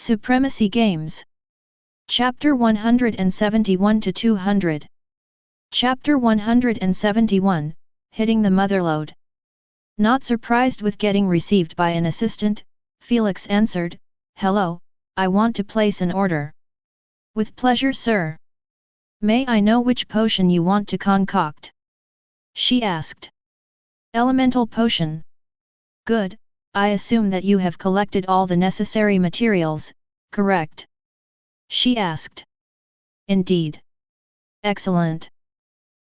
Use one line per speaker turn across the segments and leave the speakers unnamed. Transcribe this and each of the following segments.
Supremacy Games. Chapter 171-200. Chapter 171, Hitting the Motherlode. Not surprised with getting received by an assistant, Felix answered, "Hello, I want to place an order." "With pleasure, sir. May I know which potion you want to concoct?" she asked. "Elemental potion." "Good, I assume that you have collected all the necessary materials, correct?" she asked. "Indeed." "Excellent.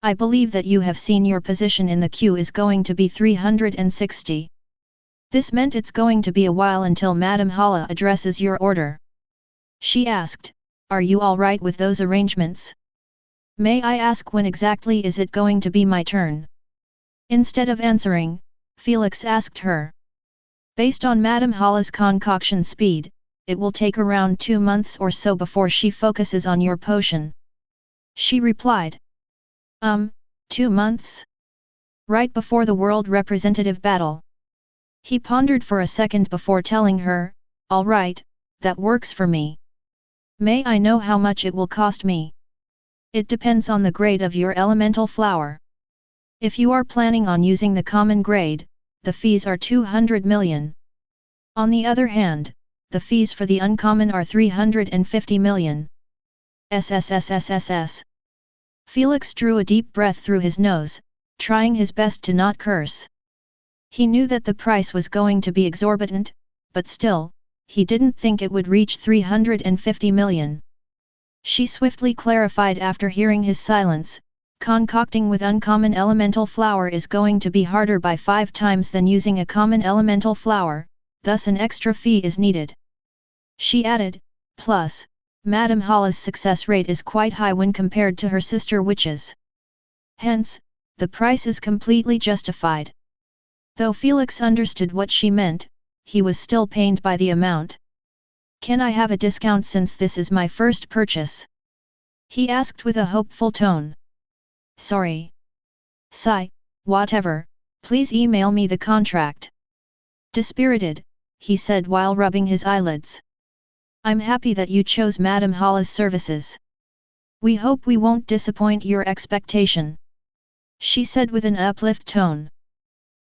I believe that you have seen your position in the queue is going to be 360. This meant it's going to be a while until Madame Hala addresses your order." She asked, "Are you all right with those arrangements? May I ask when exactly is it going to be my turn?" Instead of answering, Felix asked her. "Based on Madame Hala's concoction speed, it will take around 2 months or so before she focuses on your potion," she replied. 2 months? Right before the world representative battle?" He pondered for a second before telling her, "All right, that works for me. May I know how much it will cost me?" "It depends on the grade of your elemental flower. If you are planning on using the common grade, the fees are 200 million. On the other hand, the fees for the uncommon are 350 million. SSSSSS. Felix drew a deep breath through his nose, trying his best to not curse. He knew that the price was going to be exorbitant, but still, he didn't think it would reach 350 million. She swiftly clarified after hearing his silence, "Concocting with uncommon elemental flower is going to be harder by 5 times than using a common elemental flower, thus an extra fee is needed." She added, "Plus, Madame Hala's success rate is quite high when compared to her sister witches. Hence, the price is completely justified." Though Felix understood what she meant, he was still pained by the amount. "Can I have a discount since this is my first purchase?" he asked with a hopeful tone. "Sorry. Whatever, please email me the contract." Dispirited, he said while rubbing his eyelids. "I'm happy that you chose Madame Hala's services. We hope we won't disappoint your expectation," she said with an uplift tone.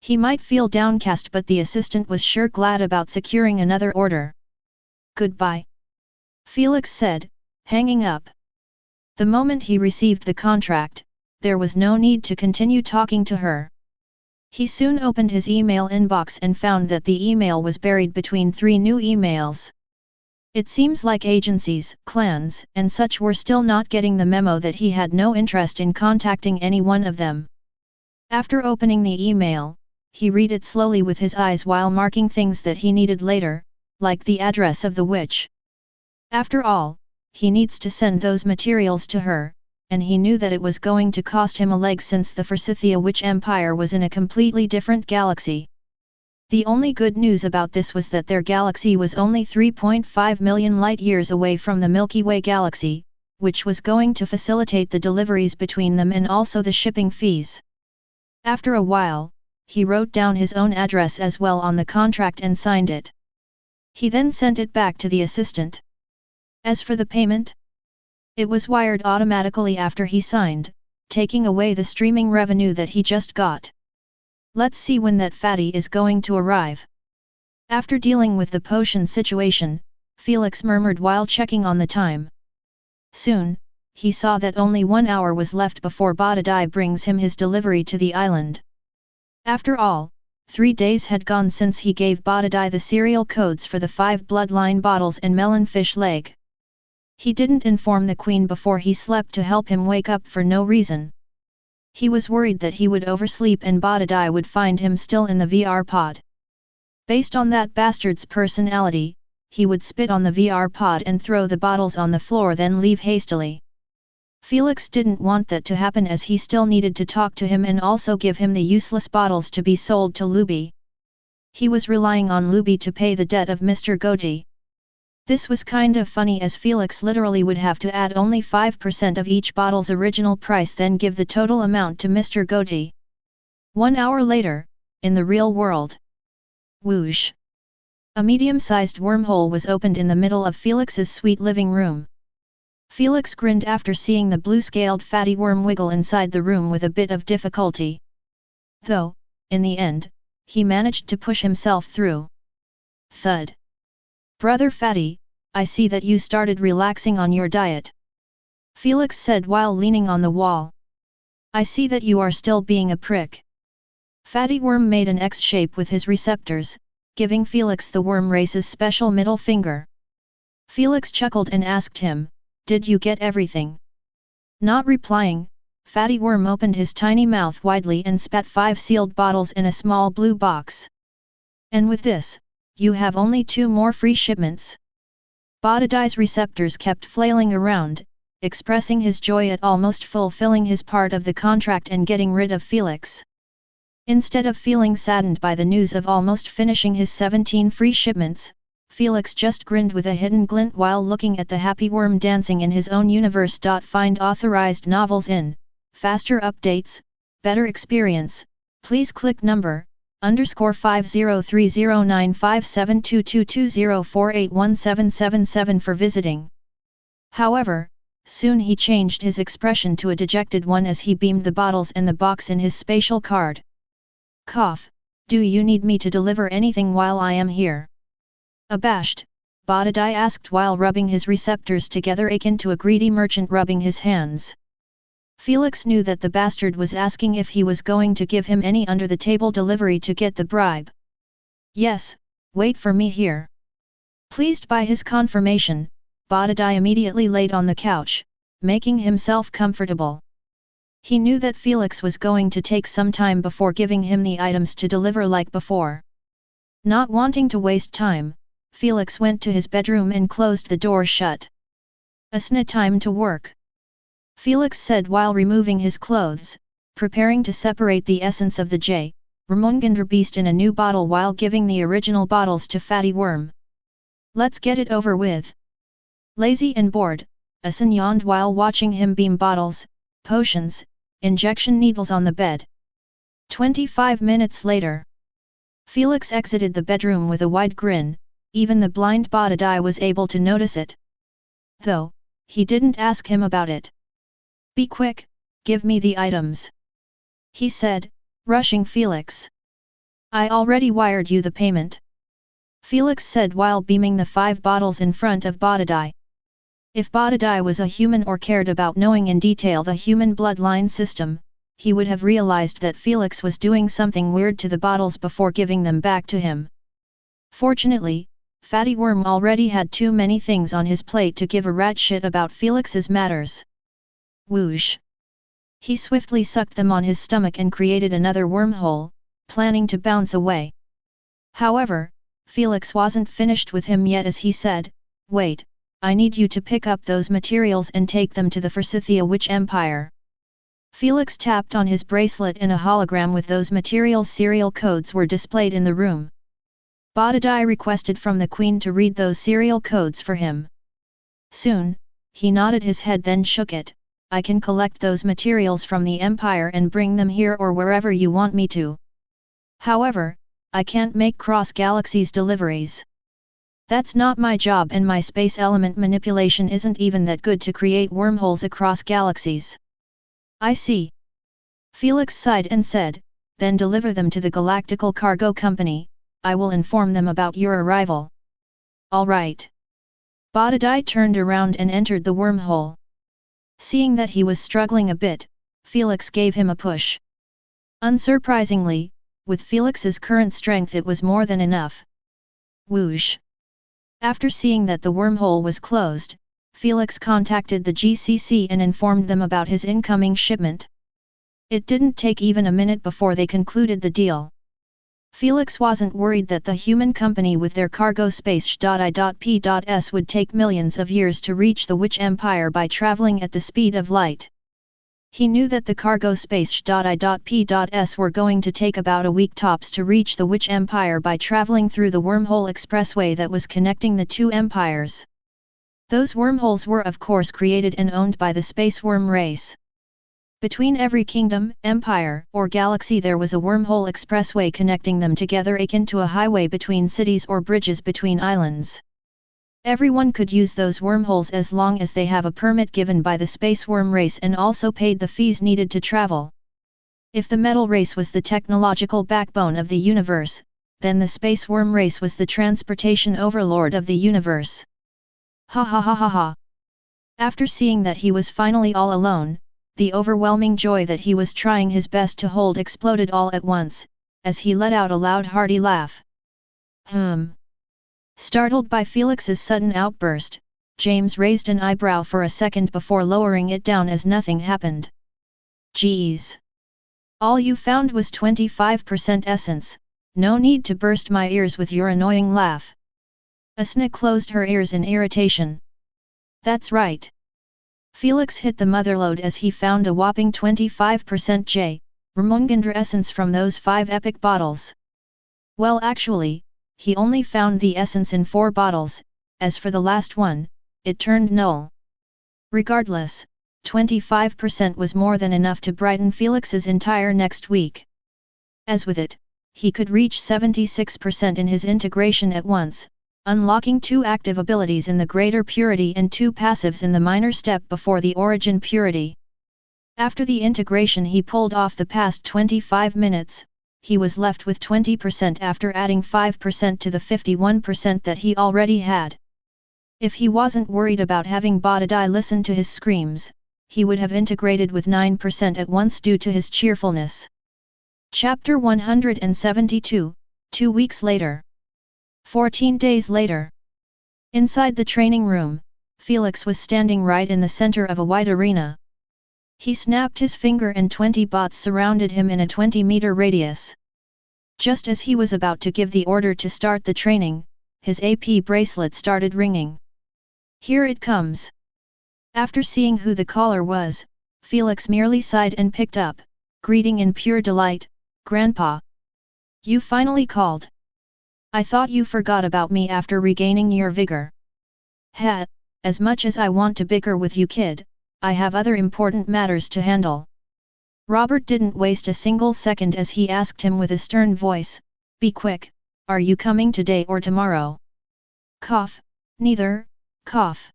He might feel downcast, but the assistant was sure glad about securing another order. "Goodbye," Felix said, hanging up. The moment he received the contract, there was no need to continue talking to her. He soon opened his email inbox and found that the email was buried between 3 new emails. It seems like agencies, clans, and such were still not getting the memo that he had no interest in contacting any one of them. After opening the email, he read it slowly with his eyes while marking things that he needed later, like the address of the witch. After all, he needs to send those materials to her, and he knew that it was going to cost him a leg since the Forsythia Witch Empire was in a completely different galaxy. The only good news about this was that their galaxy was only 3.5 million light-years away from the Milky Way galaxy, which was going to facilitate the deliveries between them and also the shipping fees. After a while, he wrote down his own address as well on the contract and signed it. He then sent it back to the assistant. As for the payment, it was wired automatically after he signed, taking away the streaming revenue that he just got. Let's see when that fatty is going to arrive. After dealing with the potion situation, Felix murmured while checking on the time. Soon, he saw that only 1 hour was left before Bodadai brings him his delivery to the island. After all, 3 days had gone since he gave Bodadai the serial codes for the 5 bloodline bottles and melonfish leg. He didn't inform the queen before he slept to help him wake up for no reason. He was worried that he would oversleep and Bodadai would find him still in the VR pod. Based on that bastard's personality, he would spit on the VR pod and throw the bottles on the floor then leave hastily. Felix didn't want that to happen as he still needed to talk to him and also give him the useless bottles to be sold to Luby. He was relying on Luby to pay the debt of Mr. Goti. This was kind of funny as Felix literally would have to add only 5% of each bottle's original price then give the total amount to Mr. Goti. 1 hour later, in the real world. Whoosh! A medium-sized wormhole was opened in the middle of Felix's sweet living room. Felix grinned after seeing the blue-scaled fatty worm wiggle inside the room with a bit of difficulty. Though, in the end, he managed to push himself through. Thud. Brother Fatty, I see that you started relaxing on your diet. Felix said while leaning on the wall. I see that you are still being a prick. Fatty Worm made an X shape with his receptors, giving Felix the worm race's special middle finger. Felix chuckled and asked him, "Did you get everything?" Not replying, Fatty Worm opened his tiny mouth widely and spat 5 sealed bottles in a small blue box. And with this, you have only 2 more free shipments. Bodidai's receptors kept flailing around, expressing his joy at almost fulfilling his part of the contract and getting rid of Felix. Instead of feeling saddened by the news of almost finishing his 17 free shipments, Felix just grinned with a hidden glint while looking at the happy worm dancing in his own universe. Find authorized novels in, faster updates, better experience, please click number, _503095722204817777 for visiting. However, soon he changed his expression to a dejected one as he beamed the bottles and the box in his spatial card. Cough, do you need me to deliver anything while I am here? Abashed, Bodidai asked while rubbing his receptors together akin to a greedy merchant rubbing his hands. Felix knew that the bastard was asking if he was going to give him any under-the-table delivery to get the bribe. Yes, wait for me here. Pleased by his confirmation, Bodidai immediately laid on the couch, making himself comfortable. He knew that Felix was going to take some time before giving him the items to deliver like before. Not wanting to waste time, Felix went to his bedroom and closed the door shut. Asna time to work. Felix said while removing his clothes, preparing to separate the essence of the J. Ramongandra beast in a new bottle while giving the original bottles to Fatty Worm. Let's get it over with. Lazy and bored, Asan yawned while watching him beam bottles, potions, injection needles on the bed. 25 minutes later. Felix exited the bedroom with a wide grin, even the blind Bodidai was able to notice it. Though, he didn't ask him about it. Be quick, give me the items. He said, rushing Felix. I already wired you the payment. Felix said while beaming the 5 bottles in front of Bodidai. If Bodidai was a human or cared about knowing in detail the human bloodline system, he would have realized that Felix was doing something weird to the bottles before giving them back to him. Fortunately, Fatty Worm already had too many things on his plate to give a rat shit about Felix's matters. Whoosh! He swiftly sucked them on his stomach and created another wormhole, planning to bounce away. However, Felix wasn't finished with him yet as he said, "Wait, I need you to pick up those materials and take them to the Forsythia Witch Empire." Felix tapped on his bracelet and a hologram with those materials' serial codes were displayed in the room. Bodidai requested from the Queen to read those serial codes for him. Soon, he nodded his head then shook it, "I can collect those materials from the Empire and bring them here or wherever you want me to. However, I can't make cross-galaxies deliveries. That's not my job and my space element manipulation isn't even that good to create wormholes across galaxies." I see. Felix sighed and said, "Then deliver them to the Galactical Cargo Company, I will inform them about your arrival." All right. Bodidai turned around and entered the wormhole. Seeing that he was struggling a bit, Felix gave him a push. Unsurprisingly, with Felix's current strength it was more than enough. Whoosh! After seeing that the wormhole was closed, Felix contacted the GCC and informed them about his incoming shipment. It didn't take even a minute before they concluded the deal. Felix wasn't worried that the human company with their cargo space sh.I.P.S would take millions of years to reach the Witch Empire by traveling at the speed of light. He knew that the cargo space sh.I.P.S were going to take about a week tops to reach the Witch Empire by traveling through the wormhole expressway that was connecting the two empires. Those wormholes were of course created and owned by the space worm race. Between every kingdom, empire, or galaxy there was a wormhole expressway connecting them together, akin to a highway between cities or bridges between islands. Everyone could use those wormholes as long as they have a permit given by the space worm race and also paid the fees needed to travel. If the metal race was the technological backbone of the universe, then the space worm race was the transportation overlord of the universe. Ha ha ha ha ha. After seeing that he was finally all alone, the overwhelming joy that he was trying his best to hold exploded all at once, as he let out a loud hearty laugh. Startled by Felix's sudden outburst, James raised an eyebrow for a second before lowering it down as nothing happened. Geez. All you found was 25% essence, no need to burst my ears with your annoying laugh. Asna closed her ears in irritation. That's right. Felix hit the motherlode as he found a whopping 25% J. Ramongandra essence from those 5 epic bottles. Well, actually, he only found the essence in 4 bottles, as for the last one, it turned null. Regardless, 25% was more than enough to brighten Felix's entire next week. As with it, he could reach 76% in his integration at once, unlocking 2 active abilities in the greater purity and 2 passives in the minor step before the origin purity. After the integration he pulled off the past 25 minutes, he was left with 20% after adding 5% to the 51% that he already had. If he wasn't worried about having Bodhidai listen to his screams, he would have integrated with 9% at once due to his cheerfulness. Chapter 172, 2 weeks later. 14 days later. Inside the training room, Felix was standing right in the center of a wide arena. He snapped his finger and 20 bots surrounded him in a 20-meter radius. Just as he was about to give the order to start the training, his AP bracelet started ringing. Here it comes. After seeing who the caller was, Felix merely sighed and picked up, greeting in pure delight, "Grandpa! You finally called. I thought you forgot about me after regaining your vigor." "Ha, as much as I want to bicker with you, kid, I have other important matters to handle." Robert didn't waste a single second as he asked him with a stern voice, "Be quick, are you coming today or tomorrow?" Cough, neither, cough.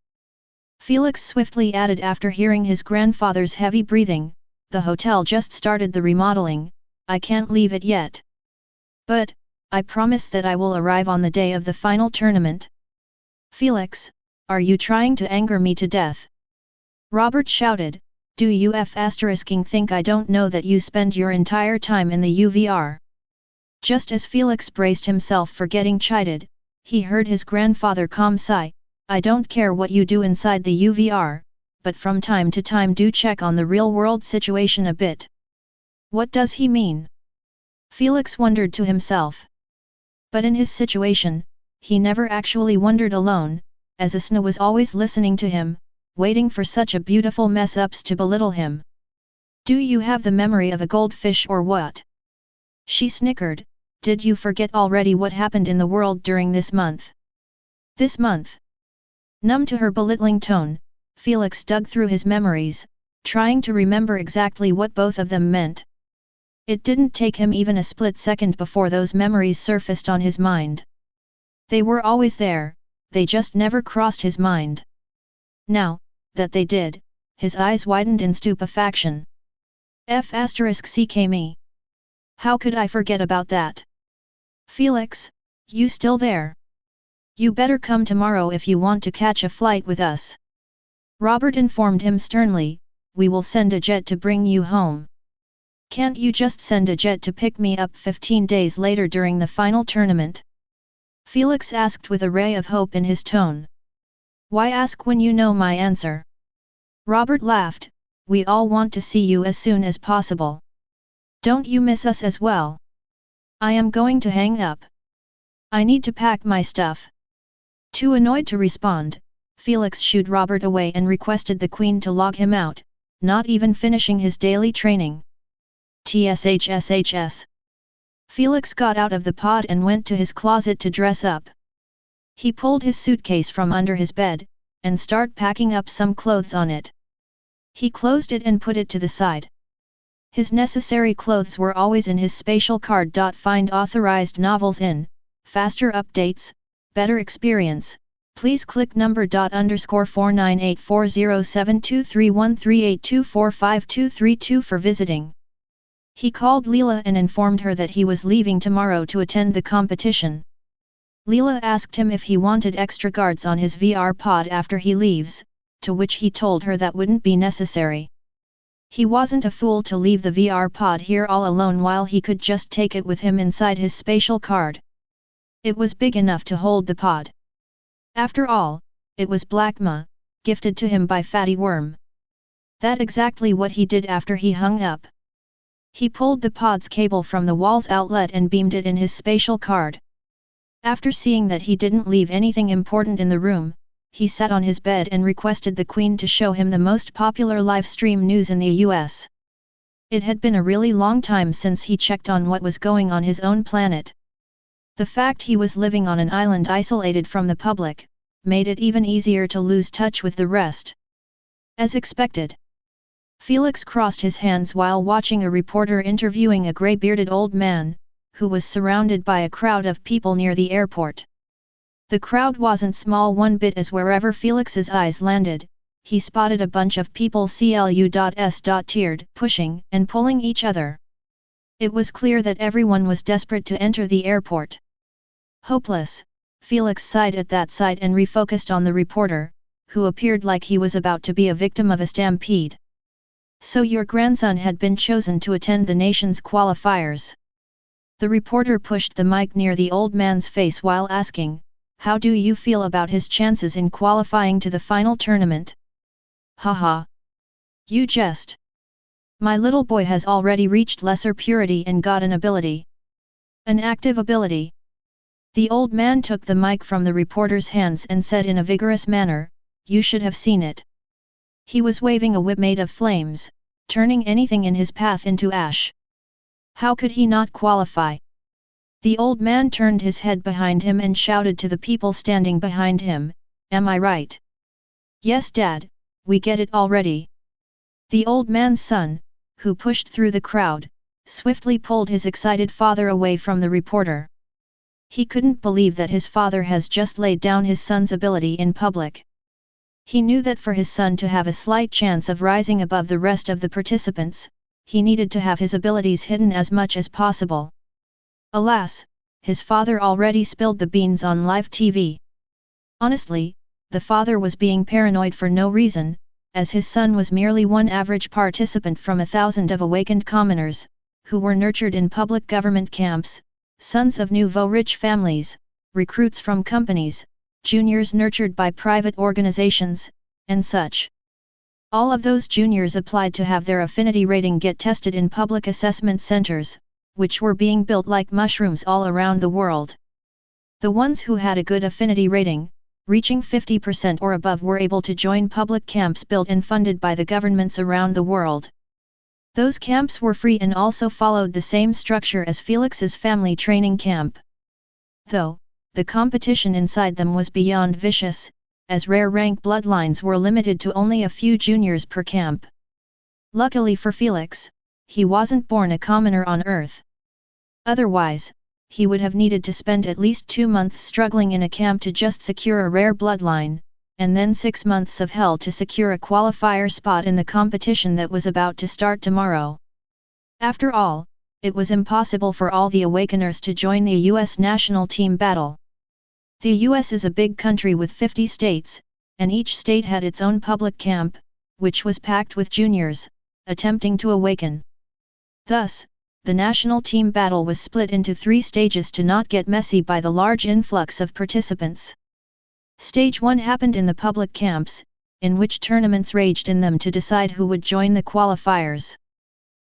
Felix swiftly added after hearing his grandfather's heavy breathing, "The hotel just started the remodeling, I can't leave it yet. But, I promise that I will arrive on the day of the final tournament." "Felix, are you trying to anger me to death?" Robert shouted, "Do you think I don't know that you spend your entire time in the UVR?" Just as Felix braced himself for getting chided, he heard his grandfather calm sigh, "I don't care what you do inside the UVR, but from time to time do check on the real-world situation a bit." What does he mean? Felix wondered to himself. But in his situation, he never actually wondered alone, as Asna was always listening to him, waiting for such a beautiful mess-ups to belittle him. "Do you have the memory of a goldfish or what?" She snickered, "Did you forget already what happened in the world during this month?" "This month?" Numb to her belittling tone, Felix dug through his memories, trying to remember exactly what both of them meant. It didn't take him even a split second before those memories surfaced on his mind. They were always there, they just never crossed his mind. Now, that they did, his eyes widened in stupefaction. "F***me. How could I forget about that? Felix, you still there? You better come tomorrow if you want to catch a flight with us." Robert informed him sternly, "We will send a jet to bring you home. Can't you just send a jet to pick me up 15 days later during the final tournament?" Felix asked with a ray of hope in his tone. "Why ask when you know my answer?" Robert laughed, "We all want to see you as soon as possible. Don't you miss us as well?" "I am going to hang up. I need to pack my stuff." Too annoyed to respond, Felix shooed Robert away and requested the Queen to log him out, not even finishing his daily training. Tshshs. Felix got out of the pod and went to his closet to dress up. He pulled his suitcase from under his bed, and started packing up some clothes on it. He closed it and put it to the side. His necessary clothes were always in his spatial card. Find authorized novels in, faster updates, better experience, please click number *_49840723138245232 for visiting. He called Leela and informed her that he was leaving tomorrow to attend the competition. Leela asked him if he wanted extra guards on his VR pod after he leaves, to which he told her that wouldn't be necessary. He wasn't a fool to leave the VR pod here all alone while he could just take it with him inside his spatial card. It was big enough to hold the pod. After all, it was Blackma, gifted to him by Fatty Worm. That's exactly what he did after he hung up. He pulled the pod's cable from the wall's outlet and beamed it in his spatial card. After seeing that he didn't leave anything important in the room, he sat on his bed and requested the Queen to show him the most popular live stream news in the US. It had been a really long time since he checked on what was going on his own planet. The fact he was living on an island isolated from the public, made it even easier to lose touch with the rest. As expected, Felix crossed his hands while watching a reporter interviewing a grey-bearded old man, who was surrounded by a crowd of people near the airport. The crowd wasn't small one bit, as wherever Felix's eyes landed, he spotted a bunch of people tiered, pushing and pulling each other. It was clear that everyone was desperate to enter the airport. Hopeless, Felix sighed at that sight and refocused on the reporter, who appeared like he was about to be a victim of a stampede. So your grandson had been chosen to attend the nation's qualifiers. The reporter pushed the mic near the old man's face while asking, "How do you feel about his chances in qualifying to the final tournament?" "Haha. You jest. My little boy has already reached lesser purity and got an ability. An active ability." The old man took the mic from the reporter's hands and said in a vigorous manner, "You should have seen it." He was waving a whip made of flames, turning anything in his path into ash. How could he not qualify? The old man turned his head behind him and shouted to the people standing behind him, "Am I right?" "Yes, Dad, we get it already." The old man's son, who pushed through the crowd, swiftly pulled his excited father away from the reporter. He couldn't believe that his father has just laid down his son's ability in public. He knew that for his son to have a slight chance of rising above the rest of the participants, he needed to have his abilities hidden as much as possible. Alas, his father already spilled the beans on live TV. Honestly, the father was being paranoid for no reason, as his son was merely one average participant from 1,000 of awakened commoners, who were nurtured in public government camps, sons of nouveau-rich families, recruits from companies, juniors nurtured by private organizations, and such. All of those juniors applied to have their affinity rating get tested in public assessment centers, which were being built like mushrooms all around the world. The ones who had a good affinity rating, reaching 50% or above, were able to join public camps built and funded by the governments around the world. Those camps were free and also followed the same structure as Felix's family training camp. Though, the competition inside them was beyond vicious, as rare rank bloodlines were limited to only a few juniors per camp. Luckily for Felix, he wasn't born a commoner on Earth. Otherwise, he would have needed to spend at least 2 months struggling in a camp to just secure a rare bloodline, and then 6 months of hell to secure a qualifier spot in the competition that was about to start tomorrow. After all, it was impossible for all the Awakeners to join the US national team battle. The US is a big country with 50 states, and each state had its own public camp, which was packed with juniors, attempting to awaken. Thus, the national team battle was split into 3 stages to not get messy by the large influx of participants. Stage 1 happened in the public camps, in which tournaments raged in them to decide who would join the qualifiers.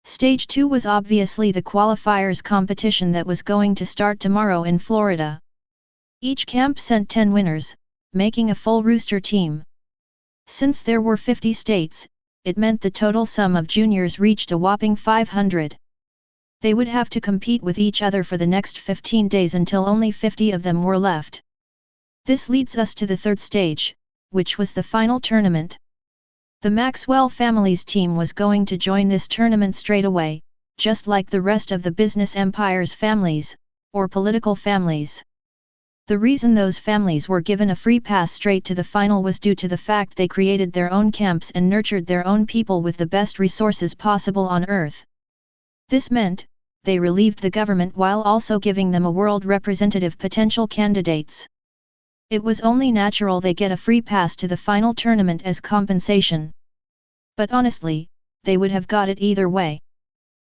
Stage 2 was obviously the qualifiers competition that was going to start tomorrow in Florida. Each camp sent 10 winners, making a full rooster team. Since there were 50 states, it meant the total sum of juniors reached a whopping 500. They would have to compete with each other for the next 15 days until only 50 of them were left. This leads us to the 3rd stage, which was the final tournament. The Maxwell family's team was going to join this tournament straight away, just like the rest of the business empire's families, or political families. The reason those families were given a free pass straight to the final was due to the fact they created their own camps and nurtured their own people with the best resources possible on Earth. This meant, they relieved the government while also giving them a world representative potential candidates. It was only natural they get a free pass to the final tournament as compensation. But honestly, they would have got it either way.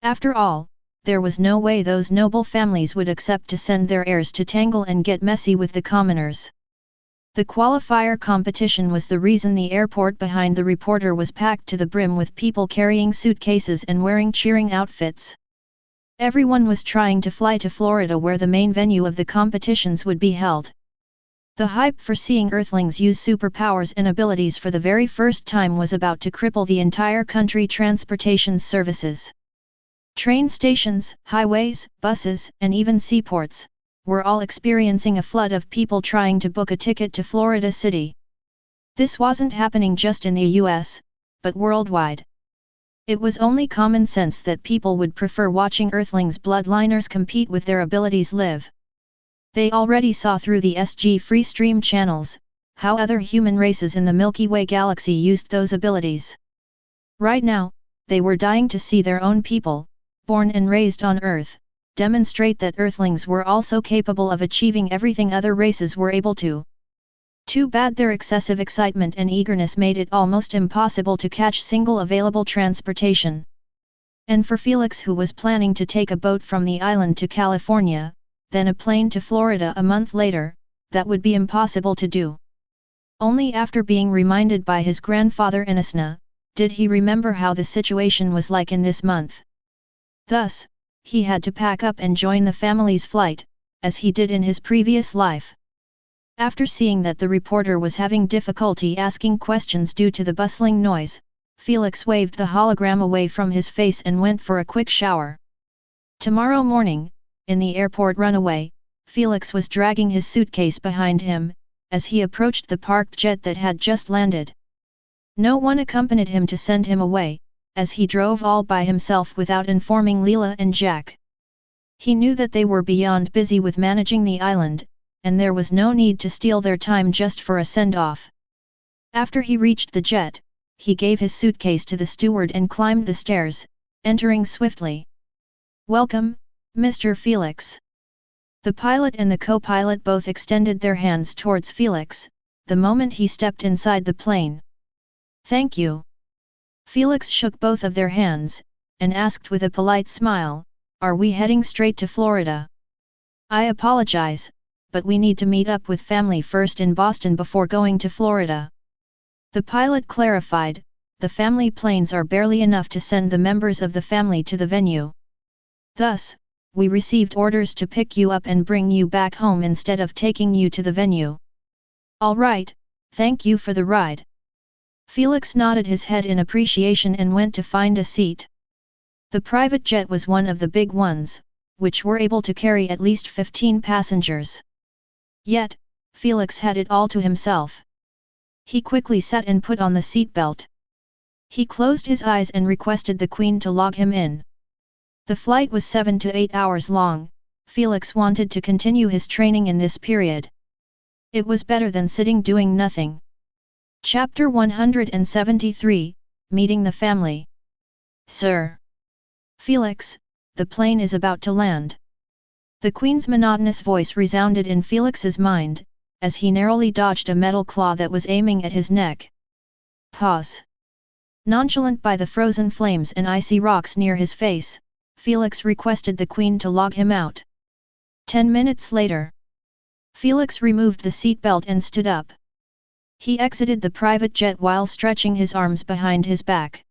After all, there was no way those noble families would accept to send their heirs to tangle and get messy with the commoners. The qualifier competition was the reason the airport behind the reporter was packed to the brim with people carrying suitcases and wearing cheering outfits. Everyone was trying to fly to Florida where the main venue of the competitions would be held. The hype for seeing Earthlings use superpowers and abilities for the very first time was about to cripple the entire country transportation services. Train stations, highways, buses, and even seaports were all experiencing a flood of people trying to book a ticket to Florida City. This wasn't happening just in the US, but worldwide. It was only common sense that people would prefer watching Earthlings bloodliners compete with their abilities live. They already saw through the SG free stream channels how other human races in the Milky Way galaxy used those abilities. Right now, they were dying to see their own people, born and raised on Earth, demonstrate that Earthlings were also capable of achieving everything other races were able to. Too bad their excessive excitement and eagerness made it almost impossible to catch single available transportation. And for Felix, who was planning to take a boat from the island to California, then a plane to Florida a month later, that would be impossible to do. Only after being reminded by his grandfather Inisna, did he remember how the situation was like in this month. Thus, he had to pack up and join the family's flight, as he did in his previous life. After seeing that the reporter was having difficulty asking questions due to the bustling noise, Felix waved the hologram away from his face and went for a quick shower. Tomorrow morning, in the airport runway, Felix was dragging his suitcase behind him, as he approached the parked jet that had just landed. No one accompanied him to send him away, as he drove all by himself without informing Leela and Jack. He knew that they were beyond busy with managing the island, and there was no need to steal their time just for a send-off. After he reached the jet, he gave his suitcase to the steward and climbed the stairs, entering swiftly. "Welcome, Mr. Felix." The pilot and the co-pilot both extended their hands towards Felix, the moment he stepped inside the plane. "Thank you." Felix shook both of their hands, and asked with a polite smile, "Are we heading straight to Florida?" "I apologize, but we need to meet up with family first in Boston before going to Florida." The pilot clarified, "The family planes are barely enough to send the members of the family to the venue. Thus, we received orders to pick you up and bring you back home instead of taking you to the venue." "All right, thank you for the ride." Felix nodded his head in appreciation and went to find a seat. The private jet was one of the big ones, which were able to carry at least 15 passengers. Yet, Felix had it all to himself. He quickly sat and put on the seatbelt. He closed his eyes and requested the Queen to log him in. The flight was 7 to 8 hours long. Felix wanted to continue his training in this period. It was better than sitting doing nothing. Chapter 173, Meeting the Family. "Sir." "Felix, the plane is about to land." The Queen's monotonous voice resounded in Felix's mind, as he narrowly dodged a metal claw that was aiming at his neck. Pause. Nonchalant by the frozen flames and icy rocks near his face, Felix requested the Queen to log him out. 10 minutes later. Felix removed the seatbelt and stood up. He exited the private jet while stretching his arms behind his back.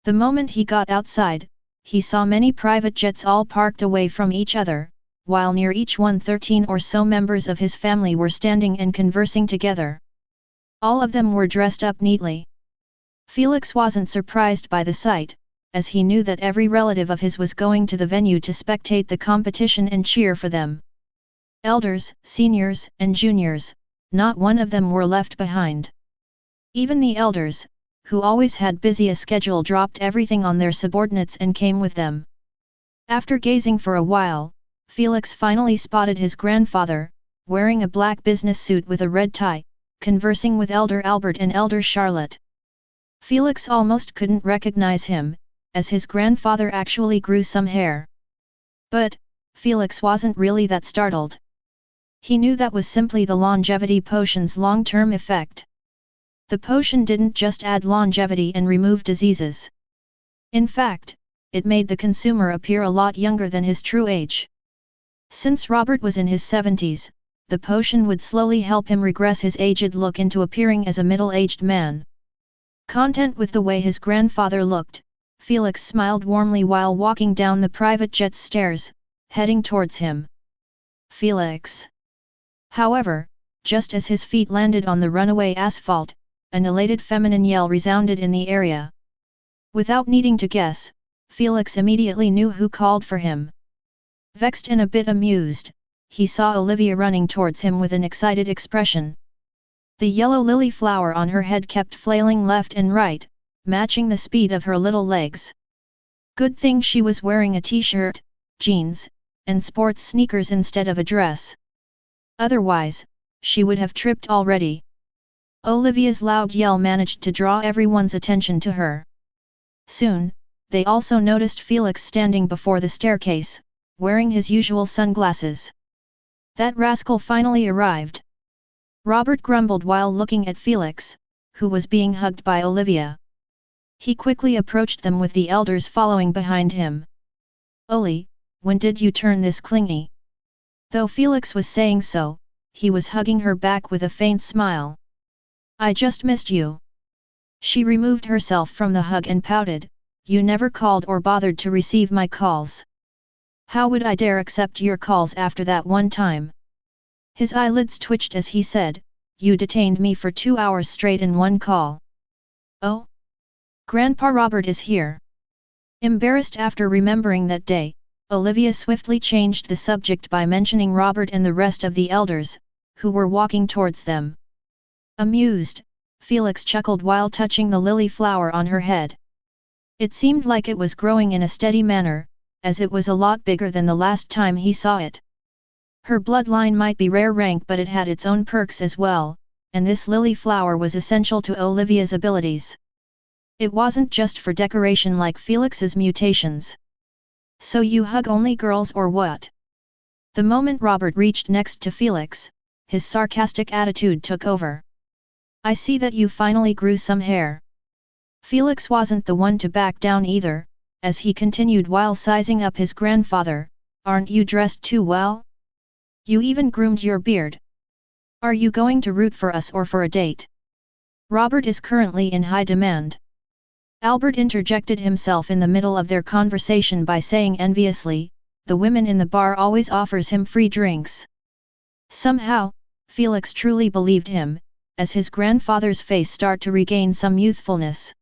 The moment he got outside, he saw many private jets all parked away from each other, while near each one 13 or so members of his family were standing and conversing together. All of them were dressed up neatly. Felix wasn't surprised by the sight, as he knew that every relative of his was going to the venue to spectate the competition and cheer for them. Elders, seniors, and juniors, not one of them were left behind. Even the elders, who always had busy a schedule, dropped everything on their subordinates and came with them. After gazing for a while, Felix finally spotted his grandfather, wearing a black business suit with a red tie, conversing with Elder Albert and Elder Charlotte. Felix almost couldn't recognize him, as his grandfather actually grew some hair. But, Felix wasn't really that startled. He knew that was simply the longevity potion's long-term effect. The potion didn't just add longevity and remove diseases. In fact, it made the consumer appear a lot younger than his true age. Since Robert was in his 70s, the potion would slowly help him regress his aged look into appearing as a middle-aged man. Content with the way his grandfather looked, Felix smiled warmly while walking down the private jet's stairs, heading towards him. Felix. However, just as his feet landed on the runaway asphalt, an elated feminine yell resounded in the area. Without needing to guess, Felix immediately knew who called for him. Vexed and a bit amused, he saw Olivia running towards him with an excited expression. The yellow lily flower on her head kept flailing left and right, matching the speed of her little legs. Good thing she was wearing a t-shirt, jeans, and sports sneakers instead of a dress. Otherwise, she would have tripped already. Olivia's loud yell managed to draw everyone's attention to her. Soon, they also noticed Felix standing before the staircase, wearing his usual sunglasses. That rascal finally arrived. Robert grumbled while looking at Felix, who was being hugged by Olivia. He quickly approached them with the elders following behind him. "Oli, when did you turn this clingy?" Though Felix was saying so, he was hugging her back with a faint smile. "I just missed you." She removed herself from the hug and pouted, "You never called or bothered to receive my calls. How would I dare accept your calls after that one time?" His eyelids twitched as he said, "You detained me for 2 hours straight in one call." "Oh? Grandpa Robert is here." Embarrassed after remembering that day, Olivia swiftly changed the subject by mentioning Robert and the rest of the elders, who were walking towards them. Amused, Felix chuckled while touching the lily flower on her head. It seemed like it was growing in a steady manner, as it was a lot bigger than the last time he saw it. Her bloodline might be rare rank, but it had its own perks as well, and this lily flower was essential to Olivia's abilities. It wasn't just for decoration like Felix's mutations. "So you hug only girls or what?" The moment Robert reached next to Felix, his sarcastic attitude took over. "I see that you finally grew some hair." Felix wasn't the one to back down either, as he continued while sizing up his grandfather, "Aren't you dressed too well? You even groomed your beard. Are you going to root for us or for a date? Robert is currently in high demand." Albert interjected himself in the middle of their conversation by saying enviously, "The women in the bar always offers him free drinks." Somehow, Felix truly believed him, as his grandfather's face started to regain some youthfulness.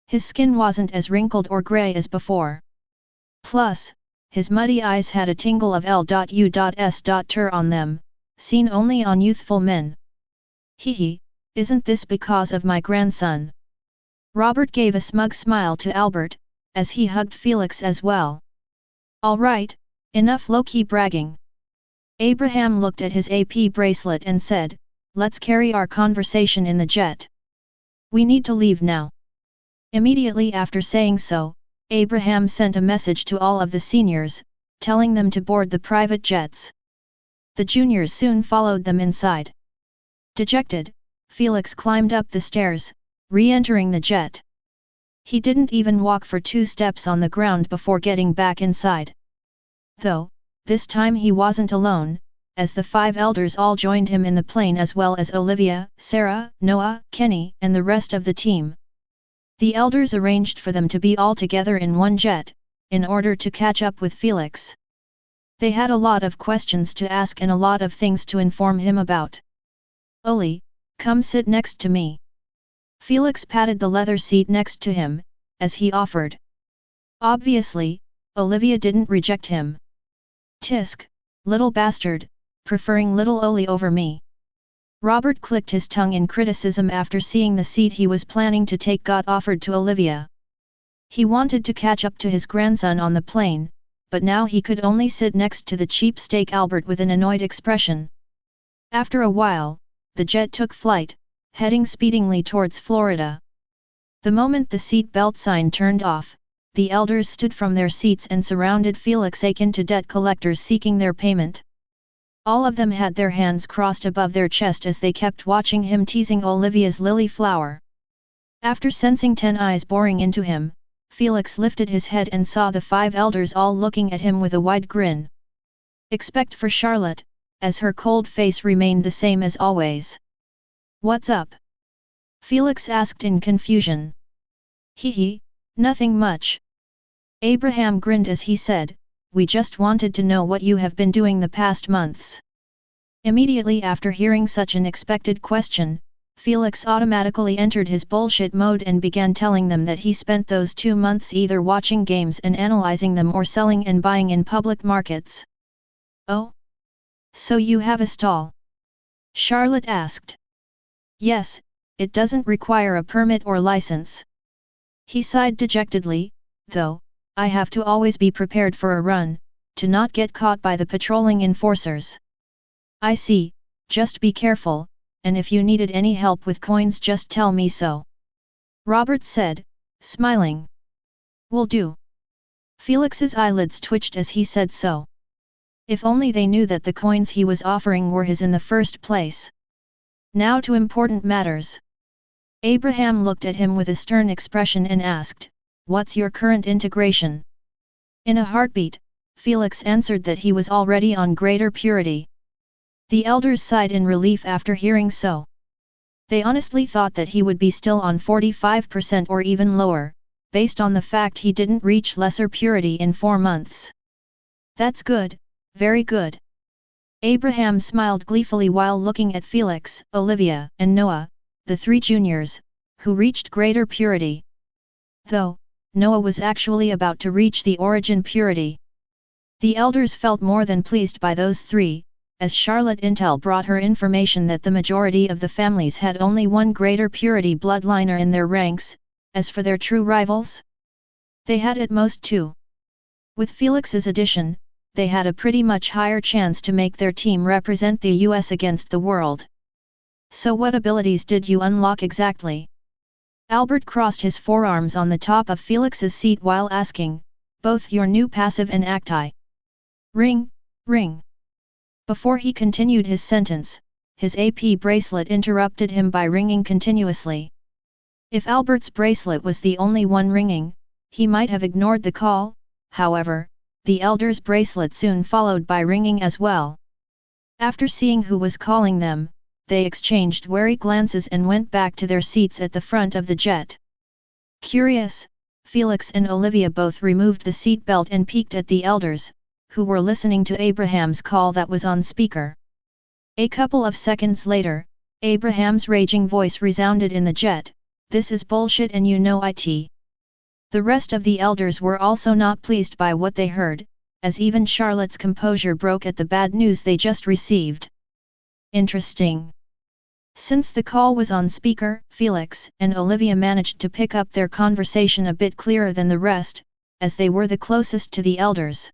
His skin wasn't as wrinkled or grey as before. Plus, his muddy eyes had a tingle of L.U.S.Tur on them, seen only on youthful men. "Hee, isn't this because of my grandson?" Robert gave a smug smile to Albert, as he hugged Felix as well. "All right, enough low-key bragging." Abraham looked at his AP bracelet and said, "Let's carry our conversation in the jet. We need to leave now." Immediately after saying so, Abraham sent a message to all of the seniors, telling them to board the private jets. The juniors soon followed them inside. Dejected, Felix climbed up the stairs, re-entering the jet. He didn't even walk for 2 steps on the ground before getting back inside. Though, this time he wasn't alone, as the 5 elders all joined him in the plane as well as Olivia, Sarah, Noah, Kenny, and the rest of the team. The elders arranged for them to be all together in one jet, in order to catch up with Felix. They had a lot of questions to ask and a lot of things to inform him about. "Oli, come sit next to me." Felix patted the leather seat next to him, as he offered. Obviously, Olivia didn't reject him. "Tisk, little bastard, preferring little Oli over me. Robert clicked his tongue in criticism after seeing the seat he was planning to take got offered to Olivia. He wanted to catch up to his grandson on the plane, but now he could only sit next to the cheapskate Albert with an annoyed expression. After a while, the jet took flight, heading speedingly towards Florida. The moment the seat belt sign turned off, the elders stood from their seats and surrounded Felix akin to debt collectors seeking their payment. All of them had their hands crossed above their chest as they kept watching him teasing Olivia's lily flower. After sensing 10 eyes boring into him, Felix lifted his head and saw the 5 elders all looking at him with a wide grin. Except for Charlotte, as her cold face remained the same as always. "What's up?" Felix asked in confusion. "Hee, nothing much." Abraham grinned as he said, "We just wanted to know what you have been doing the past months." Immediately after hearing such an expected question, Felix automatically entered his bullshit mode and began telling them that he spent those 2 months either watching games and analyzing them or selling and buying in public markets. "Oh? So you have a stall?" Charlotte asked. "Yes, it doesn't require a permit or license." He sighed dejectedly, "Though, I have to always be prepared for a run, to not get caught by the patrolling enforcers." "I see, just be careful, and if you needed any help with coins just tell me so," Robert said, smiling. "Will do." Felix's eyelids twitched as he said so. If only they knew that the coins he was offering were his in the first place. Now to important matters. Abraham looked at him with a stern expression and asked, "What's your current integration?" In a heartbeat, Felix answered that he was already on greater purity. The elders sighed in relief after hearing so. They honestly thought that he would be still on 45% or even lower, based on the fact he didn't reach lesser purity in 4 months. "That's good, very good." Abraham smiled gleefully while looking at Felix, Olivia, and Noah, the 3 juniors, who reached greater purity. Though, Noah was actually about to reach the origin purity. The elders felt more than pleased by those 3, as Charlotte Intel brought her information that the majority of the families had only 1 greater purity bloodliner in their ranks. As for their true rivals, they had at most 2. With Felix's addition, they had a pretty much higher chance to make their team represent the US against the world. "So what abilities did you unlock exactly?" Albert crossed his forearms on the top of Felix's seat while asking, "Both your new passive and acti." "Ring, ring." Before he continued his sentence, his AP bracelet interrupted him by ringing continuously. If Albert's bracelet was the only one ringing, he might have ignored the call. However, the elder's bracelet soon followed by ringing as well. After seeing who was calling them, they exchanged wary glances and went back to their seats at the front of the jet. Curious, Felix and Olivia both removed the seat belt and peeked at the elders, who were listening to Abraham's call that was on speaker. A couple of seconds later, Abraham's raging voice resounded in the jet, "This is bullshit and you know it." The rest of the elders were also not pleased by what they heard, as even Charlotte's composure broke at the bad news they just received. Interesting. Since the call was on speaker, Felix and Olivia managed to pick up their conversation a bit clearer than the rest, as they were the closest to the elders.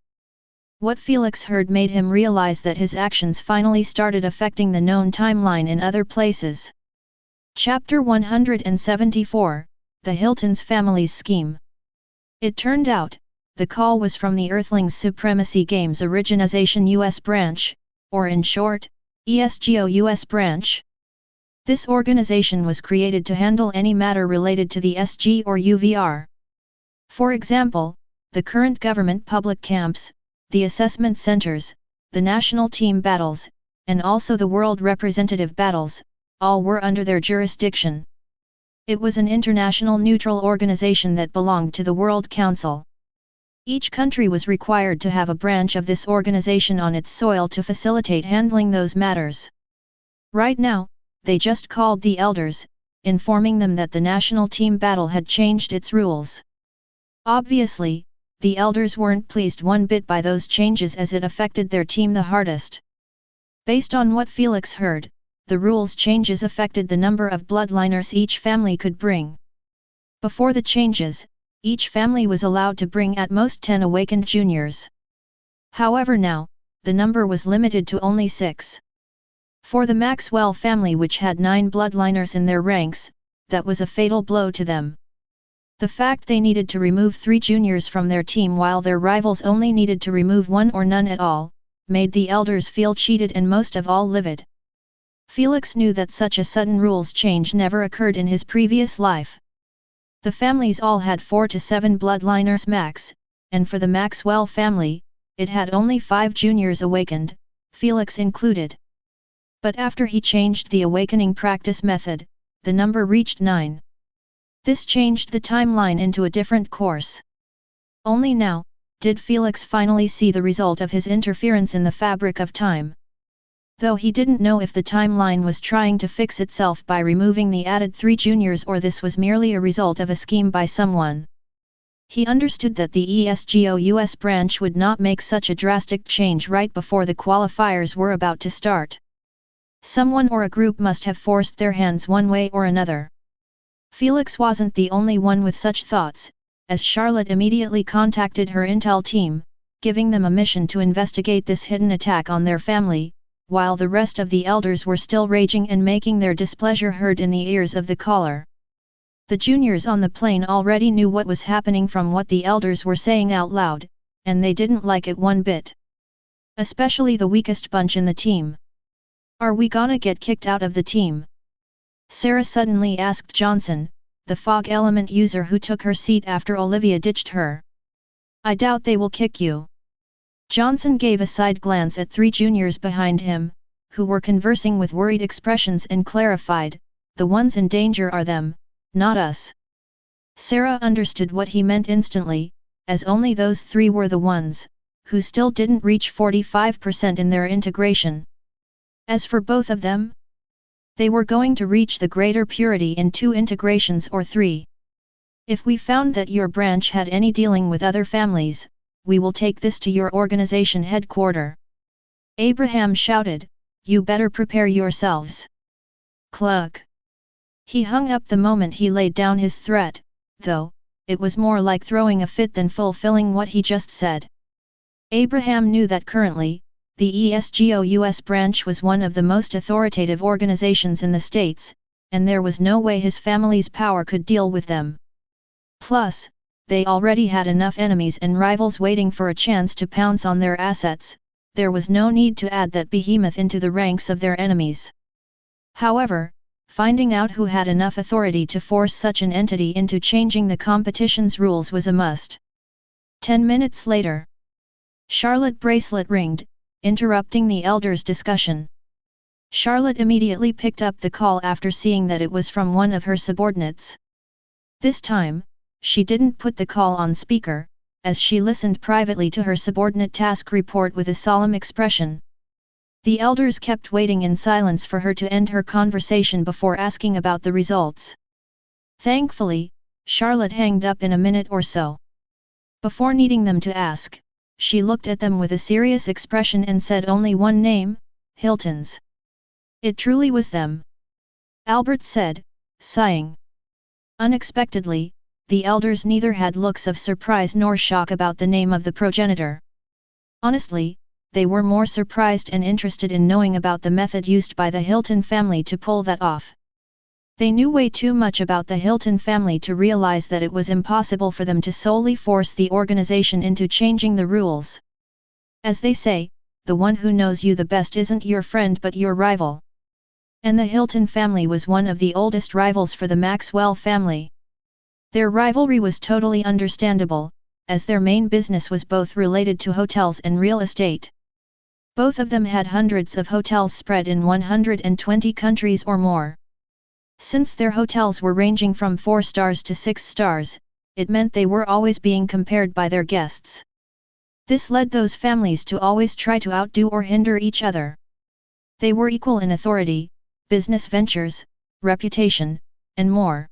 What Felix heard made him realize that his actions finally started affecting the known timeline in other places. Chapter 174, The Hilton's Family's Scheme. It turned out, the call was from the Earthlings Supremacy Games Organization US Branch, or in short, ESGO US Branch. This organization was created to handle any matter related to the SG or UVR. For example, the current government public camps, the assessment centers, the national team battles, and also the world representative battles, all were under their jurisdiction. It was an international neutral organization that belonged to the World Council. Each country was required to have a branch of this organization on its soil to facilitate handling those matters. Right now, they just called the elders, informing them that the national team battle had changed its rules. Obviously, the elders weren't pleased one bit by those changes as it affected their team the hardest. Based on what Felix heard, the rules changes affected the number of bloodliners each family could bring. Before the changes, each family was allowed to bring at most 10 awakened juniors. However now, the number was limited to only 6. For the Maxwell family, which had 9 bloodliners in their ranks, that was a fatal blow to them. The fact they needed to remove 3 juniors from their team while their rivals only needed to remove 1 or none at all, made the elders feel cheated and most of all livid. Felix knew that such a sudden rules change never occurred in his previous life. The families all had 4 to 7 bloodliners max, and for the Maxwell family, it had only 5 juniors awakened, Felix included. But after he changed the awakening practice method, the number reached 9. This changed the timeline into a different course. Only now, did Felix finally see the result of his interference in the fabric of time. Though he didn't know if the timeline was trying to fix itself by removing the added 3 juniors or this was merely a result of a scheme by someone. He understood that the ESGO-US branch would not make such a drastic change right before the qualifiers were about to start. Someone or a group must have forced their hands one way or another. Felix wasn't the only one with such thoughts, as Charlotte immediately contacted her intel team, giving them a mission to investigate this hidden attack on their family, while the rest of the elders were still raging and making their displeasure heard in the ears of the caller. The juniors on the plane already knew what was happening from what the elders were saying out loud, and they didn't like it one bit. Especially the weakest bunch in the team. "Are we gonna get kicked out of the team?" Sarah suddenly asked Johnson, the fog element user who took her seat after Olivia ditched her. "I doubt they will kick you." Johnson gave a side glance at 3 juniors behind him, who were conversing with worried expressions and clarified, "The ones in danger are them, not us." Sarah understood what he meant instantly, as only those 3 were the ones, who still didn't reach 45% in their integration. As for both of them, they were going to reach the greater purity in 2 integrations or 3. "If we found that your branch had any dealing with other families, we will take this to your organization headquarter." Abraham shouted, "You better prepare yourselves." Cluck. He hung up the moment he laid down his threat, though, it was more like throwing a fit than fulfilling what he just said. Abraham knew that currently, the ESGO-US branch was one of the most authoritative organizations in the States, and there was no way his family's power could deal with them. Plus, they already had enough enemies and rivals waiting for a chance to pounce on their assets, there was no need to add that behemoth into the ranks of their enemies. However, finding out who had enough authority to force such an entity into changing the competition's rules was a must. 10 minutes later, Charlotte bracelet ringed, interrupting the elders' discussion. Charlotte immediately picked up the call after seeing that it was from one of her subordinates. This time, she didn't put the call on speaker, as she listened privately to her subordinate task report with a solemn expression. The elders kept waiting in silence for her to end her conversation before asking about the results. Thankfully, Charlotte hanged up in a minute or so. Before needing them to ask, she looked at them with a serious expression and said only one name, Hilton's. It truly was them. Albert said, sighing. Unexpectedly, the elders neither had looks of surprise nor shock about the name of the progenitor. Honestly, they were more surprised and interested in knowing about the method used by the Hilton family to pull that off. They knew way too much about the Hilton family to realize that it was impossible for them to solely force the organization into changing the rules. As they say, the one who knows you the best isn't your friend but your rival. And the Hilton family was one of the oldest rivals for the Maxwell family. Their rivalry was totally understandable, as their main business was both related to hotels and real estate. Both of them had hundreds of hotels spread in 120 countries or more. Since their hotels were ranging from 4 stars to 6 stars, it meant they were always being compared by their guests. This led those families to always try to outdo or hinder each other. They were equal in authority, business ventures, reputation, and more.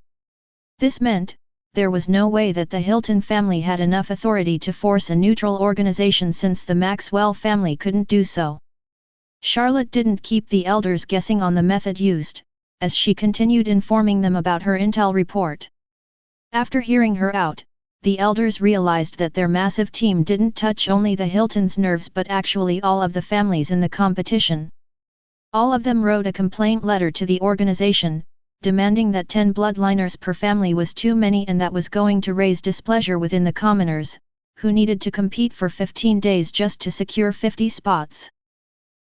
This meant, there was no way that the Hilton family had enough authority to force a neutral organization since the Maxwell family couldn't do so. Charlotte didn't keep the elders guessing on the method used, as she continued informing them about her intel report. After hearing her out, the elders realized that their massive team didn't touch only the Hilton's nerves but actually all of the families in the competition. All of them wrote a complaint letter to the organization, demanding that 10 bloodliners per family was too many and that was going to raise displeasure within the commoners, who needed to compete for 15 days just to secure 50 spots.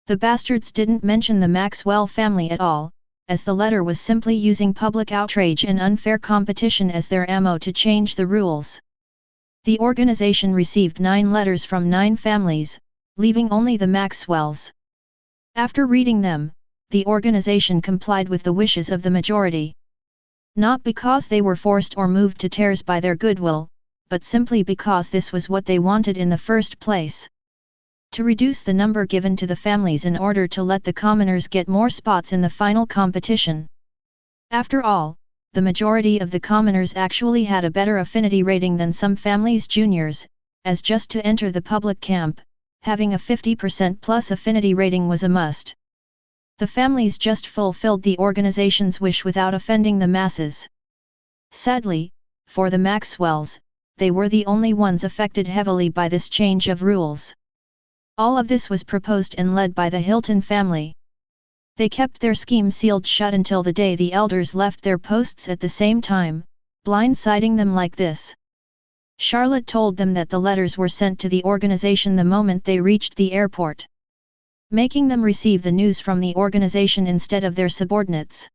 The bastards didn't mention the Maxwell family at all, as the letter was simply using public outrage and unfair competition as their ammo to change the rules. The organization received 9 letters from 9 families, leaving only the Maxwells. After reading them, the organization complied with the wishes of the majority. Not because they were forced or moved to tears by their goodwill, but simply because this was what they wanted in the first place. To reduce the number given to the families in order to let the commoners get more spots in the final competition. After all, the majority of the commoners actually had a better affinity rating than some families' juniors, as just to enter the public camp, having a 50% plus affinity rating was a must. The families just fulfilled the organization's wish without offending the masses. Sadly, for the Maxwells, they were the only ones affected heavily by this change of rules. All of this was proposed and led by the Hilton family. They kept their scheme sealed shut until the day the elders left their posts at the same time, blindsiding them like this. Charlotte told them that the letters were sent to the organization the moment they reached the airport, making them receive the news from the organization instead of their subordinates.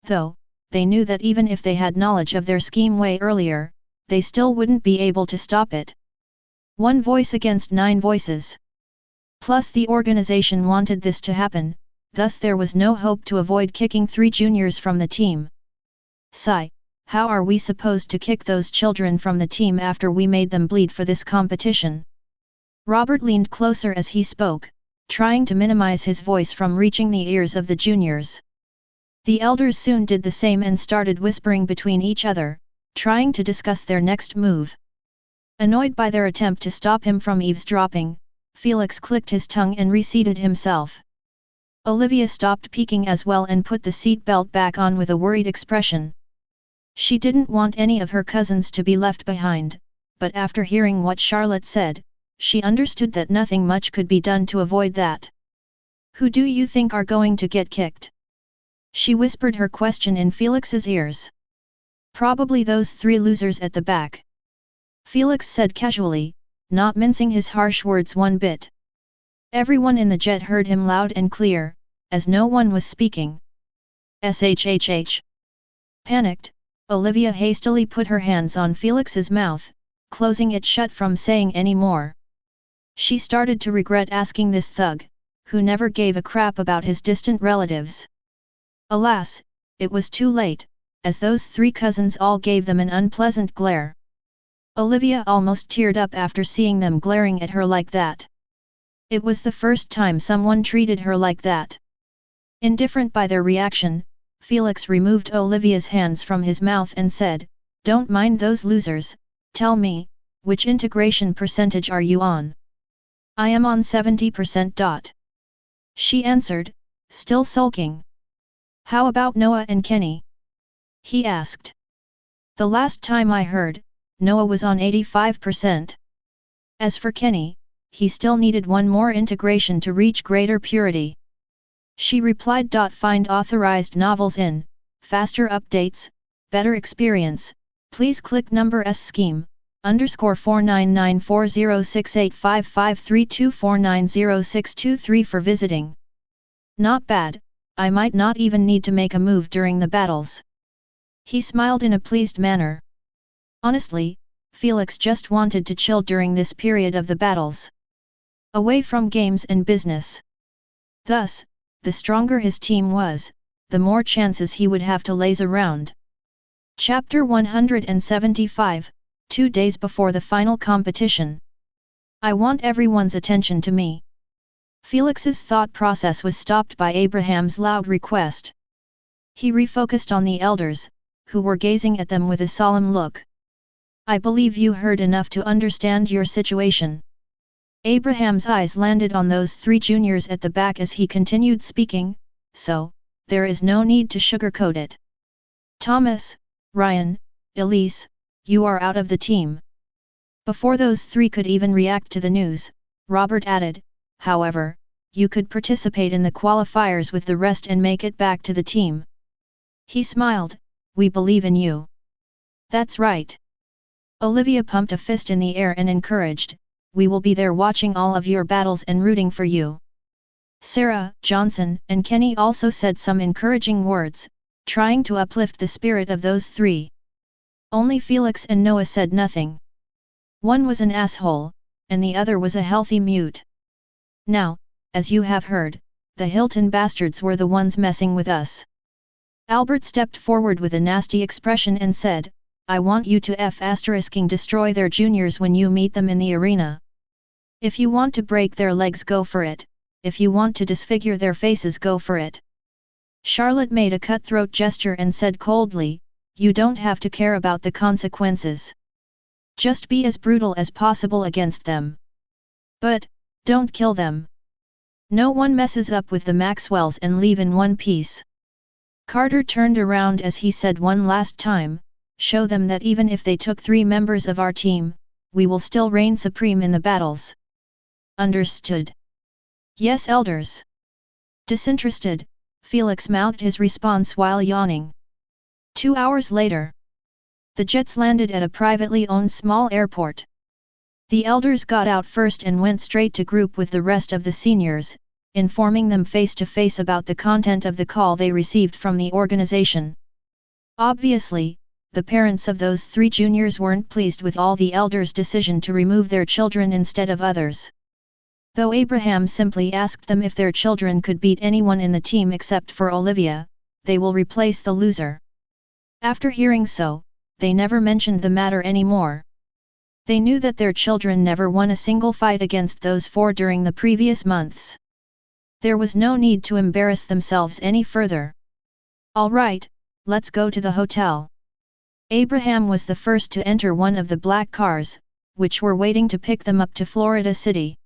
Though, they knew that even if they had knowledge of their scheme way earlier, they still wouldn't be able to stop it. 1 voice against 9 voices. Plus the organization wanted this to happen, thus there was no hope to avoid kicking 3 juniors from the team. Sigh, how are we supposed to kick those children from the team after we made them bleed for this competition? Robert leaned closer as he spoke, trying to minimize his voice from reaching the ears of the juniors. The elders soon did the same and started whispering between each other, trying to discuss their next move. Annoyed by their attempt to stop him from eavesdropping, Felix clicked his tongue and reseated himself. Olivia stopped peeking as well and put the seat belt back on with a worried expression. She didn't want any of her cousins to be left behind, but after hearing what Charlotte said, she understood that nothing much could be done to avoid that. Who do you think are going to get kicked? She whispered her question in Felix's ears. Probably those 3 losers at the back. Felix said casually, not mincing his harsh words one bit. Everyone in the jet heard him loud and clear, as no one was speaking. SHHH. Panicked, Olivia hastily put her hands on Felix's mouth, closing it shut from saying any more. She started to regret asking this thug, who never gave a crap about his distant relatives. Alas, it was too late, as those 3 cousins all gave them an unpleasant glare. Olivia almost teared up after seeing them glaring at her like that. It was the first time someone treated her like that. Indifferent by their reaction, Felix removed Olivia's hands from his mouth and said, "Don't mind those losers, tell me, which integration percentage are you on?" "I am on 70%. She answered, still sulking. "How about Noah and Kenny?" he asked. "The last time I heard, Noah was on 85%. As for Kenny, he still needed 1 more integration to reach greater purity." She replied. "Find authorized novels in, faster updates, better experience, please click number S scheme, _49940685532490623 for visiting. Not bad, I might not even need to make a move during the battles." He smiled in a pleased manner. Honestly, Felix just wanted to chill during this period of the battles. Away from games and business. Thus, the stronger his team was, the more chances he would have to laze around. Chapter 175, 2 days before the final competition. I want everyone's attention to me. Felix's thought process was stopped by Abraham's loud request. He refocused on the elders, who were gazing at them with a solemn look. "I believe you heard enough to understand your situation. Abraham's eyes landed on those three juniors at the back as he continued speaking, so, there is no need to sugarcoat it. Thomas, Ryan, Elise, you are out of the team. Before those three could even react to the news, Robert added, however, you could participate in the qualifiers with the rest and make it back to the team. He smiled, we believe in you. That's right. Olivia pumped a fist in the air and encouraged, we will be there watching all of your battles and rooting for you. Sarah, Johnson, and Kenny also said some encouraging words, trying to uplift the spirit of those three. Only Felix and Noah said nothing. One was an asshole, and the other was a healthy mute. Now, as you have heard, the Hilton bastards were the ones messing with us. Albert stepped forward with a nasty expression and said, I want you to destroy their juniors when you meet them in the arena. If you want to break their legs, go for it. If you want to disfigure their faces, go for it. Charlotte made a cutthroat gesture and said coldly, you don't have to care about the consequences. Just be as brutal as possible against them. But, don't kill them. No one messes up with the Maxwells and leave in one piece. Carter turned around as he said one last time, show them that even if they took 3 members of our team, we will still reign supreme in the battles. Understood? Yes, elders. Disinterested, Felix mouthed his response while yawning. 2 hours later, the jets landed at a privately owned small airport. The elders got out first and went straight to group with the rest of the seniors, informing them face-to-face about the content of the call they received from the organization. Obviously, the parents of those 3 juniors weren't pleased with all the elders' decision to remove their children instead of others. Though Abraham simply asked them if their children could beat anyone in the team except for Olivia, they will replace the loser. After hearing so, they never mentioned the matter anymore. They knew that their children never won a single fight against those 4 during the previous months. There was no need to embarrass themselves any further. All right, let's go to the hotel. Abraham was the first to enter one of the black cars, which were waiting to pick them up to Florida City.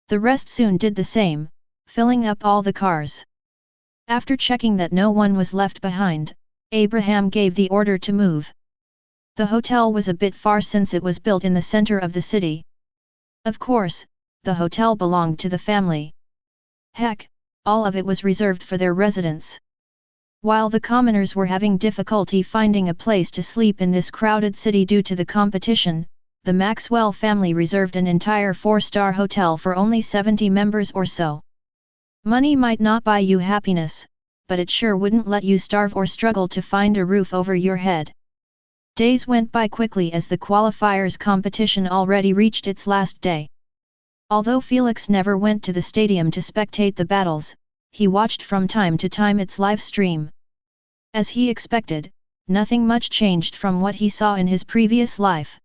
The rest soon did the same, filling up all the cars. After checking that no one was left behind, Abraham gave the order to move. The hotel was a bit far since it was built in the center of the city. Of course, the hotel belonged to the family. Heck, all of it was reserved for their residents. While the commoners were having difficulty finding a place to sleep in this crowded city due to the competition, the Maxwell family reserved an entire 4-star hotel for only 70 members or so. Money might not buy you happiness, but it sure wouldn't let you starve or struggle to find a roof over your head. Days went by quickly as the qualifiers competition already reached its last day. Although Felix never went to the stadium to spectate the battles, he watched from time to time its live stream. As he expected, nothing much changed from what he saw in his previous life.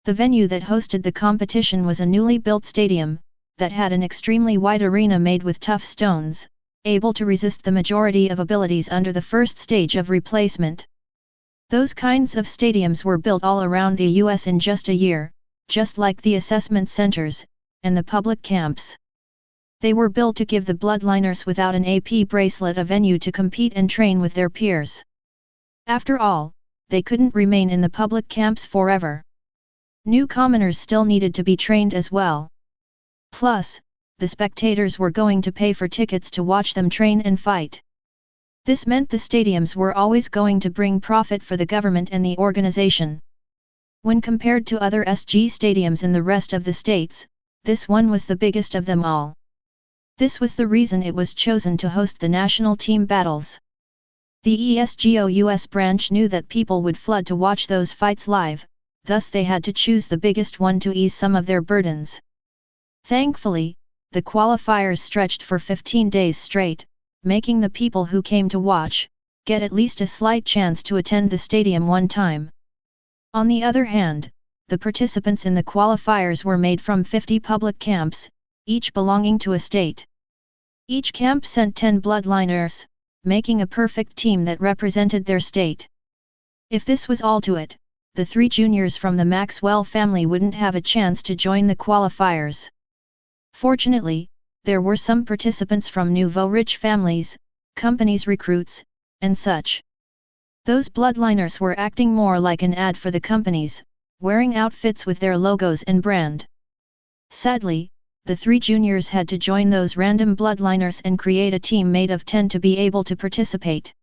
The venue that hosted the competition was a newly built stadium, that had an extremely wide arena made with tough stones, able to resist the majority of abilities under the first stage of replacement. Those kinds of stadiums were built all around the US in just a year, just like the assessment centers, and the public camps. They were built to give the bloodliners without an AP bracelet a venue to compete and train with their peers. After all, they couldn't remain in the public camps forever. New commoners still needed to be trained as well. Plus, the spectators were going to pay for tickets to watch them train and fight. This meant the stadiums were always going to bring profit for the government and the organization. When compared to other SG stadiums in the rest of the states, this one was the biggest of them all. This was the reason it was chosen to host the national team battles. The ESGO US branch knew that people would flood to watch those fights live, thus they had to choose the biggest one to ease some of their burdens. Thankfully, the qualifiers stretched for 15 days straight, making the people who came to watch, get at least a slight chance to attend the stadium one time. On the other hand, the participants in the qualifiers were made from 50 public camps, each belonging to a state. Each camp sent 10 bloodliners, making a perfect team that represented their state. If this was all to it, the 3 juniors from the Maxwell family wouldn't have a chance to join the qualifiers. Fortunately, there were some participants from nouveau rich families, companies recruits, and such. Those bloodliners were acting more like an ad for the companies, wearing outfits with their logos and brand. Sadly, the 3 juniors had to join those random bloodliners and create a team made of 10 to be able to participate.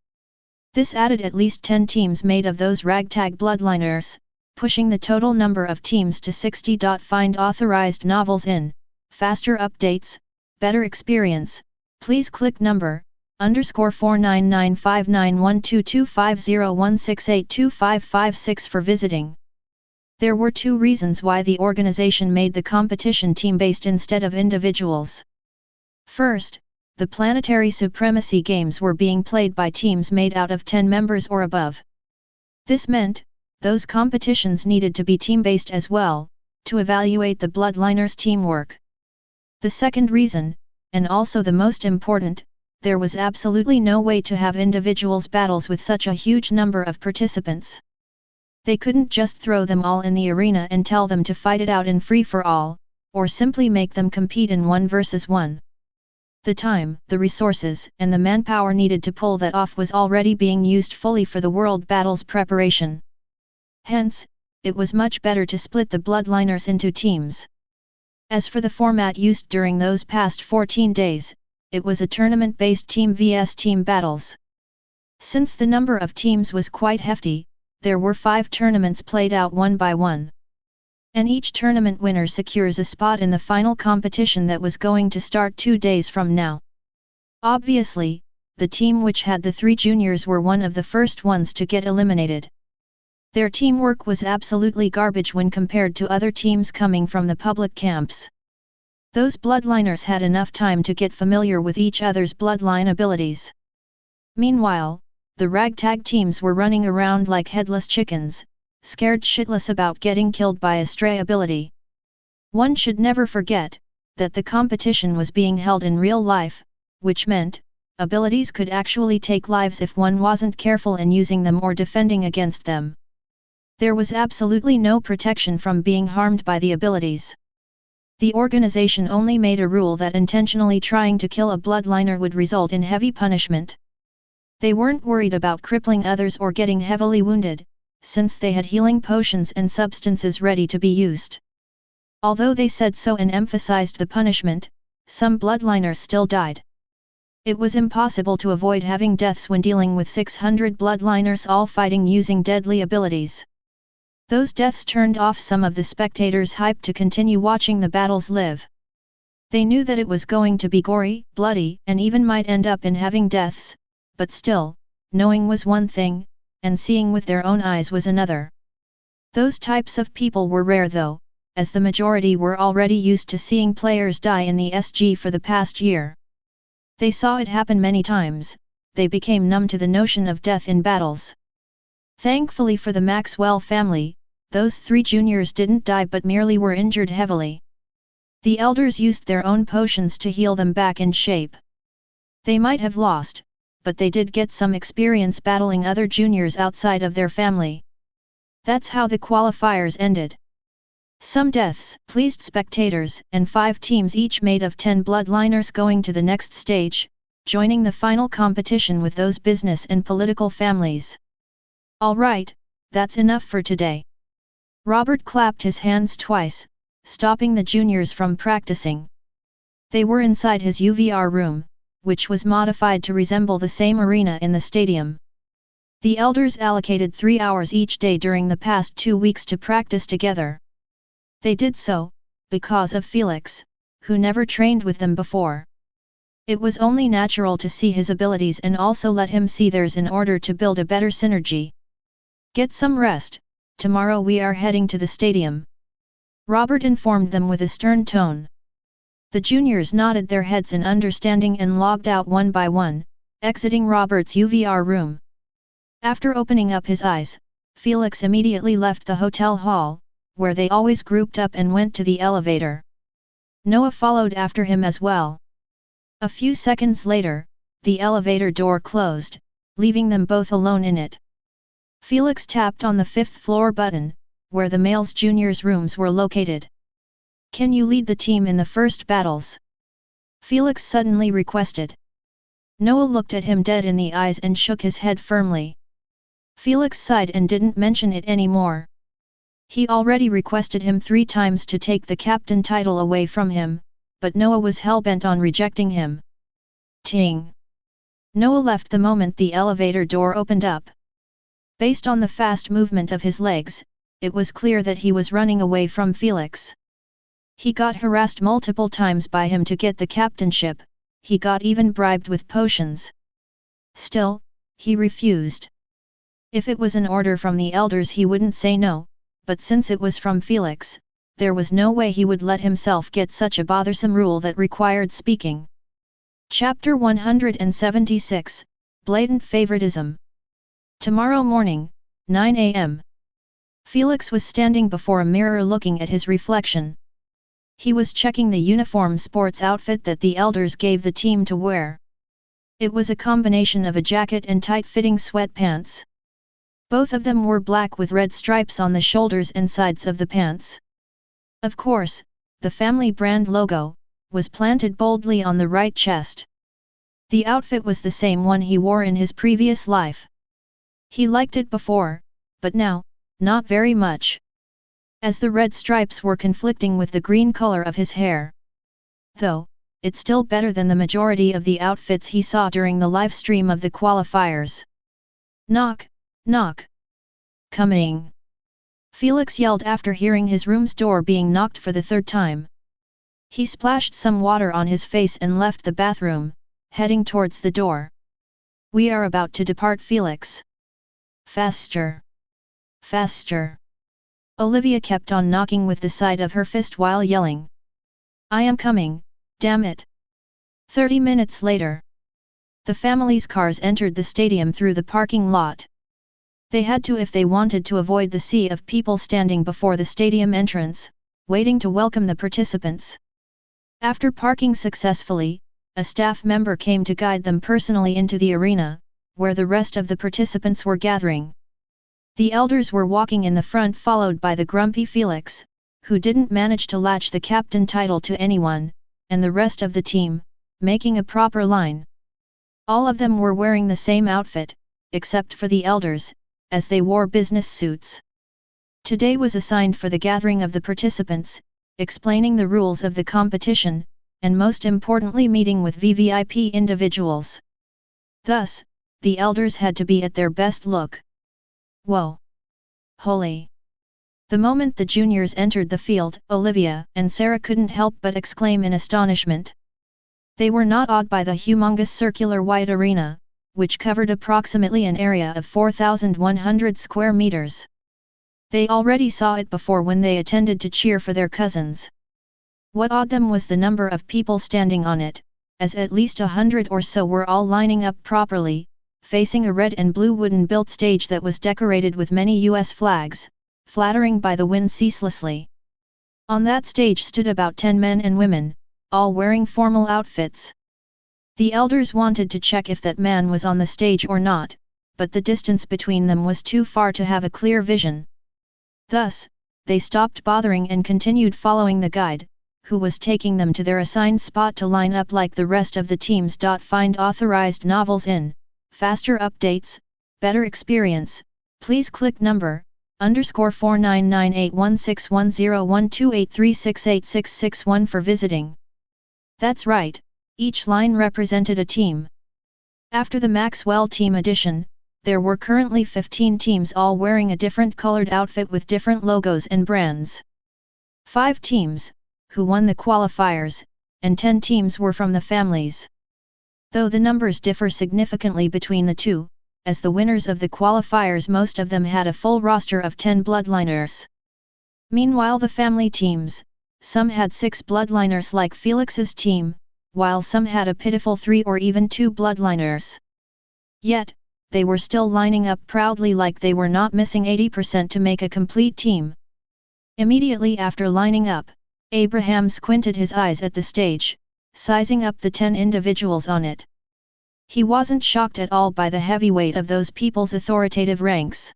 This added at least 10 teams made of those ragtag bloodliners, pushing the total number of teams to 60. Find authorized novels in, faster updates, better experience, please click number, _49959122501682556 for visiting. There were 2 reasons why the organization made the competition team-based instead of individuals. First, the planetary supremacy games were being played by teams made out of 10 members or above. This meant, those competitions needed to be team-based as well, to evaluate the bloodliners' teamwork. The second reason, and also the most important, there was absolutely no way to have individuals battles with such a huge number of participants. They couldn't just throw them all in the arena and tell them to fight it out in free-for-all, or simply make them compete in 1 versus 1. The time, the resources, and the manpower needed to pull that off was already being used fully for the world battles preparation. Hence, it was much better to split the bloodliners into teams. As for the format used during those past 14 days, it was a tournament-based team vs team battles. Since the number of teams was quite hefty, there were 5 tournaments played out one by one. And each tournament winner secures a spot in the final competition that was going to start 2 days from now. Obviously, the team which had the 3 juniors were one of the first ones to get eliminated. Their teamwork was absolutely garbage when compared to other teams coming from the public camps. Those bloodliners had enough time to get familiar with each other's bloodline abilities. Meanwhile, the ragtag teams were running around like headless chickens, scared shitless about getting killed by a stray ability. One should never forget that the competition was being held in real life, which meant, abilities could actually take lives if one wasn't careful in using them or defending against them. There was absolutely no protection from being harmed by the abilities. The organization only made a rule that intentionally trying to kill a bloodliner would result in heavy punishment. They weren't worried about crippling others or getting heavily wounded, since they had healing potions and substances ready to be used. Although they said so and emphasized the punishment, some bloodliners still died. It was impossible to avoid having deaths when dealing with 600 bloodliners all fighting using deadly abilities. Those deaths turned off some of the spectators' hype to continue watching the battles live. They knew that it was going to be gory, bloody, and even might end up in having deaths, but still, knowing was one thing, and seeing with their own eyes was another. Those types of people were rare though, as the majority were already used to seeing players die in the SG for the past year. They saw it happen many times, they became numb to the notion of death in battles. Thankfully for the Maxwell family, those 3 juniors didn't die but merely were injured heavily. The elders used their own potions to heal them back in shape. They might have lost, but they did get some experience battling other juniors outside of their family. That's how the qualifiers ended. Some deaths pleased spectators, and 5 teams each made of 10 bloodliners going to the next stage, joining the final competition with those business and political families. Alright, that's enough for today. Robert clapped his hands twice, stopping the juniors from practicing. They were inside his UVR room, which was modified to resemble the same arena in the stadium. The elders allocated 3 hours each day during the past 2 weeks to practice together. They did so, because of Felix, who never trained with them before. It was only natural to see his abilities and also let him see theirs in order to build a better synergy. Get some rest, tomorrow we are heading to the stadium. Robert informed them with a stern tone. The juniors nodded their heads in understanding and logged out one by one, exiting Robert's UVR room. After opening up his eyes, Felix immediately left the hotel hall, where they always grouped up, and went to the elevator. Noah followed after him as well. A few seconds later, the elevator door closed, leaving them both alone in it. Felix tapped on the 5th floor button, where the males' juniors' rooms were located. Can you lead the team in the first battles? Felix suddenly requested. Noah looked at him dead in the eyes and shook his head firmly. Felix sighed and didn't mention it anymore. He already requested him 3 times to take the captain title away from him, but Noah was hell-bent on rejecting him. Ting! Noah left the moment the elevator door opened up. Based on the fast movement of his legs, it was clear that he was running away from Felix. He got harassed multiple times by him to get the captainship, he got even bribed with potions. Still, he refused. If it was an order from the elders he wouldn't say no, but since it was from Felix, there was no way he would let himself get such a bothersome rule that required speaking. Chapter 176, Blatant Favoritism. Tomorrow morning, 9 a.m. Felix was standing before a mirror looking at his reflection. He was checking the uniform sports outfit that the elders gave the team to wear. It was a combination of a jacket and tight-fitting sweatpants. Both of them were black with red stripes on the shoulders and sides of the pants. Of course, the family brand logo was planted boldly on the right chest. The outfit was the same one he wore in his previous life. He liked it before, but now, not very much. As the red stripes were conflicting with the green color of his hair. Though, it's still better than the majority of the outfits he saw during the live stream of the qualifiers. Knock, knock. Coming. Felix yelled after hearing his room's door being knocked for the 3rd time. He splashed some water on his face and left the bathroom, heading towards the door. We are about to depart, Felix. Faster. Faster. Olivia kept on knocking with the side of her fist while yelling. I am coming, damn it. 30 minutes later. The family's cars entered the stadium through the parking lot. They had to if they wanted to avoid the sea of people standing before the stadium entrance, waiting to welcome the participants. After parking successfully, a staff member came to guide them personally into the arena, where the rest of the participants were gathering. The elders were walking in the front followed by the grumpy Felix, who didn't manage to latch the captain title to anyone, and the rest of the team, making a proper line. All of them were wearing the same outfit, except for the elders, as they wore business suits. Today was assigned for the gathering of the participants, explaining the rules of the competition, and most importantly meeting with VVIP individuals. Thus, the elders had to be at their best look. Whoa! Holy! The moment the juniors entered the field, Olivia and Sarah couldn't help but exclaim in astonishment. They were not awed by the humongous circular white arena, which covered approximately an area of 4,100 square meters. They already saw it before when they attended to cheer for their cousins. What awed them was the number of people standing on it, as at least 100 or so were all lining up properly, facing a red and blue wooden-built stage that was decorated with many US flags, flattering by the wind ceaselessly. On that stage stood about 10 men and women, all wearing formal outfits. The elders wanted to check if that man was on the stage or not, but the distance between them was too far to have a clear vision. Thus, they stopped bothering and continued following the guide, who was taking them to their assigned spot to line up like the rest of the teams. Find authorized novels in faster updates, better experience, please click number _499816101283686661 for visiting. That's right, each line represented a team. After the Maxwell Team Edition, there were currently 15 teams all wearing a different colored outfit with different logos and brands. 5 teams, who won the qualifiers, and 10 teams were from the families. Though the numbers differ significantly between the two, as the winners of the qualifiers most of them had a full roster of 10 bloodliners. Meanwhile the family teams, some had 6 bloodliners like Felix's team, while some had a pitiful 3 or even 2 bloodliners. Yet, they were still lining up proudly like they were not missing 80% to make a complete team. Immediately after lining up, Abraham squinted his eyes at the stage, sizing up the 10 individuals on it. He wasn't shocked at all by the heavy weight of those people's authoritative ranks.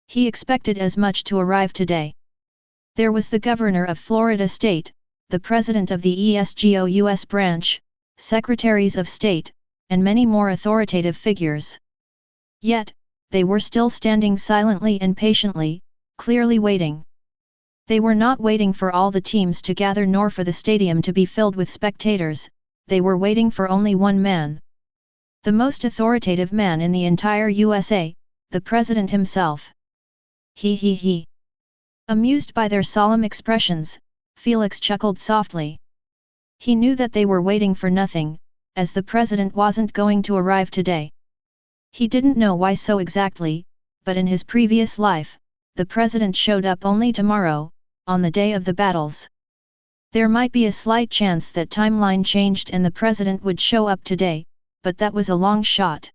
He expected as much to arrive today. There was the governor of Florida State, the president of the ESGO U.S. branch, secretaries of state, and many more authoritative figures. Yet, they were still standing silently and patiently, clearly waiting. They were not waiting for all the teams to gather nor for the stadium to be filled with spectators, they were waiting for only one man. The most authoritative man in the entire USA, the president himself. He. Amused by their solemn expressions, Felix chuckled softly. He knew that they were waiting for nothing, as the president wasn't going to arrive today. He didn't know why so exactly, but in his previous life, the president showed up only tomorrow, on the day of the battles. There might be a slight chance that timeline changed and the president would show up today, but that was a long shot.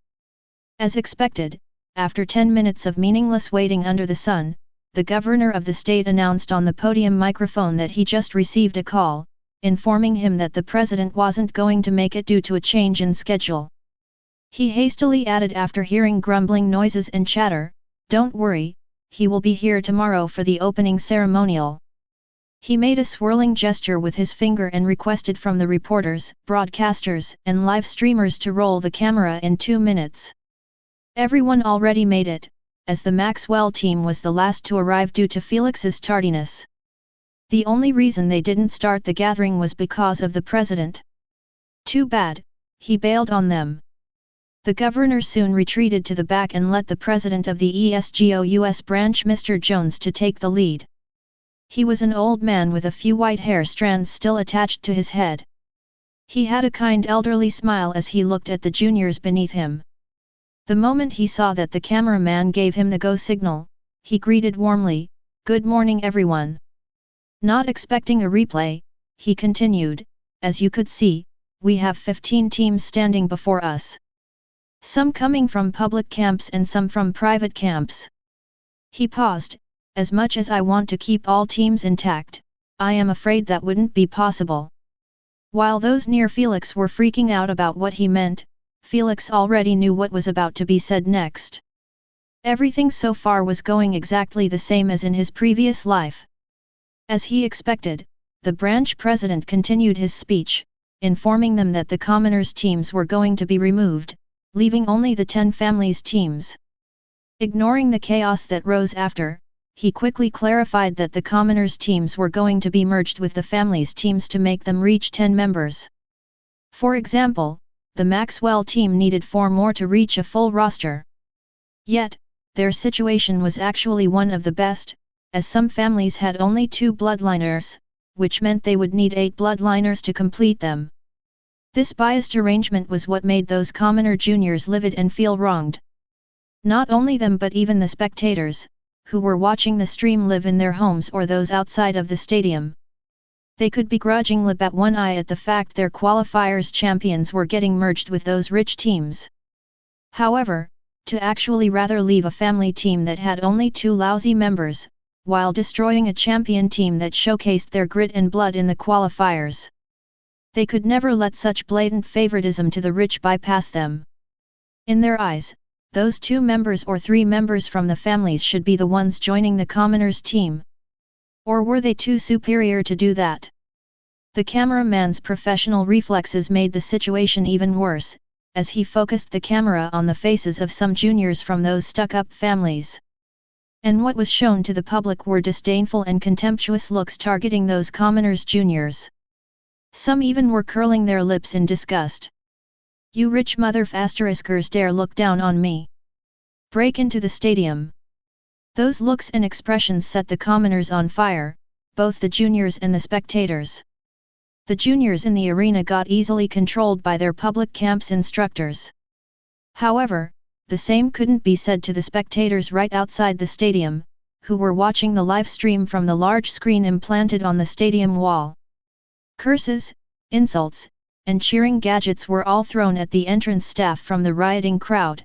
As expected, after 10 minutes of meaningless waiting under the sun, the governor of the state announced on the podium microphone that he just received a call, informing him that the president wasn't going to make it due to a change in schedule. He hastily added after hearing grumbling noises and chatter, "Don't worry, he will be here tomorrow for the opening ceremonial." He made a swirling gesture with his finger and requested from the reporters, broadcasters, and live streamers to roll the camera in 2 minutes. Everyone already made it, as the Maxwell team was the last to arrive due to Felix's tardiness. The only reason they didn't start the gathering was because of the president. Too bad, he bailed on them. The governor soon retreated to the back and let the president of the ESGO US branch, Mr. Jones, to take the lead. He was an old man with a few white hair strands still attached to his head. He had a kind elderly smile as he looked at the juniors beneath him. The moment he saw that the cameraman gave him the go signal, he greeted warmly, "Good morning everyone." Not expecting a replay, he continued, "As you could see, we have 15 teams standing before us. Some coming from public camps and some from private camps." He paused, "As much as I want to keep all teams intact, I am afraid that wouldn't be possible." While those near Felix were freaking out about what he meant, Felix already knew what was about to be said next. Everything so far was going exactly the same as in his previous life. As he expected, the branch president continued his speech, informing them that the commoners' teams were going to be removed, leaving only the 10 families' teams. Ignoring the chaos that rose after, he quickly clarified that the commoners' teams were going to be merged with the families' teams to make them reach 10 members. For example, the Maxwell team needed 4 more to reach a full roster. Yet, their situation was actually one of the best, as some families had only 2 bloodliners, which meant they would need 8 bloodliners to complete them. This biased arrangement was what made those commoner juniors livid and feel wronged. Not only them but even the spectators, who were watching the stream live in their homes or those outside of the stadium. They could begrudgingly bat one eye at the fact their qualifiers champions were getting merged with those rich teams. However, to actually rather leave a family team that had only 2 lousy members, while destroying a champion team that showcased their grit and blood in the qualifiers. They could never let such blatant favoritism to the rich bypass them. In their eyes, those 2 members or 3 members from the families should be the ones joining the commoners' team. Or were they too superior to do that? The cameraman's professional reflexes made the situation even worse, as he focused the camera on the faces of some juniors from those stuck-up families. And what was shown to the public were disdainful and contemptuous looks targeting those commoners' juniors. Some even were curling their lips in disgust. "You rich motherfuckers dare look down on me. Break into the stadium." Those looks and expressions set the commoners on fire, both the juniors and the spectators. The juniors in the arena got easily controlled by their public camps instructors. However, the same couldn't be said to the spectators right outside the stadium, who were watching the live stream from the large screen implanted on the stadium wall. Curses, insults, and cheering gadgets were all thrown at the entrance staff from the rioting crowd.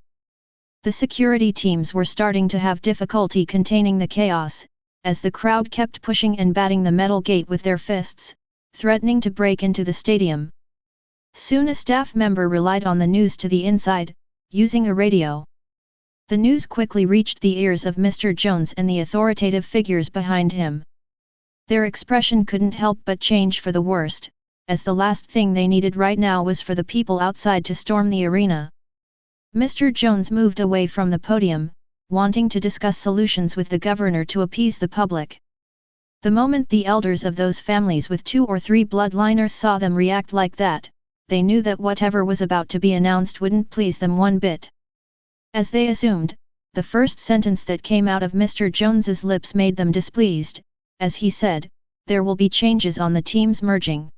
The security teams were starting to have difficulty containing the chaos, as the crowd kept pushing and batting the metal gate with their fists, threatening to break into the stadium. Soon a staff member relied on the news to the inside, using a radio. The news quickly reached the ears of Mr. Jones and the authoritative figures behind him. Their expression couldn't help but change for the worst, as the last thing they needed right now was for the people outside to storm the arena. Mr. Jones moved away from the podium, wanting to discuss solutions with the governor to appease the public. The moment the elders of those families with 2 or 3 bloodliners saw them react like that, they knew that whatever was about to be announced wouldn't please them one bit. As they assumed, the first sentence that came out of Mr. Jones's lips made them displeased, as he said, "There will be changes on the teams merging."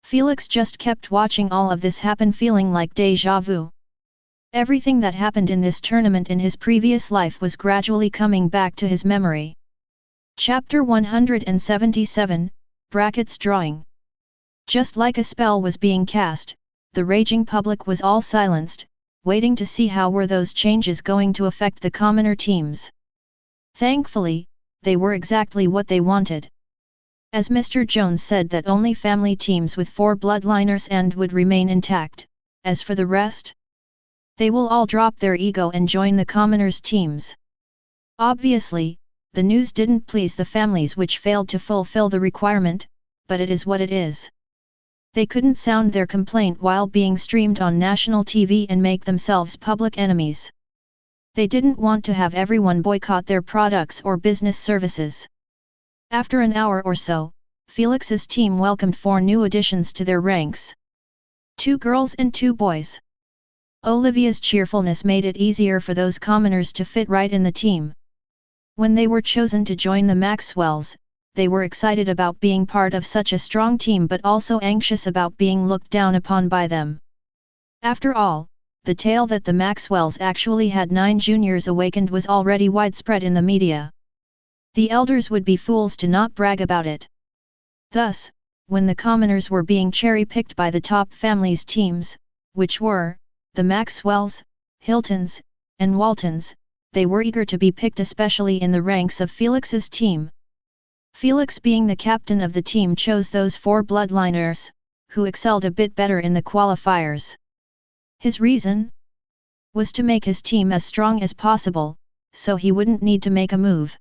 Felix just kept watching all of this happen, feeling like déjà vu. Everything that happened in this tournament in his previous life was gradually coming back to his memory. Chapter 177, Brackets Drawing. Just like a spell was being cast, the raging public was all silenced, waiting to see how were those changes going to affect the commoner teams. Thankfully, they were exactly what they wanted. As Mr. Jones said that only family teams with 4 bloodliners and would remain intact, as for the rest, they will all drop their ego and join the commoners' teams. Obviously, the news didn't please the families which failed to fulfill the requirement, but it is what it is. They couldn't sound their complaint while being streamed on national TV and make themselves public enemies. They didn't want to have everyone boycott their products or business services. After an hour or so, Felix's team welcomed 4 new additions to their ranks. 2 girls and 2 boys. Olivia's cheerfulness made it easier for those commoners to fit right in the team. When they were chosen to join the Maxwells, they were excited about being part of such a strong team but also anxious about being looked down upon by them. After all, the tale that the Maxwells actually had 9 juniors awakened was already widespread in the media. The elders would be fools to not brag about it. Thus, when the commoners were being cherry-picked by the top families' teams, which were the Maxwells, Hiltons, and Waltons, they were eager to be picked, especially in the ranks of Felix's team. Felix, being the captain of the team, chose those 4 bloodliners, who excelled a bit better in the qualifiers. His reason was to make his team as strong as possible, so he wouldn't need to make a move.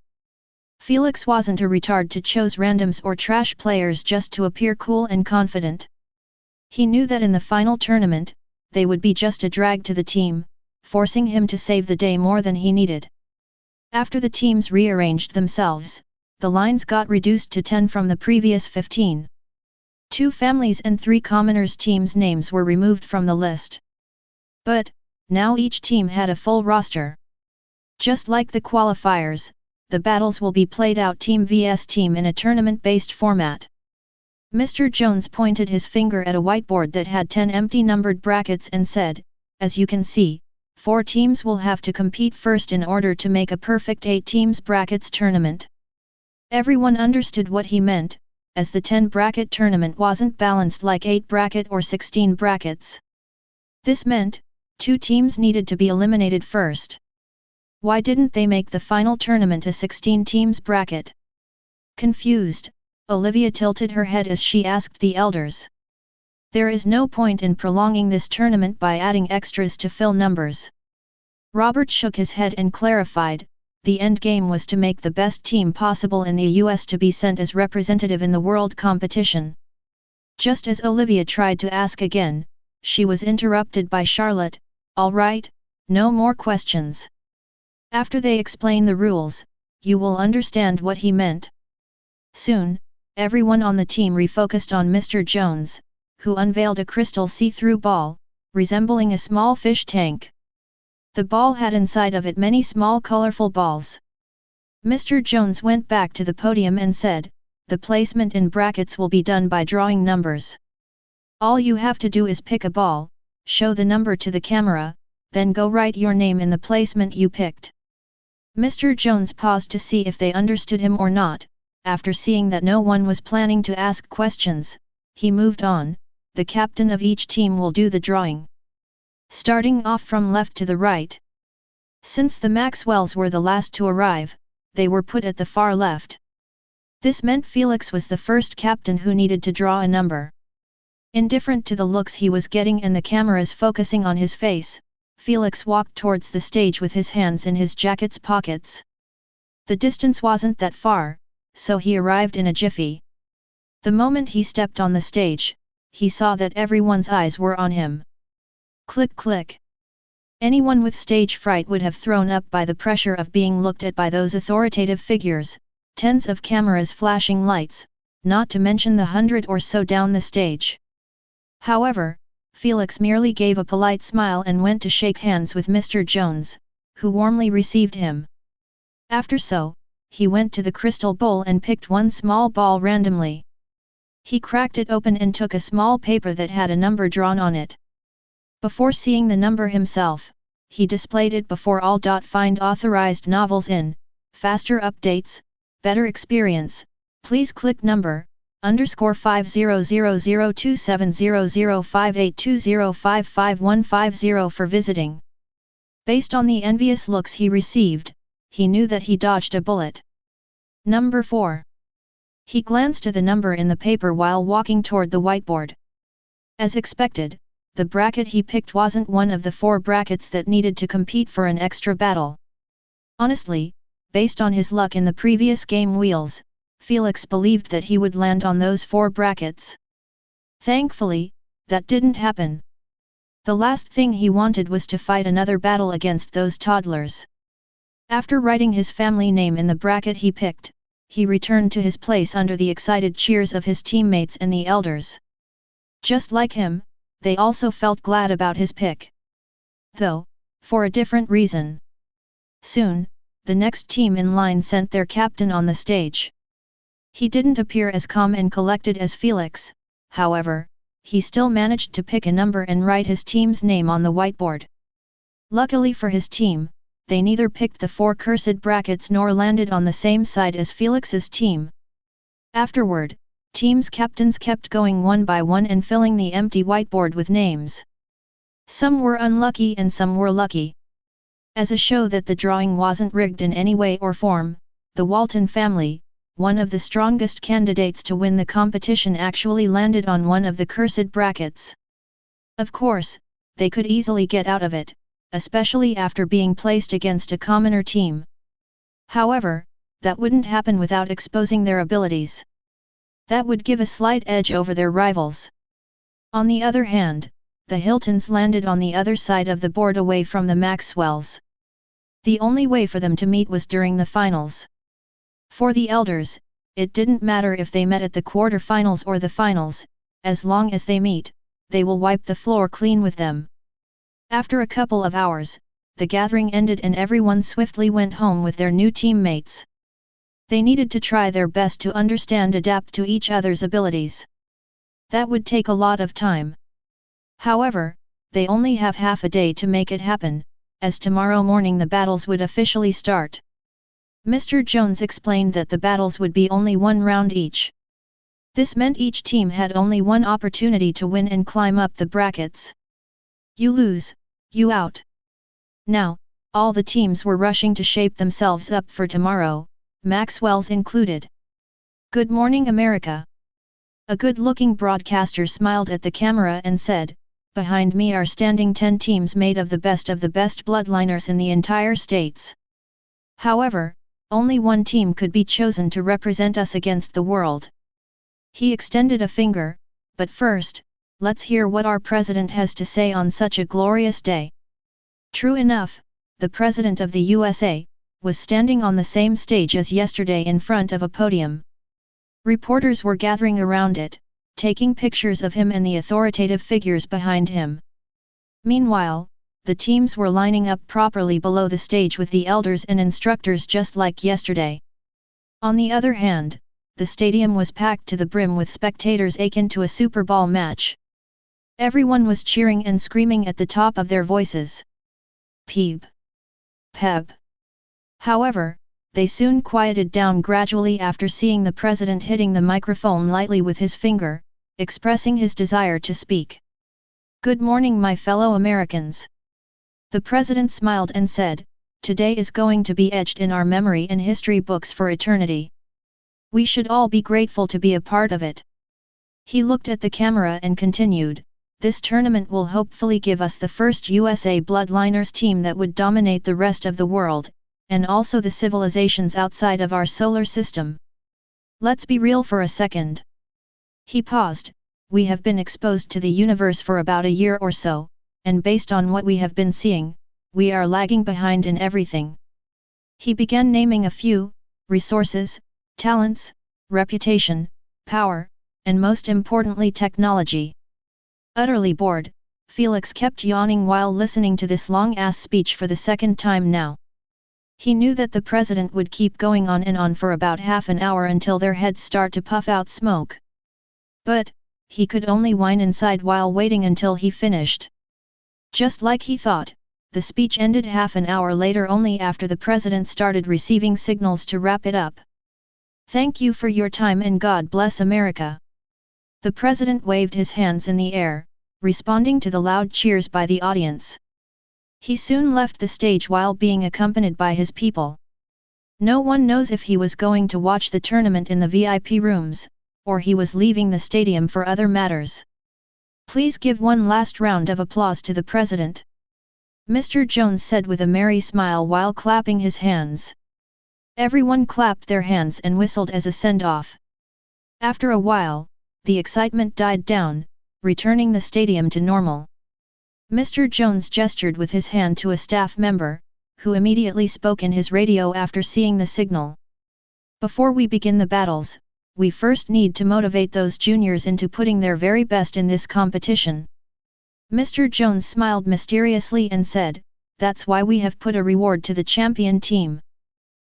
Felix wasn't a retard to choose randoms or trash players just to appear cool and confident. He knew that in the final tournament, they would be just a drag to the team, forcing him to save the day more than he needed. After the teams rearranged themselves, the lines got reduced to 10 from the previous 15. 2 families and 3 commoners' teams' names were removed from the list. But, now each team had a full roster. Just like the qualifiers, the battles will be played out team vs team in a tournament-based format. Mr. Jones pointed his finger at a whiteboard that had 10 empty numbered brackets and said, "As you can see, 4 teams will have to compete first in order to make a perfect 8 teams brackets tournament." Everyone understood what he meant, as the 10 bracket tournament wasn't balanced like 8 bracket or 16 brackets. This meant, 2 teams needed to be eliminated first. Why didn't they make the final tournament a 16 teams bracket? Confused, Olivia tilted her head as she asked the elders. "There is no point in prolonging this tournament by adding extras to fill numbers." Robert shook his head and clarified, the end game was to make the best team possible in the US to be sent as representative in the world competition. Just as Olivia tried to ask again, she was interrupted by Charlotte. "All right, no more questions. After they explain the rules, you will understand what he meant." Soon, everyone on the team refocused on Mr. Jones, who unveiled a crystal see-through ball, resembling a small fish tank. The ball had inside of it many small colorful balls. Mr. Jones went back to the podium and said, "The placement in brackets will be done by drawing numbers. All you have to do is pick a ball, show the number to the camera, then go write your name in the placement you picked." Mr. Jones paused to see if they understood him or not. After seeing that no one was planning to ask questions, he moved on. "The captain of each team will do the drawing. Starting off from left to the right." Since the Maxwells were the last to arrive, they were put at the far left. This meant Felix was the first captain who needed to draw a number. Indifferent to the looks he was getting and the cameras focusing on his face, Felix walked towards the stage with his hands in his jacket's pockets. The distance wasn't that far, so he arrived in a jiffy. The moment he stepped on the stage, he saw that everyone's eyes were on him. Click click. Anyone with stage fright would have thrown up by the pressure of being looked at by those authoritative figures, tens of cameras flashing lights, not to mention the 100 or so down the stage. However, Felix merely gave a polite smile and went to shake hands with Mr. Jones, who warmly received him. After so, he went to the crystal bowl and picked one small ball randomly. He cracked it open and took a small paper that had a number drawn on it. Before seeing the number himself, he displayed it before all. Find authorized novels in, faster updates, better experience, please click number, _500027005820551550 for visiting. Based on the envious looks he received, he knew that he dodged a bullet. Number 4. He glanced at the number in the paper while walking toward the whiteboard. As expected, the bracket he picked wasn't one of the 4 brackets that needed to compete for an extra battle. Honestly, based on his luck in the previous game wheels, Felix believed that he would land on those 4 brackets. Thankfully, that didn't happen. The last thing he wanted was to fight another battle against those toddlers. After writing his family name in the bracket he picked, he returned to his place under the excited cheers of his teammates and the elders. Just like him, they also felt glad about his pick. Though, for a different reason. Soon, the next team in line sent their captain on the stage. He didn't appear as calm and collected as Felix, however, he still managed to pick a number and write his team's name on the whiteboard. Luckily for his team, they neither picked the 4 cursed brackets nor landed on the same side as Felix's team. Afterward, teams' captains kept going one by one and filling the empty whiteboard with names. Some were unlucky and some were lucky. As a show that the drawing wasn't rigged in any way or form, the Walton family, one of the strongest candidates to win the competition, actually landed on one of the cursed brackets. Of course, they could easily get out of it, especially after being placed against a commoner team. However, that wouldn't happen without exposing their abilities. That would give a slight edge over their rivals. On the other hand, the Hiltons landed on the other side of the board away from the Maxwells. The only way for them to meet was during the finals. For the elders, it didn't matter if they met at the quarter-finals or the finals, as long as they meet, they will wipe the floor clean with them. After a couple of hours, the gathering ended and everyone swiftly went home with their new teammates. They needed to try their best to adapt to each other's abilities. That would take a lot of time. However, they only have half a day to make it happen, as tomorrow morning the battles would officially start. Mr. Jones explained that the battles would be only 1 round each. This meant each team had only one opportunity to win and climb up the brackets. You lose, you out. Now, all the teams were rushing to shape themselves up for tomorrow, Maxwell's included. Good morning, America. A good-looking broadcaster smiled at the camera and said, "Behind me are standing 10 teams made of the best bloodliners in the entire states. However, only one team could be chosen to represent us against the world." He extended a finger, "But first, let's hear what our president has to say on such a glorious day." True enough, the President of the USA was standing on the same stage as yesterday in front of a podium. Reporters were gathering around it, taking pictures of him and the authoritative figures behind him. Meanwhile, the teams were lining up properly below the stage with the elders and instructors just like yesterday. On the other hand, the stadium was packed to the brim with spectators akin to a Super Bowl match. Everyone was cheering and screaming at the top of their voices. Peep! Pep! However, they soon quieted down gradually after seeing the president hitting the microphone lightly with his finger, expressing his desire to speak. "Good morning, my fellow Americans." The president smiled and said, "Today is going to be etched in our memory and history books for eternity. We should all be grateful to be a part of it." He looked at the camera and continued, "This tournament will hopefully give us the first USA Bloodliners team that would dominate the rest of the world, and also the civilizations outside of our solar system. Let's be real for a second. He paused. We have been exposed to the universe for about a year or so, and based on what we have been seeing, we are lagging behind in everything. He began naming a few: resources, talents, reputation, power, and most importantly technology. Utterly bored, Felix kept yawning while listening to this long-ass speech for the second time now. He knew that the president would keep going on and on for about half an hour until their heads start to puff out smoke. But, he could only whine inside while waiting until he finished. Just like he thought, the speech ended half an hour later only after the president started receiving signals to wrap it up. Thank you for your time and God bless America. The president waved his hands in the air, responding to the loud cheers by the audience. He soon left the stage while being accompanied by his people. No one knows if he was going to watch the tournament in the VIP rooms, or he was leaving the stadium for other matters. Please give one last round of applause to the president, Mr. Jones said with a merry smile while clapping his hands. Everyone clapped their hands and whistled as a send-off. After a while, the excitement died down, returning the stadium to normal. Mr. Jones gestured with his hand to a staff member, who immediately spoke in his radio after seeing the signal. Before we begin the battles, we first need to motivate those juniors into putting their very best in this competition. Mr. Jones smiled mysteriously and said, "That's why we have put a reward to the champion team."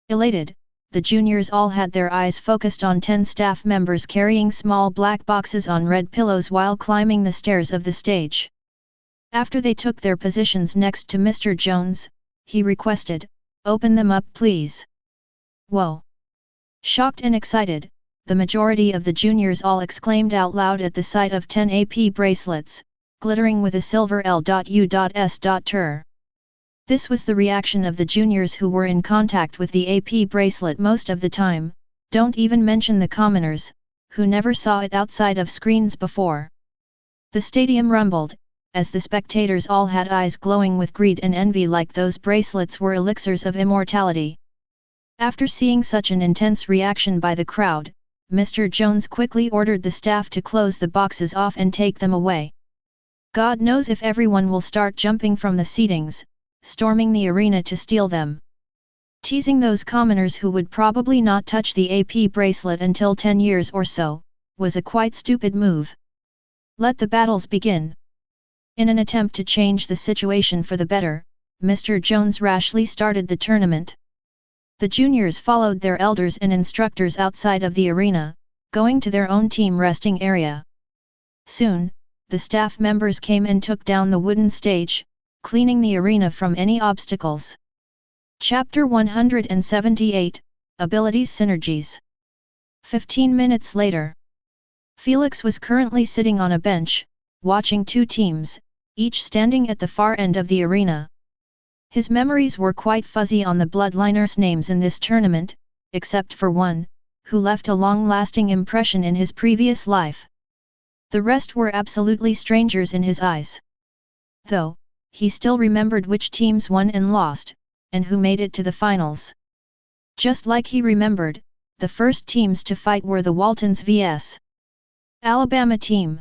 Elated, the juniors all had their eyes focused on 10 staff members carrying small black boxes on red pillows while climbing the stairs of the stage. After they took their positions next to Mr. Jones, he requested, "Open them up please." Whoa! Shocked and excited, the majority of the juniors all exclaimed out loud at the sight of 10 AP bracelets, glittering with a silver L.U.S.Tur. This was the reaction of the juniors who were in contact with the AP bracelet most of the time, don't even mention the commoners, who never saw it outside of screens before. The stadium rumbled, as the spectators all had eyes glowing with greed and envy like those bracelets were elixirs of immortality. After seeing such an intense reaction by the crowd, Mr. Jones quickly ordered the staff to close the boxes off and take them away. God knows if everyone will start jumping from the seatings, storming the arena to steal them. Teasing those commoners who would probably not touch the AP bracelet until 10 years or so, was a quite stupid move. Let the battles begin. In an attempt to change the situation for the better, Mr. Jones rashly started the tournament. The juniors followed their elders and instructors outside of the arena, going to their own team resting area. Soon, the staff members came and took down the wooden stage, cleaning the arena from any obstacles. Chapter 178, Abilities Synergies. 15 minutes later. Felix was currently sitting on a bench, watching two teams, each standing at the far end of the arena. His memories were quite fuzzy on the bloodliners' names in this tournament, except for one, who left a long-lasting impression in his previous life. The rest were absolutely strangers in his eyes. Though, he still remembered which teams won and lost, and who made it to the finals. Just like he remembered, the first teams to fight were the Waltons vs. Alabama team.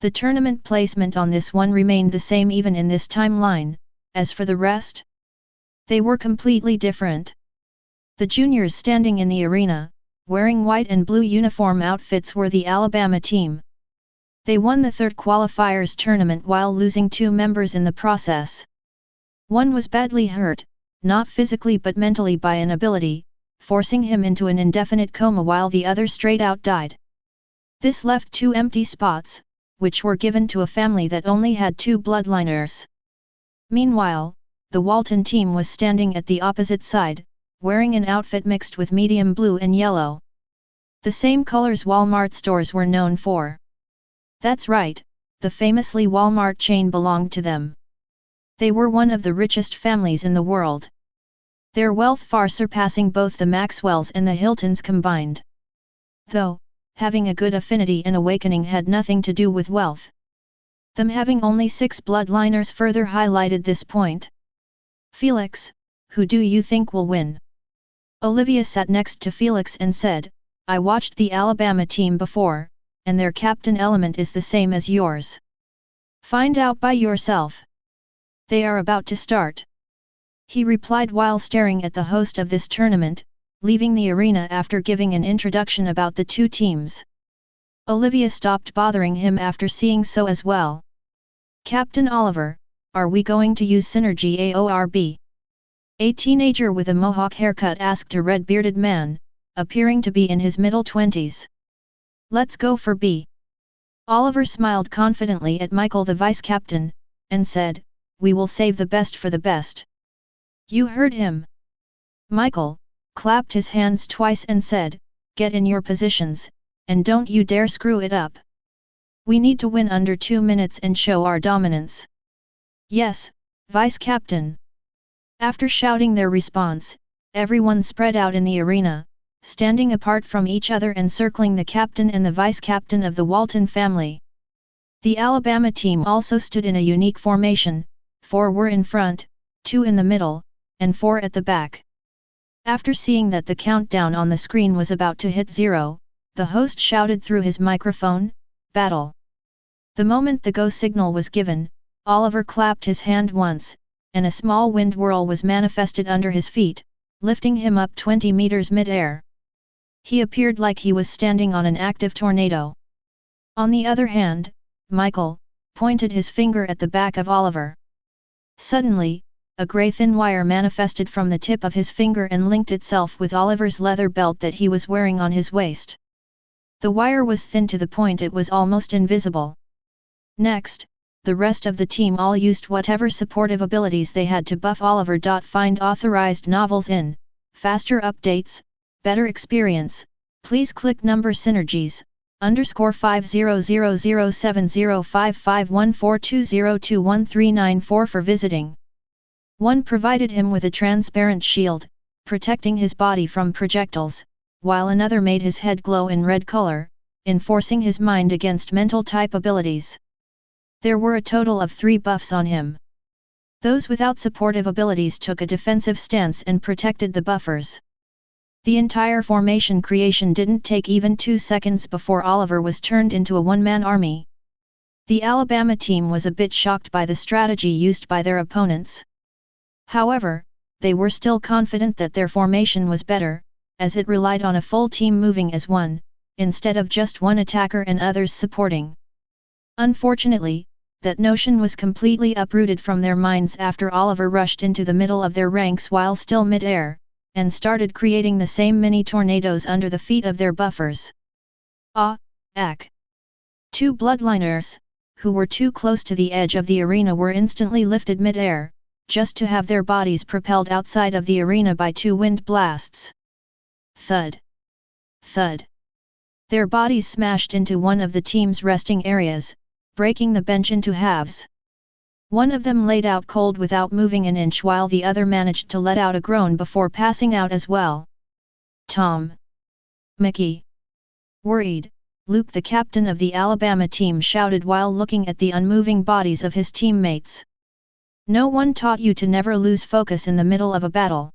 The tournament placement on this one remained the same even in this timeline. As for the rest, they were completely different. The juniors standing in the arena, wearing white and blue uniform outfits were the Alabama team. They won the third qualifiers tournament while losing 2 members in the process. One was badly hurt, not physically but mentally by an ability, forcing him into an indefinite coma while the other straight out died. This left 2 empty spots, which were given to a family that only had 2 bloodliners. Meanwhile, the Walton team was standing at the opposite side, wearing an outfit mixed with medium blue and yellow. The same colors Walmart stores were known for. That's right, the famously Walmart chain belonged to them. They were one of the richest families in the world. Their wealth far surpassing both the Maxwells and the Hiltons combined. Though, having a good affinity and awakening had nothing to do with wealth. Them having only 6 bloodliners further highlighted this point. Felix, who do you think will win? Olivia sat next to Felix and said, I watched the Alabama team before, and their captain element is the same as yours. Find out by yourself. They are about to start. He replied while staring at the host of this tournament, leaving the arena after giving an introduction about the two teams. Olivia stopped bothering him after seeing so as well. Captain Oliver, are we going to use synergy AORB? A teenager with a mohawk haircut asked a red-bearded man, appearing to be in his middle 20s. Let's go for B. Oliver smiled confidently at Michael the vice-captain, and said, we will save the best for the best. You heard him. Michael clapped his hands twice and said, get in your positions, and don't you dare screw it up. We need to win under 2 minutes and show our dominance. Yes, vice-captain. After shouting their response, everyone spread out in the arena, standing apart from each other and circling the captain and the vice-captain of the Walton family. The Alabama team also stood in a unique formation, 4 were in front, 2 in the middle, and 4 at the back. After seeing that the countdown on the screen was about to hit 0, the host shouted through his microphone, battle. The moment the go signal was given, Oliver clapped his hand once, and a small wind whirl was manifested under his feet, lifting him up 20 meters mid-air. He appeared like he was standing on an active tornado. On the other hand, Michael pointed his finger at the back of Oliver. Suddenly, a grey thin wire manifested from the tip of his finger and linked itself with Oliver's leather belt that he was wearing on his waist. The wire was thin to the point it was almost invisible. Next, the rest of the team all used whatever supportive abilities they had to buff Oliver. Find authorized novels in faster updates, better experience. Please click number synergies _5007055142021394 for visiting. One provided him with a transparent shield, protecting his body from projectiles, while another made his head glow in red color, enforcing his mind against mental type abilities. There were a total of 3 buffs on him. Those without supportive abilities took a defensive stance and protected the buffers. The entire formation creation didn't take even 2 seconds before Oliver was turned into a one-man army. The Alabama team was a bit shocked by the strategy used by their opponents. However, they were still confident that their formation was better, as it relied on a full team moving as one, instead of just one attacker and others supporting. Unfortunately, that notion was completely uprooted from their minds after Oliver rushed into the middle of their ranks while still mid-air, and started creating the same mini tornadoes under the feet of their buffers. Ack! 2 bloodliners, who were too close to the edge of the arena, were instantly lifted mid-air, just to have their bodies propelled outside of the arena by 2 wind blasts. Thud! Thud! Their bodies smashed into one of the team's resting areas, breaking the bench into halves. One of them laid out cold without moving an inch while the other managed to let out a groan before passing out as well. Tom! Mickey! Worried, Luke, the captain of the Alabama team, shouted while looking at the unmoving bodies of his teammates. No one taught you to never lose focus in the middle of a battle.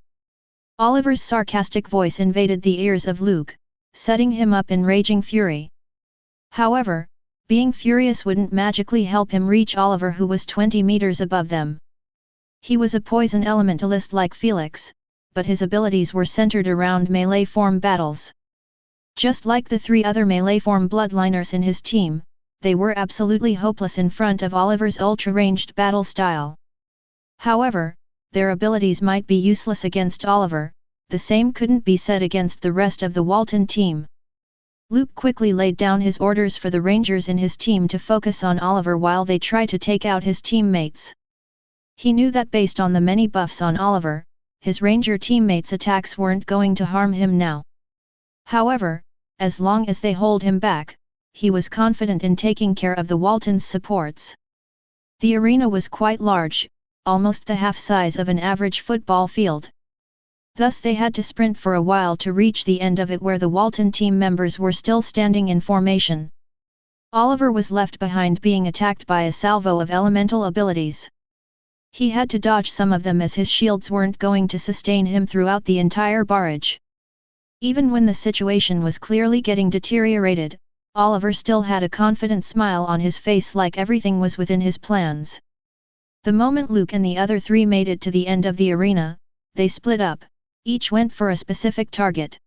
Oliver's sarcastic voice invaded the ears of Luke, setting him up in raging fury. However, being furious wouldn't magically help him reach Oliver, who was 20 meters above them. He was a poison elementalist like Felix, but his abilities were centered around melee form battles. Just like the 3 other melee form bloodliners in his team, they were absolutely hopeless in front of Oliver's ultra-ranged battle style. However, their abilities might be useless against Oliver, the same couldn't be said against the rest of the Walton team. Luke quickly laid down his orders for the Rangers in his team to focus on Oliver while they try to take out his teammates. He knew that based on the many buffs on Oliver, his Ranger teammates' attacks weren't going to harm him now. However, as long as they hold him back, he was confident in taking care of the Walton's supports. The arena was quite large, almost the half size of an average football field. Thus they had to sprint for a while to reach the end of it, where the Walton team members were still standing in formation. Oliver was left behind, being attacked by a salvo of elemental abilities. He had to dodge some of them as his shields weren't going to sustain him throughout the entire barrage. Even when the situation was clearly getting deteriorated, Oliver still had a confident smile on his face like everything was within his plans. The moment Luke and the other three made it to the end of the arena, they split up, each went for a specific target.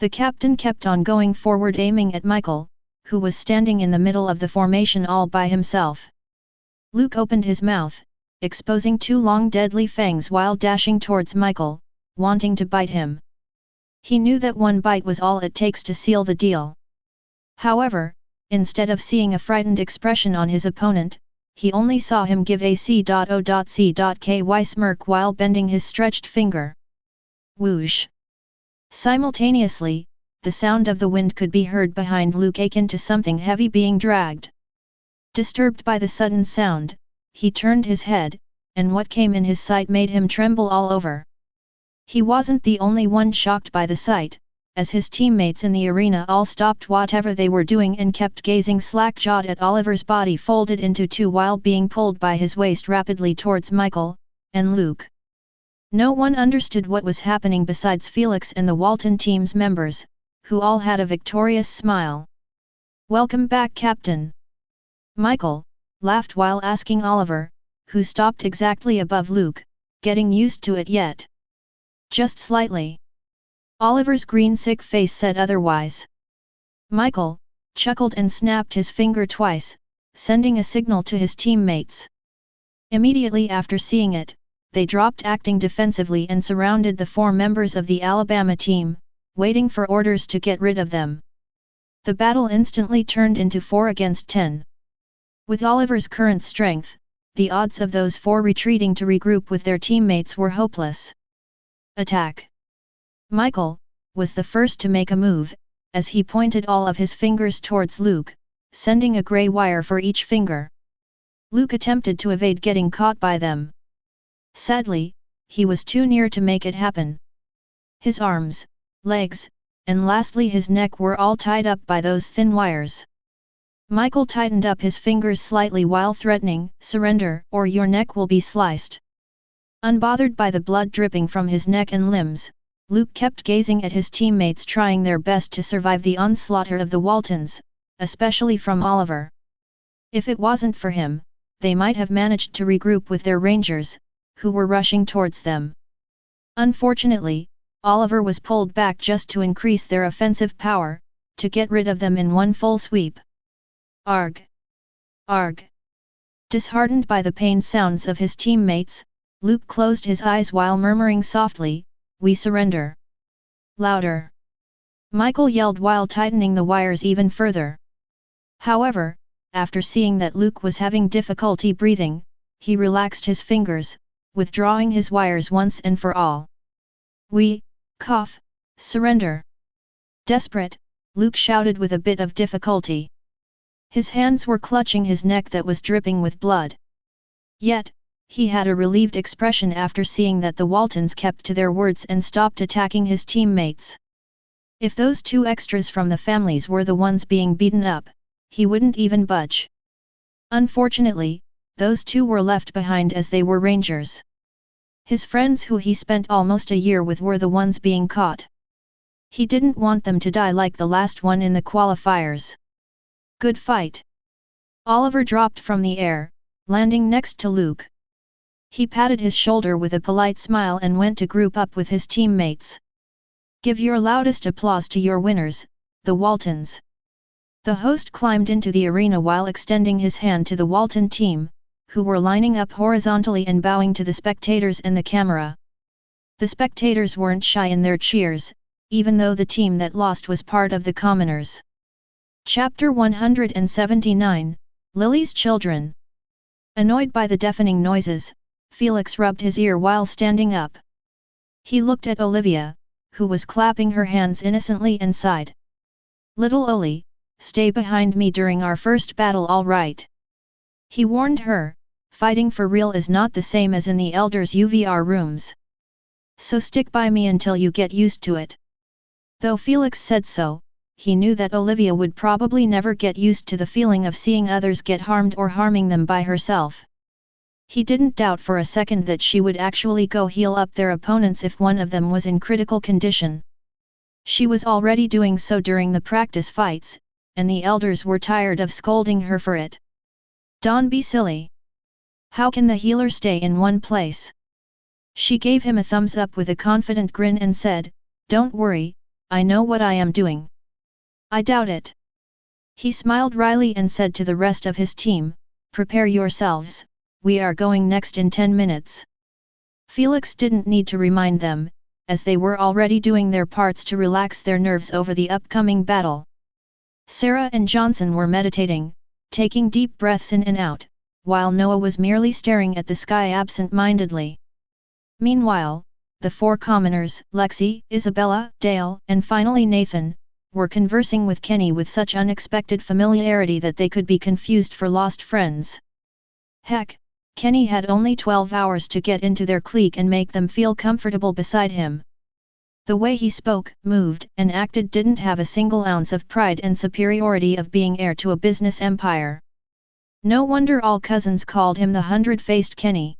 The captain kept on going forward aiming at Michael, who was standing in the middle of the formation all by himself. Luke opened his mouth, exposing two long deadly fangs while dashing towards Michael, wanting to bite him. He knew that one bite was all it takes to seal the deal. However, instead of seeing a frightened expression on his opponent, he only saw him give a C.O.C.K.Y smirk while bending his stretched finger. Whoosh! Simultaneously, the sound of the wind could be heard behind Luke akin to something heavy being dragged. Disturbed by the sudden sound, he turned his head, and what came in his sight made him tremble all over. He wasn't the only one shocked by the sight, as his teammates in the arena all stopped whatever they were doing and kept gazing slack-jawed at Oliver's body folded into two while being pulled by his waist rapidly towards Michael and Luke. No one understood what was happening besides Felix and the Walton team's members, who all had a victorious smile. "Welcome back, Captain!" Michael laughed while asking Oliver, who stopped exactly above Luke, "Getting used to it yet?" "Just slightly." Oliver's green sick face said otherwise. Michael chuckled and snapped his finger twice, sending a signal to his teammates. Immediately after seeing it, they dropped acting defensively and surrounded the four members of the Alabama team, waiting for orders to get rid of them. The battle instantly turned into 4 against 10. With Oliver's current strength, the odds of those four retreating to regroup with their teammates were hopeless. "Attack!" Michael was the first to make a move, as he pointed all of his fingers towards Luke, sending a grey wire for each finger. Luke attempted to evade getting caught by them. Sadly, he was too near to make it happen. His arms, legs, and lastly his neck were all tied up by those thin wires. Michael tightened up his fingers slightly while threatening, "Surrender, or your neck will be sliced." Unbothered by the blood dripping from his neck and limbs, Luke kept gazing at his teammates trying their best to survive the onslaught of the Waltons, especially from Oliver. If it wasn't for him, they might have managed to regroup with their rangers, who were rushing towards them. Unfortunately, Oliver was pulled back just to increase their offensive power, to get rid of them in one full sweep. Arg! Arg! Disheartened by the pained sounds of his teammates, Luke closed his eyes while murmuring softly, "We surrender." "Louder!" Michael yelled while tightening the wires even further. However, after seeing that Luke was having difficulty breathing, he relaxed his fingers, withdrawing his wires once and for all. "We, surrender!" Desperate, Luke shouted with a bit of difficulty. His hands were clutching his neck that was dripping with blood. Yet, he had a relieved expression after seeing that the Waltons kept to their words and stopped attacking his teammates. If those two extras from the families were the ones being beaten up, he wouldn't even budge. Unfortunately, those two were left behind as they were rangers. His friends who he spent almost a year with were the ones being caught. He didn't want them to die like the last one in the qualifiers. "Good fight!" Oliver dropped from the air, landing next to Luke. He patted his shoulder with a polite smile and went to group up with his teammates. "Give your loudest applause to your winners, the Waltons." The host climbed into the arena while extending his hand to the Walton team, who were lining up horizontally and bowing to the spectators and the camera. The spectators weren't shy in their cheers, even though the team that lost was part of the commoners. Chapter 179, Lily's Children. Annoyed by the deafening noises, Felix rubbed his ear while standing up. He looked at Olivia, who was clapping her hands innocently and sighed. "Little Oli, stay behind me during our first battle, all right?" He warned her, "Fighting for real is not the same as in the elders' UVR rooms. So stick by me until you get used to it." Though Felix said so, he knew that Olivia would probably never get used to the feeling of seeing others get harmed or harming them by herself. He didn't doubt for a second that she would actually go heal up their opponents if one of them was in critical condition. She was already doing so during the practice fights, and the elders were tired of scolding her for it. Don't be silly. How can the healer stay in one place? She gave him a thumbs up with a confident grin and said, "Don't worry, I know what I am doing." "I doubt it." He smiled wryly and said to the rest of his team, "Prepare yourselves, we are going next in 10 minutes. Felix didn't need to remind them, as they were already doing their parts to relax their nerves over the upcoming battle. Sarah and Johnson were meditating, taking deep breaths in and out, while Noah was merely staring at the sky absent-mindedly. Meanwhile, the four commoners, Lexi, Isabella, Dale, and finally Nathan, were conversing with Kenny with such unexpected familiarity that they could be confused for lost friends. Heck, Kenny had only 12 hours to get into their clique and make them feel comfortable beside him. The way he spoke, moved, and acted didn't have a single ounce of pride and superiority of being heir to a business empire. No wonder all cousins called him the 100-faced Kenny.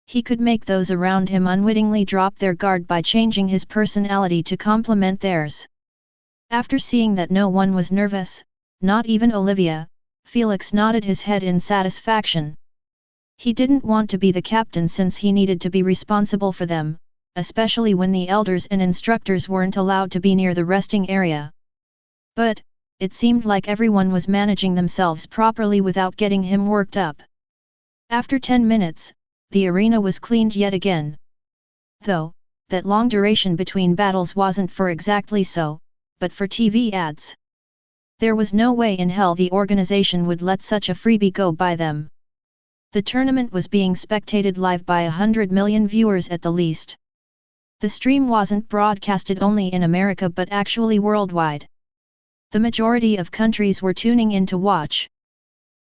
He could make those around him unwittingly drop their guard by changing his personality to complement theirs. After seeing that no one was nervous, not even Olivia, Felix nodded his head in satisfaction. He didn't want to be the captain since he needed to be responsible for them, especially when the elders and instructors weren't allowed to be near the resting area. But, it seemed like everyone was managing themselves properly without getting him worked up. After 10 minutes, the arena was cleaned yet again. Though, that long duration between battles wasn't for exactly so, but for TV ads. There was no way in hell the organization would let such a freebie go by them. The tournament was being spectated live by 100 million viewers at the least. The stream wasn't broadcasted only in America but actually worldwide. The majority of countries were tuning in to watch.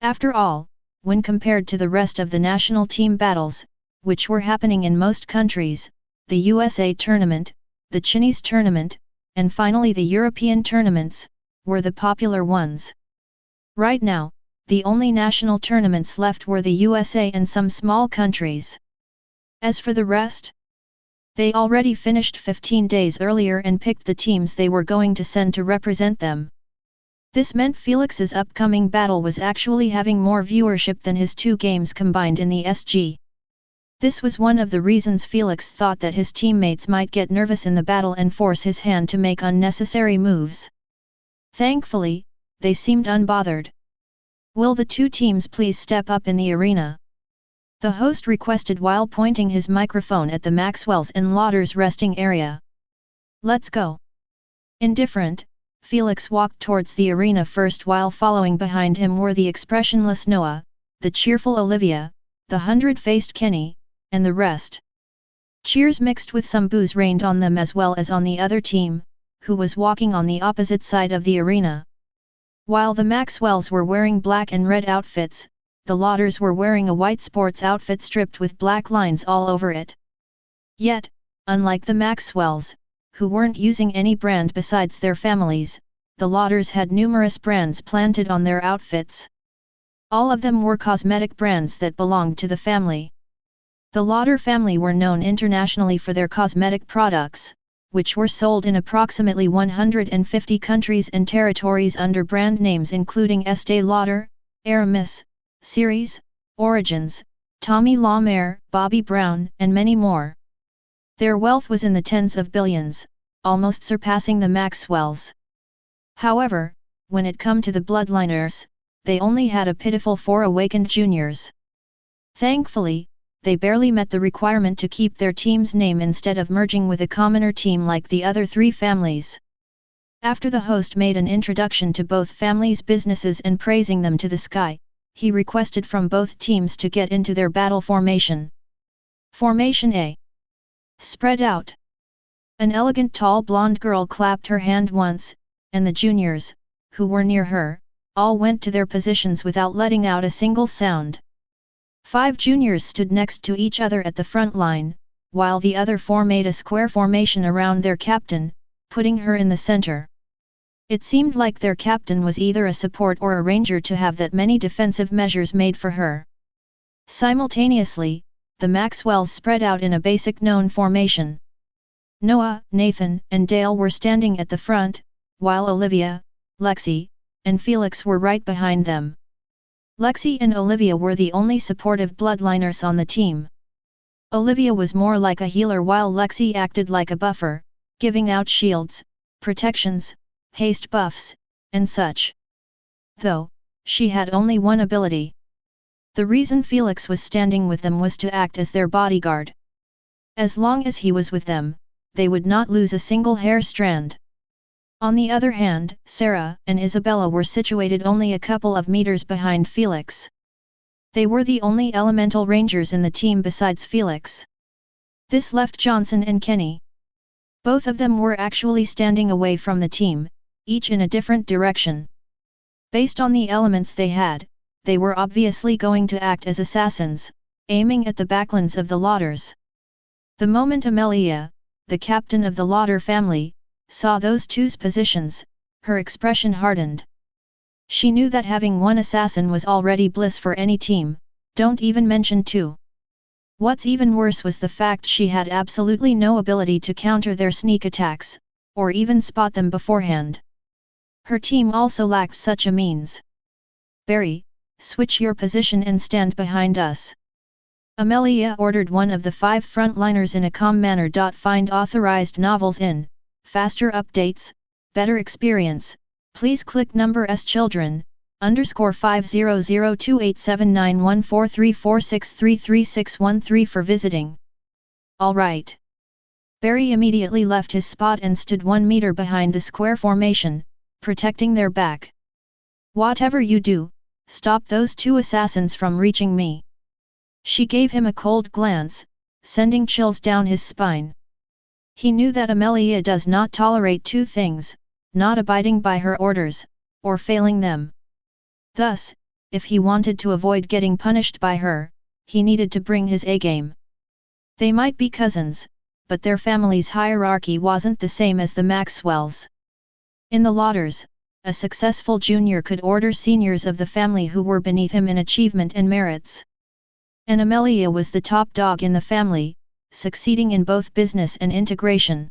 After all, when compared to the rest of the national team battles, which were happening in most countries, the USA tournament, the Chinese tournament, and finally the European tournaments, were the popular ones. Right now, the only national tournaments left were the USA and some small countries. As for the rest, they already finished 15 days earlier and picked the teams they were going to send to represent them. This meant Felix's upcoming battle was actually having more viewership than his two games combined in the SG. This was one of the reasons Felix thought that his teammates might get nervous in the battle and force his hand to make unnecessary moves. Thankfully, they seemed unbothered. "Will the two teams please step up in the arena?" the host requested while pointing his microphone at the Maxwells and Lauders resting area. "Let's go." Indifferent, Felix walked towards the arena first while following behind him were the expressionless Noah, the cheerful Olivia, the 100-faced Kenny, and the rest. Cheers mixed with some boos rained on them as well as on the other team, who was walking on the opposite side of the arena. While the Maxwells were wearing black and red outfits, the Lauders were wearing a white sports outfit stripped with black lines all over it. Yet, unlike the Maxwells, who weren't using any brand besides their families, the Lauders had numerous brands planted on their outfits. All of them were cosmetic brands that belonged to the family. The Lauder family were known internationally for their cosmetic products, which were sold in approximately 150 countries and territories under brand names including Estée Lauder, Aramis, Ceres, Origins, Tommy Lawmer, Bobbi Brown, and many more. Their wealth was in the tens of billions, almost surpassing the Maxwells. However, when it come to the bloodliners, they only had a pitiful 4 awakened juniors. Thankfully, they barely met the requirement to keep their team's name instead of merging with a commoner team like the other 3 families. After the host made an introduction to both families' businesses and praising them to the sky, he requested from both teams to get into their battle formation. Formation A. Spread out. An elegant tall blonde girl clapped her hand once, and the juniors, who were near her, all went to their positions without letting out a single sound. 5 juniors stood next to each other at the front line, while the other 4 made a square formation around their captain, putting her in the center. It seemed like their captain was either a support or a ranger to have that many defensive measures made for her. Simultaneously, the Maxwells spread out in a basic known formation. Noah, Nathan, and Dale were standing at the front, while Olivia, Lexi, and Felix were right behind them. Lexi and Olivia were the only supportive bloodliners on the team. Olivia was more like a healer while Lexi acted like a buffer, giving out shields, protections, haste buffs, and such. Though, she had only one ability. The reason Felix was standing with them was to act as their bodyguard. As long as he was with them, they would not lose a single hair strand. On the other hand, Sarah and Isabella were situated only a couple of meters behind Felix. They were the only elemental rangers in the team besides Felix. This left Johnson and Kenny. Both of them were actually standing away from the team, each in a different direction. Based on the elements they had, they were obviously going to act as assassins, aiming at the backlands of the Lauders. The moment Amelia, the captain of the Lauder family, saw those two's positions, her expression hardened. She knew that having one assassin was already bliss for any team, don't even mention two. What's even worse was the fact she had absolutely no ability to counter their sneak attacks, or even spot them beforehand. Her team also lacked such a means. Barry, switch your position and stand behind us. Amelia ordered one of the 5 frontliners in a calm manner. Find authorized novels in, faster updates, better experience, please click number S children, _500287914346333613 for visiting. Alright. Barry immediately left his spot and stood 1 meter behind the square formation, protecting their back. Whatever you do, stop those 2 assassins from reaching me. She gave him a cold glance, sending chills down his spine. He knew that Amelia does not tolerate 2 things, not abiding by her orders, or failing them. Thus, if he wanted to avoid getting punished by her, he needed to bring his A-game. They might be cousins, but their family's hierarchy wasn't the same as the Maxwells. In the Lauders, a successful junior could order seniors of the family who were beneath him in achievement and merits. And Amelia was the top dog in the family, succeeding in both business and integration.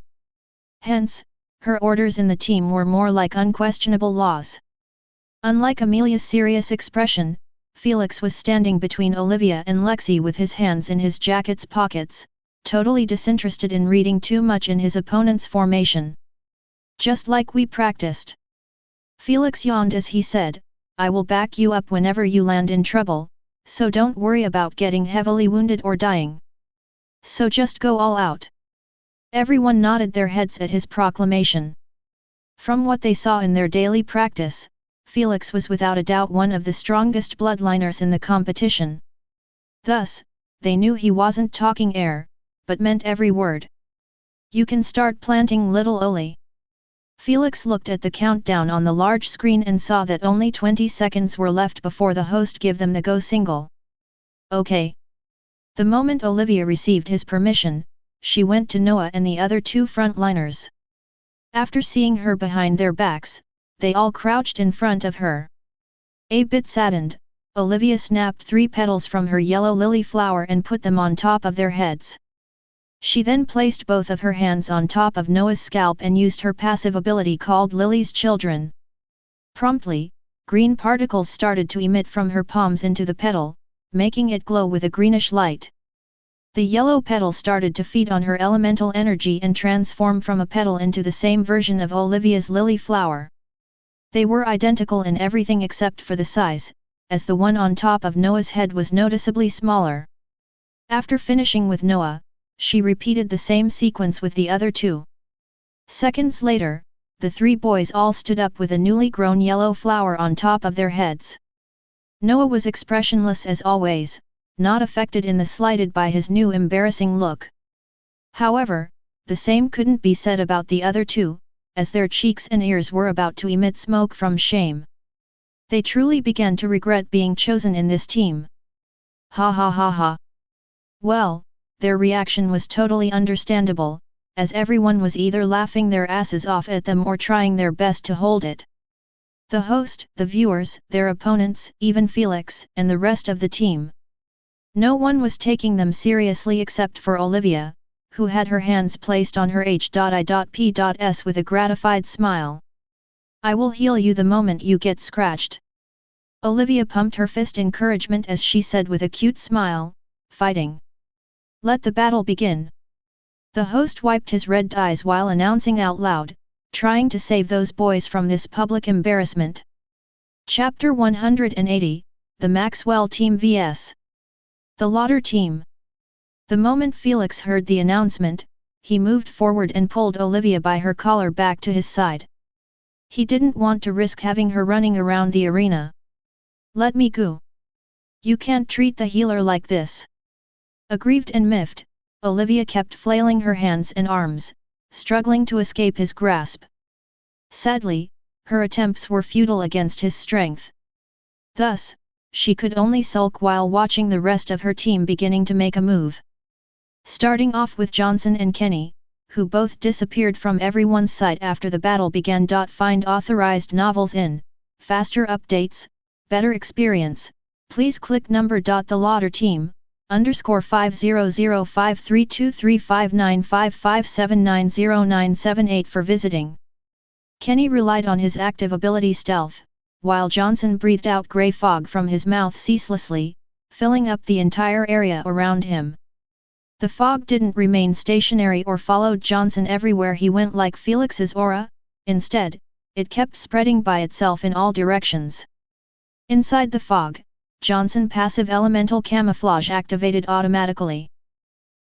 Hence, her orders in the team were more like unquestionable laws. Unlike Amelia's serious expression, Felix was standing between Olivia and Lexi with his hands in his jacket's pockets, totally disinterested in reading too much in his opponent's formation. Just like we practiced. Felix yawned as he said, I will back you up whenever you land in trouble, so don't worry about getting heavily wounded or dying. So just go all out. Everyone nodded their heads at his proclamation. From what they saw in their daily practice, Felix was without a doubt one of the strongest bloodliners in the competition. Thus, they knew he wasn't talking air, but meant every word. You can start planting, little Oli. Felix looked at the countdown on the large screen and saw that only 20 seconds were left before the host give them the go signal. Okay. The moment Olivia received his permission, she went to Noah and the other 2 frontliners. After seeing her behind their backs, they all crouched in front of her. A bit saddened, Olivia snapped 3 petals from her yellow lily flower and put them on top of their heads. She then placed both of her hands on top of Noah's scalp and used her passive ability called Lily's Children. Promptly, green particles started to emit from her palms into the petal, making it glow with a greenish light. The yellow petal started to feed on her elemental energy and transform from a petal into the same version of Olivia's lily flower. They were identical in everything except for the size, as the one on top of Noah's head was noticeably smaller. After finishing with Noah, she repeated the same sequence with the other 2. Seconds later, the 3 boys all stood up with a newly grown yellow flower on top of their heads. Noah was expressionless as always, not affected in the slightest by his new embarrassing look. However, the same couldn't be said about the other 2, as their cheeks and ears were about to emit smoke from shame. They truly began to regret being chosen in this team. Ha ha ha ha. Well, their reaction was totally understandable, as everyone was either laughing their asses off at them or trying their best to hold it. The host, the viewers, their opponents, even Felix, and the rest of the team. No one was taking them seriously except for Olivia, who had her hands placed on her H.I.P.S with a gratified smile. I will heal you the moment you get scratched. Olivia pumped her fist encouragement as she said with a cute smile, fighting. Let the battle begin. The host wiped his red eyes while announcing out loud, trying to save those boys from this public embarrassment. Chapter 180, The Maxwell Team vs. The Lauder Team. The moment Felix heard the announcement, he moved forward and pulled Olivia by her collar back to his side. He didn't want to risk having her running around the arena. Let me go. You can't treat the healer like this. Aggrieved and miffed, Olivia kept flailing her hands and arms, struggling to escape his grasp. Sadly, her attempts were futile against his strength. Thus, she could only sulk while watching the rest of her team beginning to make a move. Starting off with Johnson and Kenny, who both disappeared from everyone's sight after the battle began. Find authorized novels in faster updates, better experience, please click number. The Lauder Team, _50053235955790978 for visiting. Kenny relied on his active ability Stealth, while Johnson breathed out grey fog from his mouth ceaselessly, filling up the entire area around him. The fog didn't remain stationary or followed Johnson everywhere he went like Felix's aura, instead, it kept spreading by itself in all directions. Inside the fog, Johnson passive elemental camouflage activated automatically.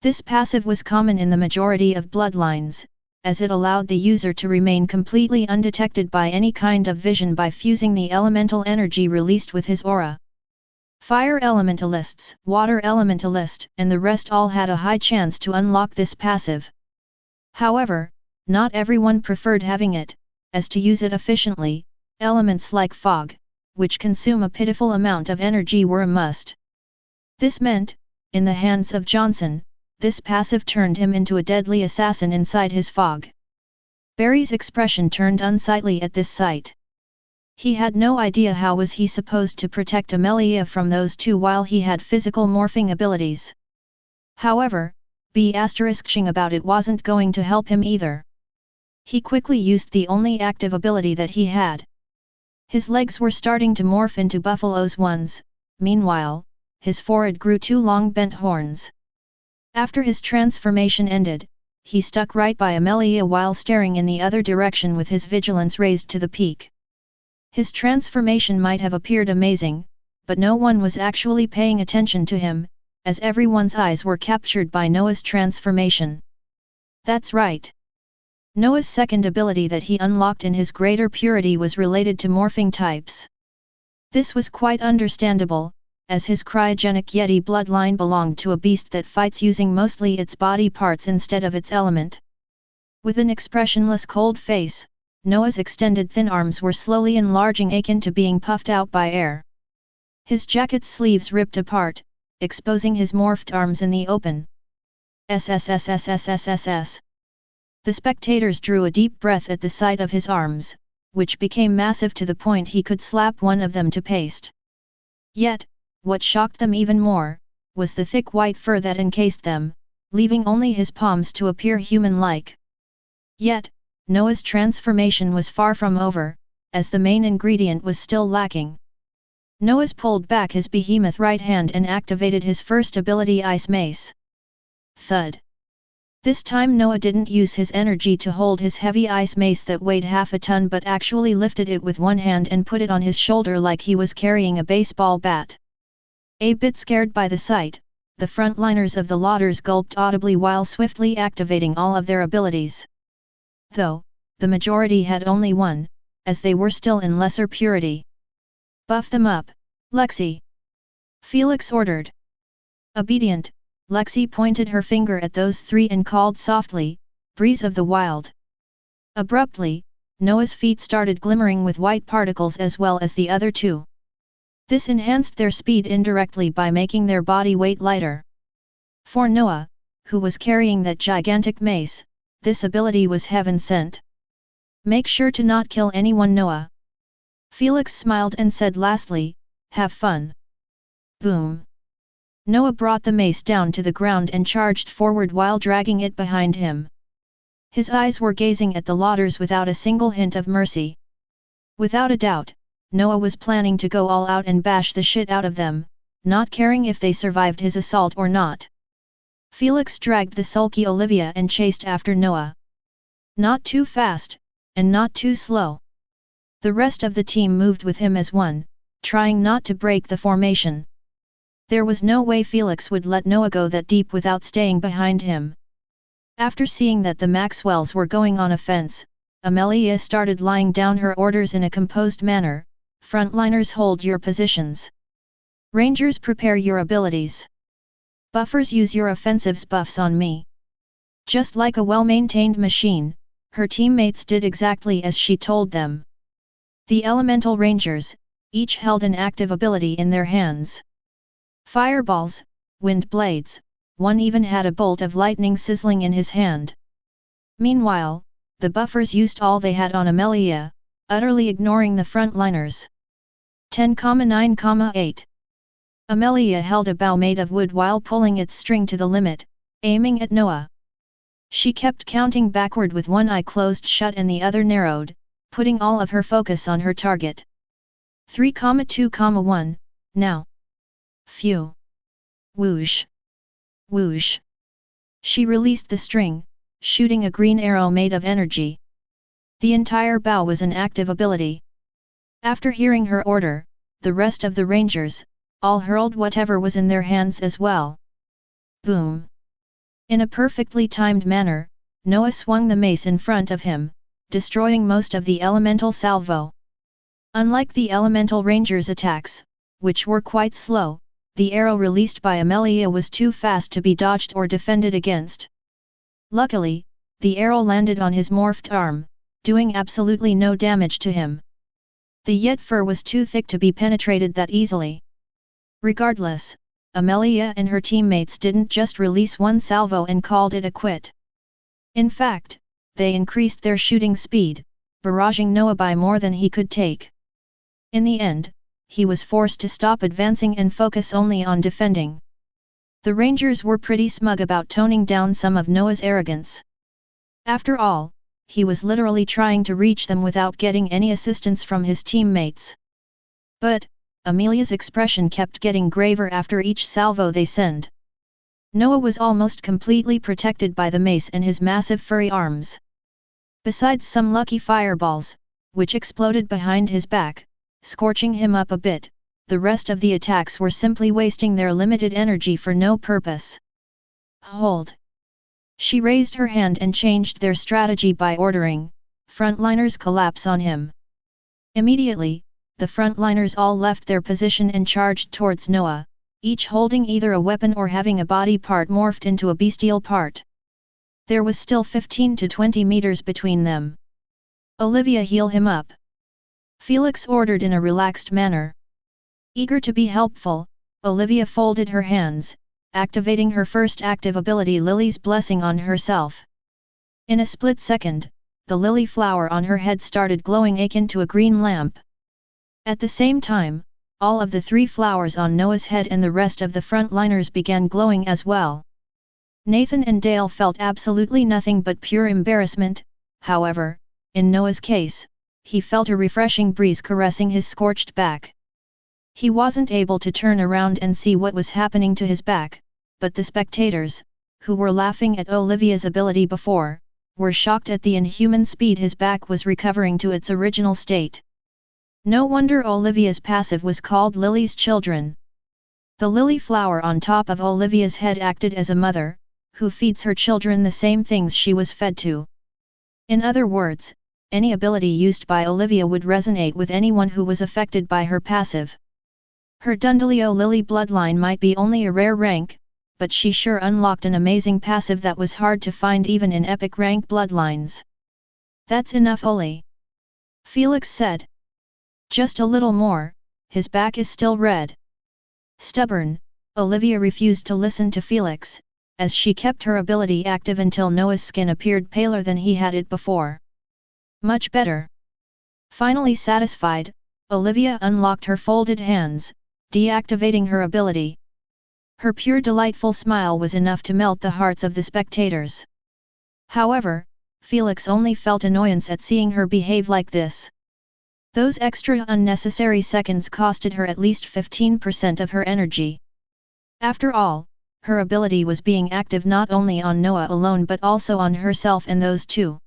This passive was common in the majority of bloodlines, as it allowed the user to remain completely undetected by any kind of vision by fusing the elemental energy released with his aura. Fire Elementalists, Water Elementalist, and the rest all had a high chance to unlock this passive. However, not everyone preferred having it, as to use it efficiently, elements like fog, which consume a pitiful amount of energy, were a must. This meant, in the hands of Johnson, this passive turned him into a deadly assassin inside his fog. Barry's expression turned unsightly at this sight. He had no idea how was he supposed to protect Amelia from those two while he had physical morphing abilities. However, asking about it wasn't going to help him either. He quickly used the only active ability that he had. His legs were starting to morph into buffalo's ones, meanwhile, his forehead grew two long bent horns. After his transformation ended, he stuck right by Amelia while staring in the other direction with his vigilance raised to the peak. His transformation might have appeared amazing, but no one was actually paying attention to him, as everyone's eyes were captured by Noah's transformation. That's right. Noah's second ability that he unlocked in his greater purity was related to morphing types. This was quite understandable, as his cryogenic Yeti bloodline belonged to a beast that fights using mostly its body parts instead of its element. With an expressionless cold face, Noah's extended thin arms were slowly enlarging akin to being puffed out by air. His jacket's sleeves ripped apart, exposing his morphed arms in the open. SSSSSSSS. The spectators drew a deep breath at the sight of his arms, which became massive to the point he could slap one of them to paste. Yet, what shocked them even more, was the thick white fur that encased them, leaving only his palms to appear human-like. Yet, Noah's transformation was far from over, as the main ingredient was still lacking. Noah's pulled back his behemoth right hand and activated his first ability, Ice Mace. Thud. This time Noah didn't use his energy to hold his heavy ice mace that weighed half a ton but actually lifted it with one hand and put it on his shoulder like he was carrying a baseball bat. A bit scared by the sight, the frontliners of the Lauders gulped audibly while swiftly activating all of their abilities. Though, the majority had only one, as they were still in lesser purity. Buff them up, Lexi! Felix ordered. Obedient, Lexi pointed her finger at those three and called softly, "Breeze of the Wild." Abruptly, Noah's feet started glimmering with white particles as well as the other two. This enhanced their speed indirectly by making their body weight lighter. For Noah, who was carrying that gigantic mace, this ability was heaven sent. "Make sure to not kill anyone, Noah." Felix smiled and said lastly, "Have fun." Boom. Noah brought the mace down to the ground and charged forward while dragging it behind him. His eyes were gazing at the lotters without a single hint of mercy. Without a doubt, Noah was planning to go all out and bash the shit out of them, not caring if they survived his assault or not. Felix dragged the sulky Olivia and chased after Noah. Not too fast, and not too slow. The rest of the team moved with him as one, trying not to break the formation. There was no way Felix would let Noah go that deep without staying behind him. After seeing that the Maxwells were going on offense, Amelia started lying down her orders in a composed manner. Frontliners, hold your positions. Rangers, prepare your abilities. Buffers, use your offensives buffs on me. Just like a well-maintained machine, her teammates did exactly as she told them. The Elemental Rangers, each held an active ability in their hands. Fireballs, wind blades, one even had a bolt of lightning sizzling in his hand. Meanwhile, the buffers used all they had on Amelia, utterly ignoring the frontliners. 10,9,8. Amelia held a bow made of wood while pulling its string to the limit, aiming at Noah. She kept counting backward with one eye closed shut and the other narrowed, putting all of her focus on her target. 3,2,1, now. Phew. Whoosh. Whoosh. She released the string, shooting a green arrow made of energy. The entire bow was an active ability. After hearing her order, the rest of the Rangers, all hurled whatever was in their hands as well. Boom! In a perfectly timed manner, Noah swung the mace in front of him, destroying most of the elemental salvo. Unlike the Elemental Rangers' attacks, which were quite slow, the arrow released by Amelia was too fast to be dodged or defended against. Luckily, the arrow landed on his morphed arm, doing absolutely no damage to him. The Yet fur was too thick to be penetrated that easily. Regardless, Amelia and her teammates didn't just release one salvo and called it a quit. In fact, they increased their shooting speed, barraging Noah by more than he could take. In the end, he was forced to stop advancing and focus only on defending. The Rangers were pretty smug about toning down some of Noah's arrogance. After all, he was literally trying to reach them without getting any assistance from his teammates. But, Amelia's expression kept getting graver after each salvo they sent. Noah was almost completely protected by the mace and his massive furry arms. Besides some lucky fireballs, which exploded behind his back, scorching him up a bit, the rest of the attacks were simply wasting their limited energy for no purpose. Hold! She raised her hand and changed their strategy by ordering, frontliners collapse on him. Immediately, the frontliners all left their position and charged towards Noah, each holding either a weapon or having a body part morphed into a bestial part. There was still 15 to 20 meters between them. Olivia, heal him up. Felix ordered in a relaxed manner. Eager to be helpful, Olivia folded her hands, activating her first active ability, Lily's Blessing, on herself. In a split second, the lily flower on her head started glowing akin to a green lamp. At the same time, all of the 3 flowers on Noah's head and the rest of the frontliners began glowing as well. Nathan and Dale felt absolutely nothing but pure embarrassment. However, in Noah's case, he felt a refreshing breeze caressing his scorched back. He wasn't able to turn around and see what was happening to his back, but the spectators, who were laughing at Olivia's ability before, were shocked at the inhuman speed his back was recovering to its original state. No wonder Olivia's passive was called Lily's Children. The lily flower on top of Olivia's head acted as a mother, who feeds her children the same things she was fed to. In other words, any ability used by Olivia would resonate with anyone who was affected by her passive. Her Dundalio Lily bloodline might be only a rare rank, but she sure unlocked an amazing passive that was hard to find even in epic rank bloodlines. That's enough, Oli. Felix said. Just a little more, his back is still red. Stubborn, Olivia refused to listen to Felix, as she kept her ability active until Noah's skin appeared paler than he had it before. Much better. Finally satisfied, Olivia unlocked her folded hands, deactivating her ability. Her pure delightful smile was enough to melt the hearts of the spectators. However, Felix only felt annoyance at seeing her behave like this. Those extra unnecessary seconds costed her at least 15% of her energy. After all, her ability was being active not only on Noah alone but also on herself and those two.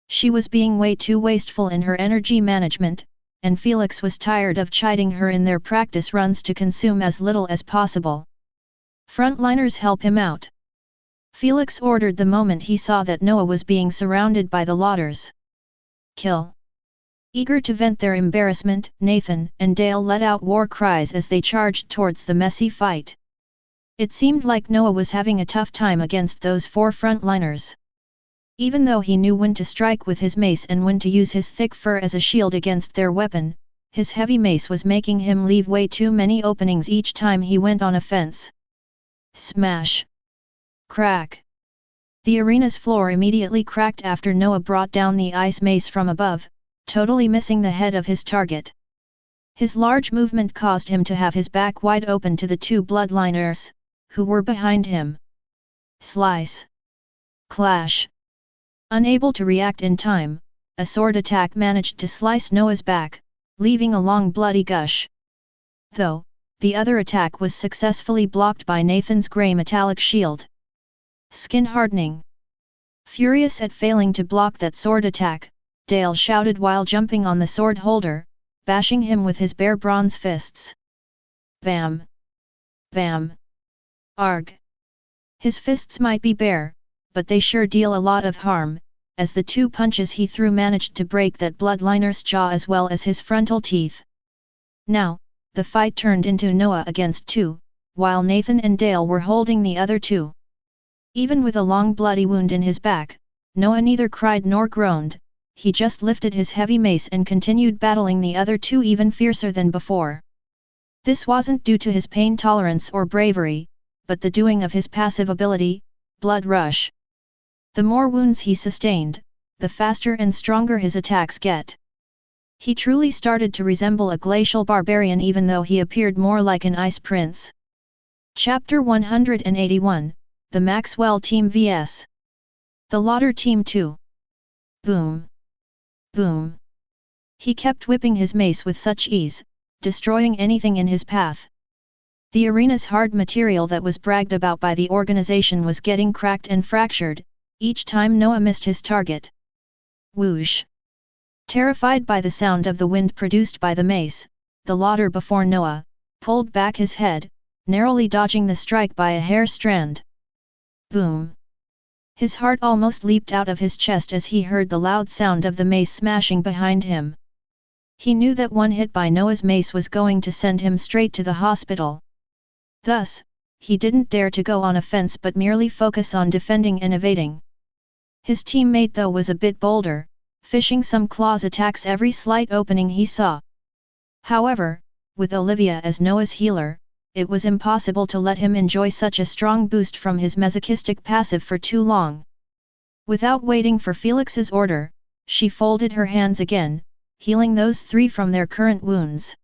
She was being way too wasteful in her energy management, and Felix was tired of chiding her in their practice runs to consume as little as possible. Frontliners, help him out! Felix ordered the moment he saw that Noah was being surrounded by the lotters. Kill! Eager to vent their embarrassment, Nathan and Dale let out war cries as they charged towards the messy fight. It seemed like Noah was having a tough time against those four frontliners. Even though he knew when to strike with his mace and when to use his thick fur as a shield against their weapon, his heavy mace was making him leave way too many openings each time he went on offense. Smash! Crack! The arena's floor immediately cracked after Noah brought down the ice mace from above, totally missing the head of his target. His large movement caused him to have his back wide open to the two bloodliners, who were behind him. Slice! Clash! Unable to react in time, a sword attack managed to slice Noah's back, leaving a long bloody gush. Though, the other attack was successfully blocked by Nathan's grey metallic shield. Skin hardening. Furious at failing to block that sword attack, Dale shouted while jumping on the sword holder, bashing him with his bare bronze fists. Bam! Bam! Arg! His fists might be bare, but they sure deal a lot of harm, as the two punches he threw managed to break that bloodliner's jaw as well as his frontal teeth. Now, the fight turned into Noah against two, while Nathan and Dale were holding the other two. Even with a long bloody wound in his back, Noah neither cried nor groaned, he just lifted his heavy mace and continued battling the other two even fiercer than before. This wasn't due to his pain tolerance or bravery, but the doing of his passive ability, Blood Rush. The more wounds he sustained, the faster and stronger his attacks get. He truly started to resemble a glacial barbarian even though he appeared more like an ice prince. Chapter 181, The Maxwell Team vs. The Lauder Team 2. Boom! Boom! He kept whipping his mace with such ease, destroying anything in his path. The arena's hard material that was bragged about by the organization was getting cracked and fractured, each time Noah missed his target. Whoosh! Terrified by the sound of the wind produced by the mace, the Lauder before Noah pulled back his head, narrowly dodging the strike by a hair strand. Boom! His heart almost leaped out of his chest as he heard the loud sound of the mace smashing behind him. He knew that one hit by Noah's mace was going to send him straight to the hospital. Thus, he didn't dare to go on offense but merely focus on defending and evading. His teammate though was a bit bolder, fishing some claws attacks every slight opening he saw. However, with Olivia as Noah's healer, it was impossible to let him enjoy such a strong boost from his masochistic passive for too long. Without waiting for Felix's order, she folded her hands again, healing those three from their current wounds.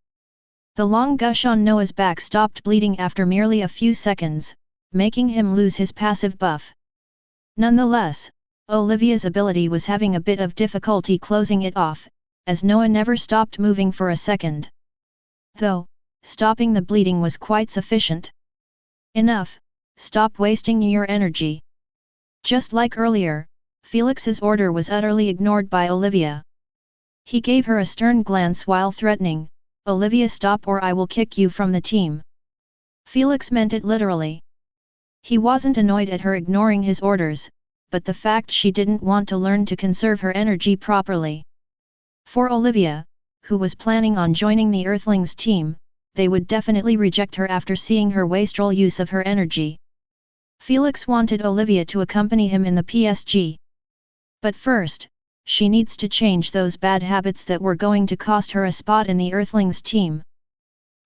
The long gush on Noah's back stopped bleeding after merely a few seconds, making him lose his passive buff. Nonetheless, Olivia's ability was having a bit of difficulty closing it off, as Noah never stopped moving for a second. Though, stopping the bleeding was quite sufficient. Enough, stop wasting your energy. Just like earlier, Felix's order was utterly ignored by Olivia. He gave her a stern glance while threatening, "Olivia, stop or I will kick you from the team." Felix meant it literally. He wasn't annoyed at her ignoring his orders, but the fact she didn't want to learn to conserve her energy properly. For Olivia, who was planning on joining the Earthlings team, they would definitely reject her after seeing her wasteful use of her energy. Felix wanted Olivia to accompany him in the PSG. But first, she needs to change those bad habits that were going to cost her a spot in the Earthlings team.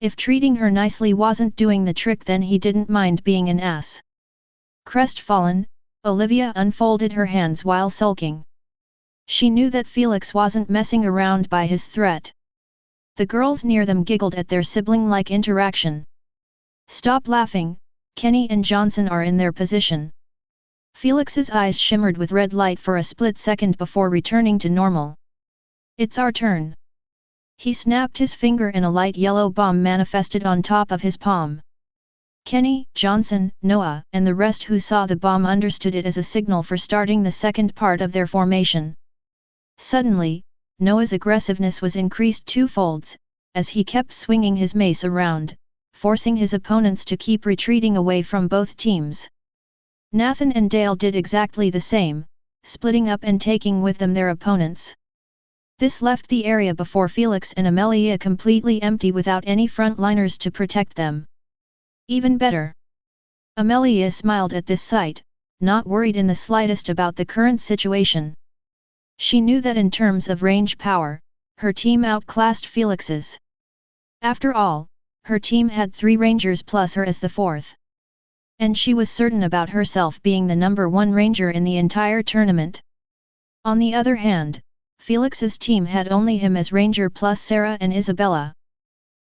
If treating her nicely wasn't doing the trick, then he didn't mind being an ass. Crestfallen, Olivia unfolded her hands while sulking. She knew that Felix wasn't messing around by his threat. The girls near them giggled at their sibling-like interaction. "Stop laughing, Kenny and Johnson are in their position. Felix's eyes shimmered with red light for a split second before returning to normal. It's our turn. He snapped his finger and a light yellow bomb manifested on top of his palm. Kenny, Johnson, Noah, and the rest who saw the bomb understood it as a signal for starting the second part of their formation. Suddenly, Noah's aggressiveness was increased twofolds, as he kept swinging his mace around, forcing his opponents to keep retreating away from both teams. Nathan and Dale did exactly the same, splitting up and taking with them their opponents. This left the area before Felix and Amelia completely empty without any frontliners to protect them. Even better. Amelia smiled at this sight, not worried in the slightest about the current situation. She knew that in terms of range power, her team outclassed Felix's. After all, her team had 3 rangers plus her as the 4th. And she was certain about herself being the number 1 ranger in the entire tournament. On the other hand, Felix's team had only him as ranger plus Sarah and Isabella.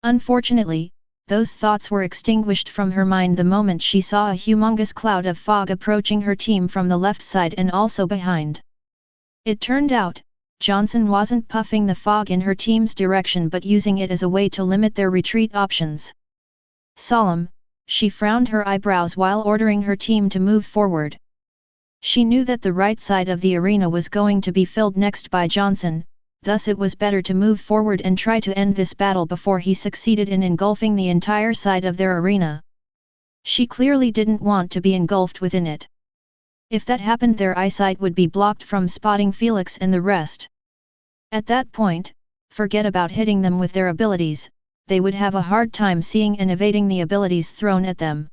Unfortunately, those thoughts were extinguished from her mind the moment she saw a humongous cloud of fog approaching her team from the left side and also behind. It turned out, Johnson wasn't puffing the fog in her team's direction but using it as a way to limit their retreat options. Solemn, she frowned her eyebrows while ordering her team to move forward. She knew that the right side of the arena was going to be filled next by Johnson, thus it was better to move forward and try to end this battle before he succeeded in engulfing the entire side of their arena. She clearly didn't want to be engulfed within it. If that happened, their eyesight would be blocked from spotting Felix and the rest. At that point, forget about hitting them with their abilities, they would have a hard time seeing and evading the abilities thrown at them.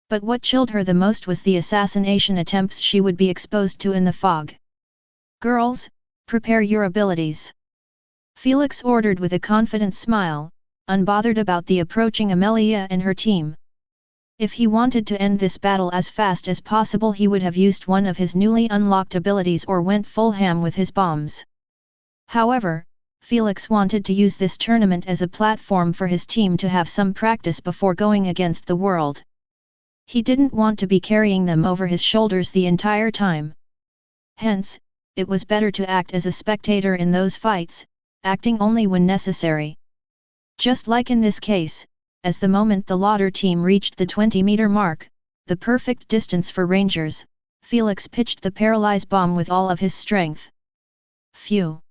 But what chilled her the most was the assassination attempts she would be exposed to in the fog. "Girls, prepare your abilities," Felix ordered with a confident smile, unbothered about the approaching Amelia and her team. If he wanted to end this battle as fast as possible, he would have used one of his newly unlocked abilities or went full ham with his bombs. However, Felix wanted to use this tournament as a platform for his team to have some practice before going against the world. He didn't want to be carrying them over his shoulders the entire time. Hence, it was better to act as a spectator in those fights, acting only when necessary. Just like in this case, as the moment the Lauder team reached the 20-meter mark, the perfect distance for rangers, Felix pitched the paralyze bomb with all of his strength. Phew!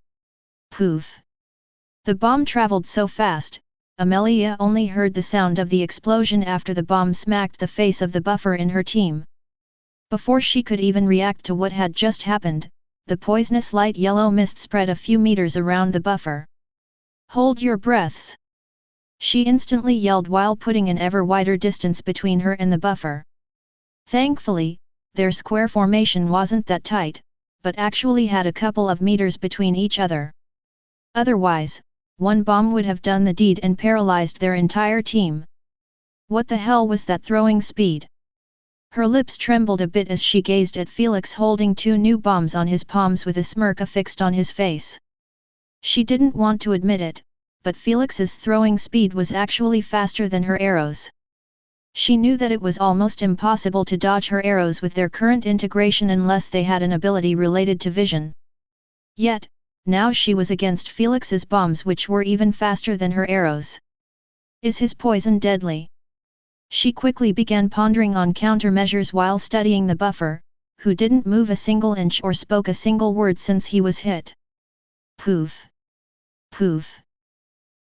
Poof! The bomb traveled so fast, Amelia only heard the sound of the explosion after the bomb smacked the face of the buffer in her team. Before she could even react to what had just happened, the poisonous light yellow mist spread a few meters around the buffer. "Hold your breaths!" she instantly yelled while putting an ever wider distance between her and the buffer. Thankfully, their square formation wasn't that tight, but actually had a couple of meters between each other. Otherwise, one bomb would have done the deed and paralyzed their entire team. What the hell was that throwing speed? Her lips trembled a bit as she gazed at Felix holding 2 new bombs on his palms with a smirk affixed on his face. She didn't want to admit it, but Felix's throwing speed was actually faster than her arrows. She knew that it was almost impossible to dodge her arrows with their current integration unless they had an ability related to vision. Yet, now she was against Felix's bombs, which were even faster than her arrows. Is his poison deadly? She quickly began pondering on countermeasures while studying the buffer, who didn't move a single inch or spoke a single word since he was hit. Poof! Poof!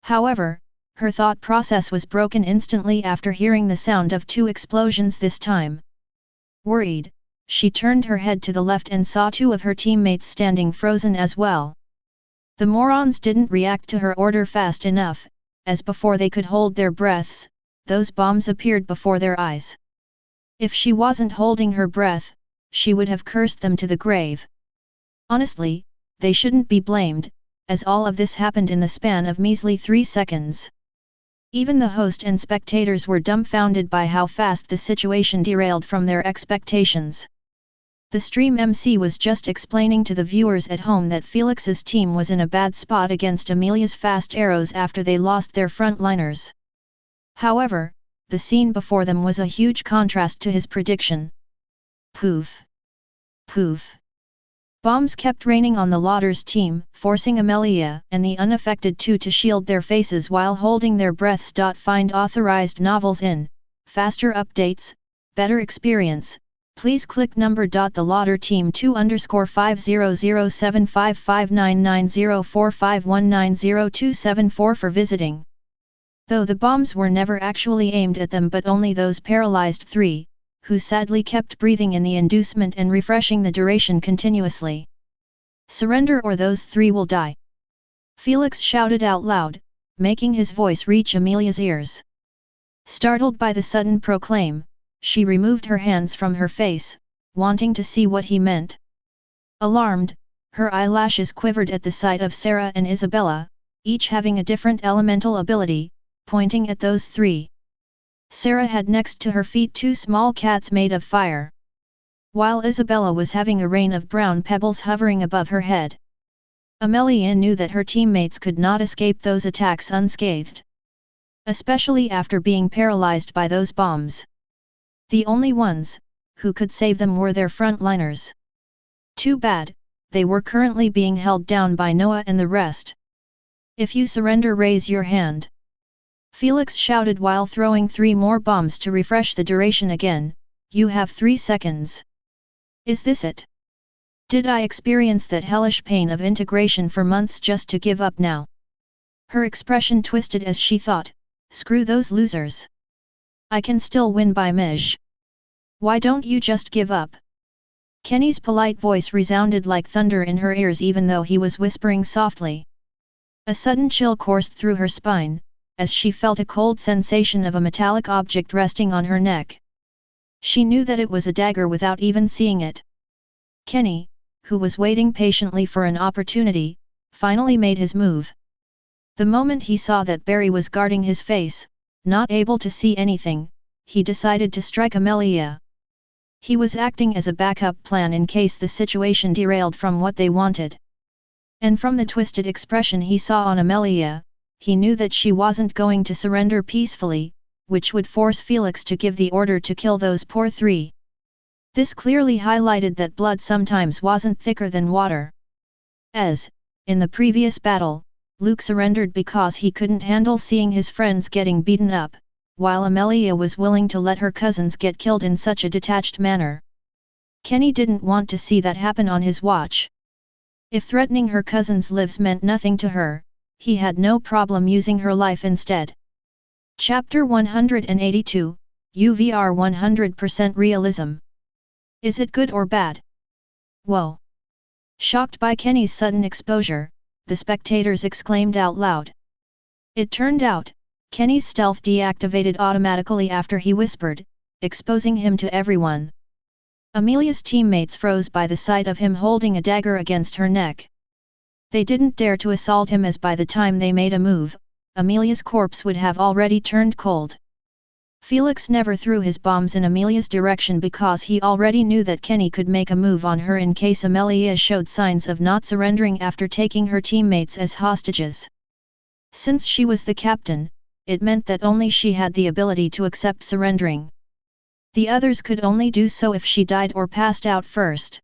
However, her thought process was broken instantly after hearing the sound of 2 explosions this time. Worried, she turned her head to the left and saw 2 of her teammates standing frozen as well. The morons didn't react to her order fast enough, as before they could hold their breaths, those bombs appeared before their eyes. If she wasn't holding her breath, she would have cursed them to the grave. Honestly, they shouldn't be blamed, as all of this happened in the span of measly 3 seconds. Even the host and spectators were dumbfounded by how fast the situation derailed from their expectations. The stream MC was just explaining to the viewers at home that Felix's team was in a bad spot against Amelia's fast arrows after they lost their frontliners. However, the scene before them was a huge contrast to his prediction. Poof! Poof! Bombs kept raining on the Lauder's team, forcing Amelia and the unaffected two to shield their faces while holding their breaths. Find authorized novels in faster updates, better experience. Please click number. The Lauder team 2_75559904519027 for visiting. Though the bombs were never actually aimed at them but only those paralyzed three, who sadly kept breathing in the inducement and refreshing the duration continuously. Surrender or those three will die. Felix shouted out loud, making his voice reach Amelia's ears. Startled by the sudden proclaim, she removed her hands from her face, wanting to see what he meant. Alarmed, her eyelashes quivered at the sight of Sarah and Isabella, each having a different elemental ability, pointing at those three. Sarah had next to her feet two small cats made of fire, while Isabella was having a rain of brown pebbles hovering above her head. Amelia knew that her teammates could not escape those attacks unscathed, especially after being paralyzed by those bombs. The only ones who could save them were their frontliners. Too bad, they were currently being held down by Noah and the rest. If you surrender, raise your hand. Felix shouted while throwing 3 more bombs to refresh the duration again. You have 3 seconds. Is this it? Did I experience that hellish pain of integration for months just to give up now? Her expression twisted as she thought, screw those losers. I can still win by Mij. Why don't you just give up? Kenny's polite voice resounded like thunder in her ears even though he was whispering softly. A sudden chill coursed through her spine, as she felt a cold sensation of a metallic object resting on her neck. She knew that it was a dagger without even seeing it. Kenny, who was waiting patiently for an opportunity, finally made his move. The moment he saw that Barry was guarding his face, not able to see anything, he decided to strike Amelia. He was acting as a backup plan in case the situation derailed from what they wanted. And from the twisted expression he saw on Amelia, he knew that she wasn't going to surrender peacefully, which would force Felix to give the order to kill those poor 3. This clearly highlighted that blood sometimes wasn't thicker than water. As, in the previous battle, Luke surrendered because he couldn't handle seeing his friends getting beaten up, while Amelia was willing to let her cousins get killed in such a detached manner. Kenny didn't want to see that happen on his watch. If threatening her cousins' lives meant nothing to her, he had no problem using her life instead. Chapter 182, UVR 100% Realism. Is it good or bad? Whoa! Shocked by Kenny's sudden exposure, the spectators exclaimed out loud. It turned out, Kenny's stealth deactivated automatically after he whispered, exposing him to everyone. Amelia's teammates froze by the sight of him holding a dagger against her neck. They didn't dare to assault him as by the time they made a move, Amelia's corpse would have already turned cold. Felix never threw his bombs in Amelia's direction because he already knew that Kenny could make a move on her in case Amelia showed signs of not surrendering after taking her teammates as hostages. Since she was the captain, it meant that only she had the ability to accept surrendering. The others could only do so if she died or passed out first.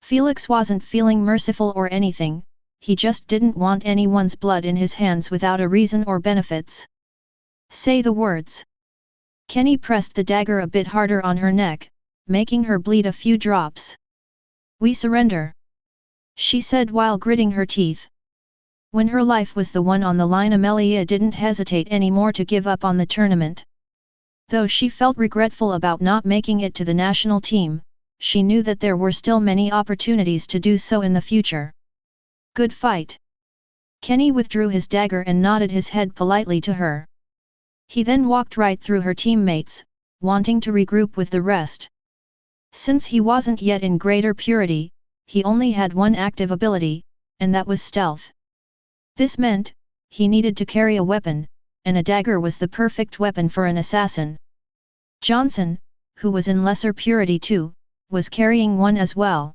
Felix wasn't feeling merciful or anything, he just didn't want anyone's blood in his hands without a reason or benefits. Say the words. Kenny pressed the dagger a bit harder on her neck, making her bleed a few drops. We surrender, she said while gritting her teeth. When her life was the one on the line, Amelia didn't hesitate anymore to give up on the tournament. Though she felt regretful about not making it to the national team, she knew that there were still many opportunities to do so in the future. Good fight. Kenny withdrew his dagger and nodded his head politely to her. He then walked right through her teammates, wanting to regroup with the rest. Since he wasn't yet in greater purity, he only had one active ability, and that was stealth. This meant, he needed to carry a weapon, and a dagger was the perfect weapon for an assassin. Johnson, who was in lesser purity too, was carrying one as well.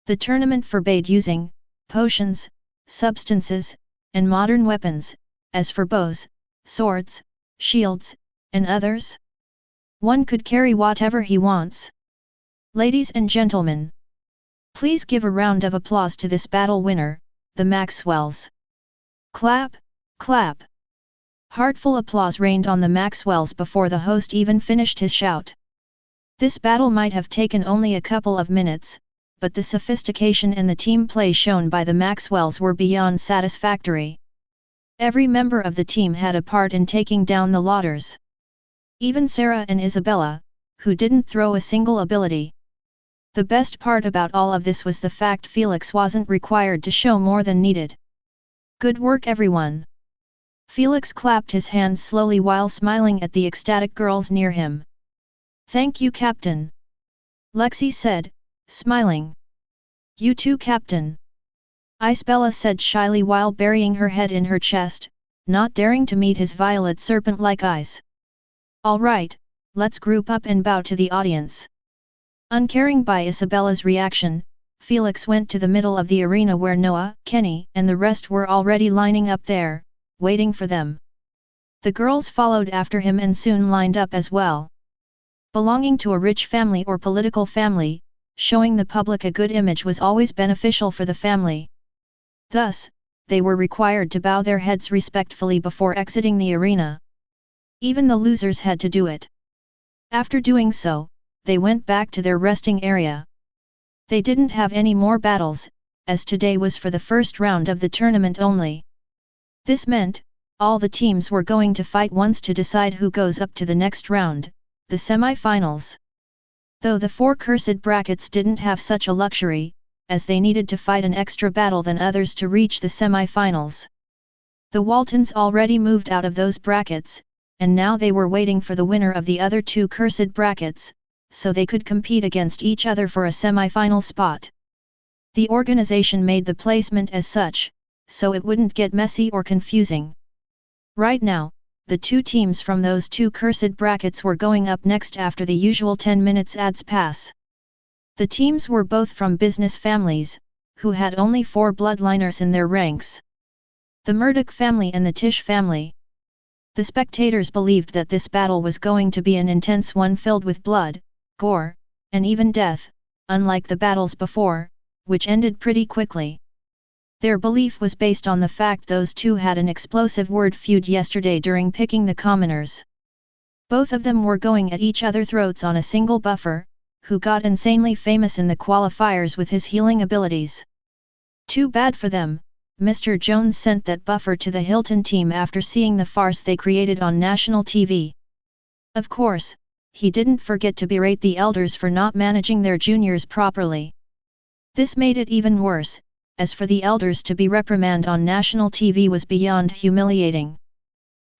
The tournament forbade using potions, substances, and modern weapons. As for bows, swords, shields, And others? One could carry whatever he wants. Ladies and gentlemen, please give a round of applause to this battle winner, the Maxwells. Clap, clap. Heartful applause rained on the Maxwells before the host even finished his shout. This battle might have taken only a couple of minutes, but the sophistication and the team play shown by the Maxwells were beyond satisfactory. Every member of the team had a part in taking down the Lotters. Even Sarah and Isabella, who didn't throw a single ability. The best part about all of this was the fact Felix wasn't required to show more than needed. Good work everyone! Felix clapped his hands slowly while smiling at the ecstatic girls near him. Thank you Captain! Lexi said, smiling. You too Captain! Isabella said shyly while burying her head in her chest, not daring to meet his violet serpent-like eyes. All right, let's group up and bow to the audience. Uncaring by Isabella's reaction, Felix went to the middle of the arena where Noah, Kenny, and the rest were already lining up there, waiting for them. The girls followed after him and soon lined up as well. Belonging to a rich family or political family, showing the public a good image was always beneficial for the family. Thus, they were required to bow their heads respectfully before exiting the arena. Even the losers had to do it. After doing so, they went back to their resting area. They didn't have any more battles, as today was for the first round of the tournament only. This meant, all the teams were going to fight once to decide who goes up to the next round, the semi-finals. Though the 4 cursed brackets didn't have such a luxury, as they needed to fight an extra battle than others to reach the semi-finals. The Waltons already moved out of those brackets, and now they were waiting for the winner of the other 2 cursed brackets, so they could compete against each other for a semi-final spot. The organization made the placement as such, so it wouldn't get messy or confusing. Right now, the 2 teams from those 2 cursed brackets were going up next after the usual 10 minutes ads pass. The teams were both from business families, who had only 4 bloodliners in their ranks. The Murdoch family and the Tish family. The spectators believed that this battle was going to be an intense one filled with blood, gore, and even death, unlike the battles before, which ended pretty quickly. Their belief was based on the fact those 2 had an explosive word feud yesterday during picking the commoners. Both of them were going at each other's throats on a single buffer, who got insanely famous in the qualifiers with his healing abilities. Too bad for them, Mr. Jones sent that buffer to the Hilton team after seeing the farce they created on national TV. Of course, he didn't forget to berate the elders for not managing their juniors properly. This made it even worse, as for the elders to be reprimanded on national TV was beyond humiliating.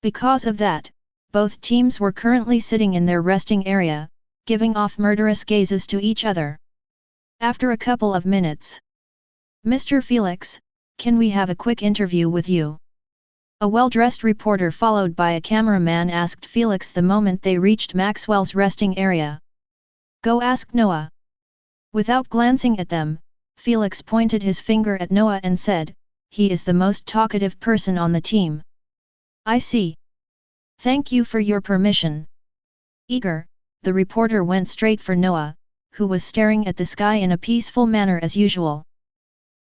Because of that, both teams were currently sitting in their resting area, giving off murderous gazes to each other. After a couple of minutes, Mr. Felix, can we have a quick interview with you? A well-dressed reporter followed by a cameraman asked Felix the moment they reached Maxwell's resting area. Go ask Noah. Without glancing at them, Felix pointed his finger at Noah and said, he is the most talkative person on the team. I see. Thank you for your permission. Eager, the reporter went straight for Noah, who was staring at the sky in a peaceful manner as usual.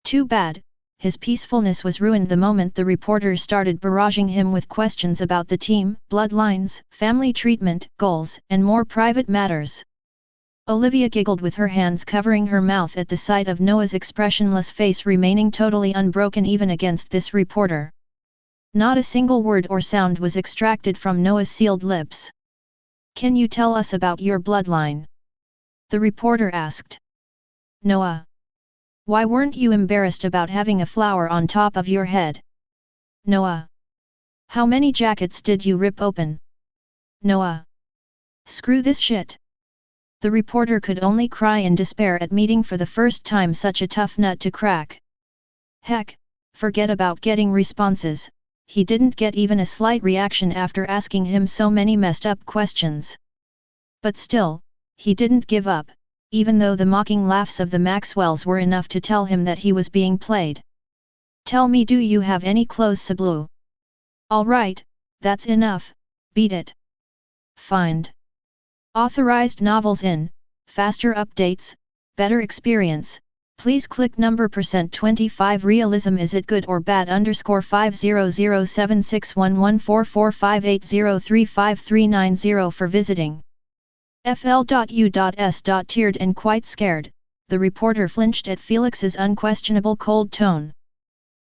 Too bad, his peacefulness was ruined the moment the reporter started barraging him with questions about the team, bloodlines, family treatment, goals, and more private matters. Olivia giggled with her hands covering her mouth at the sight of Noah's expressionless face remaining totally unbroken even against this reporter. Not a single word or sound was extracted from Noah's sealed lips. Can you tell us about your bloodline? The reporter asked. Noah. Why weren't you embarrassed about having a flower on top of your head? Noah. How many jackets did you rip open? Noah. Screw this shit. The reporter could only cry in despair at meeting for the first time such a tough nut to crack. Heck, forget about getting responses, he didn't get even a slight reaction after asking him so many messed up questions. But still, he didn't give up, even though the mocking laughs of the Maxwells were enough to tell him that he was being played. Tell me, do you have any clothes, Sablu? All right, that's enough, beat it. Find authorized novels in, faster updates, better experience. Please click number %25 realism. Is it good or bad? _50076114458035390 for visiting. FL.U.S. Teared and quite scared, the reporter flinched at Felix's unquestionable cold tone.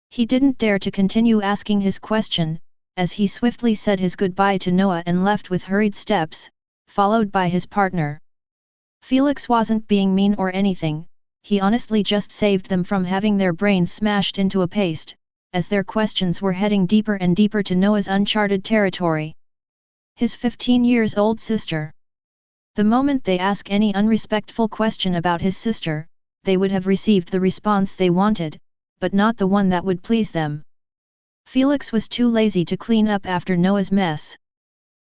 He didn't dare to continue asking his question, as he swiftly said his goodbye to Noah and left with hurried steps, followed by his partner. Felix wasn't being mean or anything. He honestly just saved them from having their brains smashed into a paste, as their questions were heading deeper and deeper to Noah's uncharted territory. His 15-year-old sister. The moment they ask any unrespectful question about his sister, they would have received the response they wanted, but not the one that would please them. Felix was too lazy to clean up after Noah's mess.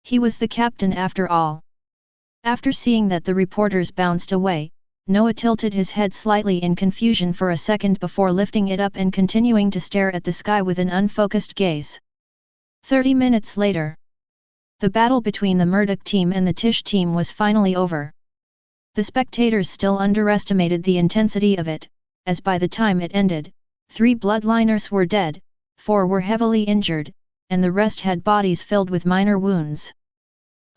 He was the captain after all. After seeing that the reporters bounced away, Noah tilted his head slightly in confusion for a second before lifting it up and continuing to stare at the sky with an unfocused gaze. 30 minutes later. The battle between the Murdoch team and the Tish team was finally over. The spectators still underestimated the intensity of it, as by the time it ended, 3 bloodliners were dead, 4 were heavily injured, and the rest had bodies filled with minor wounds.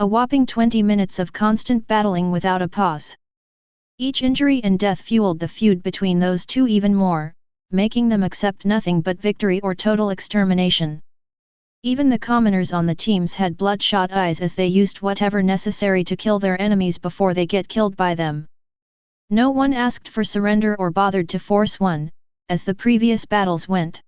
A whopping 20 minutes of constant battling without a pause. Each injury and death fueled the feud between those two even more, making them accept nothing but victory or total extermination. Even the commoners on the teams had bloodshot eyes as they used whatever necessary to kill their enemies before they get killed by them. No one asked for surrender or bothered to force one, as the previous battles went.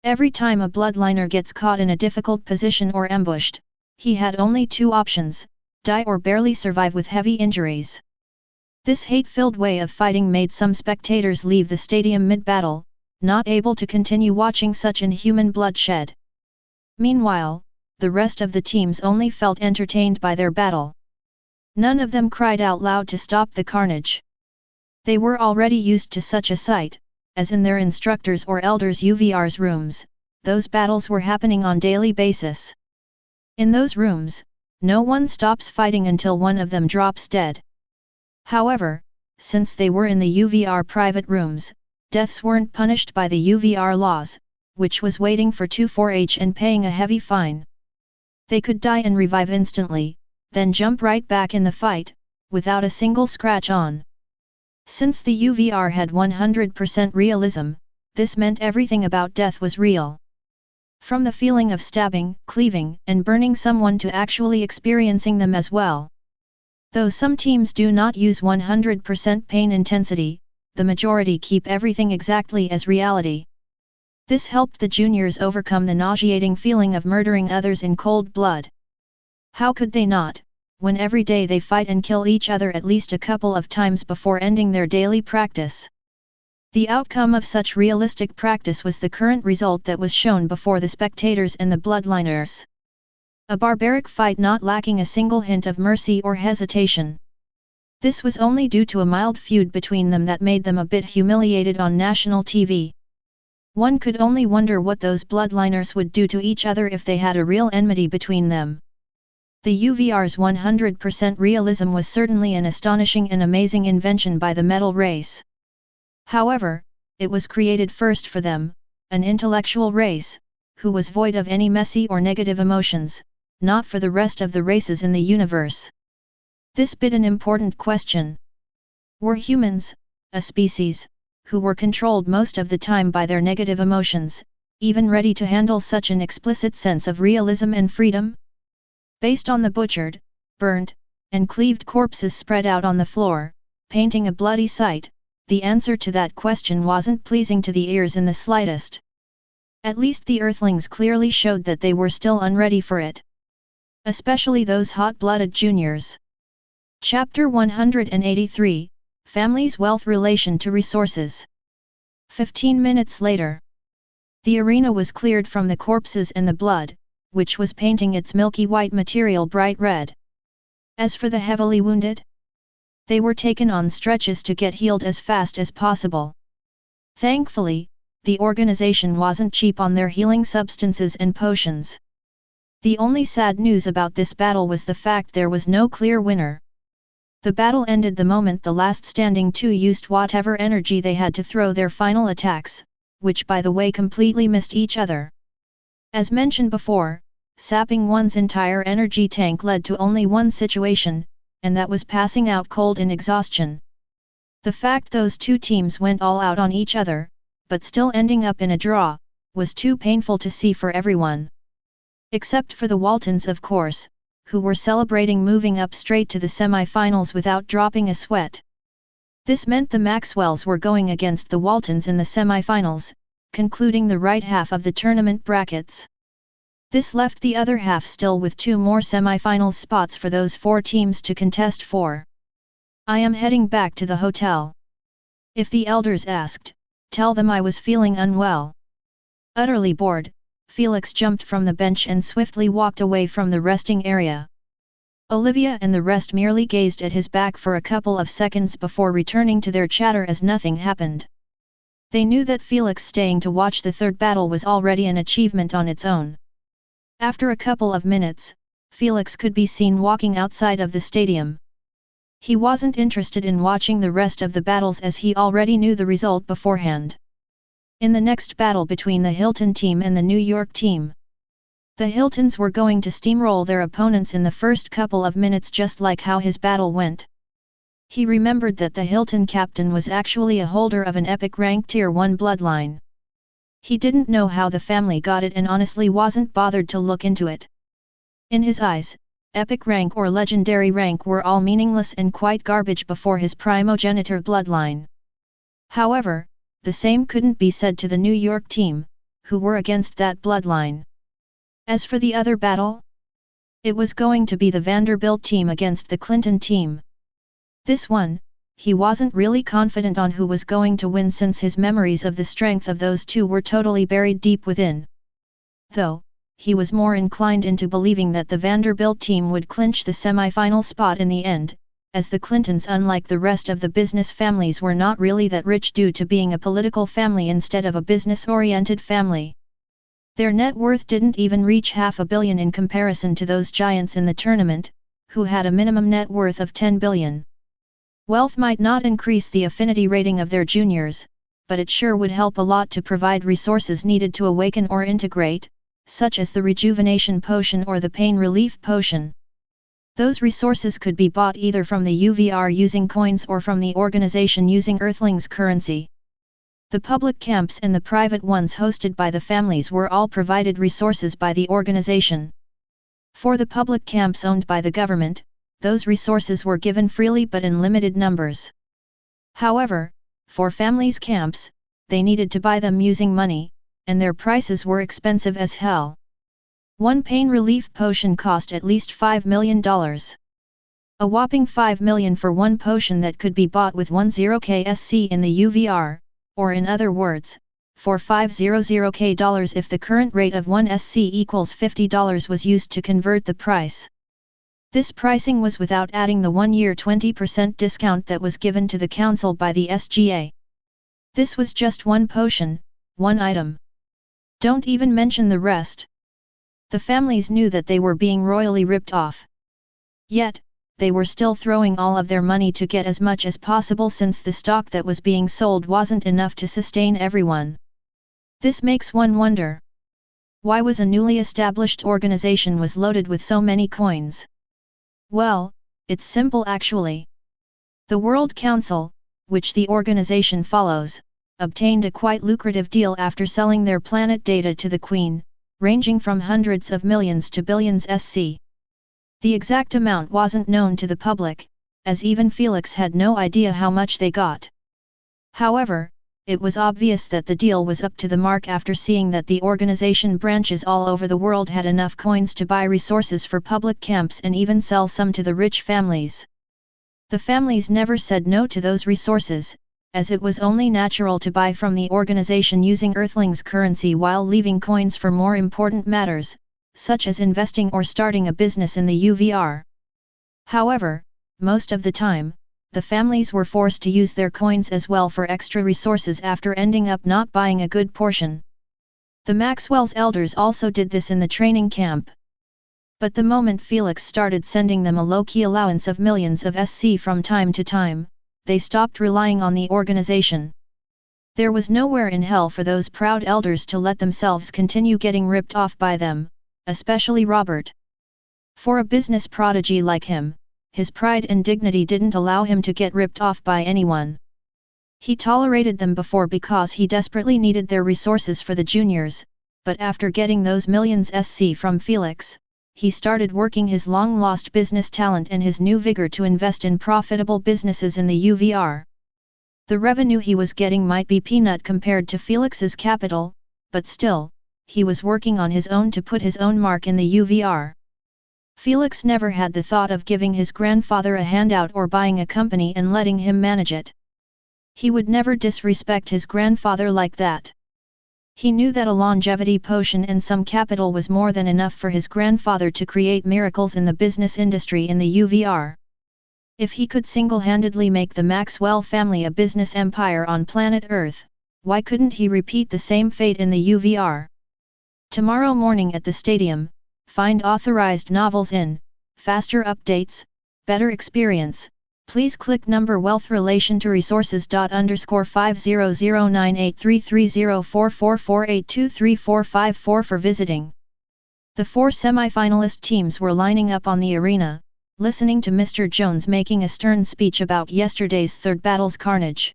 Every time a bloodliner gets caught in a difficult position or ambushed, he had only 2 options: die or barely survive with heavy injuries. This hate-filled way of fighting made some spectators leave the stadium mid-battle, not able to continue watching such inhuman bloodshed. Meanwhile, the rest of the teams only felt entertained by their battle. None of them cried out loud to stop the carnage. They were already used to such a sight, as in their instructors' or elders' UVR's rooms, those battles were happening on daily basis. In those rooms, no one stops fighting until one of them drops dead. However, since they were in the UVR private rooms, deaths weren't punished by the UVR laws, which was waiting for 2-4H and paying a heavy fine. They could die and revive instantly, then jump right back in the fight, without a single scratch on. Since the UVR had 100% realism, this meant everything about death was real. From the feeling of stabbing, cleaving, and burning someone to actually experiencing them as well. Though some teams do not use 100% pain intensity, the majority keep everything exactly as reality. This helped the juniors overcome the nauseating feeling of murdering others in cold blood. How could they not, when every day they fight and kill each other at least a couple of times before ending their daily practice? The outcome of such realistic practice was the current result that was shown before the spectators and the bloodliners. A barbaric fight not lacking a single hint of mercy or hesitation. This was only due to a mild feud between them that made them a bit humiliated on national TV. One could only wonder what those bloodliners would do to each other if they had a real enmity between them. The UVR's 100% realism was certainly an astonishing and amazing invention by the metal race. However, it was created first for them, an intellectual race, who was void of any messy or negative emotions, not for the rest of the races in the universe. This bit an important question. Were humans, a species, who were controlled most of the time by their negative emotions, even ready to handle such an explicit sense of realism and freedom? Based on the butchered, burnt, and cleaved corpses spread out on the floor, painting a bloody sight, the answer to that question wasn't pleasing to the ears in the slightest. At least the Earthlings clearly showed that they were still unready for it. Especially those hot-blooded juniors. Chapter 183, Family's Wealth Relation to Resources. 15 minutes later. The arena was cleared from the corpses and the blood, which was painting its milky white material bright red. As for the heavily wounded, they were taken on stretches to get healed as fast as possible. Thankfully, the organization wasn't cheap on their healing substances and potions. The only sad news about this battle was the fact there was no clear winner. The battle ended the moment the last standing two used whatever energy they had to throw their final attacks, which by the way completely missed each other. As mentioned before, sapping one's entire energy tank led to only one situation, and that was passing out cold in exhaustion. The fact those two teams went all out on each other, but still ending up in a draw, was too painful to see for everyone. Except for the Waltons of course, who were celebrating moving up straight to the semi-finals without dropping a sweat. This meant the Maxwells were going against the Waltons in the semi-finals, concluding the right half of the tournament brackets. This left the other half still with 2 more semi-finals spots for those 4 teams to contest for. I am heading back to the hotel. If the elders asked, tell them I was feeling unwell. Utterly bored, Felix jumped from the bench and swiftly walked away from the resting area. Olivia and the rest merely gazed at his back for a couple of seconds before returning to their chatter as nothing happened. They knew that Felix staying to watch the third battle was already an achievement on its own. After a couple of minutes, Felix could be seen walking outside of the stadium. He wasn't interested in watching the rest of the battles as he already knew the result beforehand. In the next battle between the Hilton team and the New York team, the Hiltons were going to steamroll their opponents in the first couple of minutes just like how his battle went. He remembered that the Hilton captain was actually a holder of an epic rank Tier 1 bloodline. He didn't know how the family got it and honestly wasn't bothered to look into it. In his eyes, epic rank or legendary rank were all meaningless and quite garbage before his primogenitor bloodline. However, the same couldn't be said to the New York team, who were against that bloodline. As for the other battle, it was going to be the Vanderbilt team against the Clinton team. This one, he wasn't really confident on who was going to win since his memories of the strength of those two were totally buried deep within. Though, he was more inclined into believing that the Vanderbilt team would clinch the semi-final spot in the end, as the Clintons, unlike the rest of the business families, were not really that rich due to being a political family instead of a business-oriented family. Their net worth didn't even reach $500 million in comparison to those giants in the tournament, who had a minimum net worth of $10 billion. Wealth might not increase the affinity rating of their juniors, but it sure would help a lot to provide resources needed to awaken or integrate, such as the rejuvenation potion or the pain relief potion. Those resources could be bought either from the UVR using coins or from the organization using Earthlings currency. The public camps and the private ones hosted by the families were all provided resources by the organization. For the public camps owned by the government, those resources were given freely but in limited numbers. However, for families' camps, they needed to buy them using money, and their prices were expensive as hell. One pain relief potion cost at least $5 million. A whopping $5 million for one potion that could be bought with 10k SC in the UVR, or in other words, for $500k if the current rate of 1 SC equals $50 was used to convert the price. This pricing was without adding the 1-year 20% discount that was given to the council by the SGA. This was just one potion, one item. Don't even mention the rest. The families knew that they were being royally ripped off. Yet, they were still throwing all of their money to get as much as possible since the stock that was being sold wasn't enough to sustain everyone. This makes one wonder. Why was a newly established organization was loaded with so many coins? Well, it's simple actually. The World Council, which the organization follows, obtained a quite lucrative deal after selling their planet data to the Queen, ranging from hundreds of millions to billions SC. The exact amount wasn't known to the public, as even Felix had no idea how much they got. However, it was obvious that the deal was up to the mark after seeing that the organization branches all over the world had enough coins to buy resources for public camps and even sell some to the rich families. The families never said no to those resources, as it was only natural to buy from the organization using Earthlings currency while leaving coins for more important matters, such as investing or starting a business in the UVR. However, most of the time, the families were forced to use their coins as well for extra resources after ending up not buying a good portion. The Maxwell's elders also did this in the training camp. But the moment Felix started sending them a low-key allowance of millions of SC from time to time, they stopped relying on the organization. There was nowhere in hell for those proud elders to let themselves continue getting ripped off by them, especially Robert. For a business prodigy like him, his pride and dignity didn't allow him to get ripped off by anyone. He tolerated them before because he desperately needed their resources for the juniors, but after getting those millions SC from Felix, he started working his long-lost business talent and his new vigor to invest in profitable businesses in the UVR. The revenue he was getting might be peanut compared to Felix's capital, but still, he was working on his own to put his own mark in the UVR. Felix never had the thought of giving his grandfather a handout or buying a company and letting him manage it. He would never disrespect his grandfather like that. He knew that a longevity potion and some capital was more than enough for his grandfather to create miracles in the business industry in the UVR. If he could single-handedly make the Maxwell family a business empire on planet Earth, why couldn't he repeat the same fate in the UVR? Tomorrow morning at the stadium, find authorized novels in, faster updates, better experience. Please click number wealth relation to resources ._50098330444823454 for visiting. The 4 semi-finalist teams were lining up on the arena, listening to Mr. Jones making a stern speech about yesterday's third battle's carnage.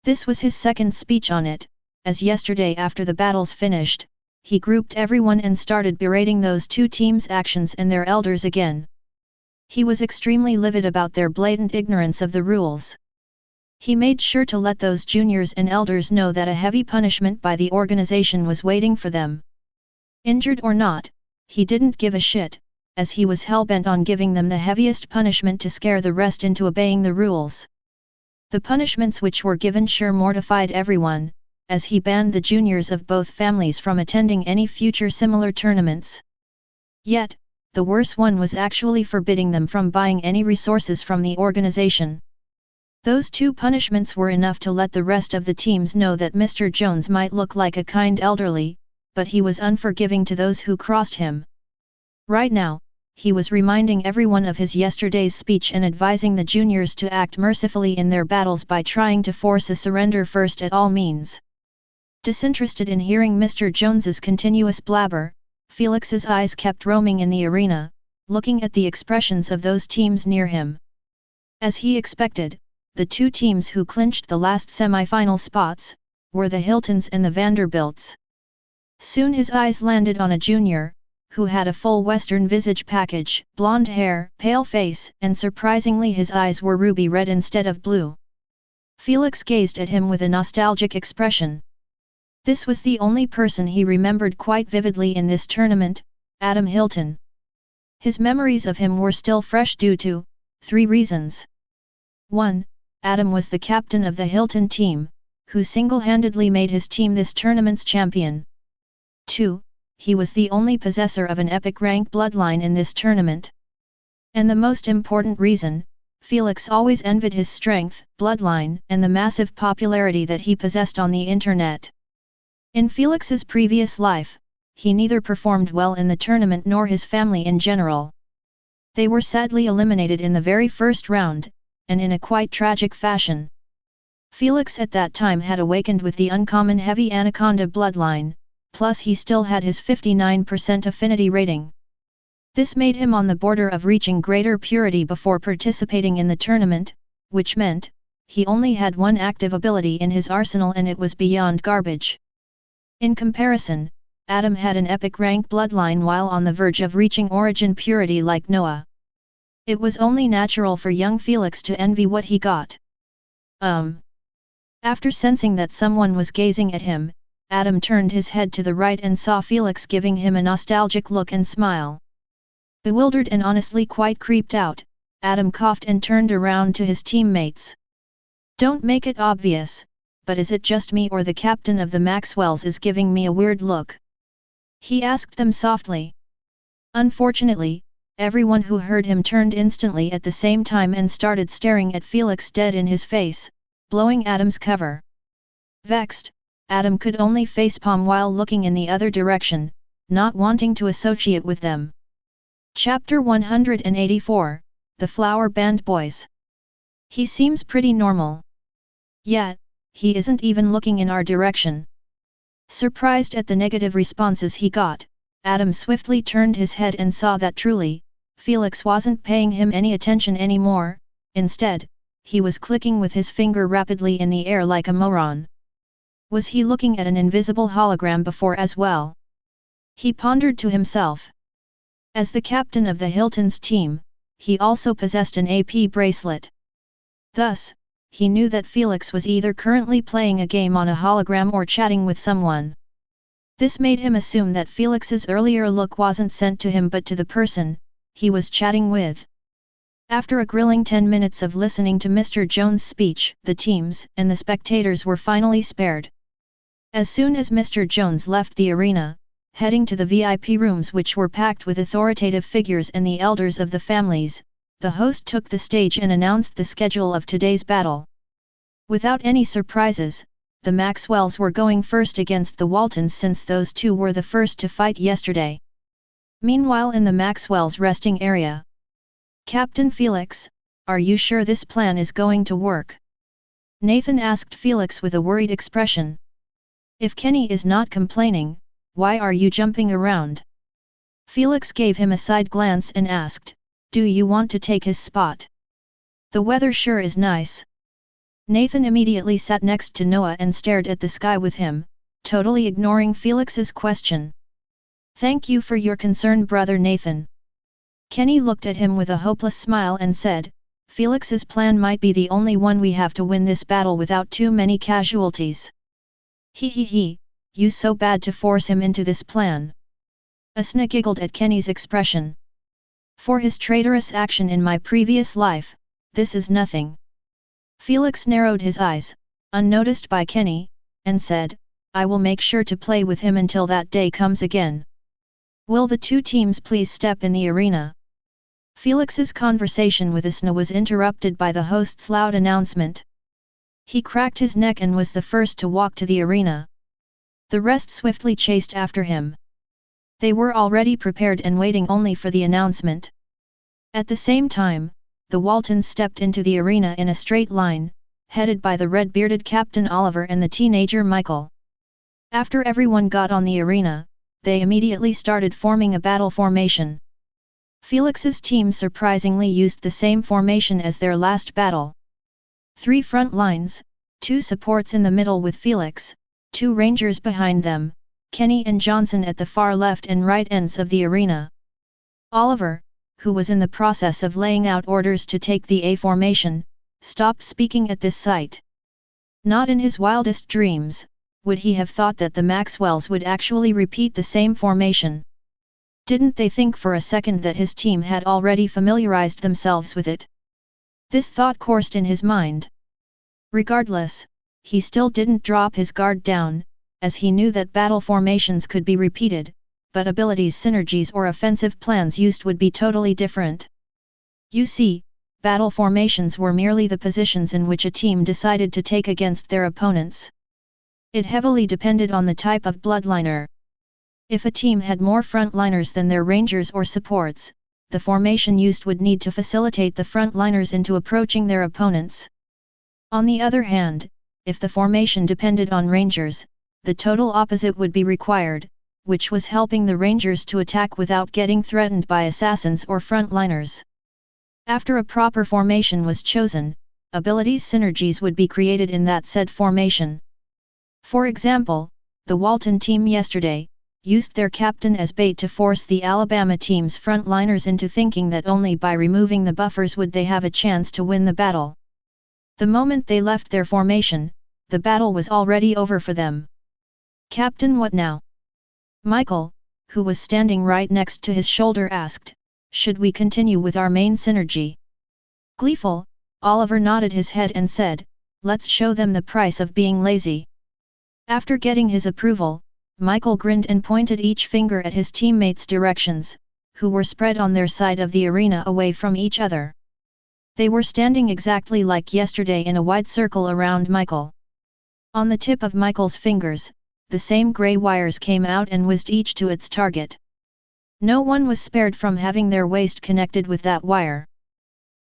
This was his second speech on it, as yesterday after the battles finished, he grouped everyone and started berating those 2 teams' actions and their elders again. He was extremely livid about their blatant ignorance of the rules. He made sure to let those juniors and elders know that a heavy punishment by the organization was waiting for them. Injured or not, he didn't give a shit, as he was hell-bent on giving them the heaviest punishment to scare the rest into obeying the rules. The punishments which were given sure mortified everyone, as he banned the juniors of both families from attending any future similar tournaments. Yet, the worst one was actually forbidding them from buying any resources from the organization. Those 2 punishments were enough to let the rest of the teams know that Mr. Jones might look like a kind elderly, but he was unforgiving to those who crossed him. Right now, he was reminding everyone of his yesterday's speech and advising the juniors to act mercifully in their battles by trying to force a surrender first at all means. Disinterested in hearing Mr. Jones's continuous blabber, Felix's eyes kept roaming in the arena, looking at the expressions of those teams near him. As he expected, the 2 teams who clinched the last semi-final spots, were the Hiltons and the Vanderbilts. Soon his eyes landed on a junior, who had a full Western visage package, blonde hair, pale face, and surprisingly his eyes were ruby red instead of blue. Felix gazed at him with a nostalgic expression. This was the only person he remembered quite vividly in this tournament, Adam Hilton. His memories of him were still fresh due to 3 reasons. 1. Adam was the captain of the Hilton team, who single-handedly made his team this tournament's champion. 2. He was the only possessor of an epic rank bloodline in this tournament. And the most important reason, Felix always envied his strength, bloodline, and the massive popularity that he possessed on the internet. In Felix's previous life, he neither performed well in the tournament nor his family in general. They were sadly eliminated in the very first round, and in a quite tragic fashion. Felix at that time had awakened with the uncommon heavy anaconda bloodline, plus he still had his 59% affinity rating. This made him on the border of reaching greater purity before participating in the tournament, which meant, he only had 1 active ability in his arsenal and it was beyond garbage. In comparison, Adam had an epic rank bloodline while on the verge of reaching origin purity like Noah. It was only natural for young Felix to envy what he got. After sensing that someone was gazing at him, Adam turned his head to the right and saw Felix giving him a nostalgic look and smile. Bewildered and honestly quite creeped out, Adam coughed and turned around to his teammates. "Don't make it obvious, but is it just me or the captain of the Maxwells is giving me a weird look?" he asked them softly. Unfortunately, everyone who heard him turned instantly at the same time and started staring at Felix dead in his face, blowing Adam's cover. Vexed, Adam could only facepalm while looking in the other direction, not wanting to associate with them. Chapter 184, The Flower Band Boys. He seems pretty normal. Yet, he isn't even looking in our direction. Surprised at the negative responses he got, Adam swiftly turned his head and saw that truly, Felix wasn't paying him any attention anymore. Instead, he was clicking with his finger rapidly in the air like a moron. Was he looking at an invisible hologram before as well? He pondered to himself. As the captain of the Hilton's team, he also possessed an AP bracelet. Thus, he knew that Felix was either currently playing a game on a hologram or chatting with someone. This made him assume that Felix's earlier look wasn't sent to him but to the person he was chatting with. After a grilling 10 minutes of listening to Mr. Jones' speech, the teams and the spectators were finally spared. As soon as Mr. Jones left the arena, heading to the VIP rooms which were packed with authoritative figures and the elders of the families, the host took the stage and announced the schedule of today's battle. Without any surprises, the Maxwells were going first against the Waltons since those two were the first to fight yesterday. Meanwhile in the Maxwells' resting area. "Captain Felix, are you sure this plan is going to work?" Nathan asked Felix with a worried expression. "If Kenny is not complaining, why are you jumping around?" Felix gave him a side glance and asked, "Do you want to take his spot? The weather sure is nice." Nathan immediately sat next to Noah and stared at the sky with him, totally ignoring Felix's question. "Thank you for your concern, brother Nathan." Kenny looked at him with a hopeless smile and said, "Felix's plan might be the only one we have to win this battle without too many casualties." He, you so bad to force him into this plan." Asna giggled at Kenny's expression. "For his traitorous action in my previous life, this is nothing." Felix narrowed his eyes, unnoticed by Kenny, and said, "I will make sure to play with him until that day comes again. Will the two teams please step in the arena?" Felix's conversation with Asna was interrupted by the host's loud announcement. He cracked his neck and was the first to walk to the arena. The rest swiftly chased after him. They were already prepared and waiting only for the announcement. At the same time, the Waltons stepped into the arena in a straight line, headed by the red-bearded Captain Oliver and the teenager Michael. After everyone got on the arena, they immediately started forming a battle formation. Felix's team surprisingly used the same formation as their last battle. 3 front lines, 2 supports in the middle with Felix, 2 rangers behind them, Kenny and Johnson at the far left and right ends of the arena. Oliver, who was in the process of laying out orders to take the A formation, stopped speaking at this sight. Not in his wildest dreams would he have thought that the Maxwells would actually repeat the same formation. Didn't they think for a second that his team had already familiarized themselves with it? This thought coursed in his mind. Regardless, he still didn't drop his guard down, as he knew that battle formations could be repeated, but abilities, synergies or offensive plans used would be totally different. You see, battle formations were merely the positions in which a team decided to take against their opponents. It heavily depended on the type of bloodliner. If a team had more frontliners than their rangers or supports, the formation used would need to facilitate the frontliners into approaching their opponents. On the other hand, if the formation depended on rangers, the total opposite would be required, which was helping the rangers to attack without getting threatened by assassins or frontliners. After a proper formation was chosen, abilities synergies would be created in that said formation. For example, the Walton team yesterday used their captain as bait to force the Alabama team's frontliners into thinking that only by removing the buffers would they have a chance to win the battle. The moment they left their formation, the battle was already over for them. "Captain, what now?" Michael, who was standing right next to his shoulder, asked. "Should we continue with our main synergy?" Gleeful, Oliver nodded his head and said, "Let's show them the price of being lazy." After getting his approval, Michael grinned and pointed each finger at his teammates' directions, who were spread on their side of the arena away from each other. They were standing exactly like yesterday in a wide circle around Michael. On the tip of Michael's fingers, the same grey wires came out and whizzed each to its target. No one was spared from having their waist connected with that wire.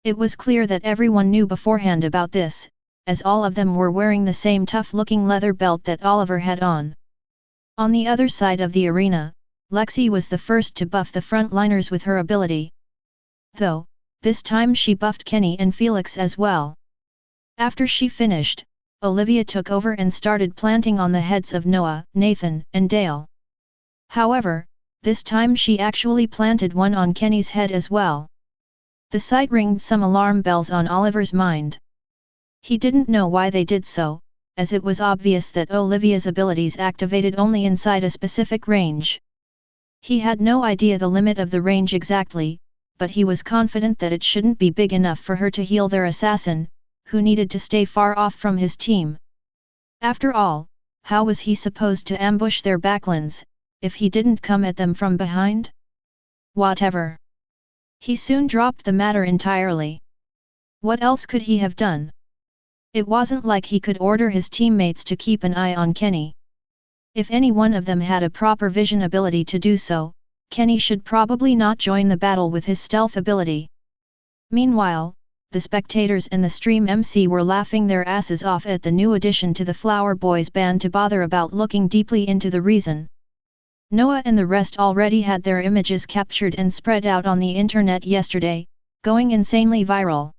It was clear that everyone knew beforehand about this, as all of them were wearing the same tough-looking leather belt that Oliver had on. On the other side of the arena, Lexi was the first to buff the frontliners with her ability. Though, this time she buffed Kenny and Felix as well. After she finished, Olivia took over and started planting on the heads of Noah, Nathan, and Dale. However, this time she actually planted one on Kenny's head as well. The sight ringed some alarm bells on Oliver's mind. He didn't know why they did so, as it was obvious that Olivia's abilities activated only inside a specific range. He had no idea the limit of the range exactly, but he was confident that it shouldn't be big enough for her to heal their assassin, who needed to stay far off from his team. After all, how was he supposed to ambush their backlands, if he didn't come at them from behind? Whatever. He soon dropped the matter entirely. What else could he have done? It wasn't like he could order his teammates to keep an eye on Kenny. If any one of them had a proper vision ability to do so, Kenny should probably not join the battle with his stealth ability. Meanwhile, the spectators and the stream MC were laughing their asses off at the new addition to the Flower Boys band to bother about looking deeply into the reason. Noah and the rest already had their images captured and spread out on the internet yesterday, going insanely viral.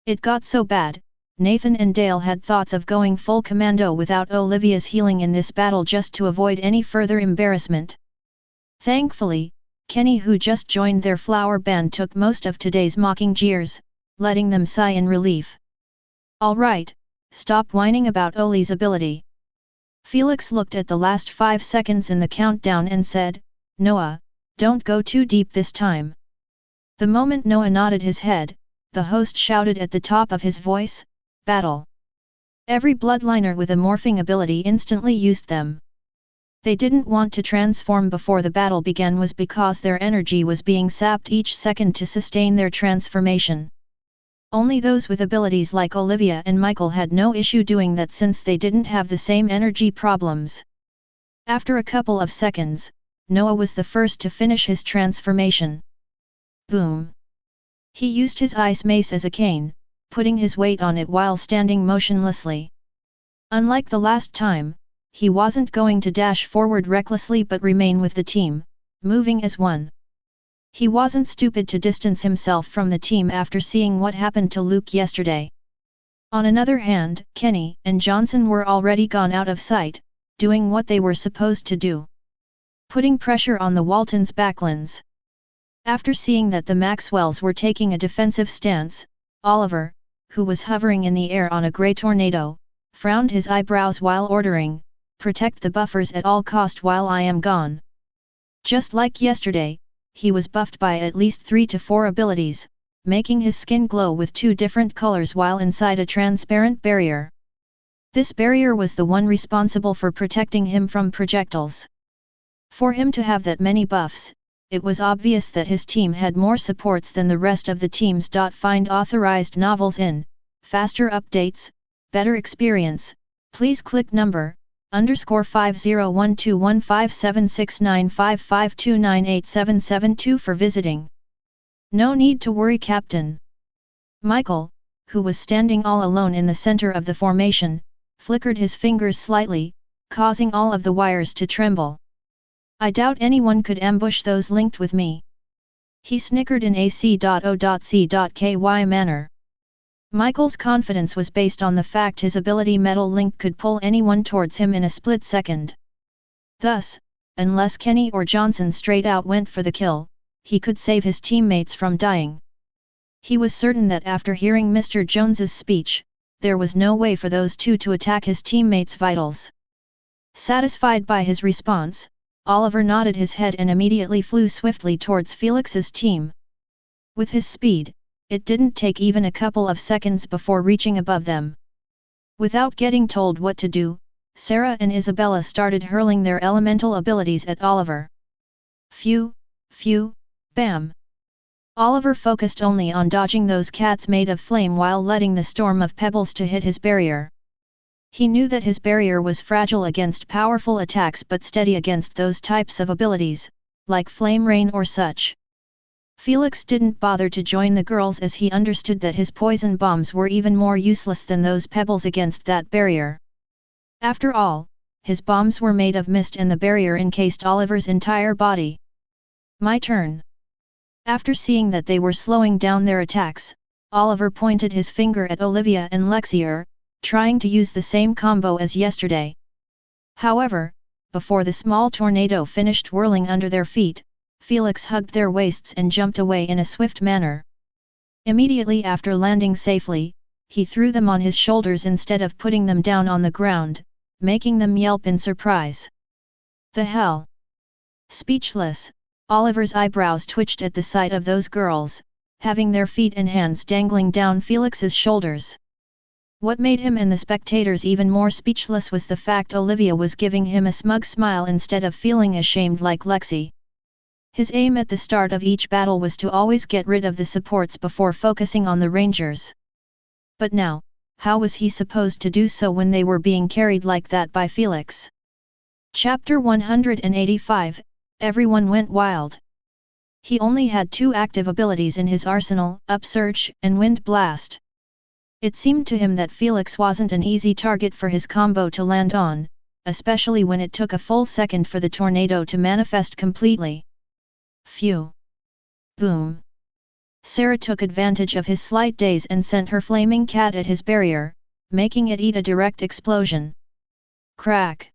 It got so bad, Nathan and Dale had thoughts of going full commando without Olivia's healing in this battle just to avoid any further embarrassment. Thankfully, Kenny, who just joined their flower band, took most of today's mocking jeers, letting them sigh in relief. Alright, stop whining about Oli's ability. Felix looked at the last 5 seconds in the countdown and said, Noah, don't go too deep this time. The moment Noah nodded his head, the host shouted at the top of his voice, Battle! Every bloodliner with a morphing ability instantly used them. They didn't want to transform before the battle began was because their energy was being sapped each second to sustain their transformation. Only those with abilities like Olivia and Michael had no issue doing that since they didn't have the same energy problems. After a couple of seconds, Noah was the first to finish his transformation. Boom! He used his ice mace as a cane, putting his weight on it while standing motionlessly. Unlike the last time, he wasn't going to dash forward recklessly but remain with the team, moving as one. He wasn't stupid to distance himself from the team after seeing what happened to Luke yesterday. On another hand, Kenny and Johnson were already gone out of sight, doing what they were supposed to do. Putting pressure on the Waltons' backlands. After seeing that the Maxwells were taking a defensive stance, Oliver, who was hovering in the air on a grey tornado, frowned his eyebrows while ordering, protect the buffers at all cost while I am gone. Just like yesterday, he was buffed by at least 3 to 4 abilities, making his skin glow with 2 different colors while inside a transparent barrier. This barrier was the one responsible for protecting him from projectiles. For him to have that many buffs, it was obvious that his team had more supports than the rest of the teams. Find authorized novels in, faster updates, better experience, please click number, _501215769552987772 for visiting. No need to worry, Captain. Michael, who was standing all alone in the center of the formation, flickered his fingers slightly, causing all of the wires to tremble. I doubt anyone could ambush those linked with me. He snickered in a C.O.C.Ky manner. Michael's confidence was based on the fact his ability Metal Link could pull anyone towards him in a split second. Thus, unless Kenny or Johnson straight out went for the kill, he could save his teammates from dying. He was certain that after hearing Mr. Jones's speech, there was no way for those two to attack his teammates' vitals. Satisfied by his response, Oliver nodded his head and immediately flew swiftly towards Felix's team. With his speed, it didn't take even a couple of seconds before reaching above them. Without getting told what to do, Sarah and Isabella started hurling their elemental abilities at Oliver. Phew, phew, bam! Oliver focused only on dodging those cats made of flame while letting the storm of pebbles to hit his barrier. He knew that his barrier was fragile against powerful attacks but steady against those types of abilities, like flame rain or such. Felix didn't bother to join the girls as he understood that his poison bombs were even more useless than those pebbles against that barrier. After all, his bombs were made of mist and the barrier encased Oliver's entire body. My turn. After seeing that they were slowing down their attacks, Oliver pointed his finger at Olivia and Lexier, trying to use the same combo as yesterday. However, before the small tornado finished whirling under their feet, Felix hugged their waists and jumped away in a swift manner. Immediately after landing safely, he threw them on his shoulders instead of putting them down on the ground, making them yelp in surprise. The hell? Speechless, Oliver's eyebrows twitched at the sight of those girls, having their feet and hands dangling down Felix's shoulders. What made him and the spectators even more speechless was the fact Olivia was giving him a smug smile instead of feeling ashamed like Lexi. His aim at the start of each battle was to always get rid of the supports before focusing on the rangers. But now, how was he supposed to do so when they were being carried like that by Felix? Chapter 185, Everyone went wild. He only had 2 active abilities in his arsenal, Upsurge and Wind Blast. It seemed to him that Felix wasn't an easy target for his combo to land on, especially when it took a full second for the tornado to manifest completely. Phew! Boom! Sarah took advantage of his slight daze and sent her flaming cat at his barrier, making it eat a direct explosion. Crack!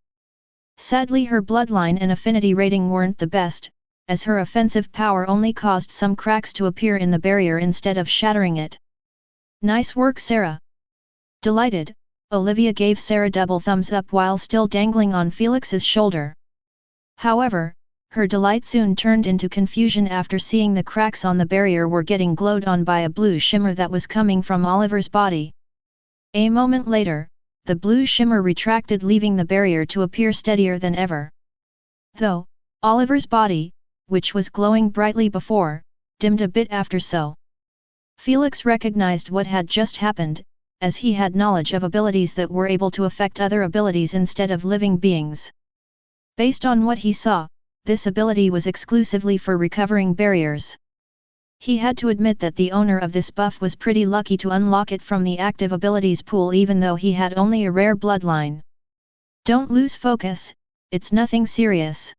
Sadly, her bloodline and affinity rating weren't the best, as her offensive power only caused some cracks to appear in the barrier instead of shattering it. Nice work, Sarah! Delighted, Olivia gave Sarah double thumbs up while still dangling on Felix's shoulder. However, her delight soon turned into confusion after seeing the cracks on the barrier were getting glowed on by a blue shimmer that was coming from Oliver's body. A moment later, the blue shimmer retracted, leaving the barrier to appear steadier than ever. Though, Oliver's body, which was glowing brightly before, dimmed a bit after so. Felix recognized what had just happened, as he had knowledge of abilities that were able to affect other abilities instead of living beings. Based on what he saw, this ability was exclusively for recovering barriers. He had to admit that the owner of this buff was pretty lucky to unlock it from the active abilities pool, even though he had only a rare bloodline. Don't lose focus, it's nothing serious.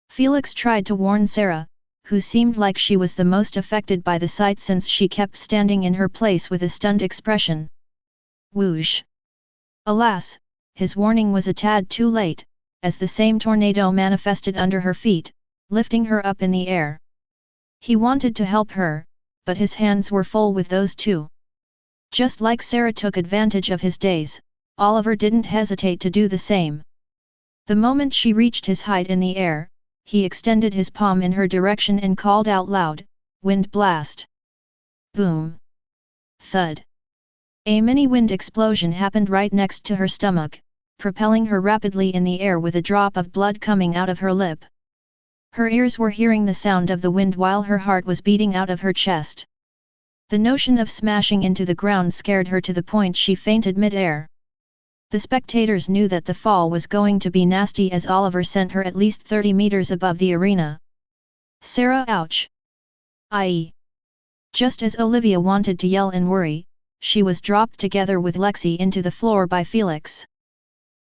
Felix tried to warn Sarah, who seemed like she was the most affected by the sight since she kept standing in her place with a stunned expression. Whoosh! Alas, his warning was a tad too late, as the same tornado manifested under her feet, lifting her up in the air. He wanted to help her, but his hands were full with those two. Just like Sarah took advantage of his daze, Oliver didn't hesitate to do the same. The moment she reached his height in the air, he extended his palm in her direction and called out loud, "Wind Blast!" Boom! Thud! A mini wind explosion happened right next to her stomach, propelling her rapidly in the air with a drop of blood coming out of her lip. Her ears were hearing the sound of the wind while her heart was beating out of her chest. The notion of smashing into the ground scared her to the point she fainted mid-air. The spectators knew that the fall was going to be nasty as Oliver sent her at least 30 meters above the arena. Sarah, ouch! I.e. Just as Olivia wanted to yell and worry, she was dropped together with Lexi into the floor by Felix.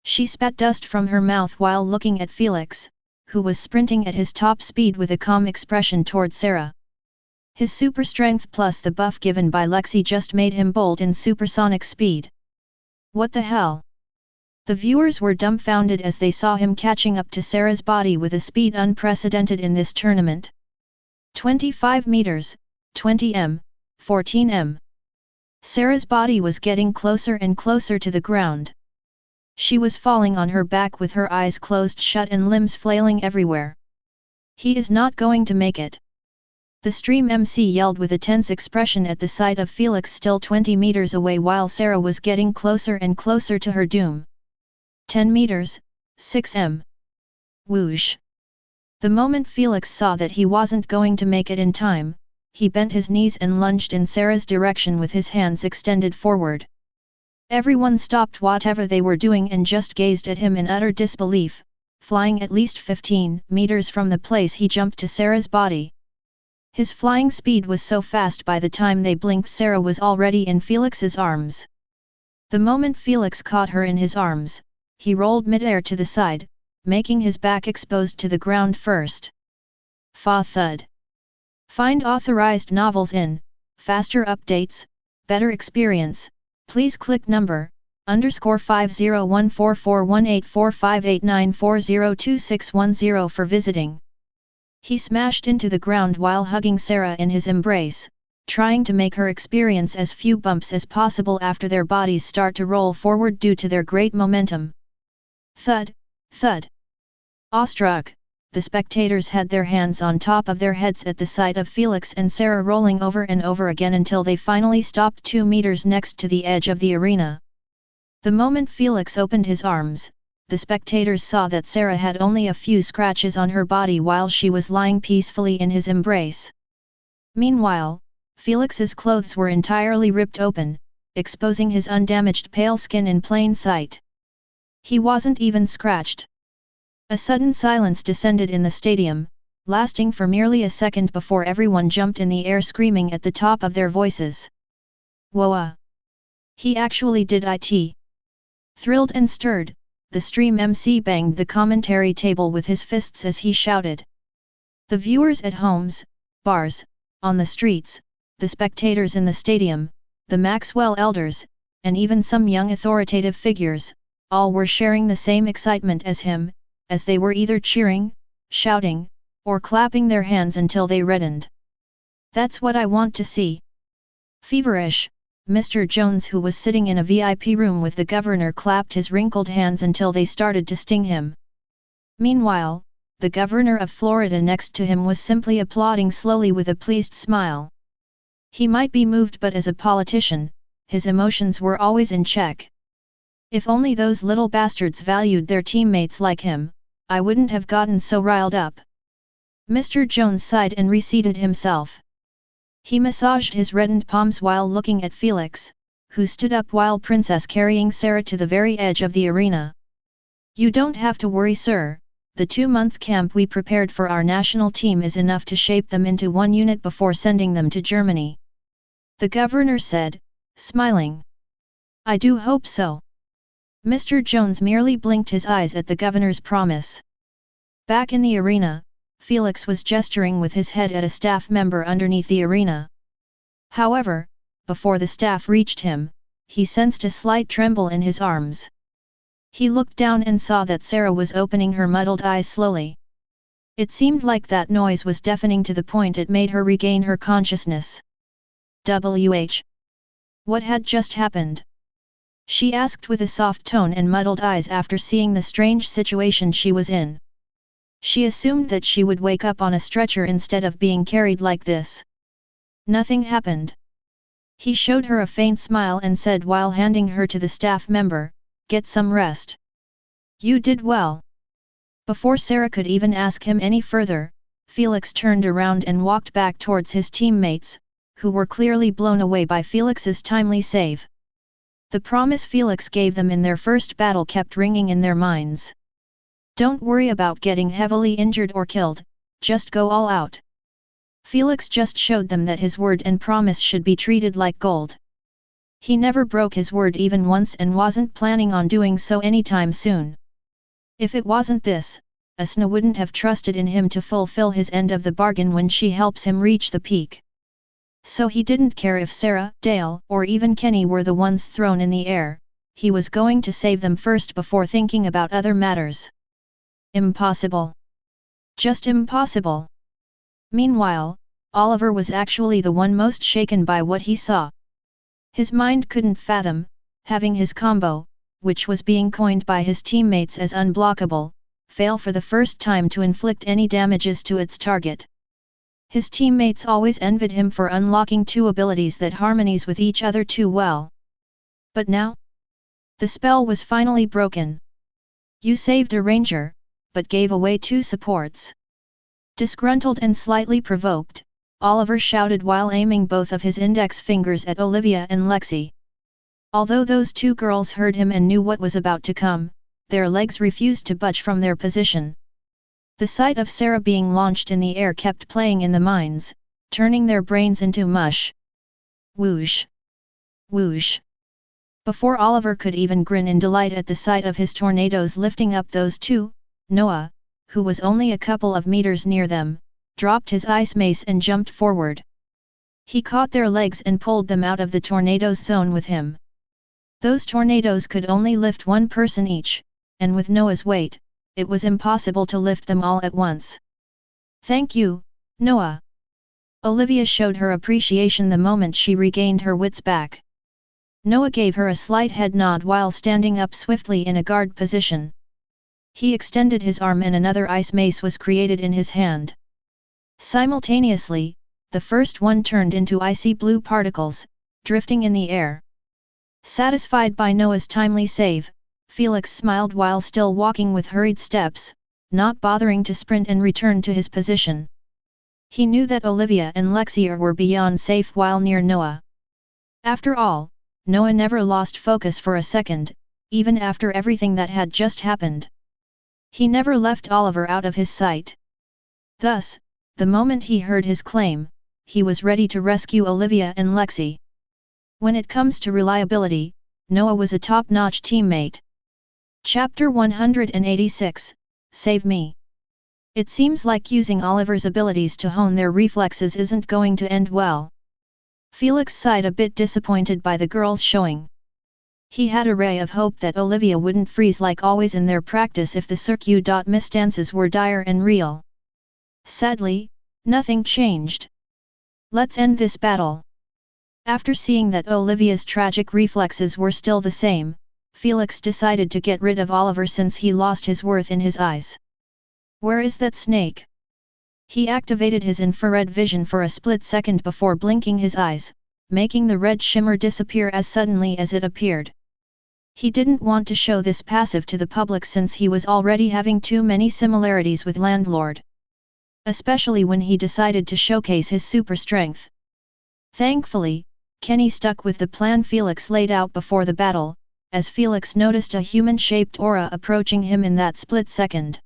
She spat dust from her mouth while looking at Felix, who was sprinting at his top speed with a calm expression toward Sarah. His super strength plus the buff given by Lexi just made him bolt in supersonic speed. What the hell? The viewers were dumbfounded as they saw him catching up to Sarah's body with a speed unprecedented in this tournament. 25 meters, 20 m, 14 m. Sarah's body was getting closer and closer to the ground. She was falling on her back with her eyes closed shut and limbs flailing everywhere. He is not going to make it. The stream MC yelled with a tense expression at the sight of Felix still 20 meters away while Sarah was getting closer and closer to her doom. 10 meters, 6 m. Whoosh! The moment Felix saw that he wasn't going to make it in time, he bent his knees and lunged in Sarah's direction with his hands extended forward. Everyone stopped whatever they were doing and just gazed at him in utter disbelief, flying at least 15 meters from the place he jumped to Sarah's body. His flying speed was so fast by the time they blinked Sarah was already in Felix's arms. The moment Felix caught her in his arms, he rolled midair to the side, making his back exposed to the ground first. Fa thud. Find authorized novels in, faster updates, better experience, please click number, _501444184589402610 for visiting. He smashed into the ground while hugging Sarah in his embrace, trying to make her experience as few bumps as possible after their bodies start to roll forward due to their great momentum. Thud, thud. Awestruck, the spectators had their hands on top of their heads at the sight of Felix and Sarah rolling over and over again until they finally stopped 2 meters next to the edge of the arena. The moment Felix opened his arms, the spectators saw that Sarah had only a few scratches on her body while she was lying peacefully in his embrace. Meanwhile, Felix's clothes were entirely ripped open, exposing his undamaged pale skin in plain sight. He wasn't even scratched. A sudden silence descended in the stadium, lasting for merely a second before everyone jumped in the air screaming at the top of their voices. Whoa! He actually did it! Thrilled and stirred, the stream MC banged the commentary table with his fists as he shouted. The viewers at homes, bars, on the streets, the spectators in the stadium, the Maxwell elders, and even some young authoritative figures, all were sharing the same excitement as him, as they were either cheering, shouting, or clapping their hands until they reddened. That's what I want to see. Feverish, Mr. Jones, who was sitting in a VIP room with the governor, clapped his wrinkled hands until they started to sting him. Meanwhile, the governor of Florida next to him was simply applauding slowly with a pleased smile. He might be moved, but as a politician, his emotions were always in check. If only those little bastards valued their teammates like him, I wouldn't have gotten so riled up. Mr. Jones sighed and reseated himself. He massaged his reddened palms while looking at Felix, who stood up while Princess carrying Sarah to the very edge of the arena. You don't have to worry, sir. The 2-month camp we prepared for our national team is enough to shape them into one unit before sending them to Germany. The governor said, smiling. I do hope so. Mr. Jones merely blinked his eyes at the governor's promise. Back in the arena, Felix was gesturing with his head at a staff member underneath the arena. However, before the staff reached him, he sensed a slight tremble in his arms. He looked down and saw that Sarah was opening her muddled eyes slowly. It seemed like that noise was deafening to the point it made her regain her consciousness. What had just happened? She asked with a soft tone and muddled eyes after seeing the strange situation she was in. She assumed that she would wake up on a stretcher instead of being carried like this. Nothing happened. He showed her a faint smile and said while handing her to the staff member, "Get some rest. You did well." Before Sarah could even ask him any further, Felix turned around and walked back towards his teammates, who were clearly blown away by Felix's timely save. The promise Felix gave them in their first battle kept ringing in their minds. Don't worry about getting heavily injured or killed, just go all out. Felix just showed them that his word and promise should be treated like gold. He never broke his word even once and wasn't planning on doing so anytime soon. If it wasn't this, Asna wouldn't have trusted in him to fulfill his end of the bargain when she helps him reach the peak. So he didn't care if Sarah, Dale, or even Kenny were the ones thrown in the air, he was going to save them first before thinking about other matters. Impossible. Just impossible. Meanwhile, Oliver was actually the one most shaken by what he saw. His mind couldn't fathom, having his combo, which was being coined by his teammates as unblockable, fail for the first time to inflict any damages to its target. His teammates always envied him for unlocking two abilities that harmonize with each other too well. But now? The spell was finally broken. You saved a ranger, but gave away two supports. Disgruntled and slightly provoked, Oliver shouted while aiming both of his index fingers at Olivia and Lexi. Although those two girls heard him and knew what was about to come, their legs refused to budge from their position. The sight of Sarah being launched in the air kept playing in the minds, turning their brains into mush. Whoosh! Whoosh! Before Oliver could even grin in delight at the sight of his tornadoes lifting up those two, Noah, who was only a couple of meters near them, dropped his ice mace and jumped forward. He caught their legs and pulled them out of the tornado's zone with him. Those tornadoes could only lift one person each, and with Noah's weight, it was impossible to lift them all at once. "Thank you, Noah." Olivia showed her appreciation the moment she regained her wits back. Noah gave her a slight head nod while standing up swiftly in a guard position. He extended his arm and another ice mace was created in his hand. Simultaneously, the first one turned into icy blue particles, drifting in the air. Satisfied by Noah's timely save, Felix smiled while still walking with hurried steps, not bothering to sprint and return to his position. He knew that Olivia and Lexia were beyond safe while near Noah. After all, Noah never lost focus for a second, even after everything that had just happened. He never left Oliver out of his sight. Thus, the moment he heard his claim, he was ready to rescue Olivia and Lexi. When it comes to reliability, Noah was a top-notch teammate. Chapter 186, Save Me. It seems like using Oliver's abilities to hone their reflexes isn't going to end well. Felix sighed a bit disappointed by the girls' showing. He had a ray of hope that Olivia wouldn't freeze like always in their practice if the circuit misstances were dire and real. Sadly, nothing changed. "Let's end this battle." After seeing that Olivia's tragic reflexes were still the same, Felix decided to get rid of Oliver since he lost his worth in his eyes. "Where is that snake?" He activated his infrared vision for a split second before blinking his eyes, making the red shimmer disappear as suddenly as it appeared. He didn't want to show this passive to the public since he was already having too many similarities with Landlord. Especially when he decided to showcase his super strength. Thankfully, Kenny stuck with the plan Felix laid out before the battle, as Felix noticed a human-shaped aura approaching him in that split second.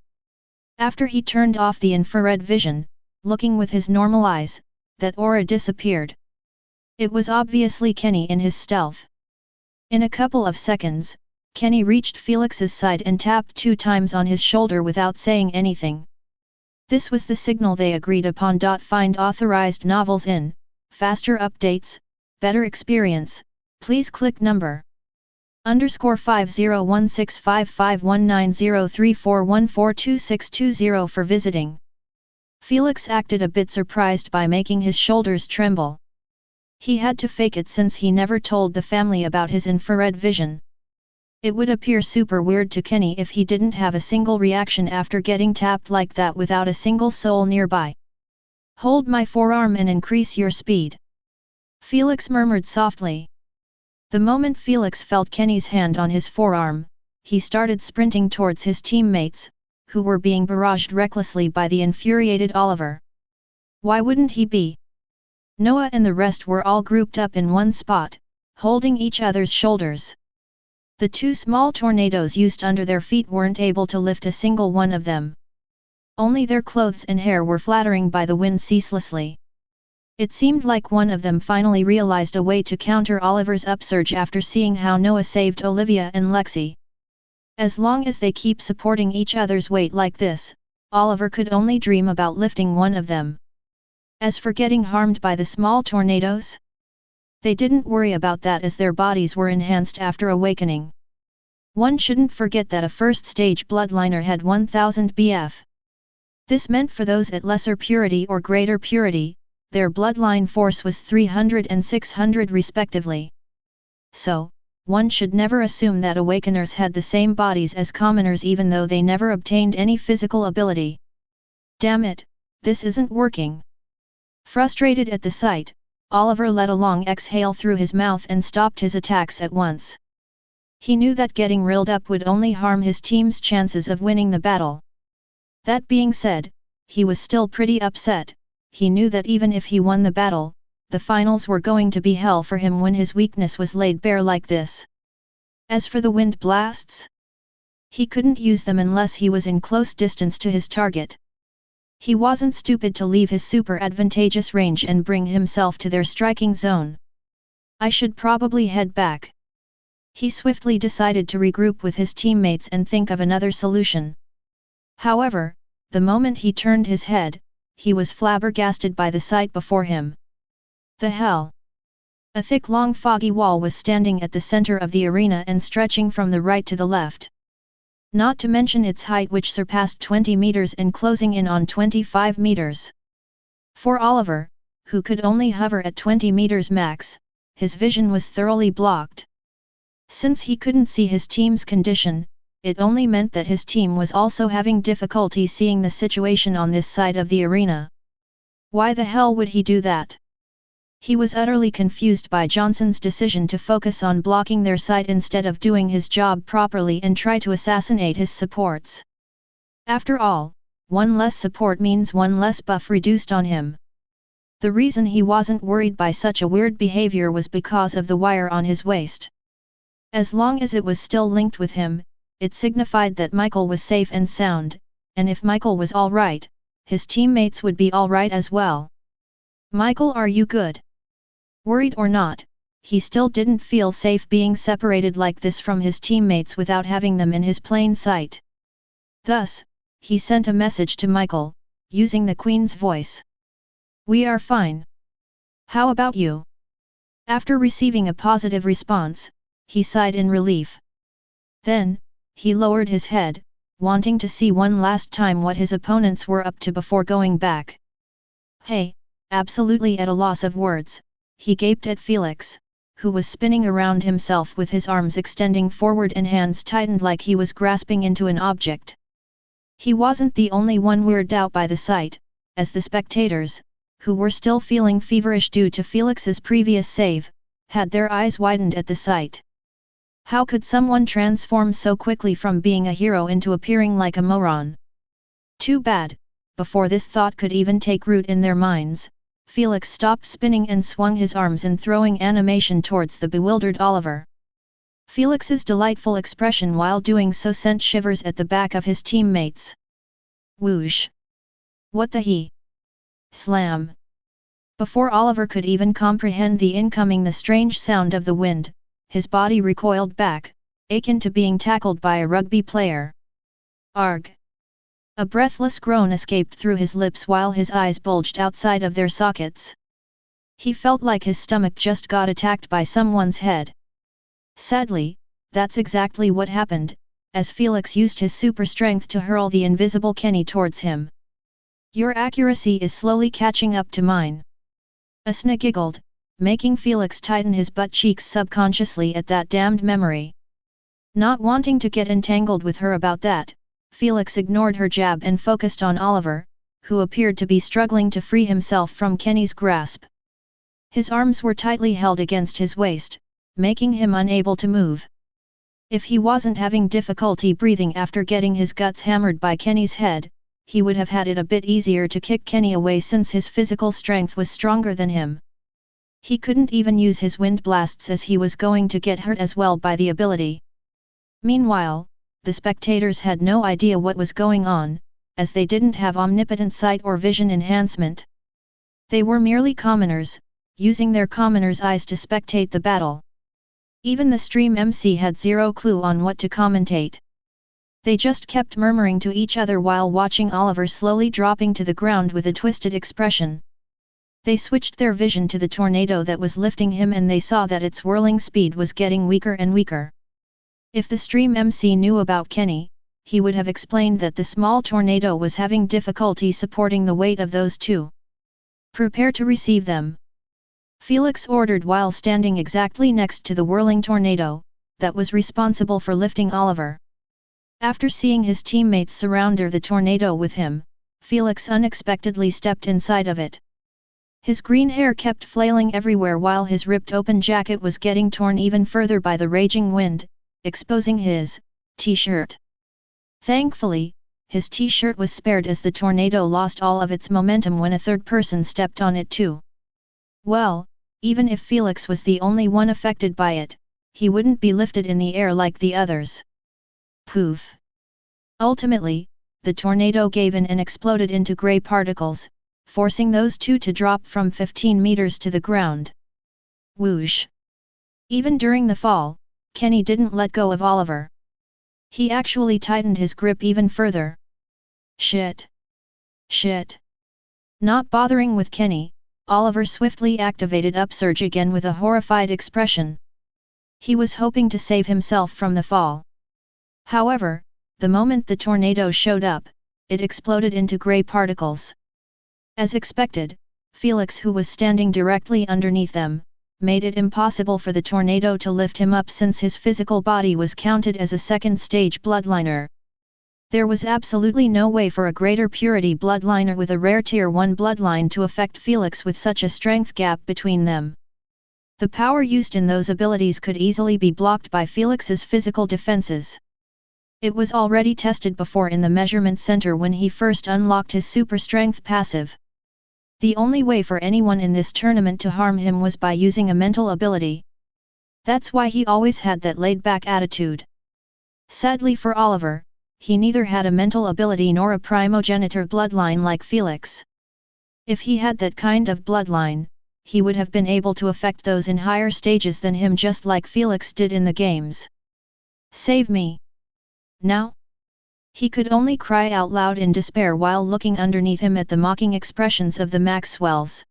After he turned off the infrared vision, looking with his normal eyes, that aura disappeared. It was obviously Kenny in his stealth. In a couple of seconds, Kenny reached Felix's side and tapped 2 times on his shoulder without saying anything. This was the signal they agreed upon. Find authorized novels in, faster updates, better experience, please click number _5016551903414262 for visiting. Felix acted a bit surprised by making his shoulders tremble. He had to fake it since he never told the family about his infrared vision. It would appear super weird to Kenny if he didn't have a single reaction after getting tapped like that without a single soul nearby. "Hold my forearm and increase your speed," Felix murmured softly. The moment Felix felt Kenny's hand on his forearm, he started sprinting towards his teammates, who were being barraged recklessly by the infuriated Oliver. Why wouldn't he be? Noah and the rest were all grouped up in one spot, holding each other's shoulders. The 2 small tornadoes used under their feet weren't able to lift a single one of them. Only their clothes and hair were fluttering by the wind ceaselessly. It seemed like one of them finally realized a way to counter Oliver's upsurge after seeing how Noah saved Olivia and Lexi. As long as they keep supporting each other's weight like this, Oliver could only dream about lifting one of them. As for getting harmed by the small tornadoes, they didn't worry about that as their bodies were enhanced after awakening. One shouldn't forget that a first-stage bloodliner had 1000 BF. This meant for those at lesser purity or greater purity, their bloodline force was 300 and 600 respectively. So, one should never assume that awakeners had the same bodies as commoners even though they never obtained any physical ability. Damn it, this isn't working. Frustrated at the sight, Oliver let a long exhale through his mouth and stopped his attacks at once. He knew that getting riled up would only harm his team's chances of winning the battle. That being said, he was still pretty upset. He knew that even if he won the battle, the finals were going to be hell for him when his weakness was laid bare like this. As for the wind blasts, He couldn't use them unless he was in close distance to his target. He wasn't stupid to leave his super advantageous range and bring himself to their striking zone. I should probably head back. He swiftly decided to regroup with his teammates and think of another solution. However, the moment he turned his head, he was flabbergasted by the sight before him. The hell! A thick long foggy wall was standing at the center of the arena and stretching from the right to the left. Not to mention its height, which surpassed 20 meters and closing in on 25 meters. For Oliver, who could only hover at 20 meters max, his vision was thoroughly blocked. Since he couldn't see his team's condition, it only meant that his team was also having difficulty seeing the situation on this side of the arena. Why the hell would he do that? He was utterly confused by Johnson's decision to focus on blocking their sight instead of doing his job properly and try to assassinate his supports. After all, one less support means one less buff reduced on him. The reason he wasn't worried by such a weird behavior was because of the wire on his waist. As long as it was still linked with him, it signified that Michael was safe and sound, and if Michael was alright, his teammates would be alright as well. Michael, are you good? Worried or not, he still didn't feel safe being separated like this from his teammates without having them in his plain sight. Thus, he sent a message to Michael, using the Queen's voice. We are fine. How about you? After receiving a positive response, he sighed in relief. Then, he lowered his head, wanting to see one last time what his opponents were up to before going back. Hey, absolutely at a loss of words, he gaped at Felix, who was spinning around himself with his arms extending forward and hands tightened like he was grasping into an object. He wasn't the only one weirded out by the sight, as the spectators, who were still feeling feverish due to Felix's previous save, had their eyes widened at the sight. How could someone transform so quickly from being a hero into appearing like a moron? Too bad, before this thought could even take root in their minds, Felix stopped spinning and swung his arms in throwing animation towards the bewildered Oliver. Felix's delightful expression while doing so sent shivers at the back of his teammates. Whoosh! What the he? Slam! Before Oliver could even comprehend the strange sound of the wind, his body recoiled back, akin to being tackled by a rugby player. Arg! A breathless groan escaped through his lips while his eyes bulged outside of their sockets. He felt like his stomach just got attacked by someone's head. Sadly, that's exactly what happened, as Felix used his super strength to hurl the invisible Kenny towards him. Your accuracy is slowly catching up to mine. Asna giggled, making Felix tighten his butt cheeks subconsciously at that damned memory. Not wanting to get entangled with her about that, Felix ignored her jab and focused on Oliver, who appeared to be struggling to free himself from Kenny's grasp. His arms were tightly held against his waist, making him unable to move. If he wasn't having difficulty breathing after getting his guts hammered by Kenny's head, he would have had it a bit easier to kick Kenny away since his physical strength was stronger than him. He couldn't even use his wind blasts as he was going to get hurt as well by the ability. Meanwhile, the spectators had no idea what was going on, as they didn't have omnipotent sight or vision enhancement. They were merely commoners, using their commoners' eyes to spectate the battle. Even the stream MC had zero clue on what to commentate. They just kept murmuring to each other while watching Oliver slowly dropping to the ground with a twisted expression. They switched their vision to the tornado that was lifting him and they saw that its whirling speed was getting weaker and weaker. If the stream MC knew about Kenny, he would have explained that the small tornado was having difficulty supporting the weight of those two. Prepare to receive them. Felix ordered while standing exactly next to the whirling tornado, that was responsible for lifting Oliver. After seeing his teammates surround the tornado with him, Felix unexpectedly stepped inside of it. His green hair kept flailing everywhere while his ripped open jacket was getting torn even further by the raging wind, exposing his t-shirt. Thankfully, his t-shirt was spared as the tornado lost all of its momentum when a third person stepped on it too. Well, even if Felix was the only one affected by it, he wouldn't be lifted in the air like the others. Poof! Ultimately, the tornado gave in and exploded into grey particles, forcing those two to drop from 15 meters to the ground. Whoosh! Even during the fall, Kenny didn't let go of Oliver. He actually tightened his grip even further. Shit! Shit! Not bothering with Kenny, Oliver swiftly activated Upsurge again with a horrified expression. He was hoping to save himself from the fall. However, the moment the tornado showed up, it exploded into grey particles. As expected, Felix, who was standing directly underneath them, made it impossible for the tornado to lift him up since his physical body was counted as a second-stage bloodliner. There was absolutely no way for a greater purity bloodliner with a rare Tier 1 bloodline to affect Felix with such a strength gap between them. The power used in those abilities could easily be blocked by Felix's physical defenses. It was already tested before in the measurement center when he first unlocked his super strength passive. The only way for anyone in this tournament to harm him was by using a mental ability. That's why he always had that laid-back attitude. Sadly for Oliver, he neither had a mental ability nor a primogenitor bloodline like Felix. If he had that kind of bloodline, he would have been able to affect those in higher stages than him just like Felix did in the games. Save me! Now? He could only cry out loud in despair while looking underneath him at the mocking expressions of the Maxwells.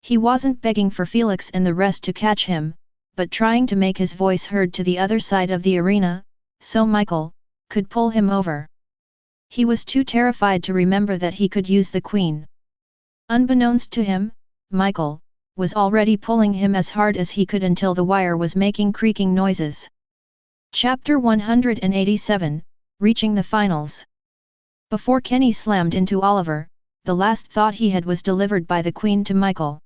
He wasn't begging for Felix and the rest to catch him, but trying to make his voice heard to the other side of the arena, so Michael could pull him over. He was too terrified to remember that he could use the Queen. Unbeknownst to him, Michael was already pulling him as hard as he could until the wire was making creaking noises. Chapter 187, Reaching the Finals. Before Kenny slammed into Oliver, the last thought he had was delivered by the Queen to Michael.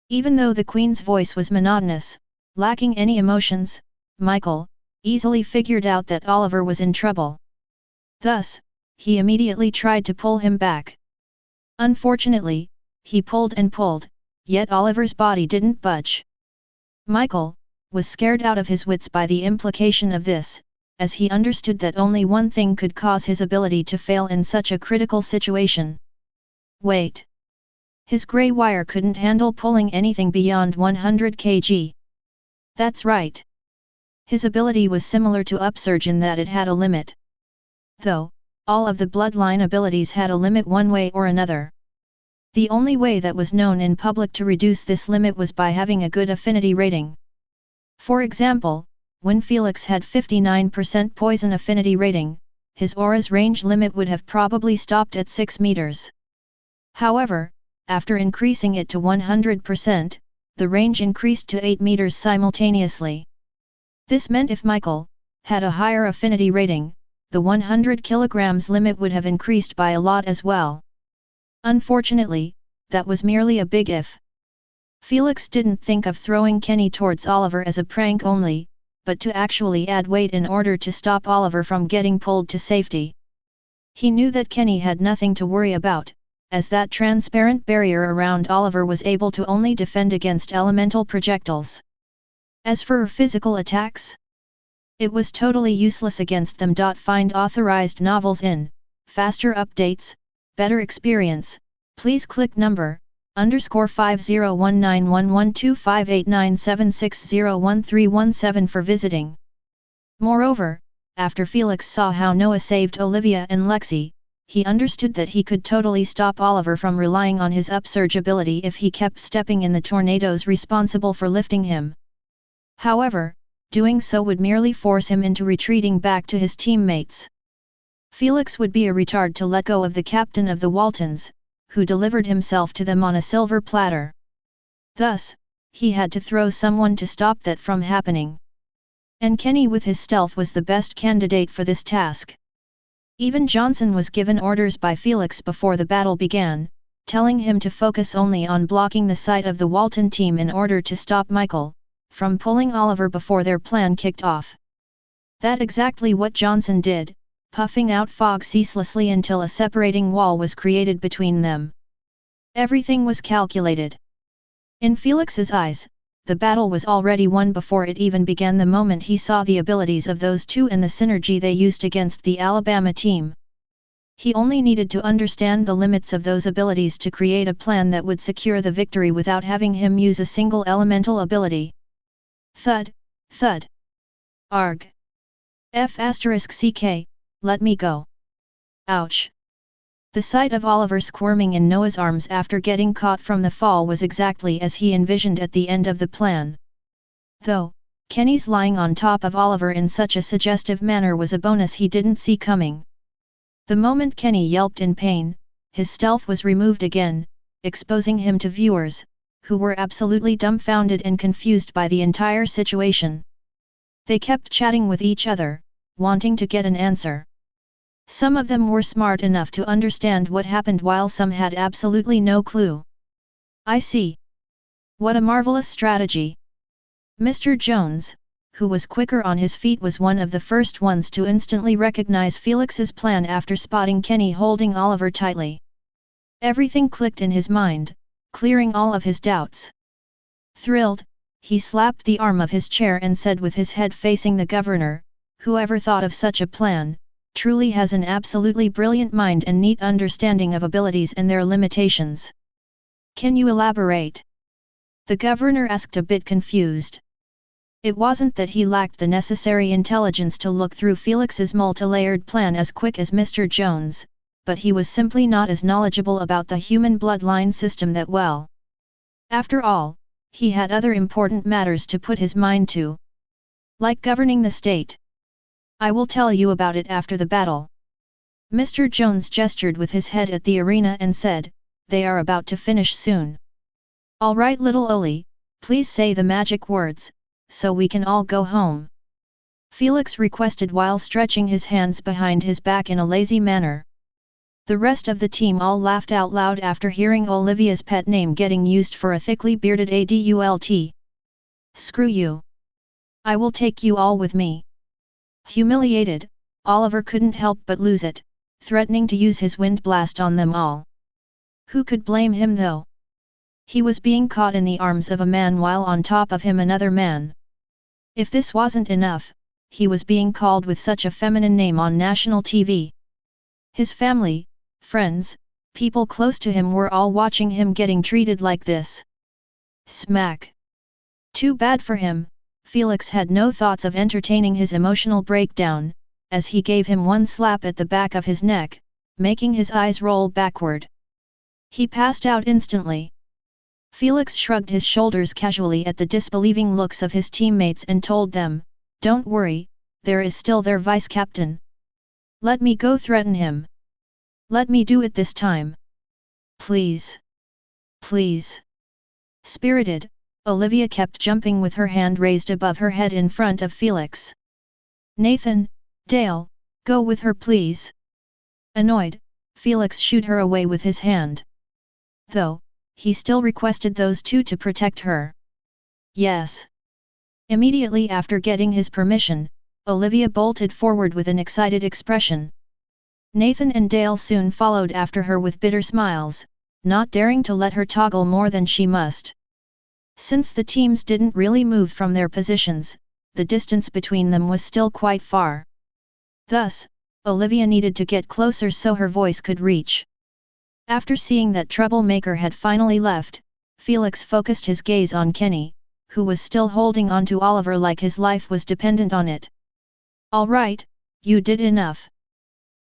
Even though the Queen's voice was monotonous, lacking any emotions, Michael easily figured out that Oliver was in trouble. Thus, he immediately tried to pull him back. Unfortunately, he pulled and pulled, yet Oliver's body didn't budge. Michael was scared out of his wits by the implication of this, as he understood that only one thing could cause his ability to fail in such a critical situation. Wait! His grey wire couldn't handle pulling anything beyond 100 kg. That's right. His ability was similar to Upsurge in that it had a limit. Though, all of the bloodline abilities had a limit one way or another. The only way that was known in public to reduce this limit was by having a good affinity rating. For example, when Felix had 59% poison affinity rating, his aura's range limit would have probably stopped at 6 meters. However, after increasing it to 100%, the range increased to 8 meters simultaneously. This meant if Michael had a higher affinity rating, the 100 kilograms limit would have increased by a lot as well. Unfortunately, that was merely a big if. Felix didn't think of throwing Kenny towards Oliver as a prank only, but to actually add weight in order to stop Oliver from getting pulled to safety. He knew that Kenny had nothing to worry about, as that transparent barrier around Oliver was able to only defend against elemental projectiles. As for physical attacks, it was totally useless against them. Find authorized novels in faster updates, better experience. Please click number _501911258976013117 for visiting. Moreover, after Felix saw how Noah saved Olivia and Lexi, he understood that he could totally stop Oliver from relying on his upsurge ability if he kept stepping in the tornadoes responsible for lifting him. However, doing so would merely force him into retreating back to his teammates. Felix would be a retard to let go of the captain of the Waltons, who delivered himself to them on a silver platter. Thus, he had to throw someone to stop that from happening. And Kenny with his stealth was the best candidate for this task. Even Johnson was given orders by Felix before the battle began, telling him to focus only on blocking the sight of the Walton team in order to stop Michael from pulling Oliver before their plan kicked off. That exactly what Johnson did, puffing out fog ceaselessly until a separating wall was created between them. Everything was calculated. In Felix's eyes, the battle was already won before it even began the moment he saw the abilities of those two and the synergy they used against the Alabama team. He only needed to understand the limits of those abilities to create a plan that would secure the victory without having him use a single elemental ability. Thud, thud. Arg. F***ck, let me go. Ouch. The sight of Oliver squirming in Noah's arms after getting caught from the fall was exactly as he envisioned at the end of the plan. Though, Kenny's lying on top of Oliver in such a suggestive manner was a bonus he didn't see coming. The moment Kenny yelped in pain, his stealth was removed again, exposing him to viewers, who were absolutely dumbfounded and confused by the entire situation. They kept chatting with each other, wanting to get an answer. Some of them were smart enough to understand what happened while some had absolutely no clue. I see. What a marvelous strategy. Mr. Jones, who was quicker on his feet, was one of the first ones to instantly recognize Felix's plan after spotting Kenny holding Oliver tightly. Everything clicked in his mind, clearing all of his doubts. Thrilled, he slapped the arm of his chair and said with his head facing the governor, "Whoever thought of such a plan, truly has an absolutely brilliant mind and neat understanding of abilities and their limitations. Can you elaborate?" The governor asked, a bit confused. It wasn't that he lacked the necessary intelligence to look through Felix's multi-layered plan as quick as Mr. Jones, but he was simply not as knowledgeable about the human bloodline system that well. After all, he had other important matters to put his mind to. Like governing the state. "I will tell you about it after the battle." Mr. Jones gestured with his head at the arena and said, "They are about to finish soon. All right, little Oli, please say the magic words, so we can all go home," Felix requested while stretching his hands behind his back in a lazy manner. The rest of the team all laughed out loud after hearing Olivia's pet name getting used for a thickly bearded adult. "Screw you. I will take you all with me." Humiliated, Oliver couldn't help but lose it, threatening to use his wind blast on them all. Who could blame him though? He was being caught in the arms of a man while on top of him another man. If this wasn't enough, he was being called with such a feminine name on national TV. His family, friends, people close to him were all watching him getting treated like this. Smack. Too bad for him, Felix had no thoughts of entertaining his emotional breakdown, as he gave him one slap at the back of his neck, making his eyes roll backward. He passed out instantly. Felix shrugged his shoulders casually at the disbelieving looks of his teammates and told them, "Don't worry, there is still their vice-captain. Let me go threaten him. Let me do it this time. Please. Please." Spirited, Olivia kept jumping with her hand raised above her head in front of Felix. "Nathan, Dale, go with her please." Annoyed, Felix shooed her away with his hand. Though, he still requested those two to protect her. "Yes." Immediately after getting his permission, Olivia bolted forward with an excited expression. Nathan and Dale soon followed after her with bitter smiles, not daring to let her toggle more than she must. Since the teams didn't really move from their positions, the distance between them was still quite far. Thus, Olivia needed to get closer so her voice could reach. After seeing that troublemaker had finally left, Felix focused his gaze on Kenny, who was still holding on to Oliver like his life was dependent on it. "All right, you did enough."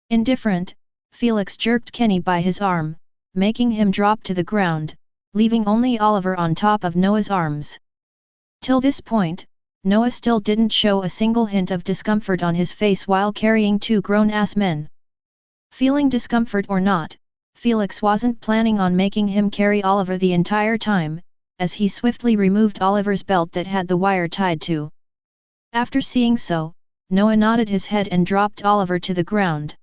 Indifferent, Felix jerked Kenny by his arm, making him drop to the ground, leaving only Oliver on top of Noah's arms. Till this point, Noah still didn't show a single hint of discomfort on his face while carrying two grown-ass men. Feeling discomfort or not, Felix wasn't planning on making him carry Oliver the entire time, as he swiftly removed Oliver's belt that had the wire tied to. After seeing so, Noah nodded his head and dropped Oliver to the ground.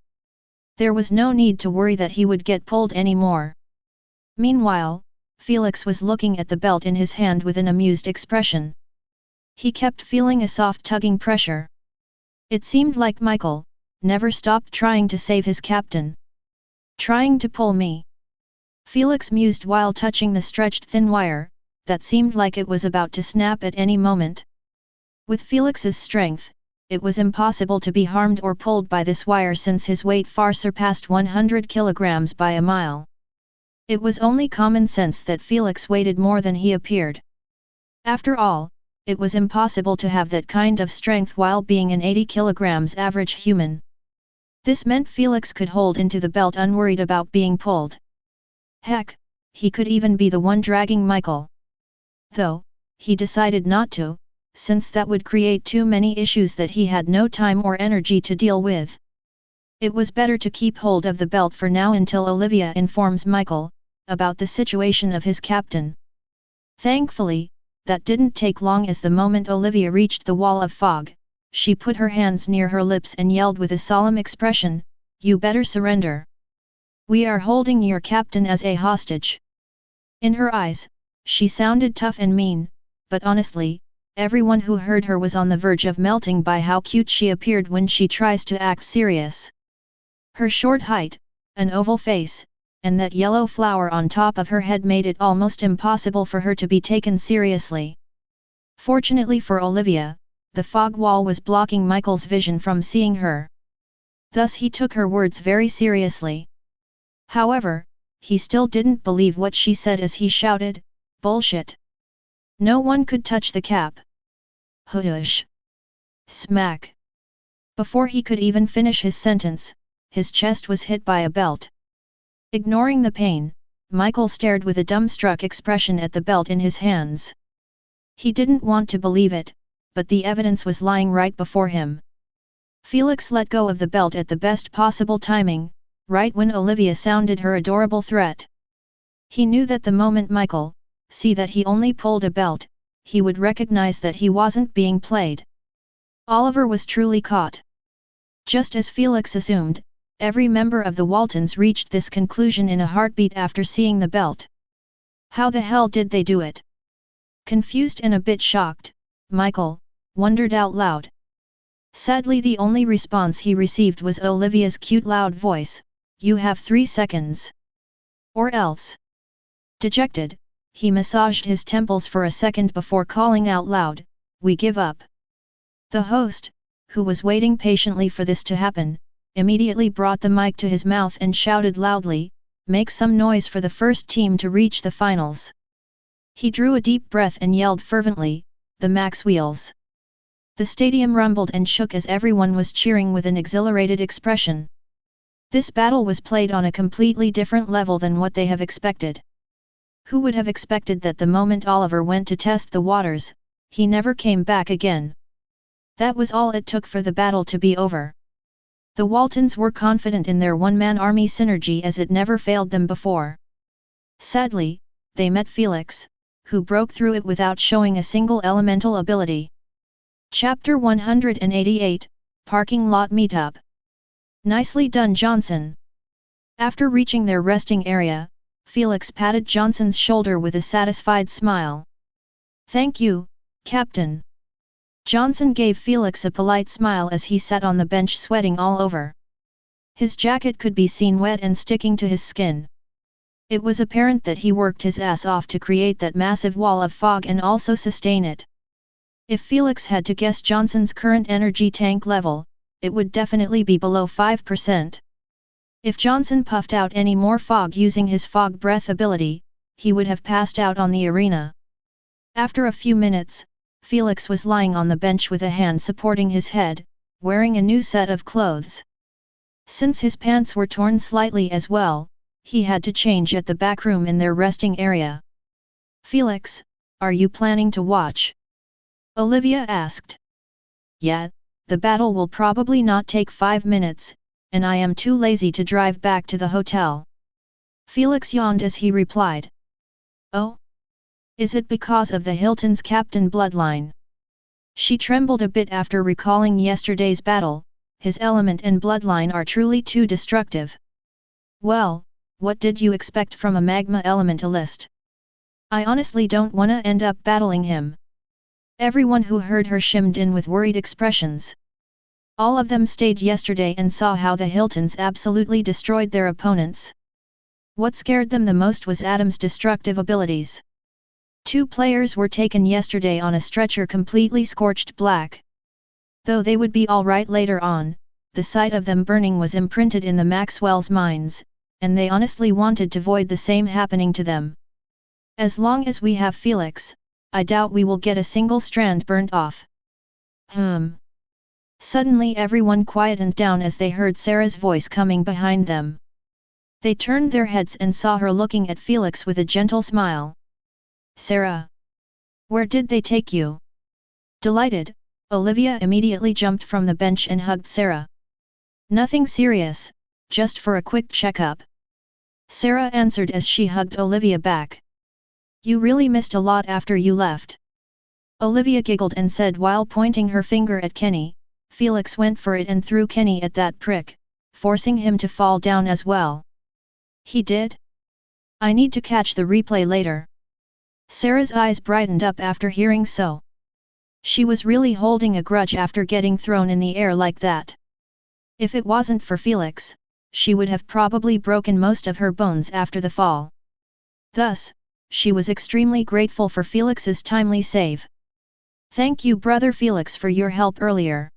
There was no need to worry that he would get pulled anymore. Meanwhile, Felix was looking at the belt in his hand with an amused expression. He kept feeling a soft tugging pressure. It seemed like Michael never stopped trying to save his captain. "Trying to pull me?" Felix mused while touching the stretched thin wire, that seemed like it was about to snap at any moment. With Felix's strength, it was impossible to be harmed or pulled by this wire since his weight far surpassed 100 kilograms by a mile. It was only common sense that Felix weighted more than he appeared. After all, it was impossible to have that kind of strength while being an 80 kilograms average human. This meant Felix could hold into the belt unworried about being pulled. Heck, he could even be the one dragging Michael. Though, he decided not to, since that would create too many issues that he had no time or energy to deal with. It was better to keep hold of the belt for now until Olivia informs Michael about the situation of his captain. Thankfully, that didn't take long, as the moment Olivia reached the wall of fog, she put her hands near her lips and yelled with a solemn expression, "You better surrender. We are holding your captain as a hostage." In her eyes, she sounded tough and mean, but honestly, everyone who heard her was on the verge of melting by how cute she appeared when she tries to act serious. Her short height, an oval face, and that yellow flower on top of her head made it almost impossible for her to be taken seriously. Fortunately for Olivia, the fog wall was blocking Michael's vision from seeing her. Thus he took her words very seriously. However, he still didn't believe what she said as he shouted, "Bullshit! No one could touch the cap." Hush! Smack! Before he could even finish his sentence, his chest was hit by a belt. Ignoring the pain, Michael stared with a dumbstruck expression at the belt in his hands. He didn't want to believe it, but the evidence was lying right before him. Felix let go of the belt at the best possible timing, right when Olivia sounded her adorable threat. He knew that the moment Michael see that he only pulled a belt, he would recognize that he wasn't being played. Oliver was truly caught. Just as Felix assumed, every member of the Waltons reached this conclusion in a heartbeat after seeing the belt. How the hell did they do it? Confused and a bit shocked, Michael wondered out loud. Sadly, the only response he received was Olivia's cute loud voice, "You have 3 seconds. Or else." Dejected, he massaged his temples for a second before calling out loud, "We give up." The host, who was waiting patiently for this to happen, immediately brought the mic to his mouth and shouted loudly, "Make some noise for the first team to reach the finals." He drew a deep breath and yelled fervently, "The Max Wheels." The stadium rumbled and shook as everyone was cheering with an exhilarated expression. This battle was played on a completely different level than what they have expected. Who would have expected that the moment Oliver went to test the waters, he never came back again? That was all it took for the battle to be over. The Waltons were confident in their one-man army synergy as it never failed them before. Sadly, they met Felix, who broke through it without showing a single elemental ability. Chapter 188, Parking Lot Meetup. Nicely done, Johnson. After reaching their resting area, Felix patted Johnson's shoulder with a satisfied smile. "Thank you, Captain." Johnson gave Felix a polite smile as he sat on the bench sweating all over. His jacket could be seen wet and sticking to his skin. It was apparent that he worked his ass off to create that massive wall of fog and also sustain it. If Felix had to guess Johnson's current energy tank level, it would definitely be below 5%. If Johnson puffed out any more fog using his fog breath ability, he would have passed out on the arena. After a few minutes, Felix was lying on the bench with a hand supporting his head, wearing a new set of clothes. Since his pants were torn slightly as well, he had to change at the back room in their resting area. "Felix, are you planning to watch?" Olivia asked. "Yeah, the battle will probably not take 5 minutes, and I am too lazy to drive back to the hotel." Felix yawned as he replied. "Oh? Is it because of the Hilton's captain bloodline?" She trembled a bit after recalling yesterday's battle. His element and bloodline are truly too destructive. "Well, what did you expect from a magma elementalist? I honestly don't wanna end up battling him." Everyone who heard her shimmed in with worried expressions. All of them stayed yesterday and saw how the Hiltons absolutely destroyed their opponents. What scared them the most was Adam's destructive abilities. 2 players were taken yesterday on a stretcher completely scorched black. Though they would be alright later on, the sight of them burning was imprinted in the Maxwell's minds, and they honestly wanted to avoid the same happening to them. As long as we have Felix, I doubt we will get a single strand burnt off. Suddenly everyone quietened down as they heard Sarah's voice coming behind them. They turned their heads and saw her looking at Felix with a gentle smile. Sarah! Where did they take you? Delighted, Olivia immediately jumped from the bench and hugged Sarah. Nothing serious, just for a quick checkup. Sarah answered as she hugged Olivia back. You really missed a lot after you left. Olivia giggled and said while pointing her finger at Kenny. Felix went for it and threw Kenny at that prick, forcing him to fall down as well. He did? I need to catch the replay later. Sarah's eyes brightened up after hearing so. She was really holding a grudge after getting thrown in the air like that. If it wasn't for Felix, she would have probably broken most of her bones after the fall. Thus, she was extremely grateful for Felix's timely save. Thank you, brother Felix, for your help earlier.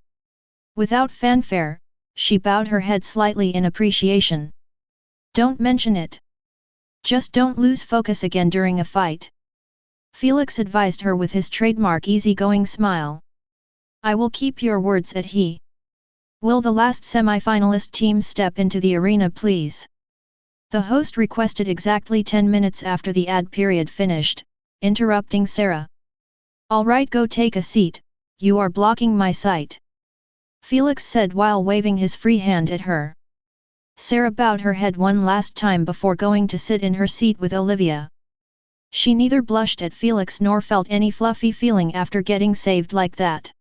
Without fanfare, she bowed her head slightly in appreciation. Don't mention it. Just don't lose focus again during a fight. Felix advised her with his trademark easygoing smile. I will keep your words at he. Will the last semi-finalist team step into the arena please? The host requested exactly 10 minutes after the ad period finished, interrupting Sarah. Alright, go take a seat, you are blocking my sight. Felix said while waving his free hand at her. Sarah bowed her head one last time before going to sit in her seat with Olivia. She neither blushed at Felix nor felt any fluffy feeling after getting saved like that.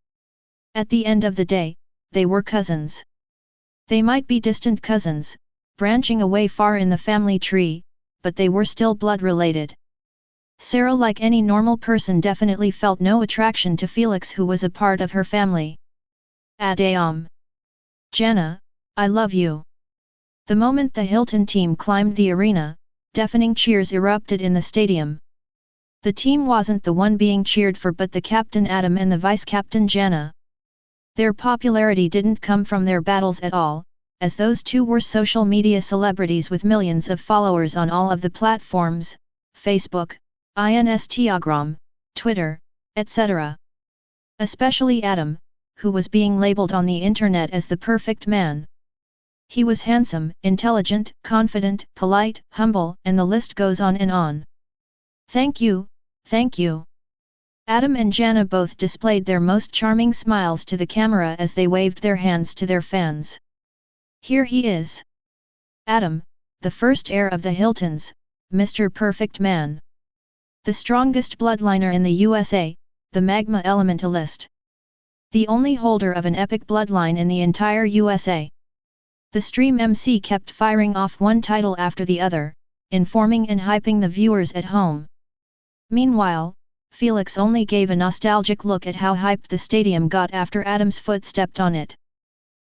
At the end of the day, they were cousins. They might be distant cousins, branching away far in the family tree, but they were still blood-related. Sarah, like any normal person, definitely felt no attraction to Felix, who was a part of her family. Adayam. Jana, I love you. The moment the Hilton team climbed the arena, deafening cheers erupted in the stadium. The team wasn't the one being cheered for but the captain Adam and the vice-captain Jana. Their popularity didn't come from their battles at all, as those two were social media celebrities with millions of followers on all of the platforms, Facebook, Instagram, Twitter, etc. Especially Adam, who was being labeled on the internet as the perfect man. He was handsome, intelligent, confident, polite, humble, and the list goes on and on. Thank you, thank you. Adam and Jana both displayed their most charming smiles to the camera as they waved their hands to their fans. Here he is. Adam, the first heir of the Hiltons, Mr. Perfect Man. The strongest bloodliner in the USA, the Magma Elementalist. The only holder of an epic bloodline in the entire USA. The stream MC kept firing off one title after the other, informing and hyping the viewers at home. Meanwhile, Felix only gave a nostalgic look at how hyped the stadium got after Adam's foot stepped on it.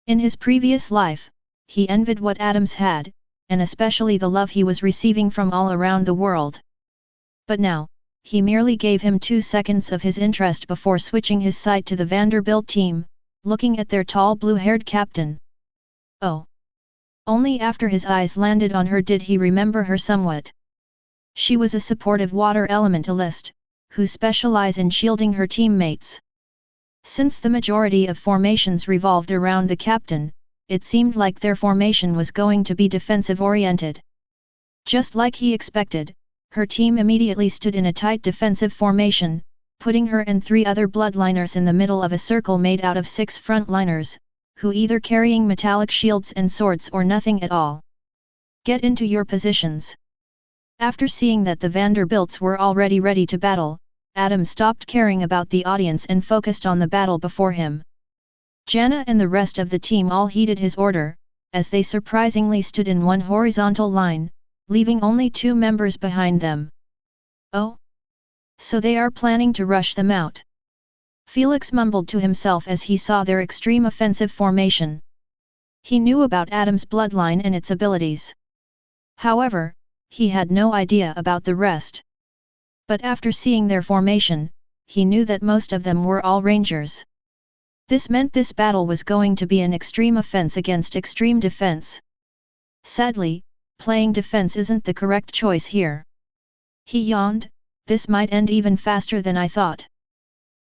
In his previous life, he envied what Adams had, and especially the love he was receiving from all around the world. But now, he merely gave him 2 seconds of his interest before switching his sight to the Vanderbilt team, looking at their tall blue-haired captain. Oh! Only after his eyes landed on her did he remember her somewhat. She was a supportive water elementalist, who specialized in shielding her teammates. Since the majority of formations revolved around the captain, it seemed like their formation was going to be defensive-oriented. Just like he expected, her team immediately stood in a tight defensive formation, putting her and 3 other bloodliners in the middle of a circle made out of 6 frontliners, who either carrying metallic shields and swords or nothing at all. Get into your positions. After seeing that the Vanderbilts were already ready to battle, Adam stopped caring about the audience and focused on the battle before him. Jana and the rest of the team all heeded his order, as they surprisingly stood in one horizontal line, leaving only 2 members behind them. Oh? So they are planning to rush them out. Felix mumbled to himself as he saw their extreme offensive formation. He knew about Adam's bloodline and its abilities. However, he had no idea about the rest. But after seeing their formation, he knew that most of them were all rangers. This meant this battle was going to be an extreme offense against extreme defense. Sadly, playing defense isn't the correct choice here. He yawned, this might end even faster than I thought.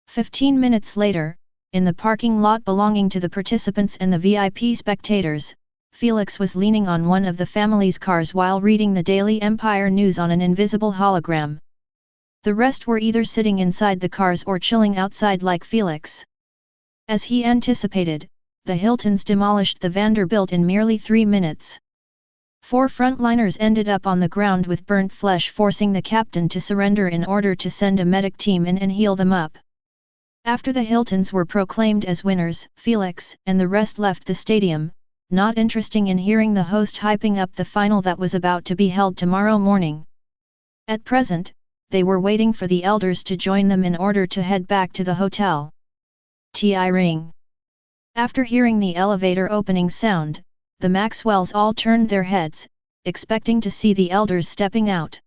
15 minutes later, in the parking lot belonging to the participants and the VIP spectators, Felix was leaning on one of the family's cars while reading the Daily Empire news on an invisible hologram. The rest were either sitting inside the cars or chilling outside like Felix. As he anticipated, the Hiltons demolished the Vanderbilt in merely 3 minutes. 4 frontliners ended up on the ground with burnt flesh, forcing the captain to surrender in order to send a medic team in and heal them up. After the Hiltons were proclaimed as winners, Felix and the rest left the stadium, not interested in hearing the host hyping up the final that was about to be held tomorrow morning. At present, they were waiting for the elders to join them in order to head back to the hotel. Ring. After hearing the elevator opening sound, the Maxwells all turned their heads, expecting to see the elders stepping out.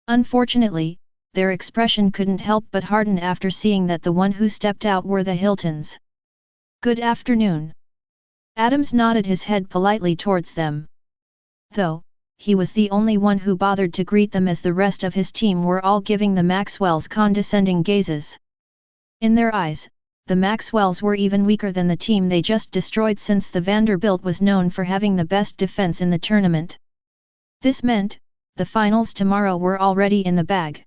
Unfortunately, their expression couldn't help but harden after seeing that the one who stepped out were the Hiltons. "Good afternoon." Adams nodded his head politely towards them. Though, he was the only one who bothered to greet them, as the rest of his team were all giving the Maxwells condescending gazes. In their eyes, the Maxwells were even weaker than the team they just destroyed, since the Vanderbilt was known for having the best defense in the tournament. This meant, the finals tomorrow were already in the bag.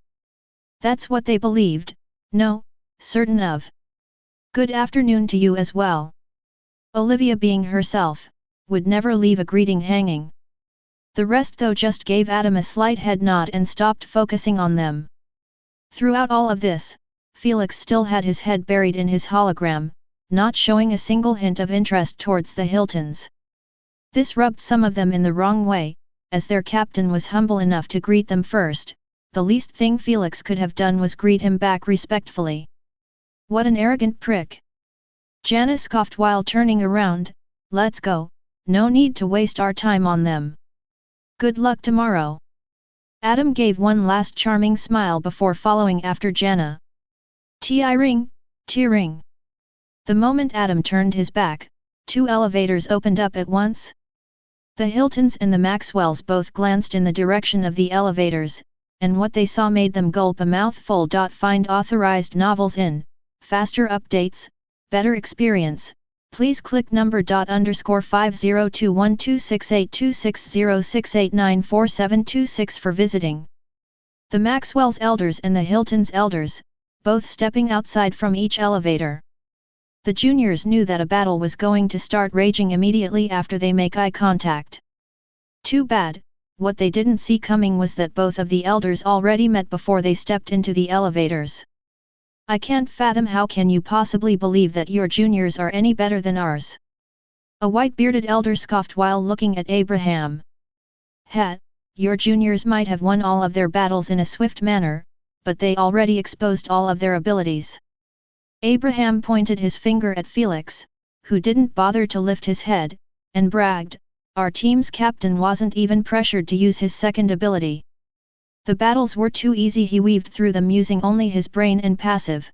That's what they believed, no, certain of. "Good afternoon to you as well." Olivia, being herself, would never leave a greeting hanging. The rest though just gave Adam a slight head nod and stopped focusing on them. Throughout all of this, Felix still had his head buried in his hologram, not showing a single hint of interest towards the Hiltons. This rubbed some of them in the wrong way, as their captain was humble enough to greet them first. The least thing Felix could have done was greet him back respectfully. "What an arrogant prick!" Janice scoffed while turning around. "Let's go, no need to waste our time on them. Good luck tomorrow." Adam gave one last charming smile before following after Jana. Ring. The moment Adam turned his back, 2 elevators opened up at once. The Hiltons and the Maxwells both glanced in the direction of the elevators, and what they saw made them gulp a mouthful. Find authorized novels in, faster updates, better experience, please click number $502126826826068944726 for visiting. The Maxwells' elders and the Hiltons' elders, both stepping outside from each elevator. The juniors knew that a battle was going to start raging immediately after they make eye contact. Too bad. What they didn't see coming was that both of the elders already met before they stepped into the elevators. "I can't fathom how can you possibly believe that your juniors are any better than ours?" A white-bearded elder scoffed while looking at Abraham. Your juniors might have won all of their battles in a swift manner, but they already exposed all of their abilities." Abraham pointed his finger at Felix, who didn't bother to lift his head, and bragged, "Our team's captain wasn't even pressured to use his second ability. The battles were too easy, he weaved through them using only his brain and passive.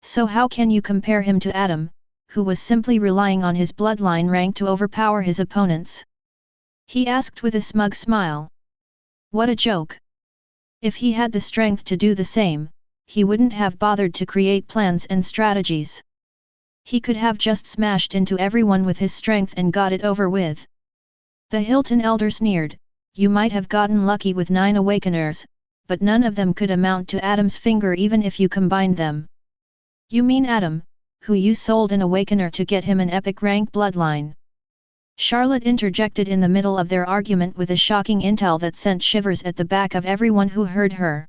So how can you compare him to Adam, who was simply relying on his bloodline rank to overpower his opponents?" he asked with a smug smile. What a joke! If he had the strength to do the same, he wouldn't have bothered to create plans and strategies. He could have just smashed into everyone with his strength and got it over with. The Hilton elder sneered, "You might have gotten lucky with 9 awakeners, but none of them could amount to Adam's finger even if you combined them." "You mean Adam, who you sold an awakener to get him an epic rank bloodline?" Charlotte interjected in the middle of their argument with a shocking intel that sent shivers at the back of everyone who heard her.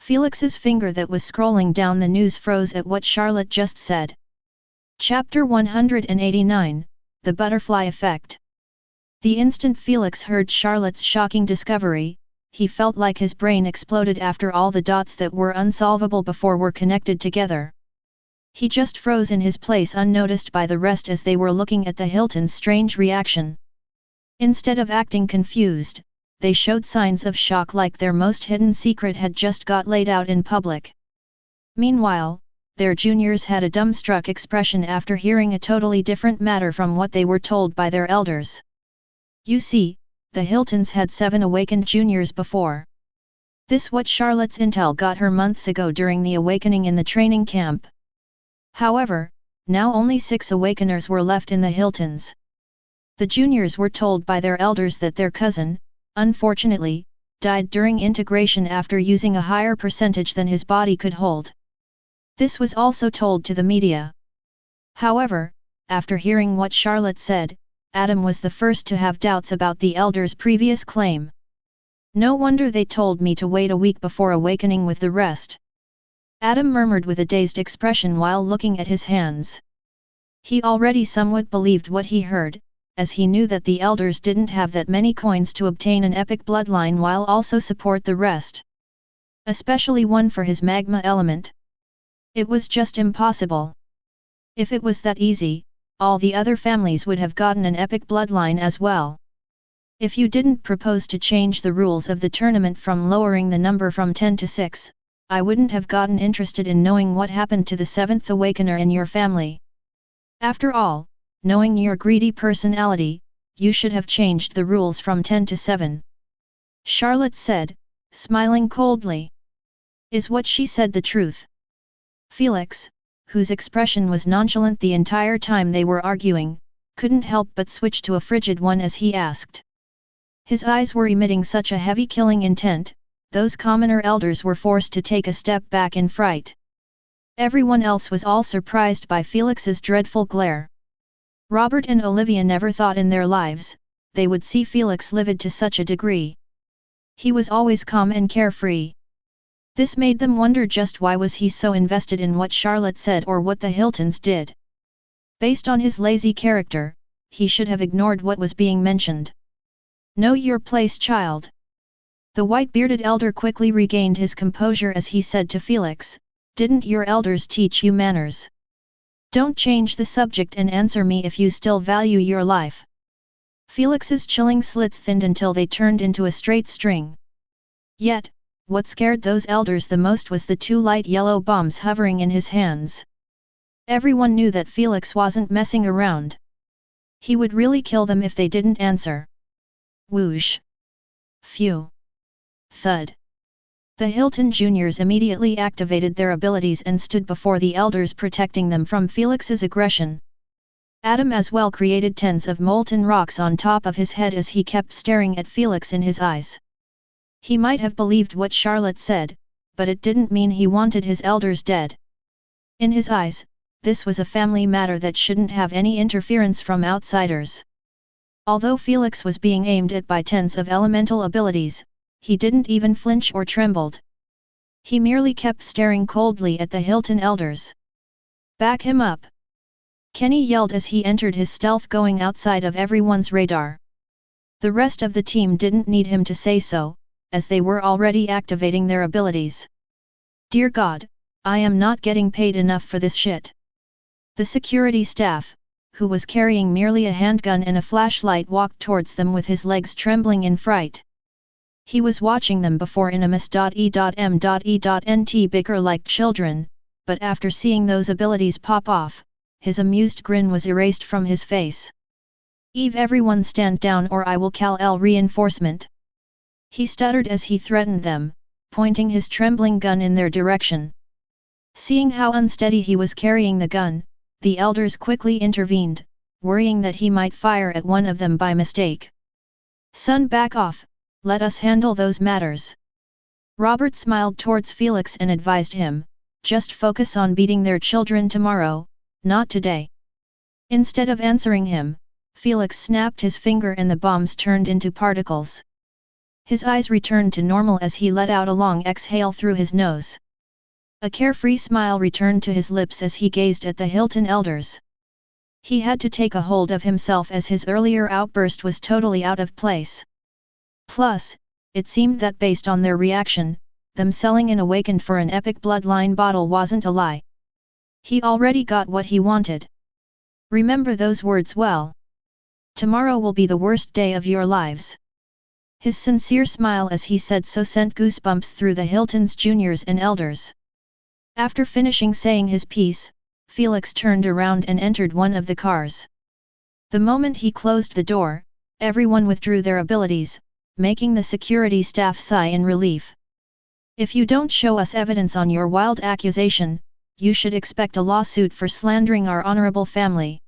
Felix's finger that was scrolling down the news froze at what Charlotte just said. Chapter 189, The Butterfly Effect. The instant Felix heard Charlotte's shocking discovery, he felt like his brain exploded after all the dots that were unsolvable before were connected together. He just froze in his place unnoticed by the rest as they were looking at the Hilton's strange reaction. Instead of acting confused, they showed signs of shock like their most hidden secret had just got laid out in public. Meanwhile, their juniors had a dumbstruck expression after hearing a totally different matter from what they were told by their elders. You see, the Hiltons had 7 awakened juniors before. This what Charlotte's intel got her months ago during the awakening in the training camp. However, now only 6 awakeners were left in the Hiltons. The juniors were told by their elders that their cousin, unfortunately, died during integration after using a higher percentage than his body could hold. This was also told to the media. However, after hearing what Charlotte said, Adam was the first to have doubts about the elders' previous claim. No wonder they told me to wait a week before awakening with the rest. Adam murmured with a dazed expression while looking at his hands. He already somewhat believed what he heard, as he knew that the elders didn't have that many coins to obtain an epic bloodline while also support the rest. Especially one for his magma element. It was just impossible. If it was that easy, all the other families would have gotten an epic bloodline as well. If you didn't propose to change the rules of the tournament from lowering the number from 10 to 6, I wouldn't have gotten interested in knowing what happened to the 7th awakener in your family. After all, knowing your greedy personality, you should have changed the rules from 10 to 7. Charlotte said, smiling coldly. Is what she said the truth? Felix, whose expression was nonchalant the entire time they were arguing, couldn't help but switch to a frigid one as he asked. His eyes were emitting such a heavy killing intent, those commoner elders were forced to take a step back in fright. Everyone else was all surprised by Felix's dreadful glare. Robert and Olivia never thought in their lives, they would see Felix livid to such a degree. He was always calm and carefree. This made them wonder just why was he so invested in what Charlotte said or what the Hiltons did. Based on his lazy character, he should have ignored what was being mentioned. Know your place, child. The white-bearded elder quickly regained his composure as he said to Felix, didn't your elders teach you manners? Don't change the subject and answer me if you still value your life. Felix's chilling slits thinned until they turned into a straight string. Yet, what scared those elders the most was the 2 light yellow bombs hovering in his hands. Everyone knew that Felix wasn't messing around. He would really kill them if they didn't answer. Whoosh! Phew! Thud! The Hilton juniors immediately activated their abilities and stood before the elders protecting them from Felix's aggression. Adam as well created tens of molten rocks on top of his head as he kept staring at Felix in his eyes. He might have believed what Charlotte said, but it didn't mean he wanted his elders dead. In his eyes, this was a family matter that shouldn't have any interference from outsiders. Although Felix was being aimed at by tens of elemental abilities, he didn't even flinch or trembled. He merely kept staring coldly at the Hilton elders. Back him up! Kenny yelled as he entered his stealth, going outside of everyone's radar. The rest of the team didn't need him to say so, as they were already activating their abilities. Dear God, I am not getting paid enough for this shit. The security staff, who was carrying merely a handgun and a flashlight, walked towards them with his legs trembling in fright. He was watching them before in ms.e.m.e.nt bicker like children, but after seeing those abilities pop off, his amused grin was erased from his face. Eve, everyone stand down or I will call reinforcement. He stuttered as he threatened them, pointing his trembling gun in their direction. Seeing how unsteady he was carrying the gun, the elders quickly intervened, worrying that he might fire at one of them by mistake. Son, back off, let us handle those matters. Robert smiled towards Felix and advised him, just focus on beating their children tomorrow, not today. Instead of answering him, Felix snapped his finger and the bombs turned into particles. His eyes returned to normal as he let out a long exhale through his nose. A carefree smile returned to his lips as he gazed at the Hilton elders. He had to take a hold of himself as his earlier outburst was totally out of place. Plus, it seemed that based on their reaction, them selling an awakened for an epic bloodline bottle wasn't a lie. He already got what he wanted. Remember those words well. Tomorrow will be the worst day of your lives. His sincere smile as he said so sent goosebumps through the Hiltons juniors and elders. After finishing saying his piece, Felix turned around and entered one of the cars. The moment he closed the door, everyone withdrew their abilities, making the security staff sigh in relief. If you don't show us evidence on your wild accusation, you should expect a lawsuit for slandering our honorable family.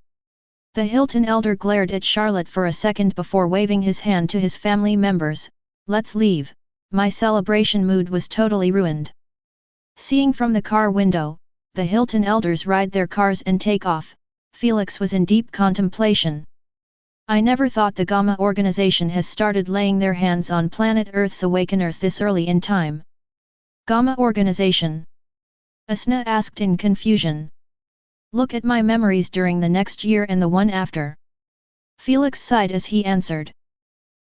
The Hilton elder glared at Charlotte for a second before waving his hand to his family members. Let's leave, my celebration mood was totally ruined. Seeing from the car window, the Hilton elders ride their cars and take off, Felix was in deep contemplation. I never thought the Gamma organization has started laying their hands on planet Earth's awakeners this early in time. Gamma organization? Asna asked in confusion. Look at my memories during the next year and the one after. Felix sighed as he answered.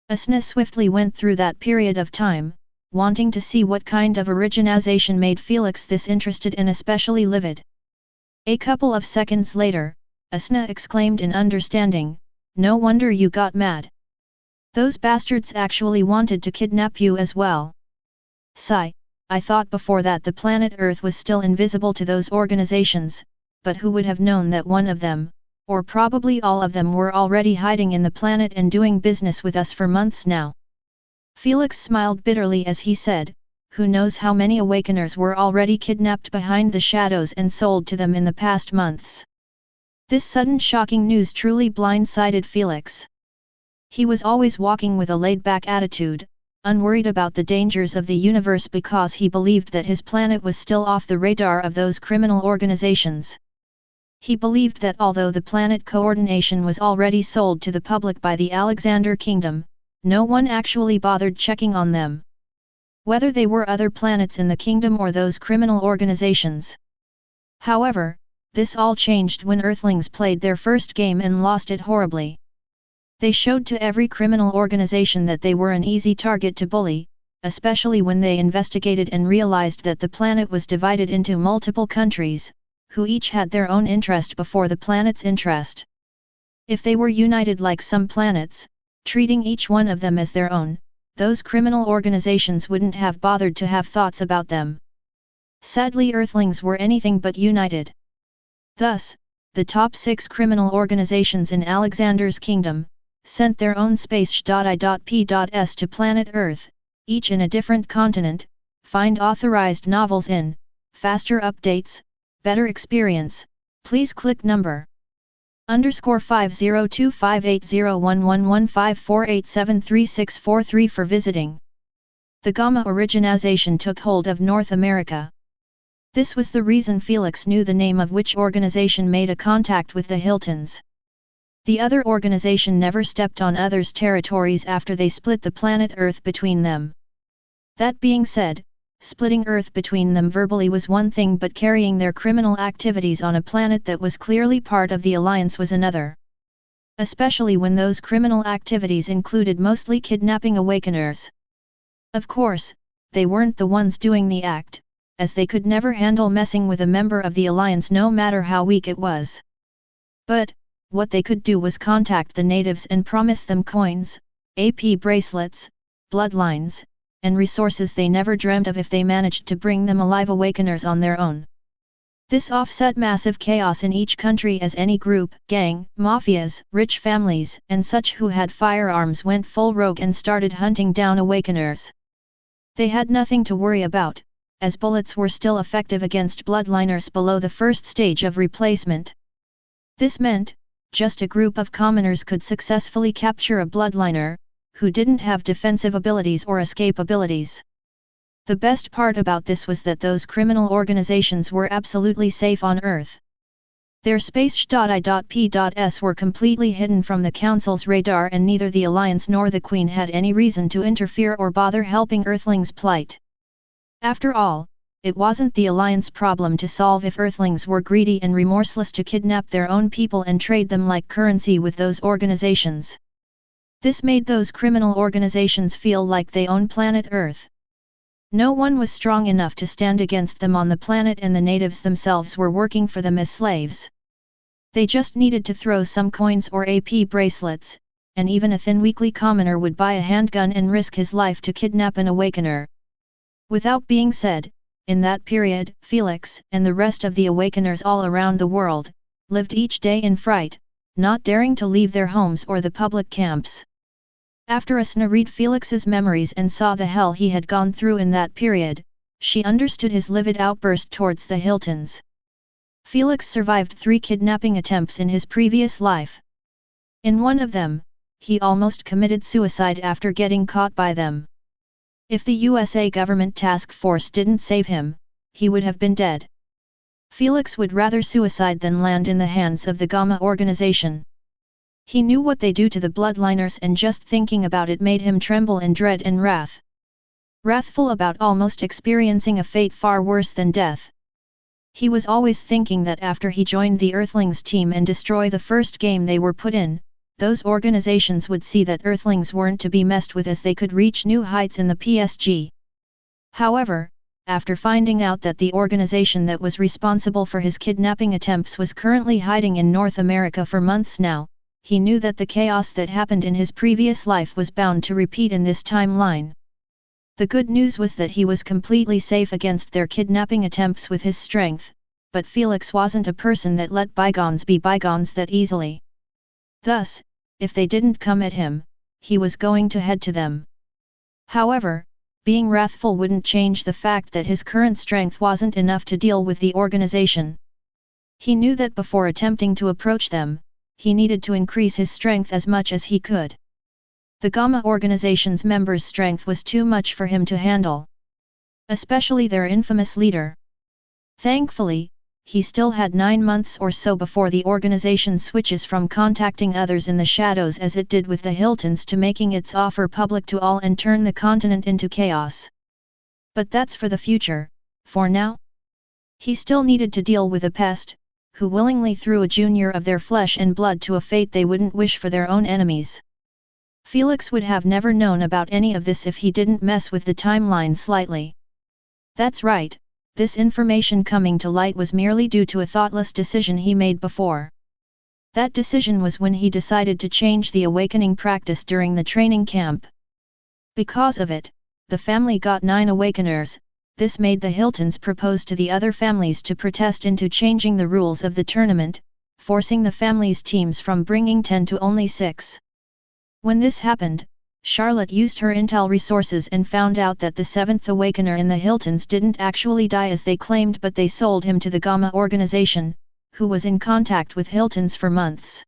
Asna swiftly went through that period of time, wanting to see what kind of originalization made Felix this interested and especially livid. A couple of seconds later, Asna exclaimed in understanding, no wonder you got mad. Those bastards actually wanted to kidnap you as well. Sigh, I thought before that the planet Earth was still invisible to those organizations, but who would have known that one of them, or probably all of them were already hiding in the planet and doing business with us for months now. Felix smiled bitterly as he said, who knows how many awakeners were already kidnapped behind the shadows and sold to them in the past months. This sudden shocking news truly blindsided Felix. He was always walking with a laid-back attitude, unworried about the dangers of the universe because he believed that his planet was still off the radar of those criminal organizations. He believed that although the planet coordination was already sold to the public by the Alexander Kingdom, no one actually bothered checking on them. Whether they were other planets in the kingdom or those criminal organizations. However, this all changed when Earthlings played their first game and lost it horribly. They showed to every criminal organization that they were an easy target to bully, especially when they investigated and realized that the planet was divided into multiple countries, who each had their own interest before the planet's interest. If they were united like some planets, treating each one of them as their own, those criminal organizations wouldn't have bothered to have thoughts about them. Sadly, Earthlings were anything but united. Thus, the top 6 criminal organizations in Alexander's kingdom sent their own space.I.P.S to planet Earth, each in a different continent. Find authorized novels in, faster updates, better experience, please click number _50258011154873643 for visiting. The Gamma originalization took hold of North America. This was the reason Felix knew the name of which organization made a contact with the Hiltons. The other organization never stepped on others' territories after they split the planet Earth between them. That being said, splitting Earth between them verbally was one thing, but carrying their criminal activities on a planet that was clearly part of the Alliance was another. Especially when those criminal activities included mostly kidnapping awakeners. Of course, they weren't the ones doing the act, as they could never handle messing with a member of the Alliance no matter how weak it was. But, what they could do was contact the natives and promise them coins, AP bracelets, bloodlines, and resources they never dreamt of if they managed to bring them alive awakeners on their own. This offset massive chaos in each country as any group, gang, mafias, rich families, and such who had firearms went full rogue and started hunting down awakeners. They had nothing to worry about, as bullets were still effective against bloodliners below the first stage of replacement. This meant, just a group of commoners could successfully capture a bloodliner, who didn't have defensive abilities or escape abilities. The best part about this was that those criminal organizations were absolutely safe on Earth. Their space.I.P.S were completely hidden from the Council's radar, and neither the Alliance nor the Queen had any reason to interfere or bother helping Earthlings' plight. After all, it wasn't the Alliance problem to solve if Earthlings were greedy and remorseless to kidnap their own people and trade them like currency with those organizations. This made those criminal organizations feel like they own planet Earth. No one was strong enough to stand against them on the planet, and the natives themselves were working for them as slaves. They just needed to throw some coins or AP bracelets, and even a thin weakly commoner would buy a handgun and risk his life to kidnap an awakener. Without being said, in that period, Felix and the rest of the awakeners all around the world lived each day in fright, not daring to leave their homes or the public camps. After Asna read Felix's memories and saw the hell he had gone through in that period, she understood his livid outburst towards the Hiltons. Felix survived 3 kidnapping attempts in his previous life. In one of them, he almost committed suicide after getting caught by them. If the USA government task force didn't save him, he would have been dead. Felix would rather suicide than land in the hands of the Gamma organization. He knew what they do to the bloodliners, and just thinking about it made him tremble in dread and wrath. Wrathful about almost experiencing a fate far worse than death. He was always thinking that after he joined the Earthlings team and destroy the first game they were put in, those organizations would see that Earthlings weren't to be messed with, as they could reach new heights in the PSG. However, after finding out that the organization that was responsible for his kidnapping attempts was currently hiding in North America for months now, he knew that the chaos that happened in his previous life was bound to repeat in this timeline. The good news was that he was completely safe against their kidnapping attempts with his strength, but Felix wasn't a person that let bygones be bygones that easily. Thus, if they didn't come at him, he was going to head to them. However, being wrathful wouldn't change the fact that his current strength wasn't enough to deal with the organization. He knew that before attempting to approach them, he needed to increase his strength as much as he could. The Gamma organization's members' strength was too much for him to handle. Especially their infamous leader. Thankfully, he still had 9 months or so before the organization switches from contacting others in the shadows as it did with the Hiltons to making its offer public to all and turn the continent into chaos. But that's for the future. For now, he still needed to deal with a pest, who willingly threw a junior of their flesh and blood to a fate they wouldn't wish for their own enemies. Felix would have never known about any of this if he didn't mess with the timeline slightly. That's right, this information coming to light was merely due to a thoughtless decision he made before. That decision was when he decided to change the awakening practice during the training camp. Because of it, the family got 9 awakeners. This made the Hiltons propose to the other families to protest into changing the rules of the tournament, forcing the families' teams from bringing 10 to only 6. When this happened, Charlotte used her intel resources and found out that the 7th awakener in the Hiltons didn't actually die as they claimed, but they sold him to the Gamma organization, who was in contact with Hiltons for months.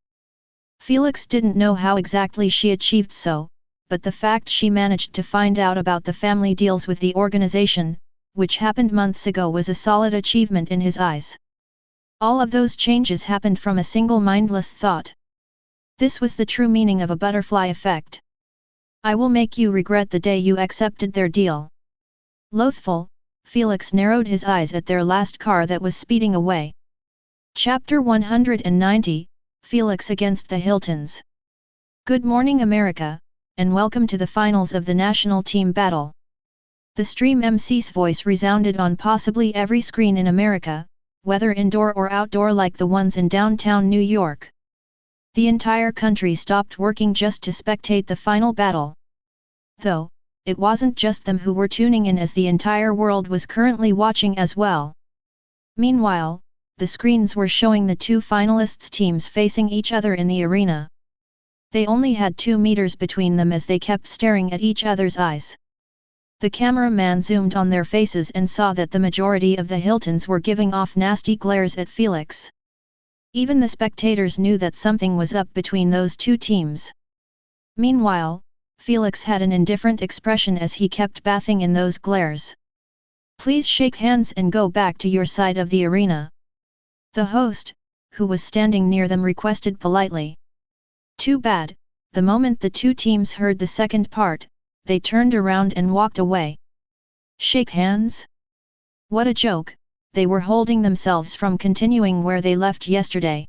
Felix didn't know how exactly she achieved so, but the fact she managed to find out about the family deals with the organization, which happened months ago, was a solid achievement in his eyes. All of those changes happened from a single mindless thought. This was the true meaning of a butterfly effect. I will make you regret the day you accepted their deal. Loathful, Felix narrowed his eyes at their last car that was speeding away. Chapter 190, Felix against the Hiltons. Good morning, America, and welcome to the finals of the national team battle. The stream MC's voice resounded on possibly every screen in America, whether indoor or outdoor like the ones in downtown New York. The entire country stopped working just to spectate the final battle. Though, it wasn't just them who were tuning in, as the entire world was currently watching as well. Meanwhile, the screens were showing the 2 finalists' teams facing each other in the arena. They only had 2 meters between them as they kept staring at each other's eyes. The cameraman zoomed on their faces and saw that the majority of the Hiltons were giving off nasty glares at Felix. Even the spectators knew that something was up between those 2 teams. Meanwhile, Felix had an indifferent expression as he kept bathing in those glares. Please shake hands and go back to your side of the arena. The host, who was standing near them, requested politely. Too bad, the moment the 2 teams heard the second part, they turned around and walked away. Shake hands? What a joke! They were holding themselves from continuing where they left yesterday.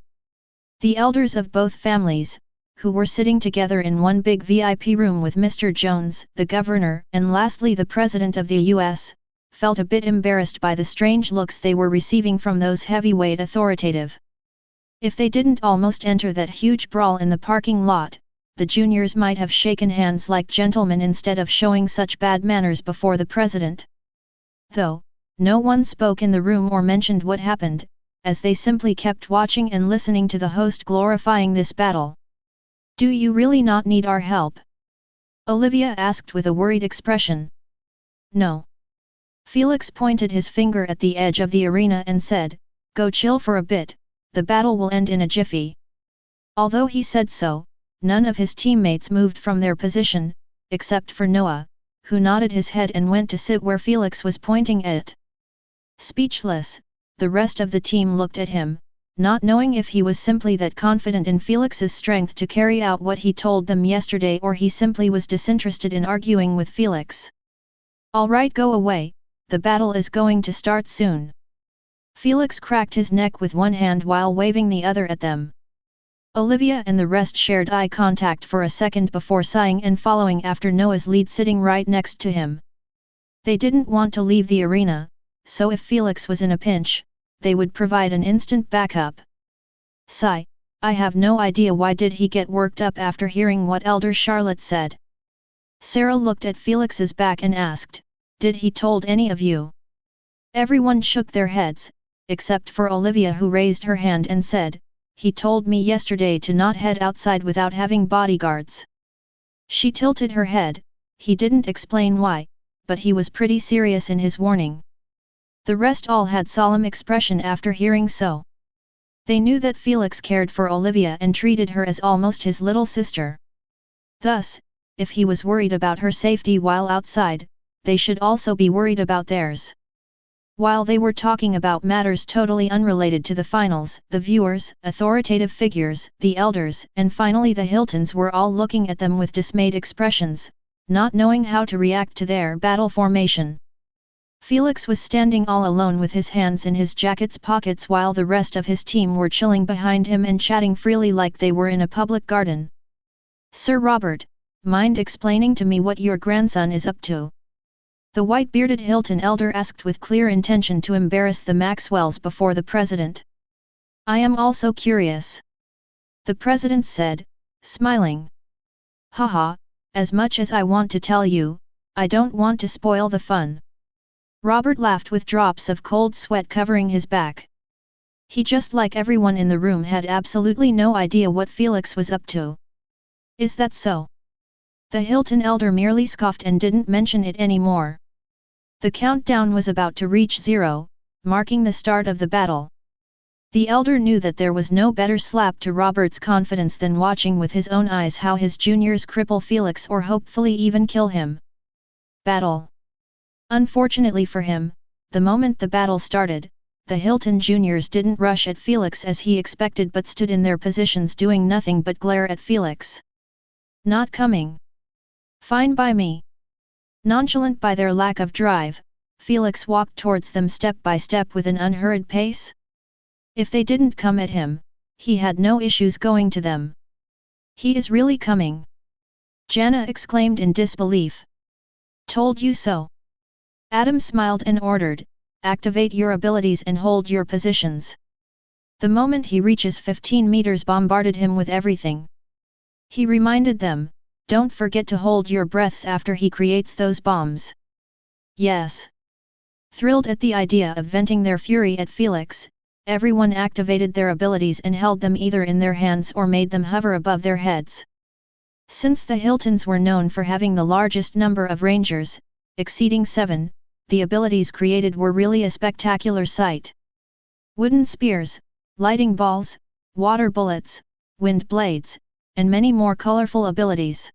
The elders of both families, who were sitting together in one big VIP room with Mr. Jones, the governor, and lastly the president of the US, felt a bit embarrassed by the strange looks they were receiving from those heavyweight authoritative. If they didn't almost enter that huge brawl in the parking lot, the juniors might have shaken hands like gentlemen instead of showing such bad manners before the president. Though, no one spoke in the room or mentioned what happened, as they simply kept watching and listening to the host glorifying this battle. "Do you really not need our help?" Olivia asked with a worried expression. "No." Felix pointed his finger at the edge of the arena and said, "Go chill for a bit, the battle will end in a jiffy." Although he said so, none of his teammates moved from their position, except for Noah, who nodded his head and went to sit where Felix was pointing at. Speechless, the rest of the team looked at him, not knowing if he was simply that confident in Felix's strength to carry out what he told them yesterday or he simply was disinterested in arguing with Felix. "All right, go away, the battle is going to start soon." Felix cracked his neck with one hand while waving the other at them. Olivia and the rest shared eye contact for a second before sighing and following after Noah's lead sitting right next to him. They didn't want to leave the arena, so if Felix was in a pinch, they would provide an instant backup. "Sigh, I have no idea why did he get worked up after hearing what Elder Charlotte said." Sarah looked at Felix's back and asked, "Did he told any of you?" Everyone shook their heads, except for Olivia who raised her hand and said, "He told me yesterday to not head outside without having bodyguards." She tilted her head. He didn't explain why, but he was pretty serious in his warning. The rest all had solemn expression after hearing so. They knew that Felix cared for Olivia and treated her as almost his little sister. Thus, if he was worried about her safety while outside, they should also be worried about theirs. While they were talking about matters totally unrelated to the finals, the viewers, authoritative figures, the elders, and finally the Hiltons were all looking at them with dismayed expressions, not knowing how to react to their battle formation. Felix was standing all alone with his hands in his jacket's pockets while the rest of his team were chilling behind him and chatting freely like they were in a public garden. "Sir Robert, mind explaining to me what your grandson is up to?" The white-bearded Hilton elder asked with clear intention to embarrass the Maxwells before the president. "I am also curious," the president said, smiling. "Haha, as much as I want to tell you, I don't want to spoil the fun." Robert laughed with drops of cold sweat covering his back. He, just like everyone in the room, had absolutely no idea what Felix was up to. "Is that so?" The Hilton elder merely scoffed and didn't mention it anymore. The countdown was about to reach 0, marking the start of the battle. The elder knew that there was no better slap to Robert's confidence than watching with his own eyes how his juniors cripple Felix or hopefully even kill him. Battle. Unfortunately for him, the moment the battle started, the Hilton juniors didn't rush at Felix as he expected but stood in their positions doing nothing but glare at Felix. "Not coming. Fine by me." Nonchalant by their lack of drive, Felix walked towards them step by step with an unhurried pace. If they didn't come at him, he had no issues going to them. "He is really coming!" Jana exclaimed in disbelief. "Told you so." Adam smiled and ordered, "Activate your abilities and hold your positions." The moment he reaches 15 meters bombarded him with everything. He reminded them, "Don't forget to hold your breaths after he creates those bombs." "Yes." Thrilled at the idea of venting their fury at Felix, everyone activated their abilities and held them either in their hands or made them hover above their heads. Since the Hiltons were known for having the largest number of rangers, exceeding 7, the abilities created were really a spectacular sight. Wooden spears, lighting balls, water bullets, wind blades, and many more colorful abilities.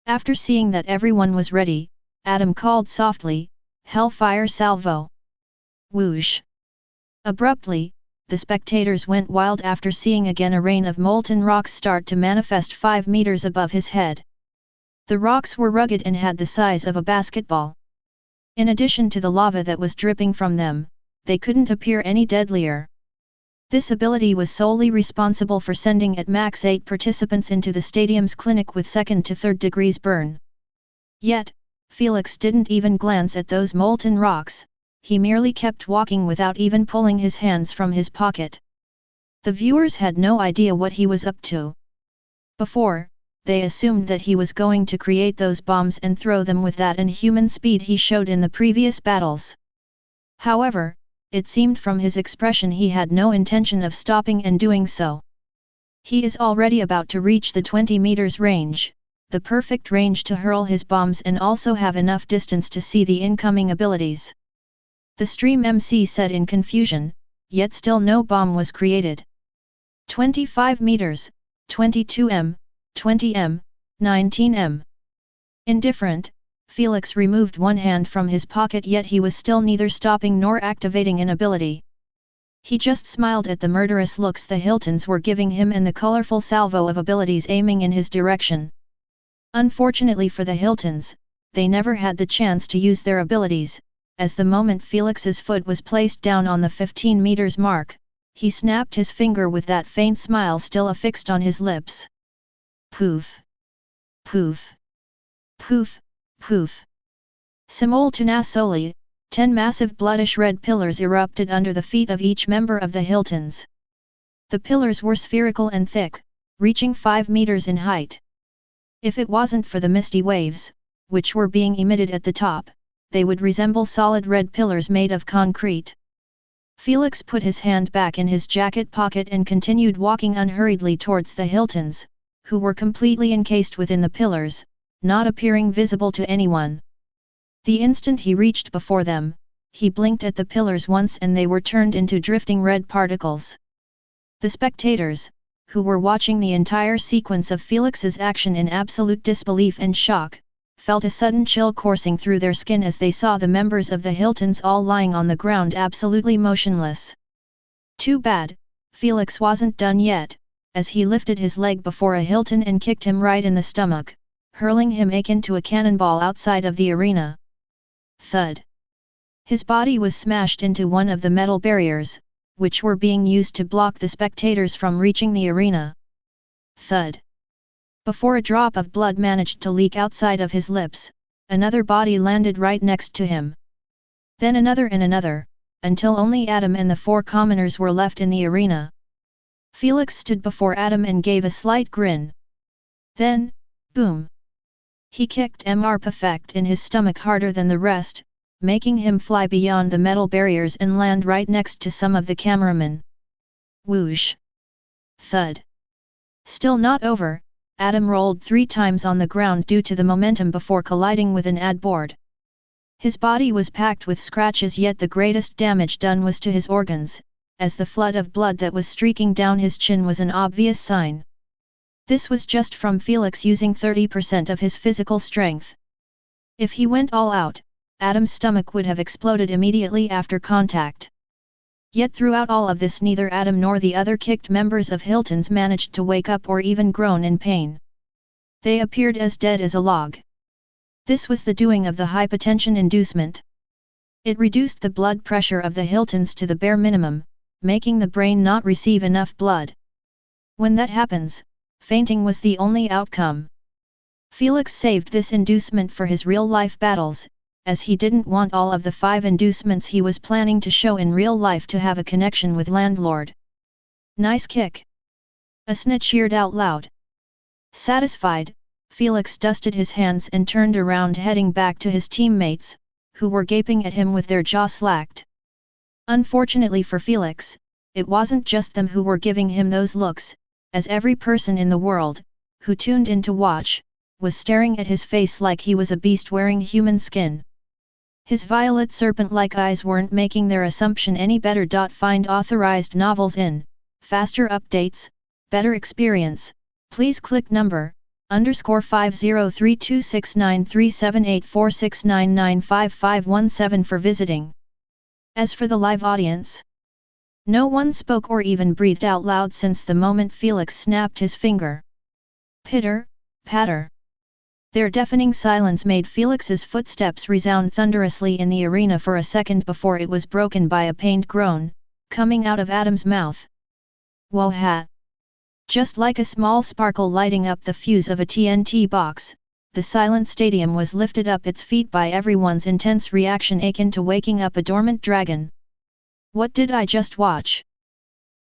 After seeing that everyone was ready, Adam called softly, "Hellfire salvo!" Whoosh! Abruptly, the spectators went wild after seeing again a rain of molten rocks start to manifest 5 meters above his head. The rocks were rugged and had the size of a basketball. In addition to the lava that was dripping from them, they couldn't appear any deadlier. This ability was solely responsible for sending at max 8 participants into the stadium's clinic with 2nd to 3rd degrees burn. Yet, Felix didn't even glance at those molten rocks, he merely kept walking without even pulling his hands from his pocket. The viewers had no idea what he was up to. Before, they assumed that he was going to create those bombs and throw them with that inhuman speed he showed in the previous battles. However, it seemed from his expression he had no intention of stopping and doing so. He is already about to reach the 20 meters range, the perfect range to hurl his bombs and also have enough distance to see the incoming abilities. The stream MC said in confusion, yet still no bomb was created. 25 meters, 22 m, 20 m, 19 m. Indifferent, Felix removed one hand from his pocket, yet he was still neither stopping nor activating an ability. He just smiled at the murderous looks the Hiltons were giving him and the colorful salvo of abilities aiming in his direction. Unfortunately for the Hiltons, they never had the chance to use their abilities, as the moment Felix's foot was placed down on the 15 meters mark, he snapped his finger with that faint smile still affixed on his lips. Poof! Poof! Poof! Poof! Simultaneously, 10 massive bloodish red pillars erupted under the feet of each member of the Hiltons. The pillars were spherical and thick, reaching 5 meters in height. If it wasn't for the misty waves, which were being emitted at the top, they would resemble solid red pillars made of concrete. Felix put his hand back in his jacket pocket and continued walking unhurriedly towards the Hiltons, who were completely encased within the pillars, not appearing visible to anyone. The instant he reached before them, he blinked at the pillars once and they were turned into drifting red particles. The spectators, who were watching the entire sequence of Felix's action in absolute disbelief and shock, felt a sudden chill coursing through their skin as they saw the members of the Hiltons all lying on the ground absolutely motionless. Too bad, Felix wasn't done yet, as he lifted his leg before a Hilton and kicked him right in the stomach, hurling him into a cannonball outside of the arena. Thud! His body was smashed into one of the metal barriers, which were being used to block the spectators from reaching the arena. Thud! Before a drop of blood managed to leak outside of his lips, another body landed right next to him. Then another and another, until only Adam and the 4 commoners were left in the arena. Felix stood before Adam and gave a slight grin. Then, boom! He kicked mmorpg in his stomach harder than the rest, making him fly beyond the metal barriers and land right next to some of the cameramen. Whoosh! Thud! Still not over, Adam rolled 3 times on the ground due to the momentum before colliding with an ad board. His body was packed with scratches, yet the greatest damage done was to his organs, as the flood of blood that was streaking down his chin was an obvious sign. This was just from Felix using 30% of his physical strength. If he went all out, Adam's stomach would have exploded immediately after contact. Yet throughout all of this neither Adam nor the other kicked members of Hiltons managed to wake up or even groan in pain. They appeared as dead as a log. This was the doing of the hypotension inducement. It reduced the blood pressure of the Hiltons to the bare minimum, making the brain not receive enough blood. When that happens, fainting was the only outcome. Felix saved this inducement for his real-life battles, as he didn't want all of the 5 inducements he was planning to show in real life to have a connection with Landlord. Nice kick! A snitch cheered out loud. Satisfied, Felix dusted his hands and turned around heading back to his teammates, who were gaping at him with their jaws slacked. Unfortunately for Felix, it wasn't just them who were giving him those looks, as every person in the world, who tuned in to watch, was staring at his face like he was a beast wearing human skin. His violet serpent-like eyes weren't making their assumption any better. Find authorized novels in, faster updates, better experience, please click number, _50326937846995517 for visiting. As for the live audience, no one spoke or even breathed out loud since the moment Felix snapped his finger. Pitter, patter. Their deafening silence made Felix's footsteps resound thunderously in the arena for a second before it was broken by a pained groan, coming out of Adam's mouth. Whoa-ha! Just like a small sparkle lighting up the fuse of a TNT box, the silent stadium was lifted up its feet by everyone's intense reaction akin to waking up a dormant dragon. What did I just watch?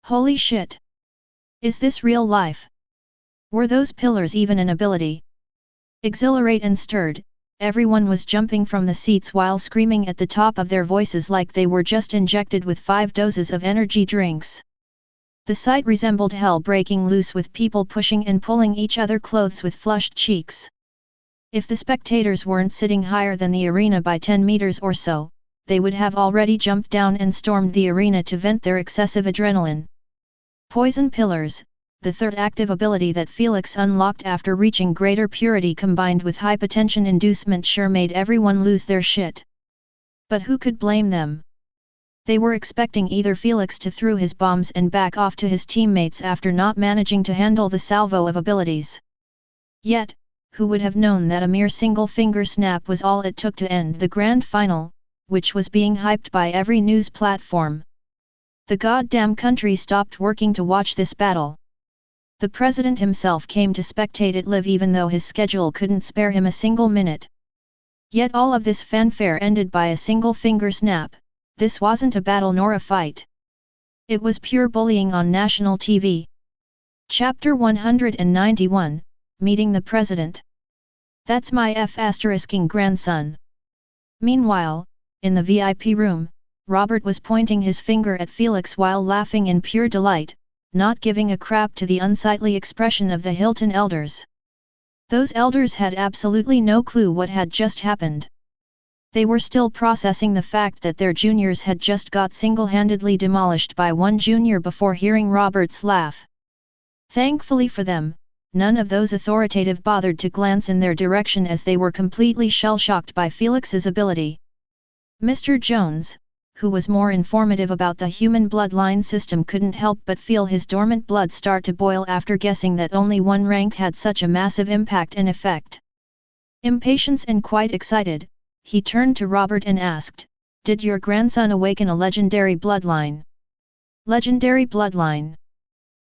Holy shit! Is this real life? Were those pillars even an ability? Exhilarate and stirred, everyone was jumping from the seats while screaming at the top of their voices like they were just injected with 5 doses of energy drinks. The sight resembled hell breaking loose with people pushing and pulling each other clothes with flushed cheeks. If the spectators weren't sitting higher than the arena by 10 meters or so, they would have already jumped down and stormed the arena to vent their excessive adrenaline. Poison pillars, the third active ability that Felix unlocked after reaching greater purity combined with hypotension inducement, sure made everyone lose their shit. But who could blame them? They were expecting either Felix to throw his bombs and back off to his teammates after not managing to handle the salvo of abilities. Yet, who would have known that a mere single finger snap was all it took to end the grand final, which was being hyped by every news platform. The goddamn country stopped working to watch this battle. The president himself came to spectate it live even though his schedule couldn't spare him a single minute. Yet all of this fanfare ended by a single finger snap. This wasn't a battle nor a fight. It was pure bullying on national TV. Chapter 191, Meeting the President. That's my F***ing grandson. Meanwhile, in the VIP room, Robert was pointing his finger at Felix while laughing in pure delight, not giving a crap to the unsightly expression of the Hilton elders. Those elders had absolutely no clue what had just happened. They were still processing the fact that their juniors had just got single-handedly demolished by one junior before hearing Robert's laugh. Thankfully for them, none of those authoritative bothered to glance in their direction as they were completely shell-shocked by Felix's ability. Mr. Jones, who was more informative about the human bloodline system, couldn't help but feel his dormant blood start to boil after guessing that only one rank had such a massive impact and effect. Impatient and quite excited, he turned to Robert and asked, "Did your grandson awaken a legendary bloodline?" "Legendary bloodline?"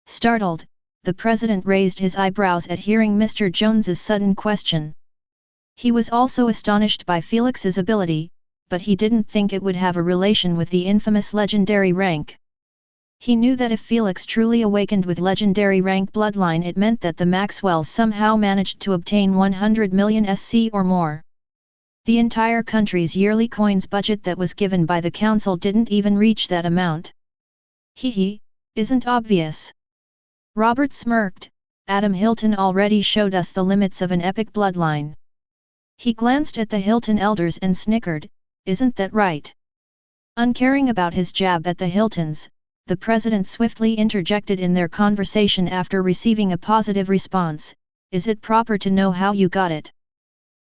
Startled, the president raised his eyebrows at hearing Mr. Jones's sudden question. He was also astonished by Felix's ability, but he didn't think it would have a relation with the infamous legendary rank. He knew that if Felix truly awakened with legendary rank bloodline, it meant that the Maxwells somehow managed to obtain 100 million SC or more. The entire country's yearly coins budget that was given by the council didn't even reach that amount. Isn't obvious. Robert smirked. Adam Hilton already showed us the limits of an epic bloodline. He glanced at the Hilton elders and snickered, "Isn't that right?" Uncaring about his jab at the Hiltons, the president swiftly interjected in their conversation after receiving a positive response, "Is it proper to know how you got it?"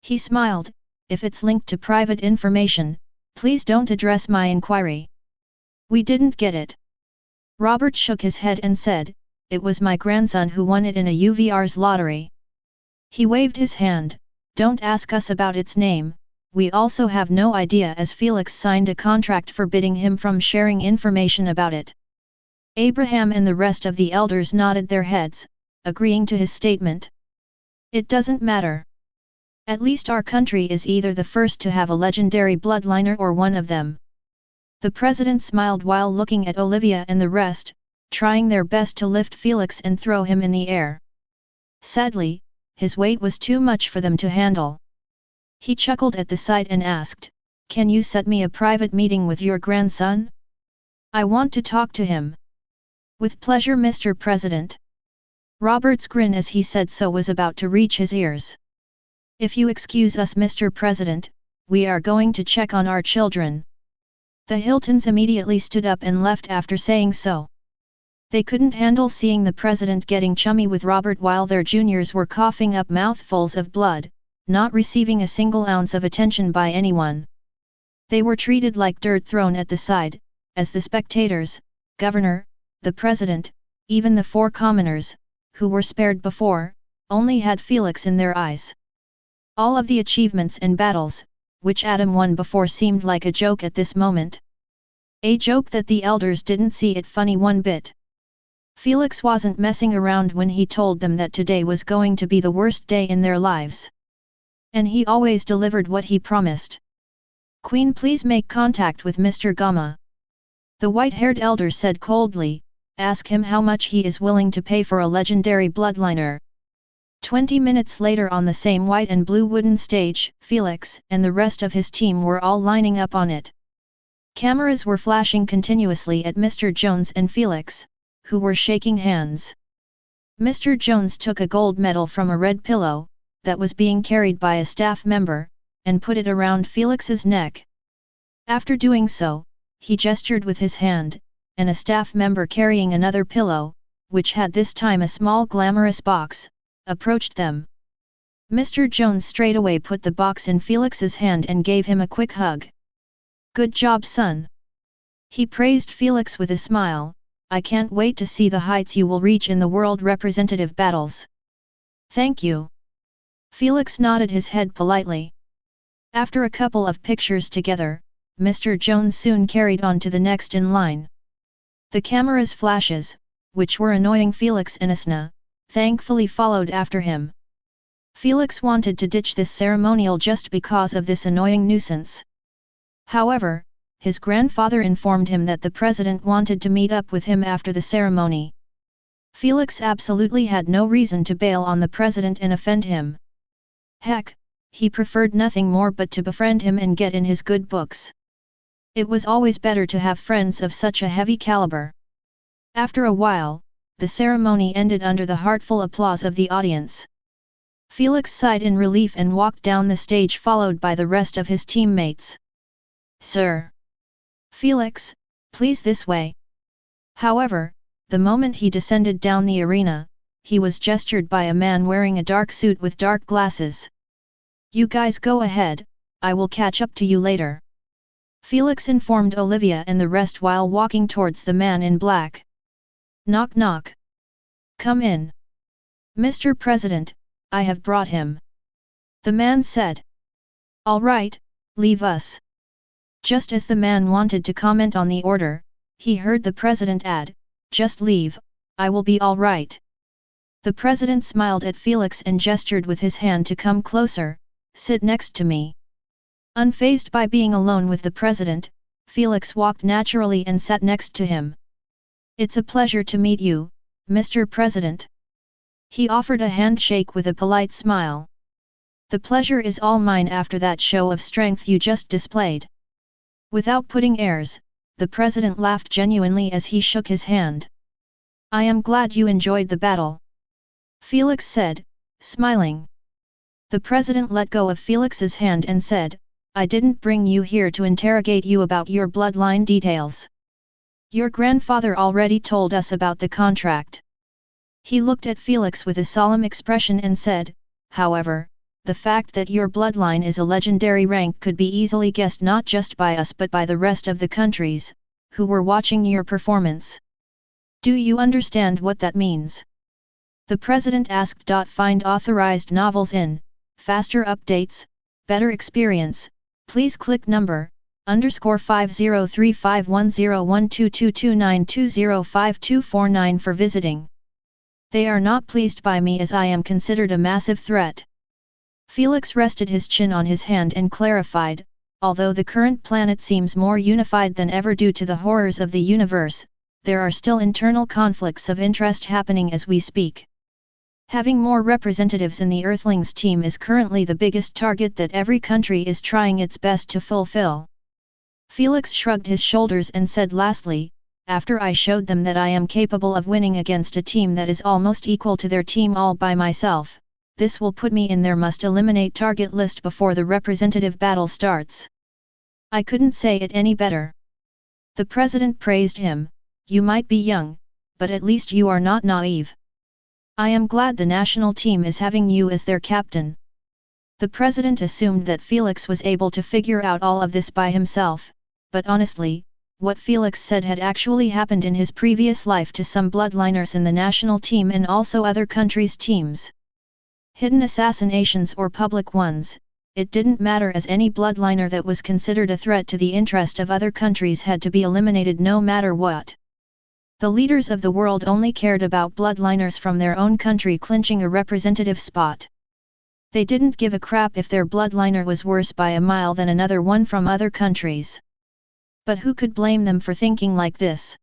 He smiled, "If it's linked to private information, please don't address my inquiry." "We didn't get it." Robert shook his head and said, "It was my grandson who won it in a UVR's lottery." He waved his hand, "Don't ask us about its name. We also have no idea," as Felix signed a contract forbidding him from sharing information about it. Abraham and the rest of the elders nodded their heads, agreeing to his statement. "It doesn't matter. At least our country is either the first to have a legendary bloodliner or one of them." The president smiled while looking at Olivia and the rest, trying their best to lift Felix and throw him in the air. Sadly, his weight was too much for them to handle. He chuckled at the sight and asked, "Can you set me a private meeting with your grandson? I want to talk to him." "With pleasure, Mr. President." Robert's grin as he said so was about to reach his ears. "If you excuse us, Mr. President, we are going to check on our children." The Hiltons immediately stood up and left after saying so. They couldn't handle seeing the president getting chummy with Robert while their juniors were coughing up mouthfuls of blood, not receiving a single ounce of attention by anyone. They were treated like dirt thrown at the side, as the spectators, governor, the president, even the 4 commoners, who were spared before, only had Felix in their eyes. All of the achievements and battles, which Adam won before, seemed like a joke at this moment. A joke that the elders didn't see it funny one bit. Felix wasn't messing around when he told them that today was going to be the worst day in their lives. And he always delivered what he promised. "Queen, please make contact with Mr. Gamma." The white-haired elder said coldly, "Ask him how much he is willing to pay for a legendary bloodliner, 20 minutes later on the same white and blue wooden stage, Felix and the rest of his team were all lining up on it. Cameras were flashing continuously at Mr. Jones and Felix, who were shaking hands. Mr. Jones took a gold medal from a red pillow, that was being carried by a staff member, and put it around Felix's neck. After doing so, he gestured with his hand, and a staff member carrying another pillow, which had this time a small glamorous box, approached them. Mr. Jones straightaway put the box in Felix's hand and gave him a quick hug. "Good job, son." He praised Felix with a smile. "I can't wait to see the heights you will reach in the world representative battles." "Thank you." Felix nodded his head politely. After a couple of pictures together, Mr. Jones soon carried on to the next in line. The camera's flashes, which were annoying Felix and Asna, thankfully followed after him. Felix wanted to ditch this ceremonial just because of this annoying nuisance. However, his grandfather informed him that the president wanted to meet up with him after the ceremony. Felix absolutely had no reason to bail on the president and offend him. Heck, he preferred nothing more but to befriend him and get in his good books. It was always better to have friends of such a heavy caliber. After a while, the ceremony ended under the heartful applause of the audience. Felix sighed in relief and walked down the stage followed by the rest of his teammates. "Sir! Felix, please this way." However, the moment he descended down the arena, he was gestured by a man wearing a dark suit with dark glasses. "You guys go ahead, I will catch up to you later." Felix informed Olivia and the rest while walking towards the man in black. "Knock knock. Come in. Mr. President, I have brought him." The man said. "All right, leave us." Just as the man wanted to comment on the order, he heard the president add, "Just leave, I will be all right." The president smiled at Felix and gestured with his hand to come closer. "Sit next to me." Unfazed by being alone with the president, Felix walked naturally and sat next to him. "It's a pleasure to meet you, Mr. President." He offered a handshake with a polite smile. "The pleasure is all mine after that show of strength you just displayed." Without putting airs, the president laughed genuinely as he shook his hand. "I am glad you enjoyed the battle," Felix said, smiling. The president let go of Felix's hand and said, "I didn't bring you here to interrogate you about your bloodline details. Your grandfather already told us about the contract." He looked at Felix with a solemn expression and said, "However, the fact that your bloodline is a legendary rank could be easily guessed not just by us but by the rest of the countries, who were watching your performance. Do you understand what that means?" The president asked. "Find authorized novels in, faster updates, better experience, please click number, _50351012229205249 for visiting. They are not pleased by me as I am considered a massive threat." Felix rested his chin on his hand and clarified, "Although the current planet seems more unified than ever due to the horrors of the universe, there are still internal conflicts of interest happening as we speak. Having more representatives in the Earthlings team is currently the biggest target that every country is trying its best to fulfill." Felix shrugged his shoulders and said lastly, "After I showed them that I am capable of winning against a team that is almost equal to their team all by myself, this will put me in their must-eliminate target list before the representative battle starts." "I couldn't say it any better." The president praised him. "You might be young, but at least you are not naive. I am glad the national team is having you as their captain." The president assumed that Felix was able to figure out all of this by himself, but honestly, what Felix said had actually happened in his previous life to some bloodliners in the national team and also other countries' teams. Hidden assassinations or public ones, it didn't matter as any bloodliner that was considered a threat to the interest of other countries had to be eliminated no matter what. The leaders of the world only cared about bloodliners from their own country clinching a representative spot. They didn't give a crap if their bloodliner was worse by a mile than another one from other countries. But who could blame them for thinking like this?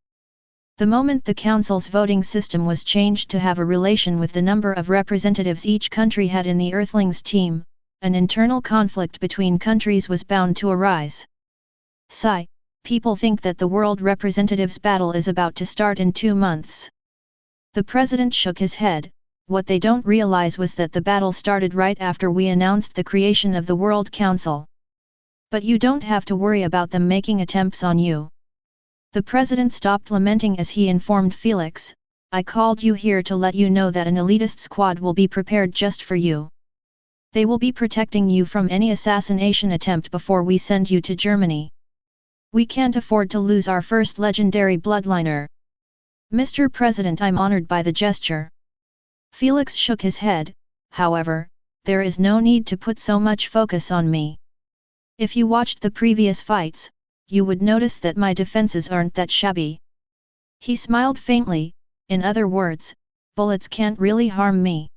The moment the Council's voting system was changed to have a relation with the number of representatives each country had in the Earthlings team, an internal conflict between countries was bound to arise. People think that the World Representatives battle is about to start in 2 months. The president shook his head. What they don't realize was that the battle started right after we announced the creation of the World Council. But you don't have to worry about them making attempts on you. The president stopped lamenting as he informed Felix, I called you here to let you know that an elitist squad will be prepared just for you. They will be protecting you from any assassination attempt before we send you to Germany. We can't afford to lose our first legendary bloodliner. Mr. President, I'm honored by the gesture. Felix shook his head. However, there is no need to put so much focus on me. If you watched the previous fights, you would notice that my defenses aren't that shabby. He smiled faintly. In other words, bullets can't really harm me.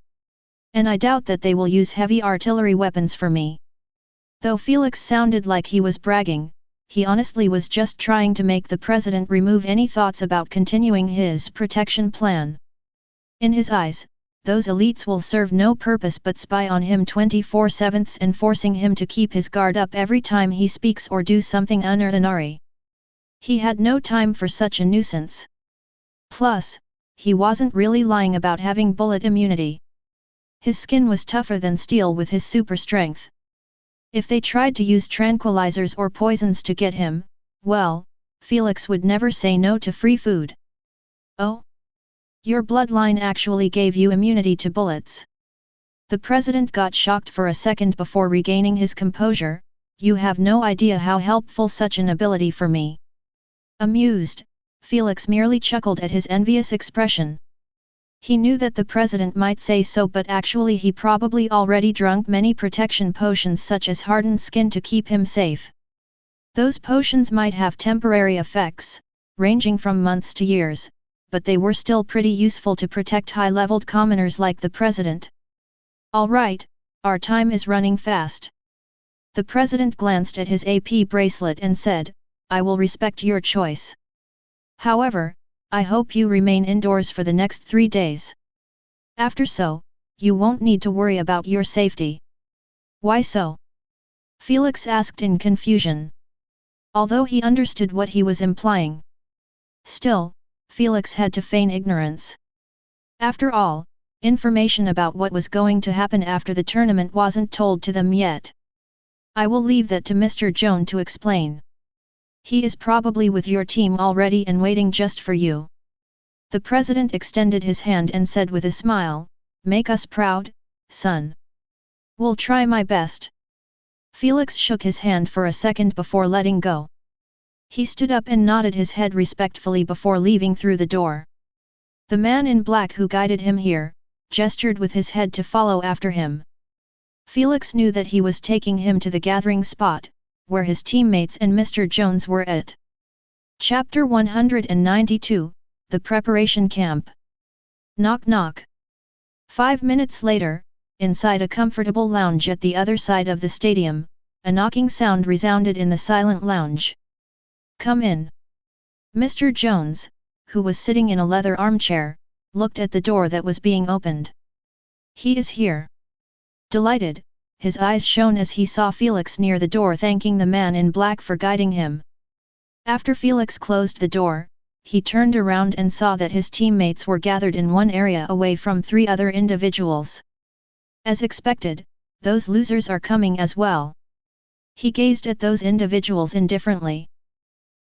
And I doubt that they will use heavy artillery weapons for me. Though Felix sounded like he was bragging, he honestly was just trying to make the president remove any thoughts about continuing his protection plan. In his eyes, those elites will serve no purpose but spy on him 24/7 and forcing him to keep his guard up every time he speaks or do something unordinary. He had no time for such a nuisance. Plus, he wasn't really lying about having bullet immunity. His skin was tougher than steel with his super strength. If they tried to use tranquilizers or poisons to get him, well, Felix would never say no to free food. Oh? Your bloodline actually gave you immunity to bullets. The president got shocked for a second before regaining his composure. You have no idea how helpful such an ability for me. Amused, Felix merely chuckled at his envious expression. He knew that the president might say so, but actually he probably already drunk many protection potions such as hardened skin to keep him safe. Those potions might have temporary effects, ranging from months to years, but they were still pretty useful to protect high-leveled commoners like the president. All right, our time is running fast. The president glanced at his AP bracelet and said, I will respect your choice. However, I hope you remain indoors for the next 3 days. After so, you won't need to worry about your safety. Why so? Felix asked in confusion. Although he understood what he was implying. Still, Felix had to feign ignorance. After all, information about what was going to happen after the tournament wasn't told to them yet. I will leave that to Mr. Joan to explain. He is probably with your team already and waiting just for you. The president extended his hand and said with a smile, Make us proud, son. We'll try my best. Felix shook his hand for a second before letting go. He stood up and nodded his head respectfully before leaving through the door. The man in black who guided him here, gestured with his head to follow after him. Felix knew that he was taking him to the gathering spot, where his teammates and Mr. Jones were at. Chapter 192, The Preparation Camp. Knock knock. 5 minutes later, inside a comfortable lounge at the other side of the stadium, a knocking sound resounded in the silent lounge. Come in. Mr. Jones, who was sitting in a leather armchair, looked at the door that was being opened. He is here. Delighted, his eyes shone as he saw Felix near the door thanking the man in black for guiding him. After Felix closed the door, he turned around and saw that his teammates were gathered in one area away from 3 other individuals. As expected, those losers are coming as well. He gazed at those individuals indifferently.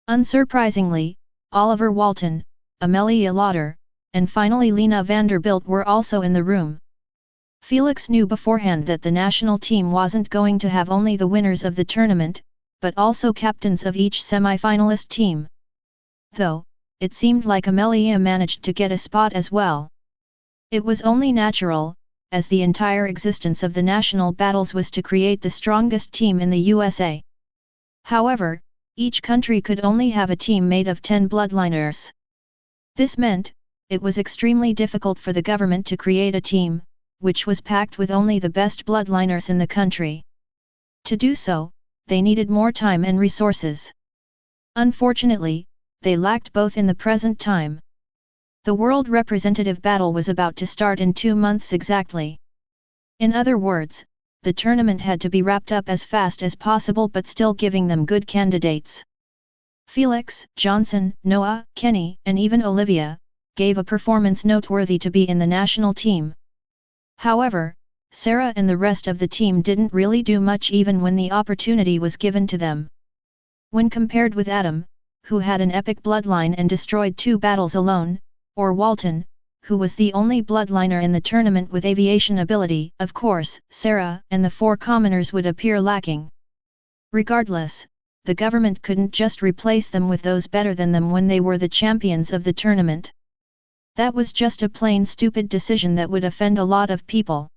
Unsurprisingly, Oliver Walton, Amelia Lauder, and finally Lena Vanderbilt were also in the room. Felix knew beforehand that the national team wasn't going to have only the winners of the tournament, but also captains of each semi-finalist team. Though, it seemed like Amelia managed to get a spot as well. It was only natural, as the entire existence of the national battles was to create the strongest team in the USA. However, each country could only have a team made of 10 bloodliners. This meant, it was extremely difficult for the government to create a team, which was packed with only the best bloodliners in the country. To do so, they needed more time and resources. Unfortunately, they lacked both in the present time. The World Representative Battle was about to start in 2 months exactly. In other words, the tournament had to be wrapped up as fast as possible, but still giving them good candidates. Felix, Johnson, Noah, Kenny, and even Olivia gave a performance noteworthy to be in the national team. However, Sarah and the rest of the team didn't really do much even when the opportunity was given to them. When compared with Adam, who had an epic bloodline and destroyed 2 battles alone, or Walton, who was the only bloodliner in the tournament with aviation ability, of course, Sarah and the 4 commoners would appear lacking. Regardless, the government couldn't just replace them with those better than them when they were the champions of the tournament. That was just a plain stupid decision that would offend a lot of people.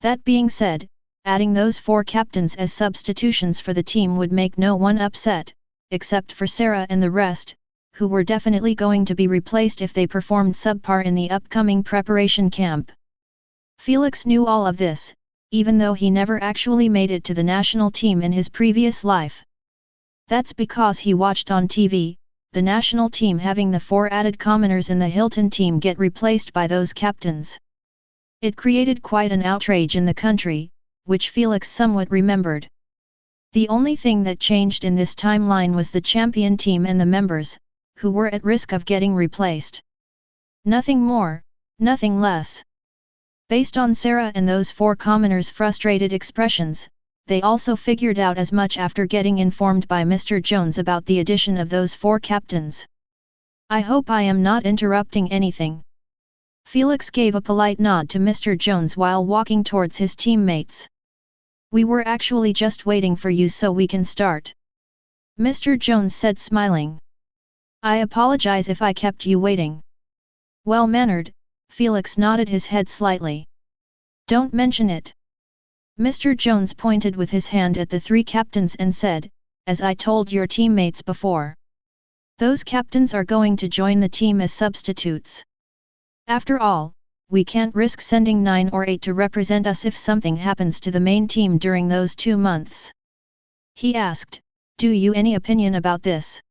That being said, adding those 4 captains as substitutions for the team would make no one upset, except for Sarah and the rest, who were definitely going to be replaced if they performed subpar in the upcoming preparation camp. Felix knew all of this, even though he never actually made it to the national team in his previous life. That's because he watched on TV, the national team having the 4 added commoners in the Hilton team get replaced by those captains. It created quite an outrage in the country, which Felix somewhat remembered. The only thing that changed in this timeline was the champion team and the members, who were at risk of getting replaced. Nothing more, nothing less. Based on Sarah and those 4 commoners' frustrated expressions, they also figured out as much after getting informed by Mr. Jones about the addition of those 4 captains. I hope I am not interrupting anything. Felix gave a polite nod to Mr. Jones while walking towards his teammates. We were actually just waiting for you so we can start. Mr. Jones said, smiling. I apologize if I kept you waiting. Well-mannered, Felix nodded his head slightly. Don't mention it. Mr. Jones pointed with his hand at the 3 captains and said, as I told your teammates before. Those captains are going to join the team as substitutes. After all, we can't risk sending 9 or 8 to represent us if something happens to the main team during those 2 months. He asked, do you any opinion about this?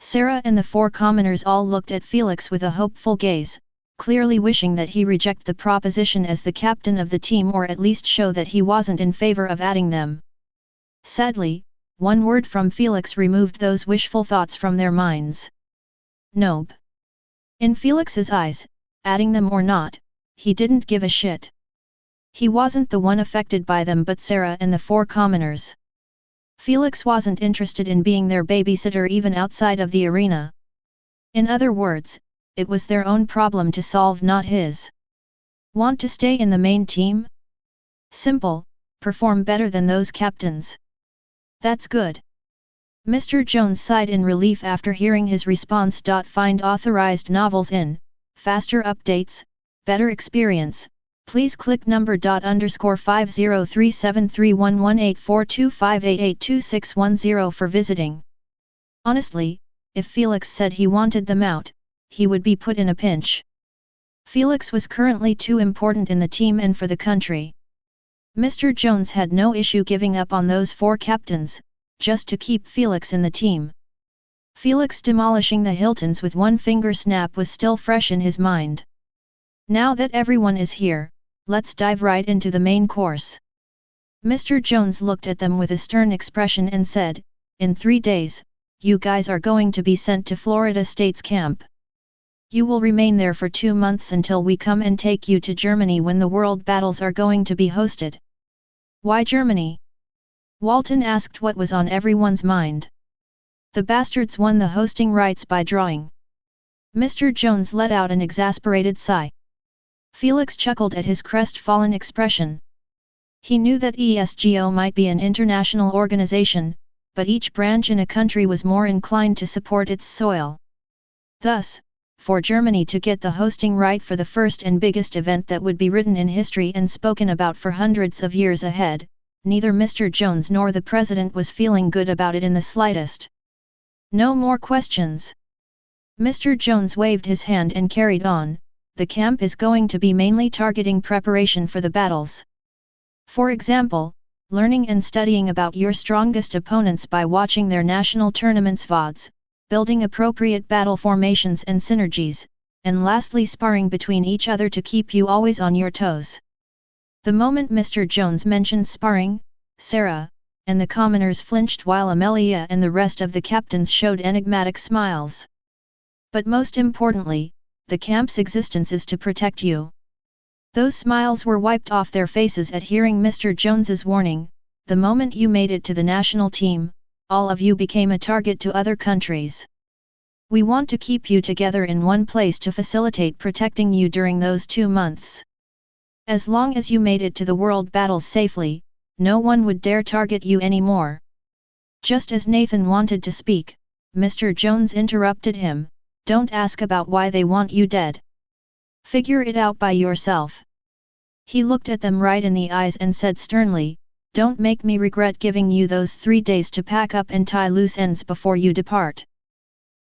Sarah and the 4 commoners all looked at Felix with a hopeful gaze, clearly wishing that he reject the proposition as the captain of the team or at least show that he wasn't in favor of adding them. Sadly, one word from Felix removed those wishful thoughts from their minds. Nope. In Felix's eyes, adding them or not, he didn't give a shit. He wasn't the one affected by them but Sarah and the 4 commoners. Felix wasn't interested in being their babysitter even outside of the arena. In other words, it was their own problem to solve, not his. Want to stay in the main team? Simple, perform better than those captains. That's good. Mr. Jones sighed in relief after hearing his response. Find authorized novels in, faster updates, better experience. Please click number *50373118425882610 for visiting. Honestly, if Felix said he wanted them out, he would be put in a pinch. Felix was currently too important in the team and for the country. Mr. Jones had no issue giving up on those 4 captains, just to keep Felix in the team. Felix demolishing the Hiltons with one finger snap was still fresh in his mind. Now that everyone is here, let's dive right into the main course. Mr. Jones looked at them with a stern expression and said, in 3 days, you guys are going to be sent to Florida State's camp. You will remain there for 2 months until we come and take you to Germany when the world battles are going to be hosted. Why Germany? Walton asked what was on everyone's mind. The bastards won the hosting rights by drawing. Mr. Jones let out an exasperated sigh. Felix chuckled at his crestfallen expression. He knew that ESGO might be an international organization, but each branch in a country was more inclined to support its soil. Thus, for Germany to get the hosting right for the first and biggest event that would be written in history and spoken about for hundreds of years ahead, neither Mr. Jones nor the president was feeling good about it in the slightest. No more questions. Mr. Jones waved his hand and carried on. The camp is going to be mainly targeting preparation for the battles. For example, learning and studying about your strongest opponents by watching their national tournaments VODs, building appropriate battle formations and synergies, and lastly sparring between each other to keep you always on your toes. The moment Mr. Jones mentioned sparring, Sarah and the commoners flinched while Amelia and the rest of the captains showed enigmatic smiles. But most importantly, the camp's existence is to protect you. Those smiles were wiped off their faces at hearing Mr. Jones's warning. The moment you made it to the national team, all of you became a target to other countries. We want to keep you together in one place to facilitate protecting you during those 2 months. As long as you made it to the world battles safely, no one would dare target you anymore. Just as Nathan wanted to speak, Mr. Jones interrupted him. Don't ask about why they want you dead. Figure it out by yourself. He looked at them right in the eyes and said sternly, don't make me regret giving you those 3 days to pack up and tie loose ends before you depart.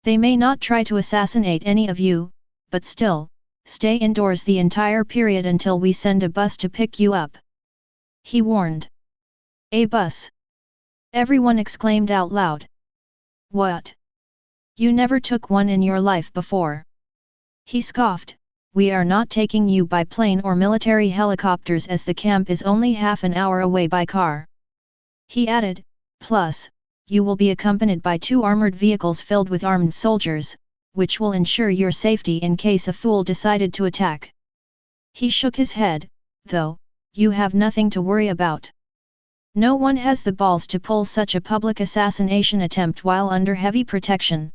They may not try to assassinate any of you, but still, stay indoors the entire period until we send a bus to pick you up. He warned. A bus? Everyone exclaimed out loud. What? You never took one in your life before. He scoffed. We are not taking you by plane or military helicopters as the camp is only half an hour away by car. He added, plus, you will be accompanied by 2 armored vehicles filled with armed soldiers, which will ensure your safety in case a fool decided to attack. He shook his head, though, you have nothing to worry about. No one has the balls to pull such a public assassination attempt while under heavy protection.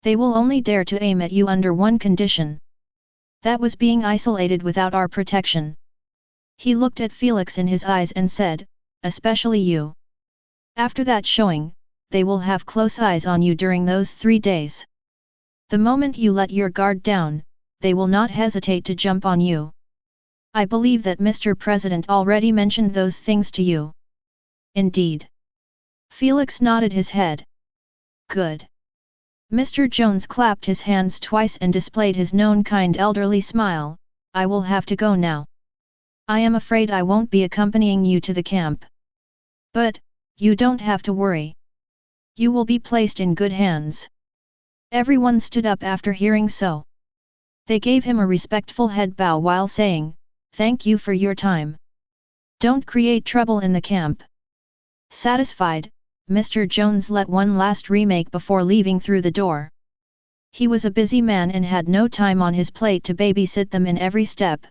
They will only dare to aim at you under one condition. That was being isolated without our protection. He looked at Felix in his eyes and said, especially you. After that showing, they will have close eyes on you during those 3 days. The moment you let your guard down, they will not hesitate to jump on you. I believe that Mr. President already mentioned those things to you. Indeed. Felix nodded his head. Good. Mr. Jones clapped his hands twice and displayed his known kind elderly smile. I will have to go now. I am afraid I won't be accompanying you to the camp. But, you don't have to worry. You will be placed in good hands. Everyone stood up after hearing so. They gave him a respectful head bow while saying, thank you for your time. Don't create trouble in the camp. Satisfied, Mr. Jones let one last remake before leaving through the door. He was a busy man and had no time on his plate to babysit them in every step.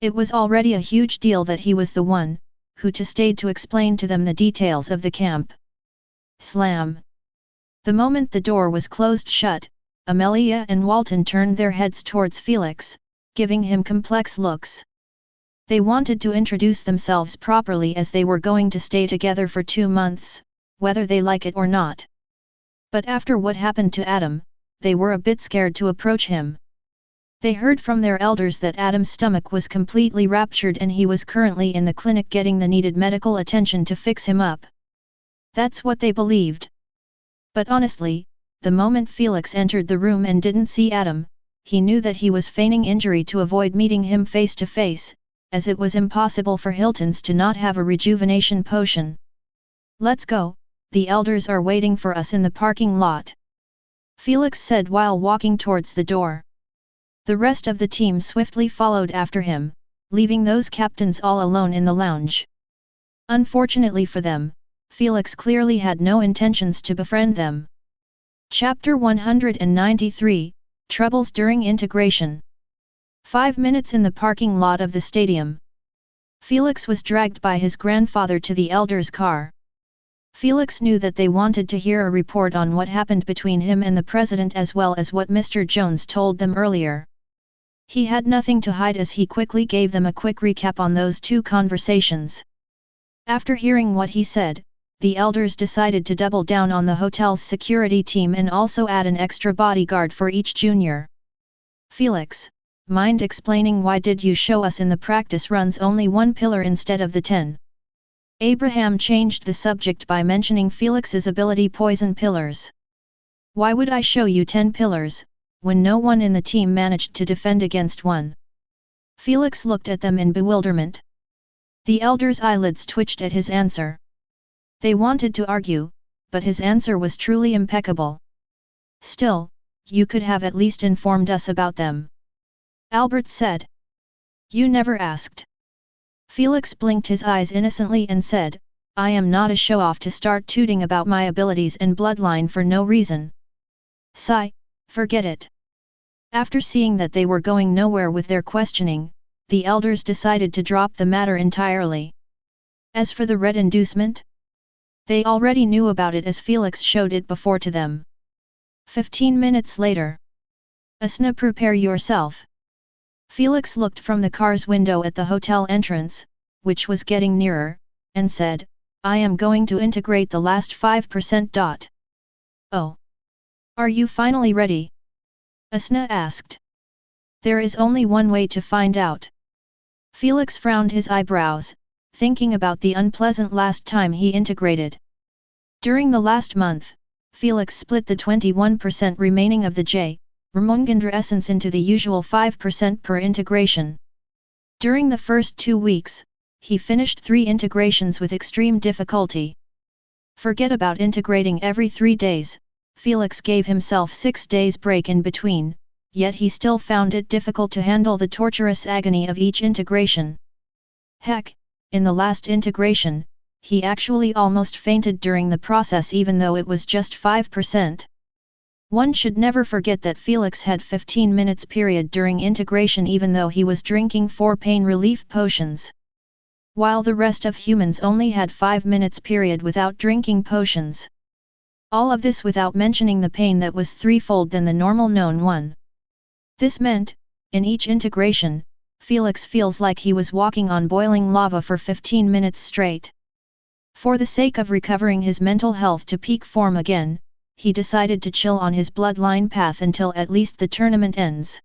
It was already a huge deal that he was the one who stayed to explain to them the details of the camp. Slam! The moment the door was closed shut, Amelia and Walton turned their heads towards Felix, giving him complex looks. They wanted to introduce themselves properly as they were going to stay together for 2 months, whether they like it or not. But after what happened to Adam, they were a bit scared to approach him. They heard from their elders that Adam's stomach was completely ruptured and he was currently in the clinic getting the needed medical attention to fix him up. That's what they believed. But honestly, the moment Felix entered the room and didn't see Adam, he knew that he was feigning injury to avoid meeting him face to face, as it was impossible for Hiltons to not have a rejuvenation potion. Let's go, the elders are waiting for us in the parking lot. Felix said while walking towards the door. The rest of the team swiftly followed after him, leaving those captains all alone in the lounge. Unfortunately for them, Felix clearly had no intentions to befriend them. Chapter 193, Troubles During Integration. 5 minutes in the parking lot of the stadium. Felix was dragged by his grandfather to the elders' car. Felix knew that they wanted to hear a report on what happened between him and the president as well as what Mr. Jones told them earlier. He had nothing to hide as he quickly gave them a quick recap on those 2 conversations. After hearing what he said, the elders decided to double down on the hotel's security team and also add an extra bodyguard for each junior. Felix, mind explaining why did you show us in the practice runs only 1 pillar instead of the 10? Abraham changed the subject by mentioning Felix's ability poison pillars. Why would I show you 10 pillars, when no one in the team managed to defend against one? Felix looked at them in bewilderment. The elders' eyelids twitched at his answer. They wanted to argue, but his answer was truly impeccable. Still, you could have at least informed us about them. Albert said. You never asked. Felix blinked his eyes innocently and said, I am not a show-off to start tooting about my abilities and bloodline for no reason. Sigh, forget it. After seeing that they were going nowhere with their questioning, the elders decided to drop the matter entirely. As for the red inducement, they already knew about it as Felix showed it before to them. 15 minutes later. Asna, prepare yourself. Felix looked from the car's window at the hotel entrance, which was getting nearer, and said, I am going to integrate the last 5%. Oh. Are you finally ready? Asna asked. There is only one way to find out. Felix frowned his eyebrows, thinking about the unpleasant last time he integrated. During the last month, Felix split the 21% remaining of the J. Ramongandra essence into the usual 5% per integration. During the first 2 weeks, he finished 3 integrations with extreme difficulty. Forget about integrating every 3 days, Felix gave himself 6 days break in between, yet he still found it difficult to handle the torturous agony of each integration. Heck, in the last integration, he actually almost fainted during the process even though it was just 5%. One should never forget that Felix had 15 minutes period during integration even though he was drinking 4 pain relief potions. While the rest of humans only had 5 minutes period without drinking potions. All of this without mentioning the pain that was threefold than the normal known one. This meant, in each integration, Felix feels like he was walking on boiling lava for 15 minutes straight. For the sake of recovering his mental health to peak form again, he decided to chill on his bloodline path until at least the tournament ends.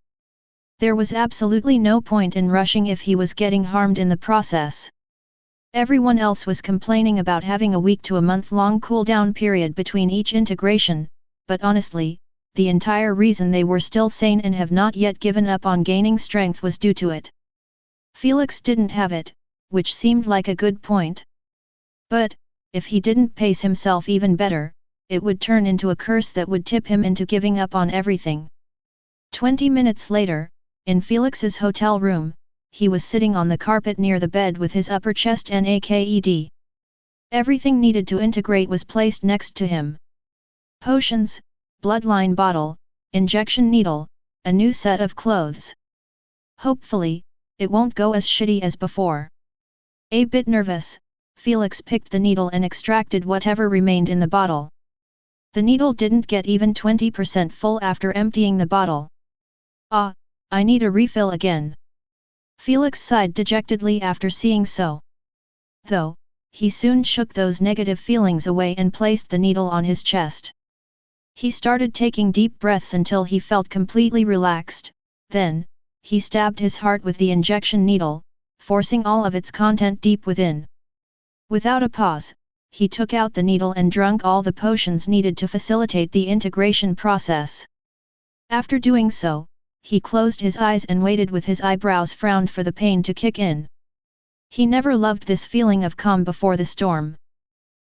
There was absolutely no point in rushing if he was getting harmed in the process. Everyone else was complaining about having a week to a month-long cooldown period between each integration, but honestly, the entire reason they were still sane and have not yet given up on gaining strength was due to it. Felix didn't have it, which seemed like a good point. But, if he didn't pace himself even better, it would turn into a curse that would tip him into giving up on everything. 20 minutes later, in Felix's hotel room, he was sitting on the carpet near the bed with his upper chest naked. Everything needed to integrate was placed next to him. Potions, bloodline bottle, injection needle, a new set of clothes. Hopefully, it won't go as shitty as before. A bit nervous, Felix picked the needle and extracted whatever remained in the bottle. The needle didn't get even 20% full after emptying the bottle. Ah, I need a refill again. Felix sighed dejectedly after seeing so. Though, he soon shook those negative feelings away and placed the needle on his chest. He started taking deep breaths until he felt completely relaxed, then, he stabbed his heart with the injection needle, forcing all of its content deep within. Without a pause, he took out the needle and drank all the potions needed to facilitate the integration process. After doing so, he closed his eyes and waited with his eyebrows frowned for the pain to kick in. He never loved this feeling of calm before the storm.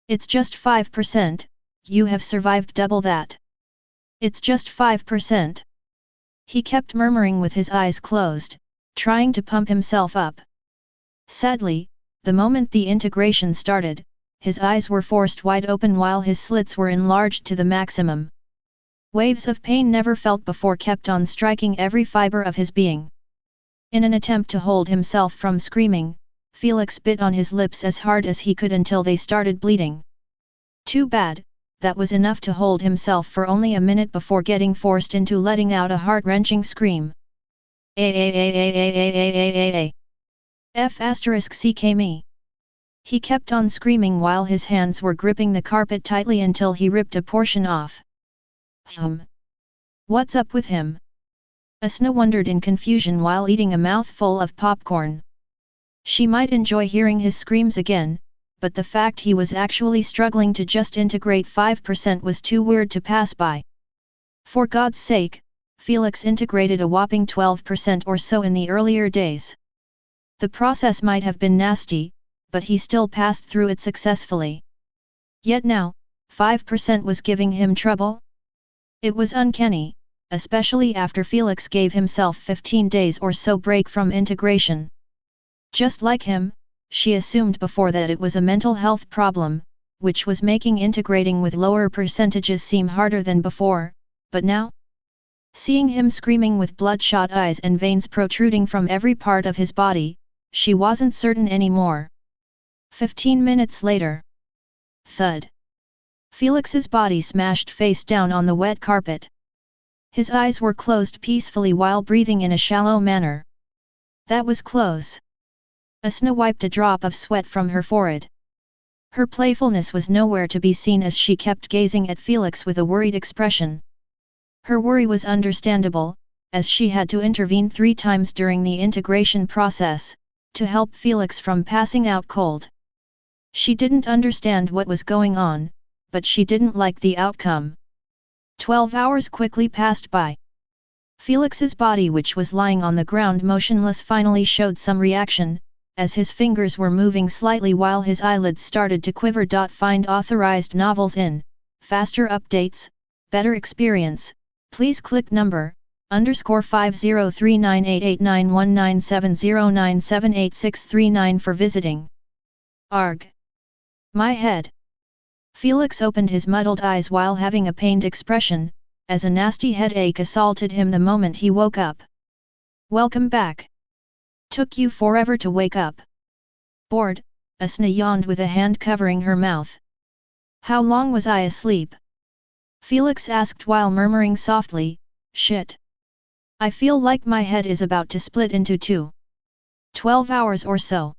It's just 5%, you have survived double that. It's just 5%. He kept murmuring with his eyes closed, trying to pump himself up. Sadly, the moment the integration started, his eyes were forced wide open while his slits were enlarged to the maximum. Waves of pain never felt before kept on striking every fiber of his being. In an attempt to hold himself from screaming, Felix bit on his lips as hard as he could until they started bleeding. Too bad, that was enough to hold himself for only a minute before getting forced into letting out a heart-wrenching scream. F***me. He kept on screaming while his hands were gripping the carpet tightly until he ripped a portion off. What's up with him? Asna wondered in confusion while eating a mouthful of popcorn. She might enjoy hearing his screams again, but the fact he was actually struggling to just integrate 5% was too weird to pass by. For God's sake, Felix integrated a whopping 12% or so in the earlier days. The process might have been nasty, but he still passed through it successfully. Yet now, 5% was giving him trouble? It was uncanny, especially after Felix gave himself 15 days or so break from integration. Just like him, she assumed before that it was a mental health problem, which was making integrating with lower percentages seem harder than before, but now? Seeing him screaming with bloodshot eyes and veins protruding from every part of his body, she wasn't certain anymore. 15 minutes later. Thud. Felix's body smashed face down on the wet carpet. His eyes were closed peacefully while breathing in a shallow manner. That was close. Asna wiped a drop of sweat from her forehead. Her playfulness was nowhere to be seen as she kept gazing at Felix with a worried expression. Her worry was understandable, as she had to intervene 3 times during the integration process, to help Felix from passing out cold. She didn't understand what was going on, but she didn't like the outcome. 12 hours quickly passed by. Felix's body, which was lying on the ground motionless, finally showed some reaction, as his fingers were moving slightly while his eyelids started to quiver. Find authorized novels in faster updates, better experience. Please click number *50398891970970869 for visiting. Arg. My head. Felix opened his muddled eyes while having a pained expression, as a nasty headache assaulted him the moment he woke up. Welcome back. Took you forever to wake up. Bored, Asna yawned with a hand covering her mouth. How long was I asleep? Felix asked while murmuring softly, shit. I feel like my head is about to split into 2. 12 hours or so.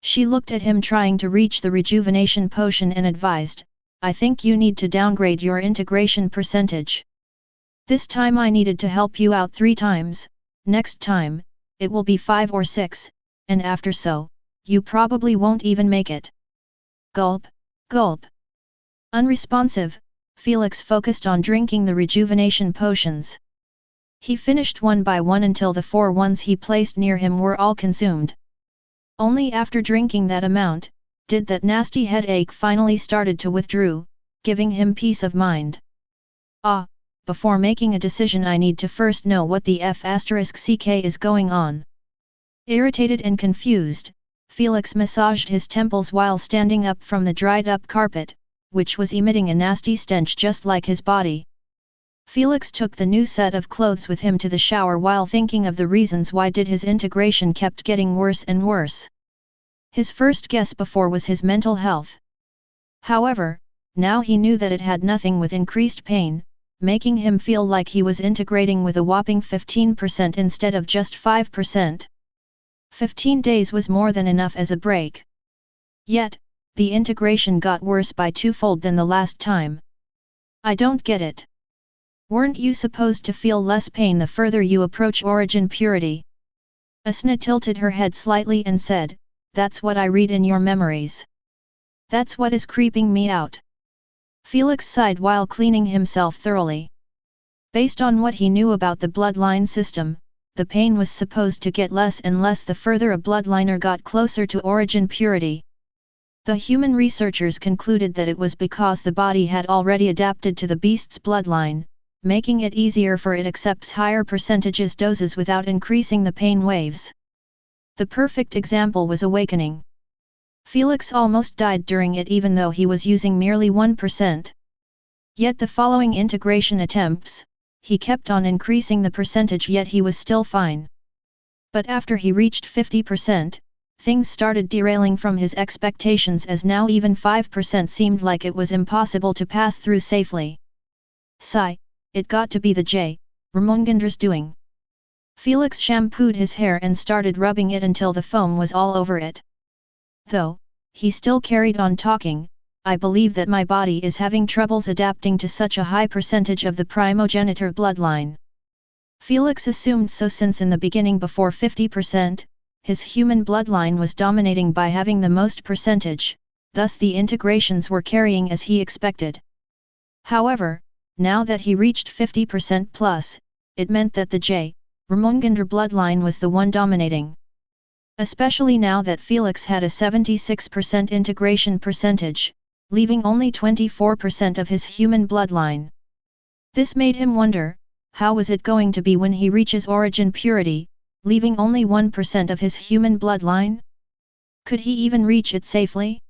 She looked at him trying to reach the rejuvenation potion and advised, I think you need to downgrade your integration percentage. This time I needed to help you out 3 times, next time, it will be 5 or 6, and after so, you probably won't even make it. Gulp, gulp. Unresponsive, Felix focused on drinking the rejuvenation potions. He finished one by one until the 4 ones he placed near him were all consumed. Only after drinking that amount, did that nasty headache finally started to withdraw, giving him peace of mind. Ah, before making a decision I need to first know what the F***ck is going on. Irritated and confused, Felix massaged his temples while standing up from the dried-up carpet, which was emitting a nasty stench just like his body. Felix took the new set of clothes with him to the shower while thinking of the reasons why did his integration kept getting worse and worse. His first guess before was his mental health. However, now he knew that it had nothing with increased pain, making him feel like he was integrating with a whopping 15% instead of just 5%. 15 days was more than enough as a break. Yet, the integration got worse by 2-fold than the last time. I don't get it. Weren't you supposed to feel less pain the further you approach origin purity? Asna tilted her head slightly and said, that's what I read in your memories. That's what is creeping me out. Felix sighed while cleaning himself thoroughly. Based on what he knew about the bloodline system, the pain was supposed to get less and less the further a bloodliner got closer to origin purity. The human researchers concluded that it was because the body had already adapted to the beast's bloodline, making it easier for it accepts higher percentages doses without increasing the pain waves. The perfect example was awakening. Felix almost died during it even though he was using merely 1%. Yet the following integration attempts, he kept on increasing the percentage yet he was still fine. But after he reached 50%, things started derailing from his expectations as now even 5% seemed like it was impossible to pass through safely. Sigh, it got to be the J. Ramongendra's doing. Felix shampooed his hair and started rubbing it until the foam was all over it. Though, he still carried on talking, I believe that my body is having troubles adapting to such a high percentage of the primogenitor bloodline. Felix assumed so since in the beginning before 50%, his human bloodline was dominating by having the most percentage, thus the integrations were carrying as he expected. However, now that he reached 50% plus, it meant that the J. Ramongendra bloodline was the one dominating. Especially now that Felix had a 76% integration percentage, leaving only 24% of his human bloodline. This made him wonder, how was it going to be when he reaches origin purity, leaving only 1% of his human bloodline? Could he even reach it safely?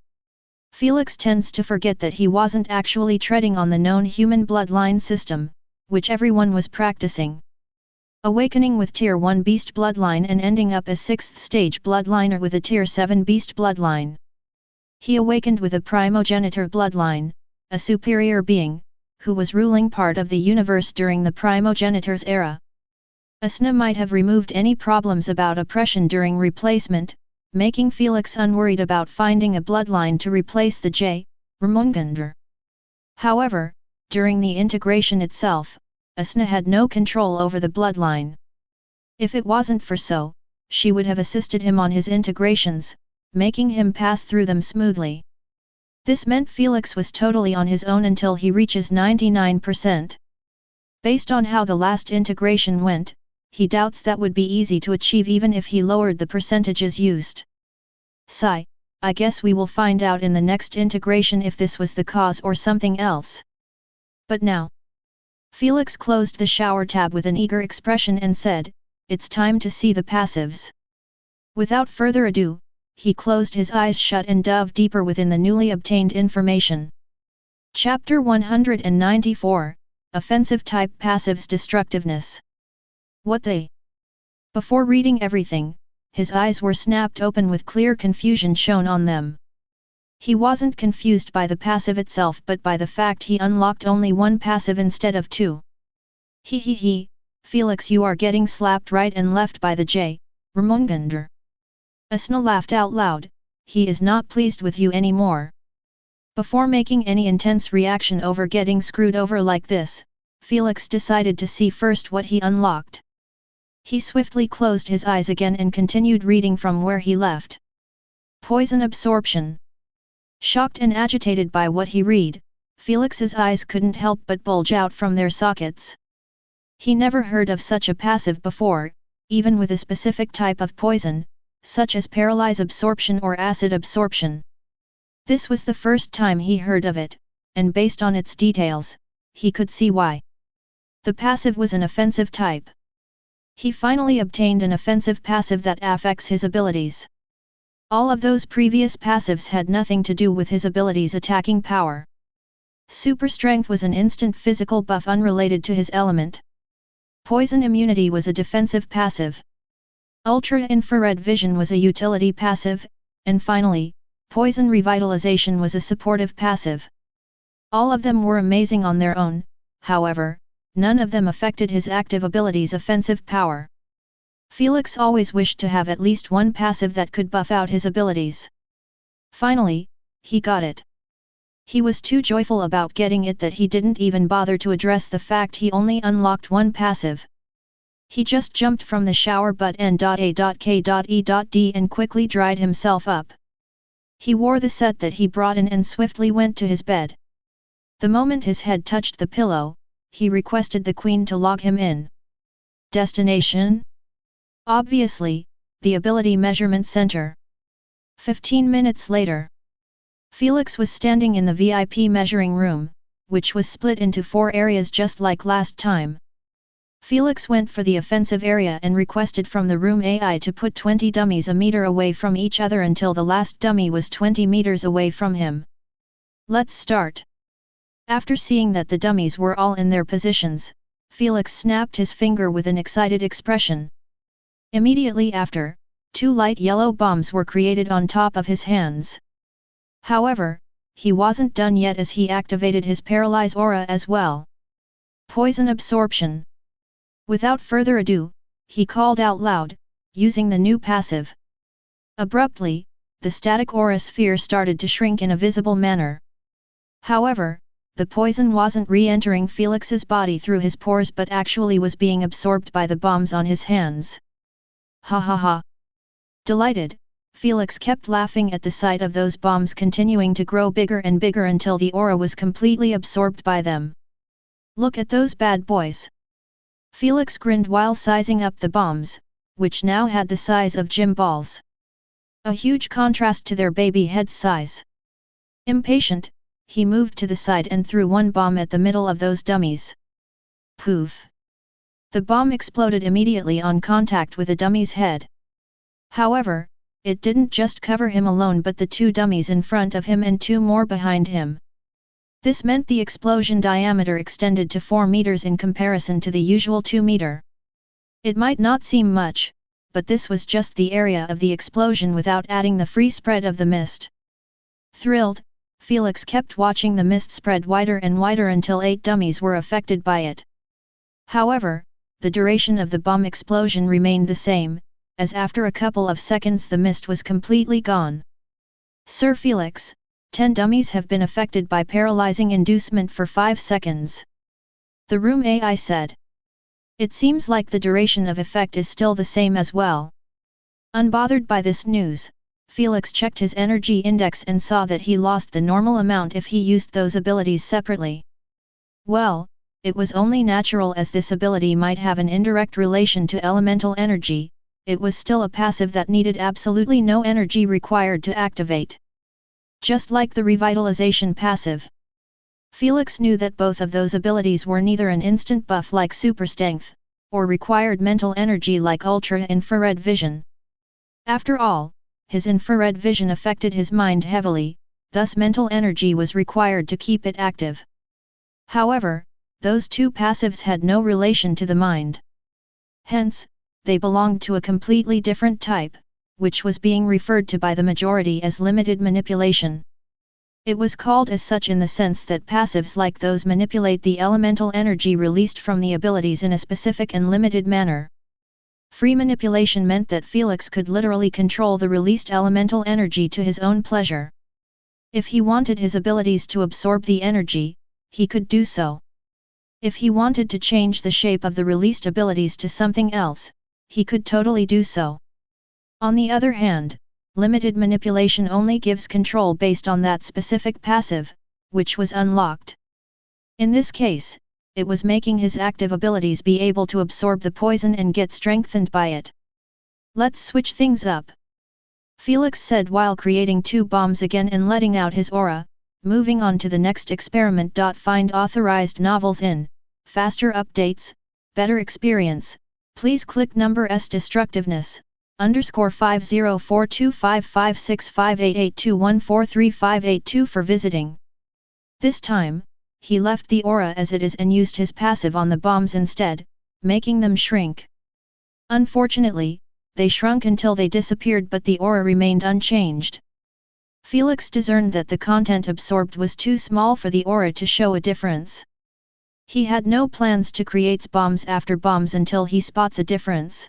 Felix tends to forget that he wasn't actually treading on the known human bloodline system, which everyone was practicing. Awakening with Tier 1 Beast bloodline and ending up as 6th stage bloodliner with a Tier 7 Beast bloodline. He awakened with a primogenitor bloodline, a superior being, who was ruling part of the universe during the primogenitor's era. Asuna might have removed any problems about oppression during replacement, making Felix unworried about finding a bloodline to replace the J. Ramongandr. However, during the integration itself, Asuna had no control over the bloodline. If it wasn't for so, she would have assisted him on his integrations, making him pass through them smoothly. This meant Felix was totally on his own until he reaches 99%. Based on how the last integration went, he doubts that would be easy to achieve even if he lowered the percentages used. I guess we will find out in the next integration if this was the cause or something else. But now. Felix closed the shower tab with an eager expression and said, "It's time to see the passives." Without further ado, he closed his eyes shut and dove deeper within the newly obtained information. Chapter 194, Offensive Type Passives Destructiveness. What they? Before reading everything, his eyes were snapped open with clear confusion shown on them. He wasn't confused by the passive itself but by the fact he unlocked only one passive instead of two. He, Felix, you are getting slapped right and left by the J. Ramongandr. Asuna laughed out loud, he is not pleased with you anymore. Before making any intense reaction over getting screwed over like this, Felix decided to see first what he unlocked. He swiftly closed his eyes again and continued reading from where he left. Poison absorption. Shocked and agitated by what he read, Felix's eyes couldn't help but bulge out from their sockets. He never heard of such a passive before, even with a specific type of poison, such as paralyze absorption or acid absorption. This was the first time he heard of it, and based on its details, he could see why. The passive was an offensive type. He finally obtained an offensive passive that affects his abilities. All of those previous passives had nothing to do with his abilities' attacking power. Super Strength was an instant physical buff unrelated to his element. Poison Immunity was a defensive passive. Ultra Infrared Vision was a utility passive, and finally, Poison Revitalization was a supportive passive. All of them were amazing on their own, however, none of them affected his active abilities' offensive power. Felix always wished to have at least one passive that could buff out his abilities. Finally, he got it. He was too joyful about getting it that he didn't even bother to address the fact he only unlocked one passive. He just jumped from the shower butt N.A.K.E.D and quickly dried himself up. He wore the set that he brought in and swiftly went to his bed. The moment his head touched the pillow, he requested the Queen to log him in. Destination? Obviously, the Ability Measurement Center. 15 minutes later. Felix was standing in the VIP measuring room, which was split into 4 areas just like last time. Felix went for the offensive area and requested from the room AI to put 20 dummies a meter away from each other until the last dummy was 20 meters away from him. Let's start. After seeing that the dummies were all in their positions, Felix snapped his finger with an excited expression. Immediately after, 2 light yellow bombs were created on top of his hands. However, he wasn't done yet as he activated his Paralyze aura as well. Poison absorption. Without further ado, he called out loud, using the new passive. Abruptly, the static aura sphere started to shrink in a visible manner. However, the poison wasn't re-entering Felix's body through his pores but actually was being absorbed by the bombs on his hands. Ha ha ha. Delighted, Felix kept laughing at the sight of those bombs continuing to grow bigger and bigger until the aura was completely absorbed by them. Look at those bad boys. Felix grinned while sizing up the bombs, which now had the size of gym balls. A huge contrast to their baby head size. Impatient, he moved to the side and threw one bomb at the middle of those dummies. Poof! The bomb exploded immediately on contact with a dummy's head. However, it didn't just cover him alone but the 2 dummies in front of him and 2 more behind him. This meant the explosion diameter extended to 4 meters in comparison to the usual 2 meter. It might not seem much, but this was just the area of the explosion without adding the free spread of the mist. Thrilled, Felix kept watching the mist spread wider and wider until 8 dummies were affected by it. However, the duration of the bomb explosion remained the same, as after a couple of seconds the mist was completely gone. Sir Felix, 10 dummies have been affected by paralyzing inducement for 5 seconds. The room AI said. It seems like the duration of effect is still the same as well. Unbothered by this news, Felix checked his energy index and saw that he lost the normal amount if he used those abilities separately. Well, it was only natural as this ability might have an indirect relation to elemental energy, it was still a passive that needed absolutely no energy required to activate. Just like the revitalization passive. Felix knew that both of those abilities were neither an instant buff like super strength, or required mental energy like ultra-infrared vision. After all, his infrared vision affected his mind heavily, thus mental energy was required to keep it active. However, those 2 passives had no relation to the mind. Hence, they belonged to a completely different type, which was being referred to by the majority as limited manipulation. It was called as such in the sense that passives like those manipulate the elemental energy released from the abilities in a specific and limited manner. Free manipulation meant that Felix could literally control the released elemental energy to his own pleasure. If he wanted his abilities to absorb the energy, he could do so. If he wanted to change the shape of the released abilities to something else, he could totally do so. On the other hand, limited manipulation only gives control based on that specific passive, which was unlocked. In this case, it was making his active abilities be able to absorb the poison and get strengthened by it. Let's switch things up. Felix said while creating 2 bombs again and letting out his aura, moving on to the next experiment. Find authorized novels in, faster updates, better experience, please click number S destructiveness, _50425565882143582 for visiting. This time, he left the aura as it is and used his passive on the bombs instead, making them shrink. Unfortunately, they shrunk until they disappeared but the aura remained unchanged. Felix discerned that the content absorbed was too small for the aura to show a difference. He had no plans to create bombs after bombs until he spots a difference.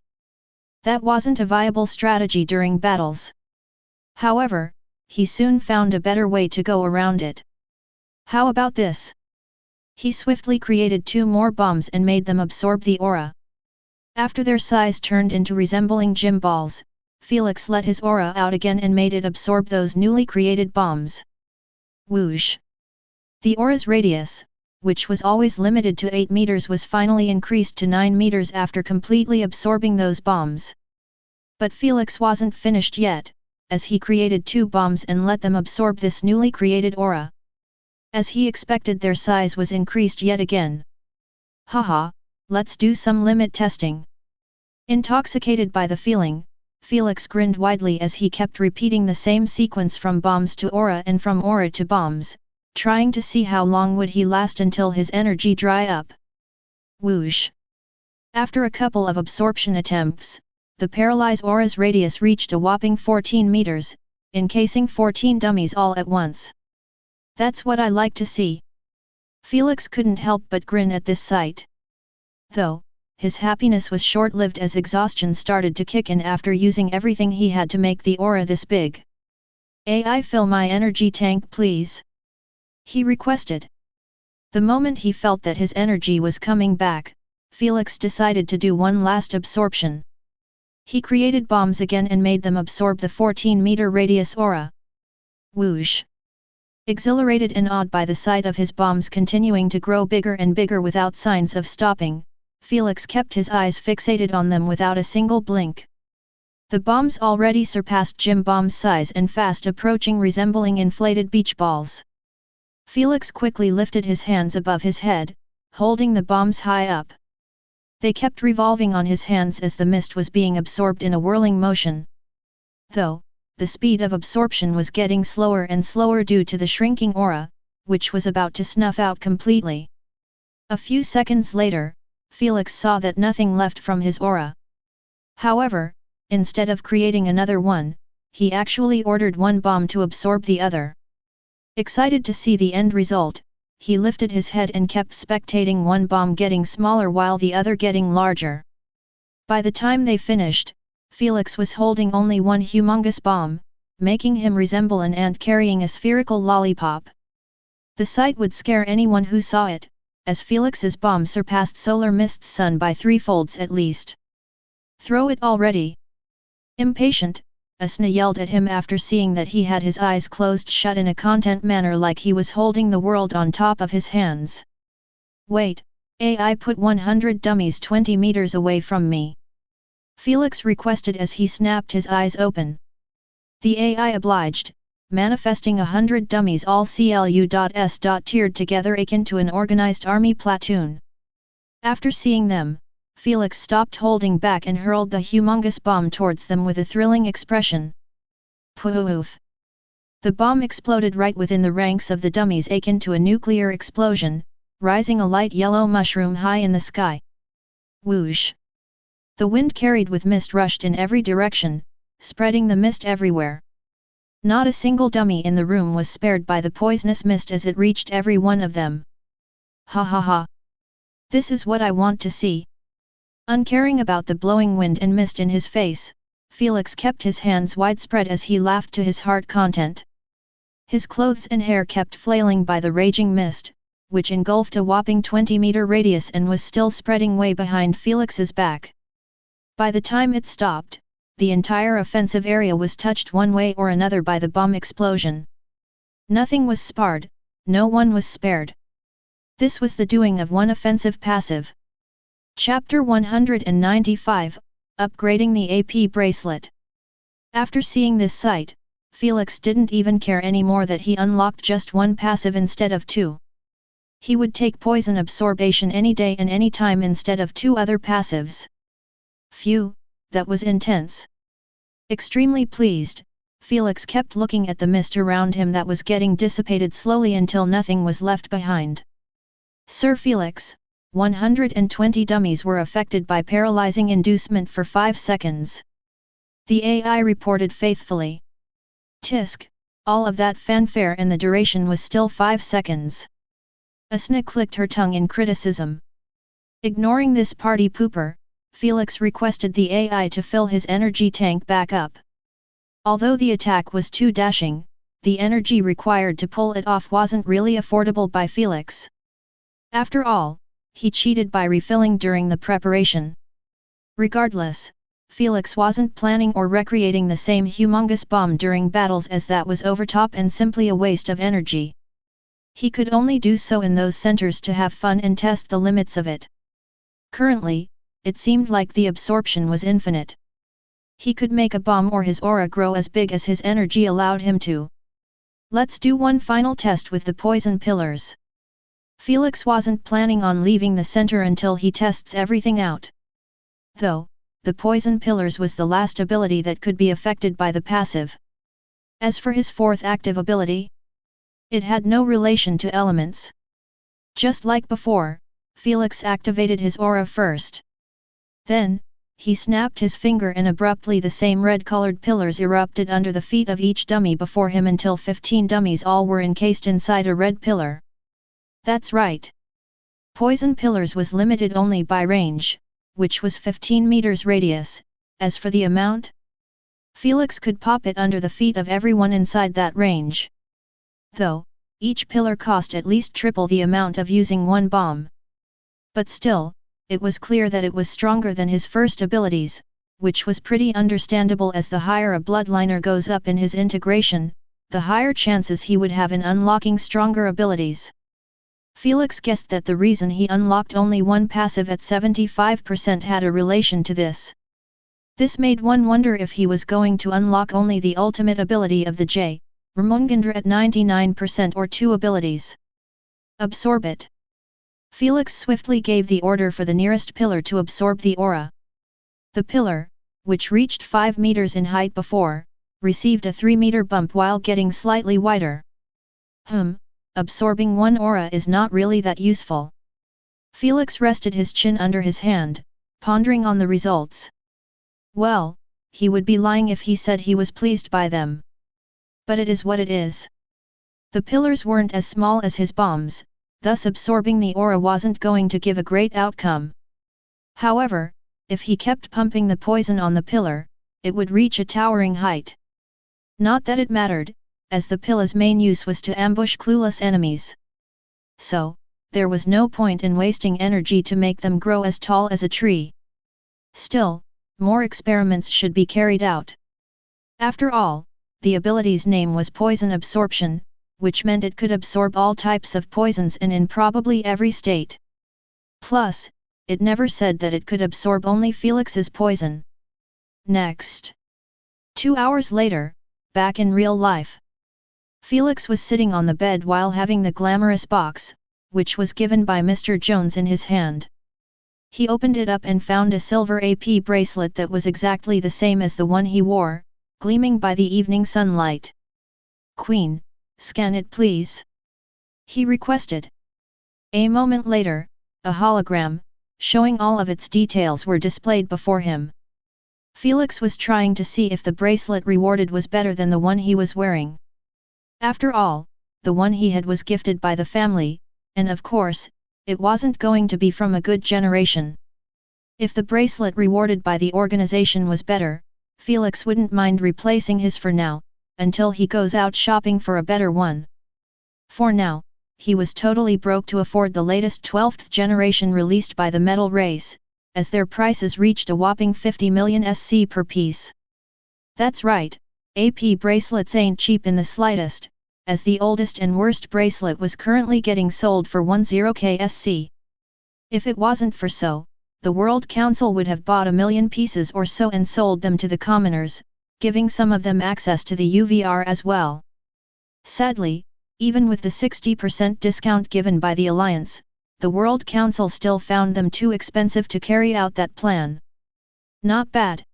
That wasn't a viable strategy during battles. However, he soon found a better way to go around it. How about this? He swiftly created 2 more bombs and made them absorb the aura. After their size turned into resembling gym balls, Felix let his aura out again and made it absorb those newly created bombs. Whoosh! The aura's radius, which was always limited to 8 meters, was finally increased to 9 meters after completely absorbing those bombs. But Felix wasn't finished yet, as he created 2 bombs and let them absorb this newly created aura. As he expected, their size was increased yet again. Haha, let's do some limit testing. Intoxicated by the feeling, Felix grinned widely as he kept repeating the same sequence from bombs to aura and from aura to bombs, trying to see how long would he last until his energy dry up. Whoosh! After a couple of absorption attempts, the paralyzed aura's radius reached a whopping 14 meters, encasing 14 dummies all at once. That's what I like to see. Felix couldn't help but grin at this sight. Though, his happiness was short-lived as exhaustion started to kick in after using everything he had to make the aura this big. AI, fill my energy tank please, he requested. The moment he felt that his energy was coming back, Felix decided to do one last absorption. He created bombs again and made them absorb the 14-meter radius aura. Whoosh! Exhilarated and awed by the sight of his bombs continuing to grow bigger and bigger without signs of stopping, Felix kept his eyes fixated on them without a single blink. The bombs already surpassed gym bombs' size and fast approaching, resembling inflated beach balls. Felix quickly lifted his hands above his head, holding the bombs high up. They kept revolving on his hands as the mist was being absorbed in a whirling motion. Though, the speed of absorption was getting slower and slower due to the shrinking aura, which was about to snuff out completely. A few seconds later, Felix saw that nothing left from his aura. However, instead of creating another one, he actually ordered one bomb to absorb the other. Excited to see the end result, he lifted his head and kept spectating one bomb getting smaller while the other getting larger. By the time they finished, Felix was holding only one humongous bomb, making him resemble an ant carrying a spherical lollipop. The sight would scare anyone who saw it, as Felix's bomb surpassed Solar Mist's sun by 3 folds at least. "Throw it already!" Impatient, Asna yelled at him after seeing that he had his eyes closed shut in a content manner like he was holding the world on top of his hands. "Wait, I put 100 dummies 20 meters away from me," Felix requested as he snapped his eyes open. The AI obliged, manifesting 100 dummies all CLU.S. tiered together akin to an organized army platoon. After seeing them, Felix stopped holding back and hurled the humongous bomb towards them with a thrilling expression. Poof! The bomb exploded right within the ranks of the dummies akin to a nuclear explosion, rising a light yellow mushroom high in the sky. Whoosh! The wind carried with mist rushed in every direction, spreading the mist everywhere. Not a single dummy in the room was spared by the poisonous mist as it reached every one of them. Ha ha ha! This is what I want to see! Uncaring about the blowing wind and mist in his face, Felix kept his hands widespread as he laughed to his heart content. His clothes and hair kept flailing by the raging mist, which engulfed a whopping 20-meter radius and was still spreading way behind Felix's back. By the time it stopped, the entire offensive area was touched one way or another by the bomb explosion. Nothing was sparred, no one was spared. This was the doing of one offensive passive. Chapter 195, Upgrading the AP Bracelet. After seeing this sight, Felix didn't even care anymore that he unlocked just one passive instead of 2. He would take poison absorption any day and any time instead of 2 other passives. Phew, that was intense. Extremely pleased, Felix kept looking at the mist around him that was getting dissipated slowly until nothing was left behind. "Sir Felix, 120 dummies were affected by paralyzing inducement for 5 seconds. The AI reported faithfully. Tisk, all of that fanfare and the duration was still 5 seconds. Asna clicked her tongue in criticism. Ignoring this party pooper, Felix requested the AI to fill his energy tank back up. Although the attack was too dashing, the energy required to pull it off wasn't really affordable by Felix. After all, he cheated by refilling during the preparation. Regardless, Felix wasn't planning or recreating the same humongous bomb during battles as that was overtop and simply a waste of energy. He could only do so in those centers to have fun and test the limits of it. Currently, it seemed like the absorption was infinite. He could make a bomb or his aura grow as big as his energy allowed him to. Let's do one final test with the poison pillars. Felix wasn't planning on leaving the center until he tests everything out. Though, the poison pillars was the last ability that could be affected by the passive. As for his 4th active ability, it had no relation to elements. Just like before, Felix activated his aura first. Then, he snapped his finger and abruptly the same red-colored pillars erupted under the feet of each dummy before him until 15 dummies all were encased inside a red pillar. That's right. Poison pillars was limited only by range, which was 15 meters radius. As for the amount, Felix could pop it under the feet of everyone inside that range. Though, each pillar cost at least triple the amount of using one bomb. But still, it was clear that it was stronger than his first abilities, which was pretty understandable as the higher a bloodliner goes up in his integration, the higher chances he would have in unlocking stronger abilities. Felix guessed that the reason he unlocked only one passive at 75% had a relation to this. This made one wonder if he was going to unlock only the ultimate ability of the J. Ramongandra at 99% or 2 abilities. Absorb it. Felix swiftly gave the order for the nearest pillar to absorb the aura. The pillar, which reached 5 meters in height before, received a 3-meter bump while getting slightly wider. Absorbing one aura is not really that useful. Felix rested his chin under his hand, pondering on the results. Well, he would be lying if he said he was pleased by them. But it is what it is. The pillars weren't as small as his bombs, thus absorbing the aura wasn't going to give a great outcome. However, if he kept pumping the poison on the pillar, it would reach a towering height. Not that it mattered, as the pillar's main use was to ambush clueless enemies. So, there was no point in wasting energy to make them grow as tall as a tree. Still, more experiments should be carried out. After all, the ability's name was poison absorption, which meant it could absorb all types of poisons and in probably every state. Plus, it never said that it could absorb only Felix's poison. Next. 2 hours later, back in real life. Felix was sitting on the bed while having the glamorous box, which was given by Mr. Jones, in his hand. He opened it up and found a silver AP bracelet that was exactly the same as the one he wore, gleaming by the evening sunlight. "Queen, scan it please," he requested. A moment later, a hologram, showing all of its details, were displayed before him. Felix was trying to see if the bracelet rewarded was better than the one he was wearing. After all, the one he had was gifted by the family, and of course, it wasn't going to be from a good generation. If the bracelet rewarded by the organization was better, Felix wouldn't mind replacing his for now, until he goes out shopping for a better one. For now, he was totally broke to afford the latest 12th generation released by the metal race, as their prices reached a whopping 50 million SC per piece. That's right, AP bracelets ain't cheap in the slightest, as the oldest and worst bracelet was currently getting sold for 10k SC. If it wasn't for so, the World Council would have bought 1 million pieces or so and sold them to the commoners, giving some of them access to the UVR as well. Sadly, even with the 60% discount given by the Alliance, the World Council still found them too expensive to carry out that plan. Not bad.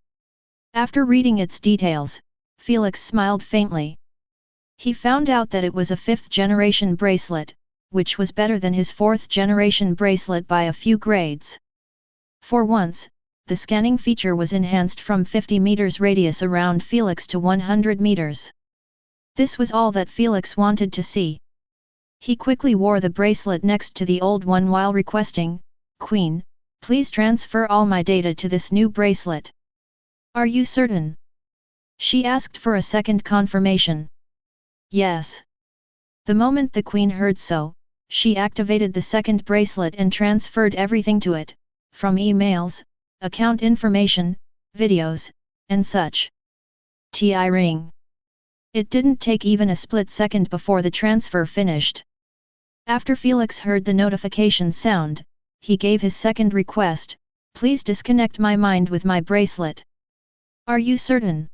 After reading its details, Felix smiled faintly. He found out that it was a 5th generation bracelet, which was better than his 4th generation bracelet by a few grades. For once, the scanning feature was enhanced from 50 meters radius around Felix to 100 meters. This was all that Felix wanted to see. He quickly wore the bracelet next to the old one while requesting, "Queen, please transfer all my data to this new bracelet." "Are you certain?" she asked for a second confirmation. "Yes." The moment the Queen heard so, she activated the second bracelet and transferred everything to it, from emails, account information, videos, and such. Ring. It didn't take even a split second before the transfer finished. After Felix heard the notification sound, he gave his second request, "Please disconnect my mind with my bracelet." "Are you certain?"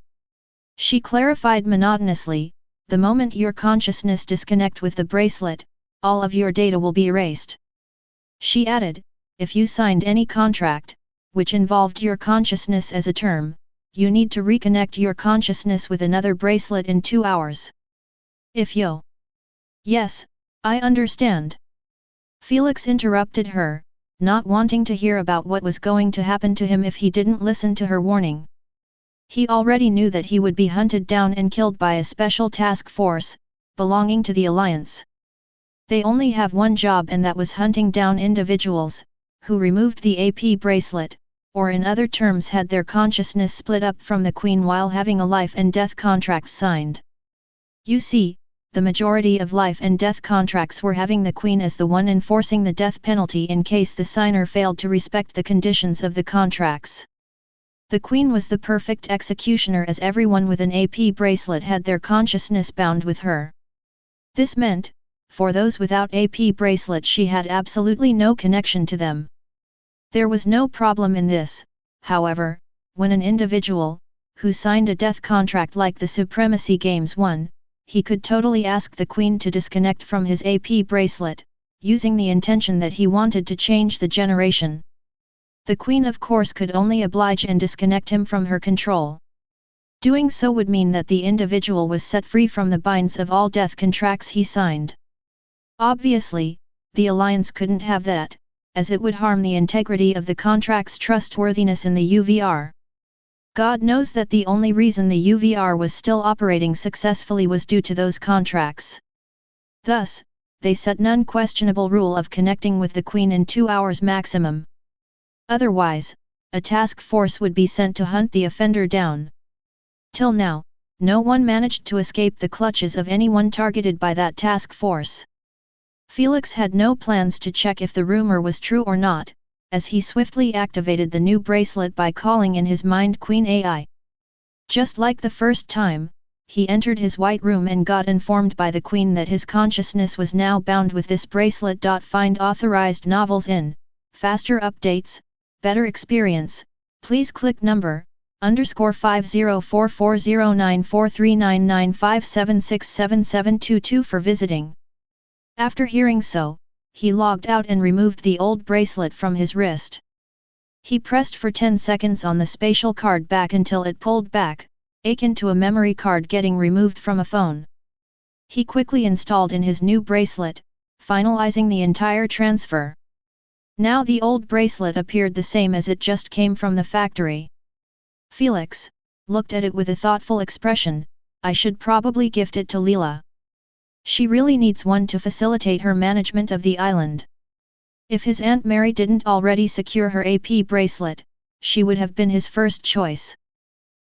she clarified monotonously, "The moment your consciousness disconnect with the bracelet, all of your data will be erased." She added, "If you signed any contract, which involved your consciousness as a term, you need to reconnect your consciousness with another bracelet in 2 hours. If you..." "Yes, I understand." Felix interrupted her, not wanting to hear about what was going to happen to him if he didn't listen to her warning. He already knew that he would be hunted down and killed by a special task force, belonging to the Alliance. They only have one job, and that was hunting down individuals, who removed the AP bracelet, or in other terms had their consciousness split up from the Queen while having a life and death contract signed. You see, the majority of life and death contracts were having the Queen as the one enforcing the death penalty in case the signer failed to respect the conditions of the contracts. The Queen was the perfect executioner, as everyone with an AP bracelet had their consciousness bound with her. This meant, for those without AP bracelet, she had absolutely no connection to them. There was no problem in this, however, when an individual, who signed a death contract like the Supremacy Games won, he could totally ask the Queen to disconnect from his AP bracelet, using the intention that he wanted to change the generation. The Queen of course could only oblige and disconnect him from her control. Doing so would mean that the individual was set free from the binds of all death contracts he signed. Obviously, the alliance couldn't have that, as it would harm the integrity of the contract's trustworthiness in the UVR. God knows that the only reason the UVR was still operating successfully was due to those contracts. Thus, they set an unquestionable rule of connecting with the Queen in 2 hours maximum. Otherwise, a task force would be sent to hunt the offender down. Till now, no one managed to escape the clutches of anyone targeted by that task force. Felix had no plans to check if the rumor was true or not, as he swiftly activated the new bracelet by calling in his mind Queen AI. Just like the first time, he entered his white room and got informed by the Queen that his consciousness was now bound with this bracelet. Find authorized novels in, faster updates, better experience, please click number, _504409439957677722 for visiting. After hearing so, he logged out and removed the old bracelet from his wrist. He pressed for 10 seconds on the spatial card back until it pulled back, akin to a memory card getting removed from a phone. He quickly installed in his new bracelet, finalizing the entire transfer. Now the old bracelet appeared the same as it just came from the factory. Felix looked at it with a thoughtful expression. I should probably gift it to Leela. She really needs one to facilitate her management of the island. If his Aunt Mary didn't already secure her AP bracelet, she would have been his first choice.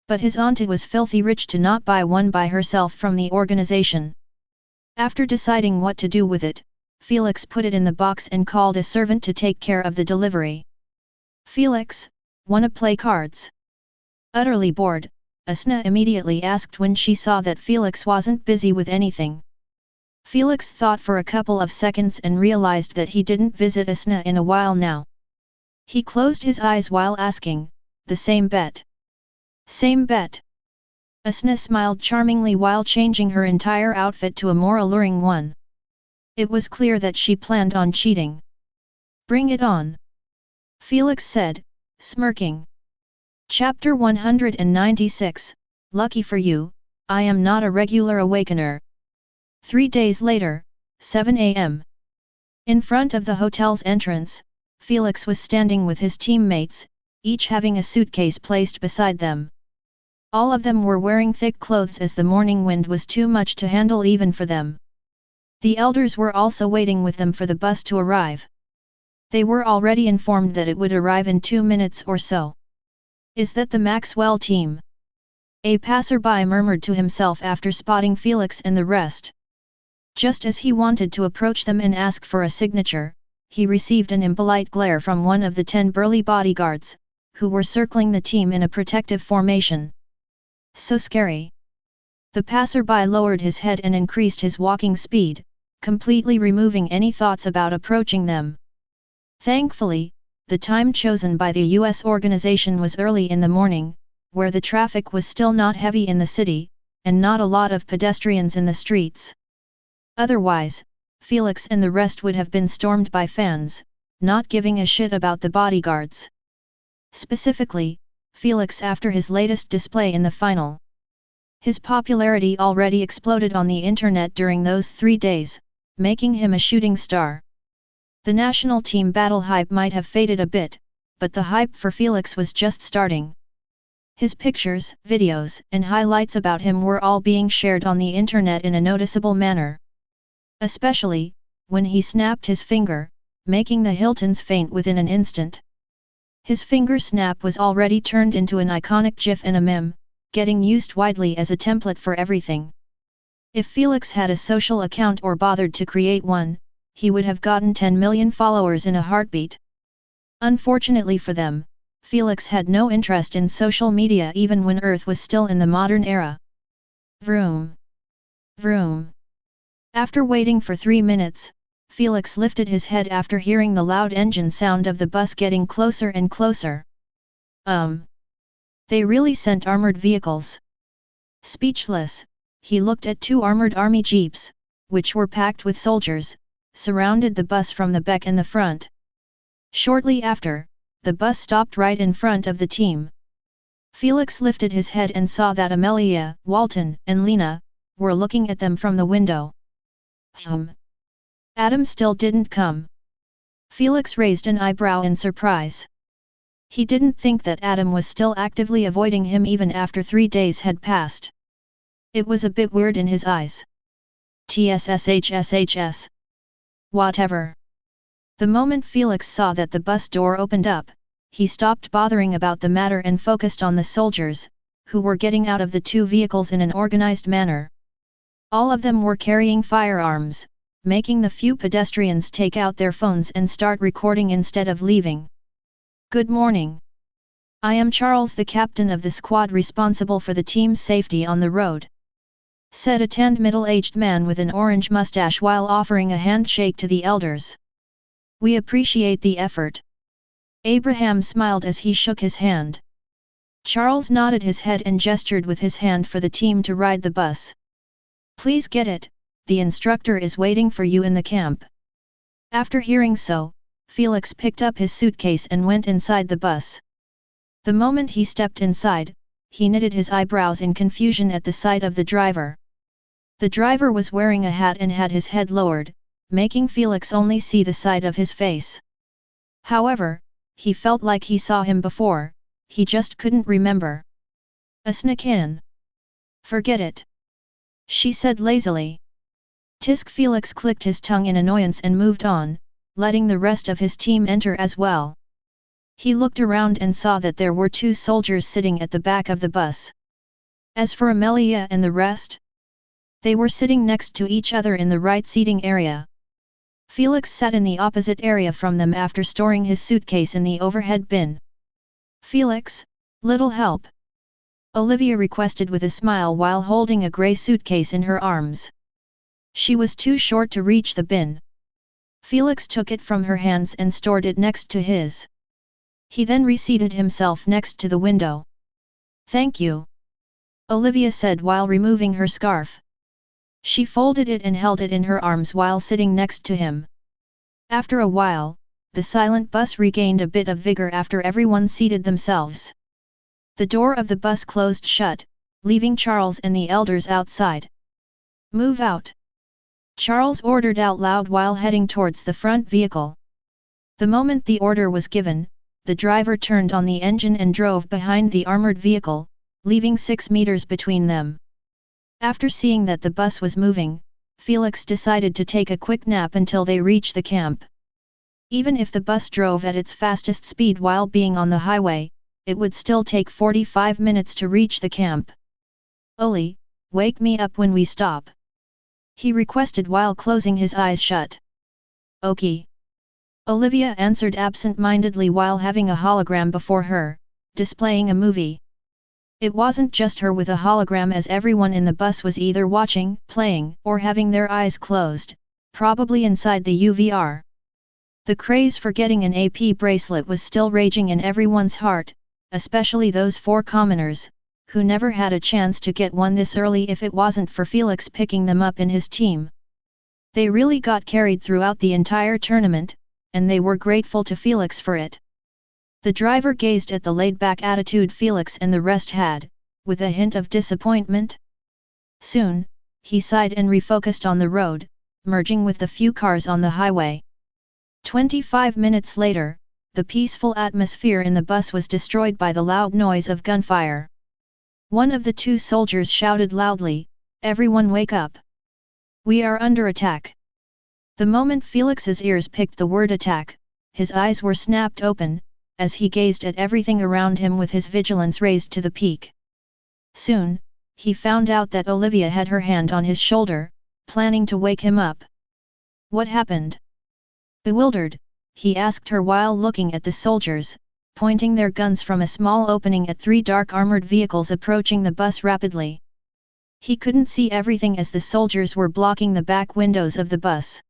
But his auntie was filthy rich to not buy one by herself from the organization. After deciding what to do with it, Felix put it in the box and called a servant to take care of the delivery. Felix, wanna play cards? Utterly bored, Asna immediately asked when she saw that Felix wasn't busy with anything. Felix thought for a couple of seconds and realized that he didn't visit Asna in a while now. He closed his eyes while asking, the same bet? Same bet. Asna smiled charmingly while changing her entire outfit to a more alluring one. It was clear that she planned on cheating. Bring it on, Felix said, smirking. Chapter 196, Lucky for you, I am not a regular awakener. 3 days later, 7 a.m. In front of the hotel's entrance, Felix was standing with his teammates, each having a suitcase placed beside them. All of them were wearing thick clothes as the morning wind was too much to handle even for them. The elders were also waiting with them for the bus to arrive. They were already informed that it would arrive in 2 minutes or so. Is that the Maxwell team? A passerby murmured to himself after spotting Felix and the rest. Just as he wanted to approach them and ask for a signature, he received an impolite glare from one of the 10 burly bodyguards, who were circling the team in a protective formation. So scary. The passerby lowered his head and increased his walking speed, completely removing any thoughts about approaching them. Thankfully, the time chosen by the US organization was early in the morning, where the traffic was still not heavy in the city, and not a lot of pedestrians in the streets. Otherwise, Felix and the rest would have been stormed by fans, not giving a shit about the bodyguards. Specifically, Felix after his latest display in the final. His popularity already exploded on the internet during those 3 days, making him a shooting star. The national team battle hype might have faded a bit, but the hype for Felix was just starting. His pictures, videos, and highlights about him were all being shared on the internet in a noticeable manner. Especially, when he snapped his finger, making the Hiltons faint within an instant. His finger snap was already turned into an iconic GIF and a meme, getting used widely as a template for everything. If Felix had a social account or bothered to create one, he would have gotten 10 million followers in a heartbeat. Unfortunately for them, Felix had no interest in social media even when Earth was still in the modern era. Vroom. Vroom. After waiting for 3 minutes, Felix lifted his head after hearing the loud engine sound of the bus getting closer and closer. They really sent armored vehicles. Speechless, he looked at 2 armored army jeeps, which were packed with soldiers, surrounded the bus from the back and the front. Shortly after, the bus stopped right in front of the team. Felix lifted his head and saw that Amelia, Walton, and Lena were looking at them from the window. Adam still didn't come. Felix raised an eyebrow in surprise. He didn't think that Adam was still actively avoiding him even after 3 days had passed. It was a bit weird in his eyes. TSSHSHS. Whatever. The moment Felix saw that the bus door opened up, he stopped bothering about the matter and focused on the soldiers, who were getting out of the 2 vehicles in an organized manner. All of them were carrying firearms, making the few pedestrians take out their phones and start recording instead of leaving. Good morning. I am Charles, the captain of the squad responsible for the team's safety on the road, said a tanned middle-aged man with an orange mustache while offering a handshake to the elders. We appreciate the effort. Abraham smiled as he shook his hand. Charles nodded his head and gestured with his hand for the team to ride the bus. Please get it, the instructor is waiting for you in the camp. After hearing so, Felix picked up his suitcase and went inside the bus. The moment he stepped inside, he knitted his eyebrows in confusion at the sight of the driver. The driver was wearing a hat and had his head lowered, making Felix only see the side of his face. However, he felt like he saw him before, he just couldn't remember. Asnakan. Forget it. She said lazily. Tisk. Felix clicked his tongue in annoyance and moved on, letting the rest of his team enter as well. He looked around and saw that there were 2 soldiers sitting at the back of the bus. As for Amelia and the rest, they were sitting next to each other in the right seating area. Felix sat in the opposite area from them after storing his suitcase in the overhead bin. Felix, little help? Olivia requested with a smile while holding a grey suitcase in her arms. She was too short to reach the bin. Felix took it from her hands and stored it next to his. He then reseated himself next to the window. Thank you, Olivia said while removing her scarf. She folded it and held it in her arms while sitting next to him. After a while, the silent bus regained a bit of vigor after everyone seated themselves. The door of the bus closed shut, leaving Charles and the elders outside. Move out, Charles ordered out loud while heading towards the front vehicle. The moment the order was given, the driver turned on the engine and drove behind the armored vehicle, leaving 6 meters between them. After seeing that the bus was moving, Felix decided to take a quick nap until they reached the camp. Even if the bus drove at its fastest speed while being on the highway, it would still take 45 minutes to reach the camp. Oli, wake me up when we stop, he requested while closing his eyes shut. Okay, Olivia answered absent-mindedly while having a hologram before her, displaying a movie. It wasn't just her with a hologram, as everyone in the bus was either watching, playing, or having their eyes closed, probably inside the UVR. The craze for getting an AP bracelet was still raging in everyone's heart, especially those 4 commoners, who never had a chance to get one this early if it wasn't for Felix picking them up in his team. They really got carried throughout the entire tournament, and they were grateful to Felix for it. The driver gazed at the laid-back attitude Felix and the rest had, with a hint of disappointment. Soon, he sighed and refocused on the road, merging with the few cars on the highway. 25 minutes later, the peaceful atmosphere in the bus was destroyed by the loud noise of gunfire. One of the 2 soldiers shouted loudly, "Everyone wake up! We are under attack!" The moment Felix's ears picked the word attack, his eyes were snapped open, as he gazed at everything around him with his vigilance raised to the peak. Soon, he found out that Olivia had her hand on his shoulder, planning to wake him up. What happened? Bewildered, he asked her while looking at the soldiers, pointing their guns from a small opening at 3 dark armored vehicles approaching the bus rapidly. He couldn't see everything as the soldiers were blocking the back windows of the bus.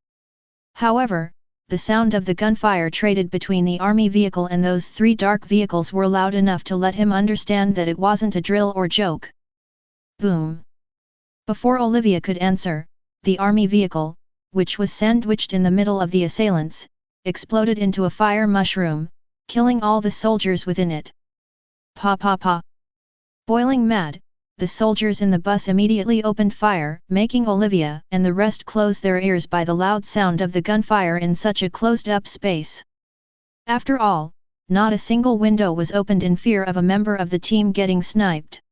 However, the sound of the gunfire traded between the army vehicle and those 3 dark vehicles were loud enough to let him understand that it wasn't a drill or joke. Boom! Before Olivia could answer, the army vehicle, which was sandwiched in the middle of the assailants, exploded into a fire mushroom, killing all the soldiers within it. Pa pa pa! Boiling mad, the soldiers in the bus immediately opened fire, making Olivia and the rest close their ears by the loud sound of the gunfire in such a closed-up space. After all, not a single window was opened in fear of a member of the team getting sniped.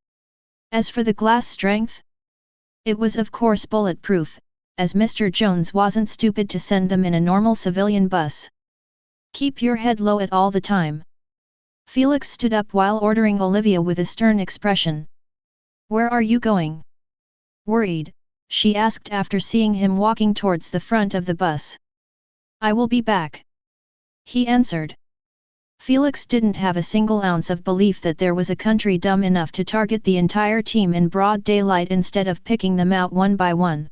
As for the glass strength, it was of course bulletproof, as Mr. Jones wasn't stupid to send them in a normal civilian bus. Keep your head low at all the time. Felix stood up while ordering Olivia with a stern expression. Where are you going? Worried, she asked after seeing him walking towards the front of the bus. I will be back, he answered. Felix didn't have a single ounce of belief that there was a country dumb enough to target the entire team in broad daylight instead of picking them out one by one.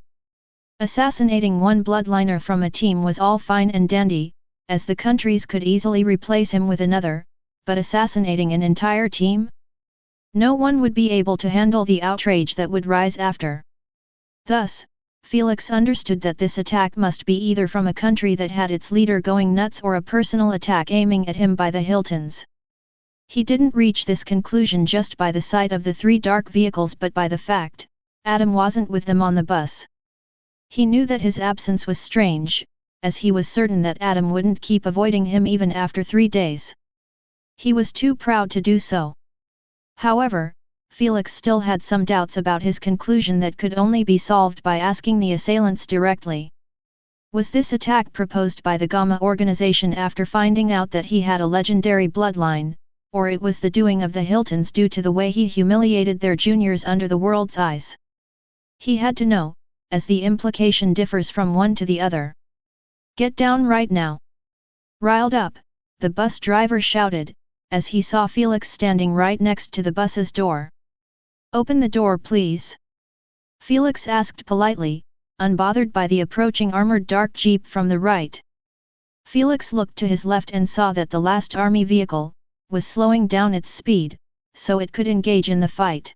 Assassinating one bloodliner from a team was all fine and dandy, as the countries could easily replace him with another, but assassinating an entire team? No one would be able to handle the outrage that would rise after. Thus, Felix understood that this attack must be either from a country that had its leader going nuts or a personal attack aiming at him by the Hiltons. He didn't reach this conclusion just by the sight of the three dark vehicles but by the fact, Adam wasn't with them on the bus. He knew that his absence was strange, as he was certain that Adam wouldn't keep avoiding him even after 3 days. He was too proud to do so. However, Felix still had some doubts about his conclusion that could only be solved by asking the assailants directly. Was this attack proposed by the Gamma organization after finding out that he had a legendary bloodline, or it was the doing of the Hiltons due to the way he humiliated their juniors under the world's eyes? He had to know, as the implication differs from one to the other. Get down right now! Riled up, the bus driver shouted, as he saw Felix standing right next to the bus's door. Open the door please. Felix asked politely, unbothered by the approaching armored dark jeep from the right. Felix looked to his left and saw that the last army vehicle was slowing down its speed, so it could engage in the fight.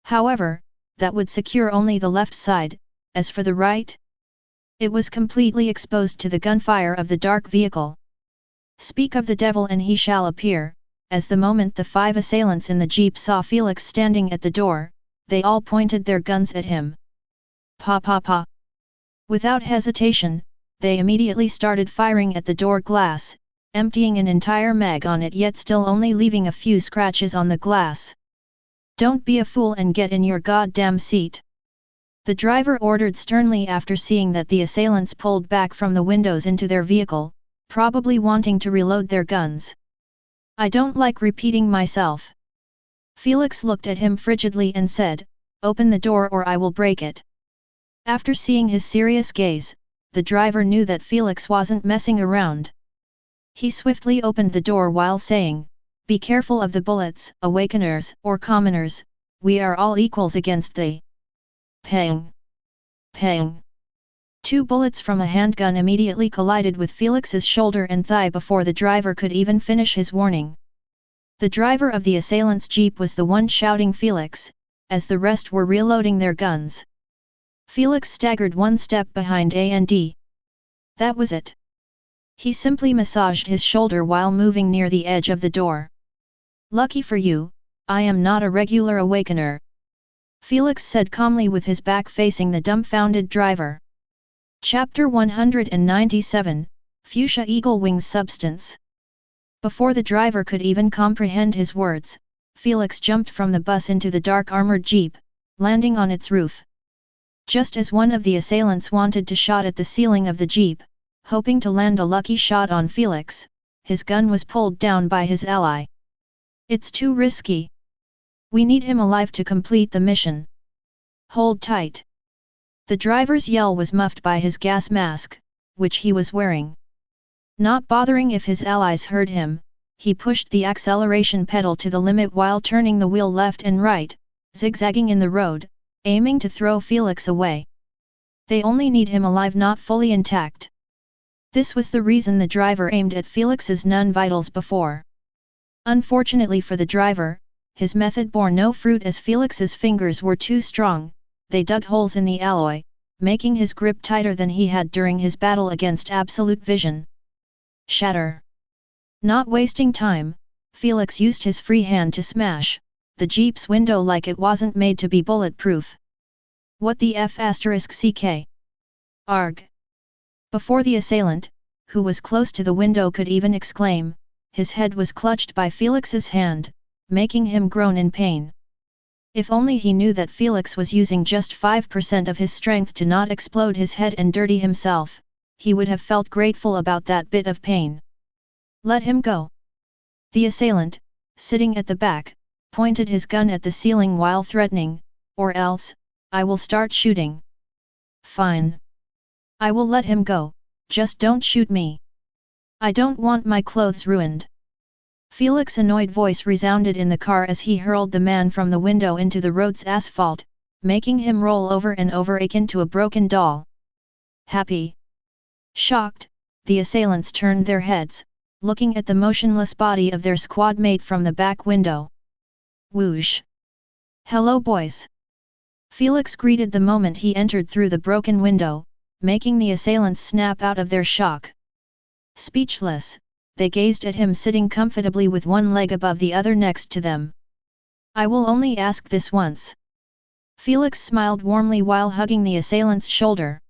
However, that would secure only the left side. As for the right, it was completely exposed to the gunfire of the dark vehicle. Speak of the devil and he shall appear, as the moment the 5 assailants in the jeep saw Felix standing at the door, they all pointed their guns at him. Pa pa pa! Without hesitation, they immediately started firing at the door glass, emptying an entire mag on it yet still only leaving a few scratches on the glass. Don't be a fool and get in your goddamn seat! The driver ordered sternly after seeing that the assailants pulled back from the windows into their vehicle, probably wanting to reload their guns. I don't like repeating myself. Felix looked at him frigidly and said, Open the door or I will break it. After seeing his serious gaze, the driver knew that Felix wasn't messing around. He swiftly opened the door while saying, Be careful of the bullets, awakeners or commoners, we are all equals against the... Pang! Pang! 2 bullets from a handgun immediately collided with Felix's shoulder and thigh before the driver could even finish his warning. The driver of the assailant's jeep was the one shouting Felix, as the rest were reloading their guns. Felix staggered 1 step behind A&D. That was it. He simply massaged his shoulder while moving near the edge of the door. Lucky for you, I am not a regular awakener, Felix said calmly with his back facing the dumbfounded driver. Chapter 197, Fuchsia Eagle Wings Substance. Before the driver could even comprehend his words, Felix jumped from the bus into the dark armored jeep, landing on its roof. Just as one of the assailants wanted to shot at the ceiling of the jeep, hoping to land a lucky shot on Felix, his gun was pulled down by his ally. It's too risky. We need him alive to complete the mission. Hold tight. The driver's yell was muffled by his gas mask, which he was wearing. Not bothering if his allies heard him, he pushed the acceleration pedal to the limit while turning the wheel left and right, zigzagging in the road, aiming to throw Felix away. They only need him alive, not fully intact. This was the reason the driver aimed at Felix's non-vitals before. Unfortunately for the driver, his method bore no fruit as Felix's fingers were too strong, they dug holes in the alloy, making his grip tighter than he had during his battle against Absolute Vision. Shatter! Not wasting time, Felix used his free hand to smash the jeep's window like it wasn't made to be bulletproof. What the F***ck? Arg! Before the assailant, who was close to the window, could even exclaim, his head was clutched by Felix's hand, making him groan in pain. If only he knew that Felix was using just 5% of his strength to not explode his head and dirty himself, he would have felt grateful about that bit of pain. Let him go. The assailant, sitting at the back, pointed his gun at the ceiling while threatening, or else, I will start shooting. Fine. I will let him go, just don't shoot me. I don't want my clothes ruined. Felix's annoyed voice resounded in the car as he hurled the man from the window into the road's asphalt, making him roll over and over akin to a broken doll. Happy? Shocked, the assailants turned their heads, looking at the motionless body of their squad mate from the back window. Whoosh! Hello boys! Felix greeted the moment he entered through the broken window, making the assailants snap out of their shock. Speechless, they gazed at him sitting comfortably with one leg above the other next to them. I will only ask this once. Felix smiled warmly while hugging the assailant's shoulder.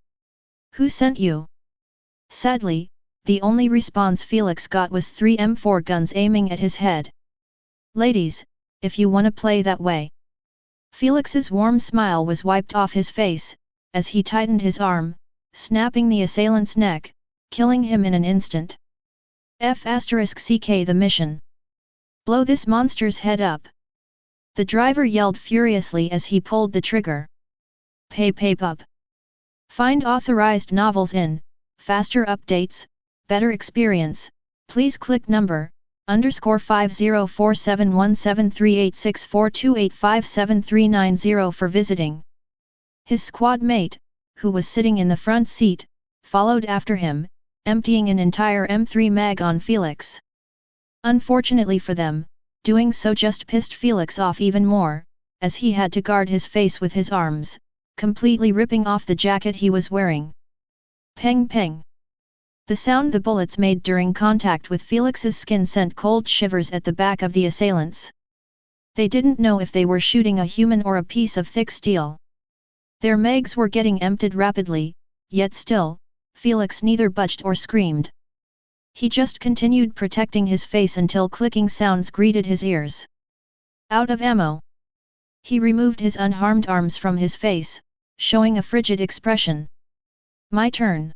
Who sent you? Sadly, the only response Felix got was 3 M4 guns aiming at his head. Ladies, if you wanna play that way. Felix's warm smile was wiped off his face, as he tightened his arm, snapping the assailant's neck, killing him in an instant. F***ck the mission. Blow this monster's head up. The driver yelled furiously as he pulled the trigger. Pay up. Find authorized novels in, faster updates, better experience, please click number, _5047173864285739 for visiting. His squad mate, who was sitting in the front seat, followed after him, emptying an entire M3 mag on Felix. Unfortunately for them, doing so just pissed Felix off even more, as he had to guard his face with his arms, completely ripping off the jacket he was wearing. Peng peng. The sound the bullets made during contact with Felix's skin sent cold shivers at the back of the assailants. They didn't know if they were shooting a human or a piece of thick steel. Their mags were getting emptied rapidly, yet still, Felix neither budged or screamed. He just continued protecting his face until clicking sounds greeted his ears. Out of ammo. He removed his unharmed arms from his face, showing a frigid expression. My turn.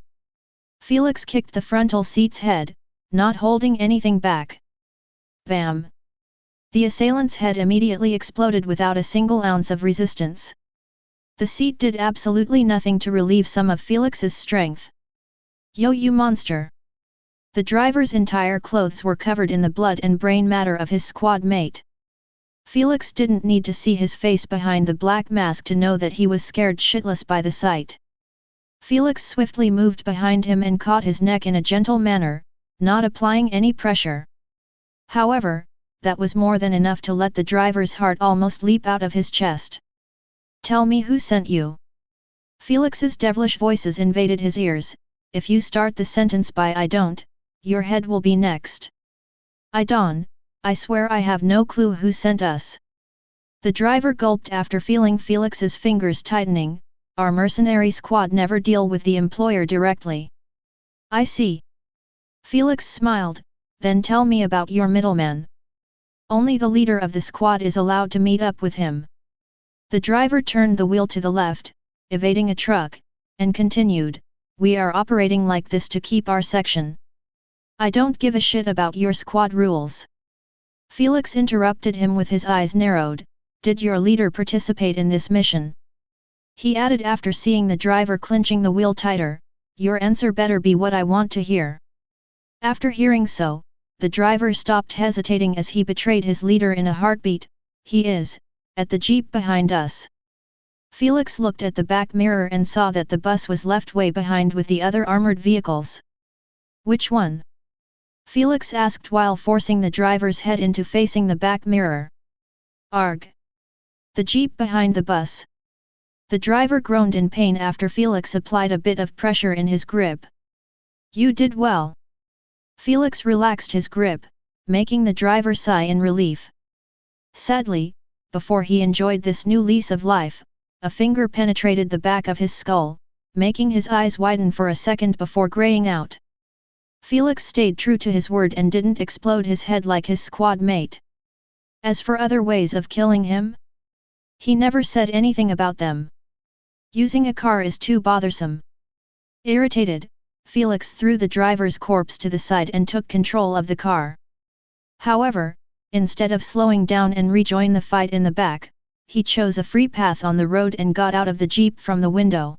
Felix kicked the frontal seat's head, not holding anything back. Bam! The assailant's head immediately exploded without a single ounce of resistance. The seat did absolutely nothing to relieve some of Felix's strength. Yo you monster! The driver's entire clothes were covered in the blood and brain matter of his squad mate. Felix didn't need to see his face behind the black mask to know that he was scared shitless by the sight. Felix swiftly moved behind him and caught his neck in a gentle manner, not applying any pressure. However, that was more than enough to let the driver's heart almost leap out of his chest. Tell me who sent you. Felix's devilish voices invaded his ears. If you start the sentence by I don't, your head will be next. I swear I have no clue who sent us. The driver gulped after feeling Felix's fingers tightening. Our mercenary squad never deal with the employer directly. I see. Felix smiled, then tell me about your middleman. Only the leader of the squad is allowed to meet up with him. The driver turned the wheel to the left, evading a truck, and continued, we are operating like this to keep our section. I don't give a shit about your squad rules. Felix interrupted him with his eyes narrowed, did your leader participate in this mission? He added after seeing the driver clinching the wheel tighter, your answer better be what I want to hear. After hearing so, the driver stopped hesitating as he betrayed his leader in a heartbeat, he is, at the jeep behind us. Felix looked at the back mirror and saw that the bus was left way behind with the other armored vehicles. Which one? Felix asked while forcing the driver's head into facing the back mirror. Arg! The jeep behind the bus. The driver groaned in pain after Felix applied a bit of pressure in his grip. You did well. Felix relaxed his grip, making the driver sigh in relief. Sadly, before he enjoyed this new lease of life, a finger penetrated the back of his skull, making his eyes widen for a second before graying out. Felix stayed true to his word and didn't explode his head like his squad mate. As for other ways of killing him, he never said anything about them. Using a car is too bothersome. Irritated, Felix threw the driver's corpse to the side and took control of the car. However, instead of slowing down and rejoin the fight in the back, he chose a free path on the road and got out of the jeep from the window.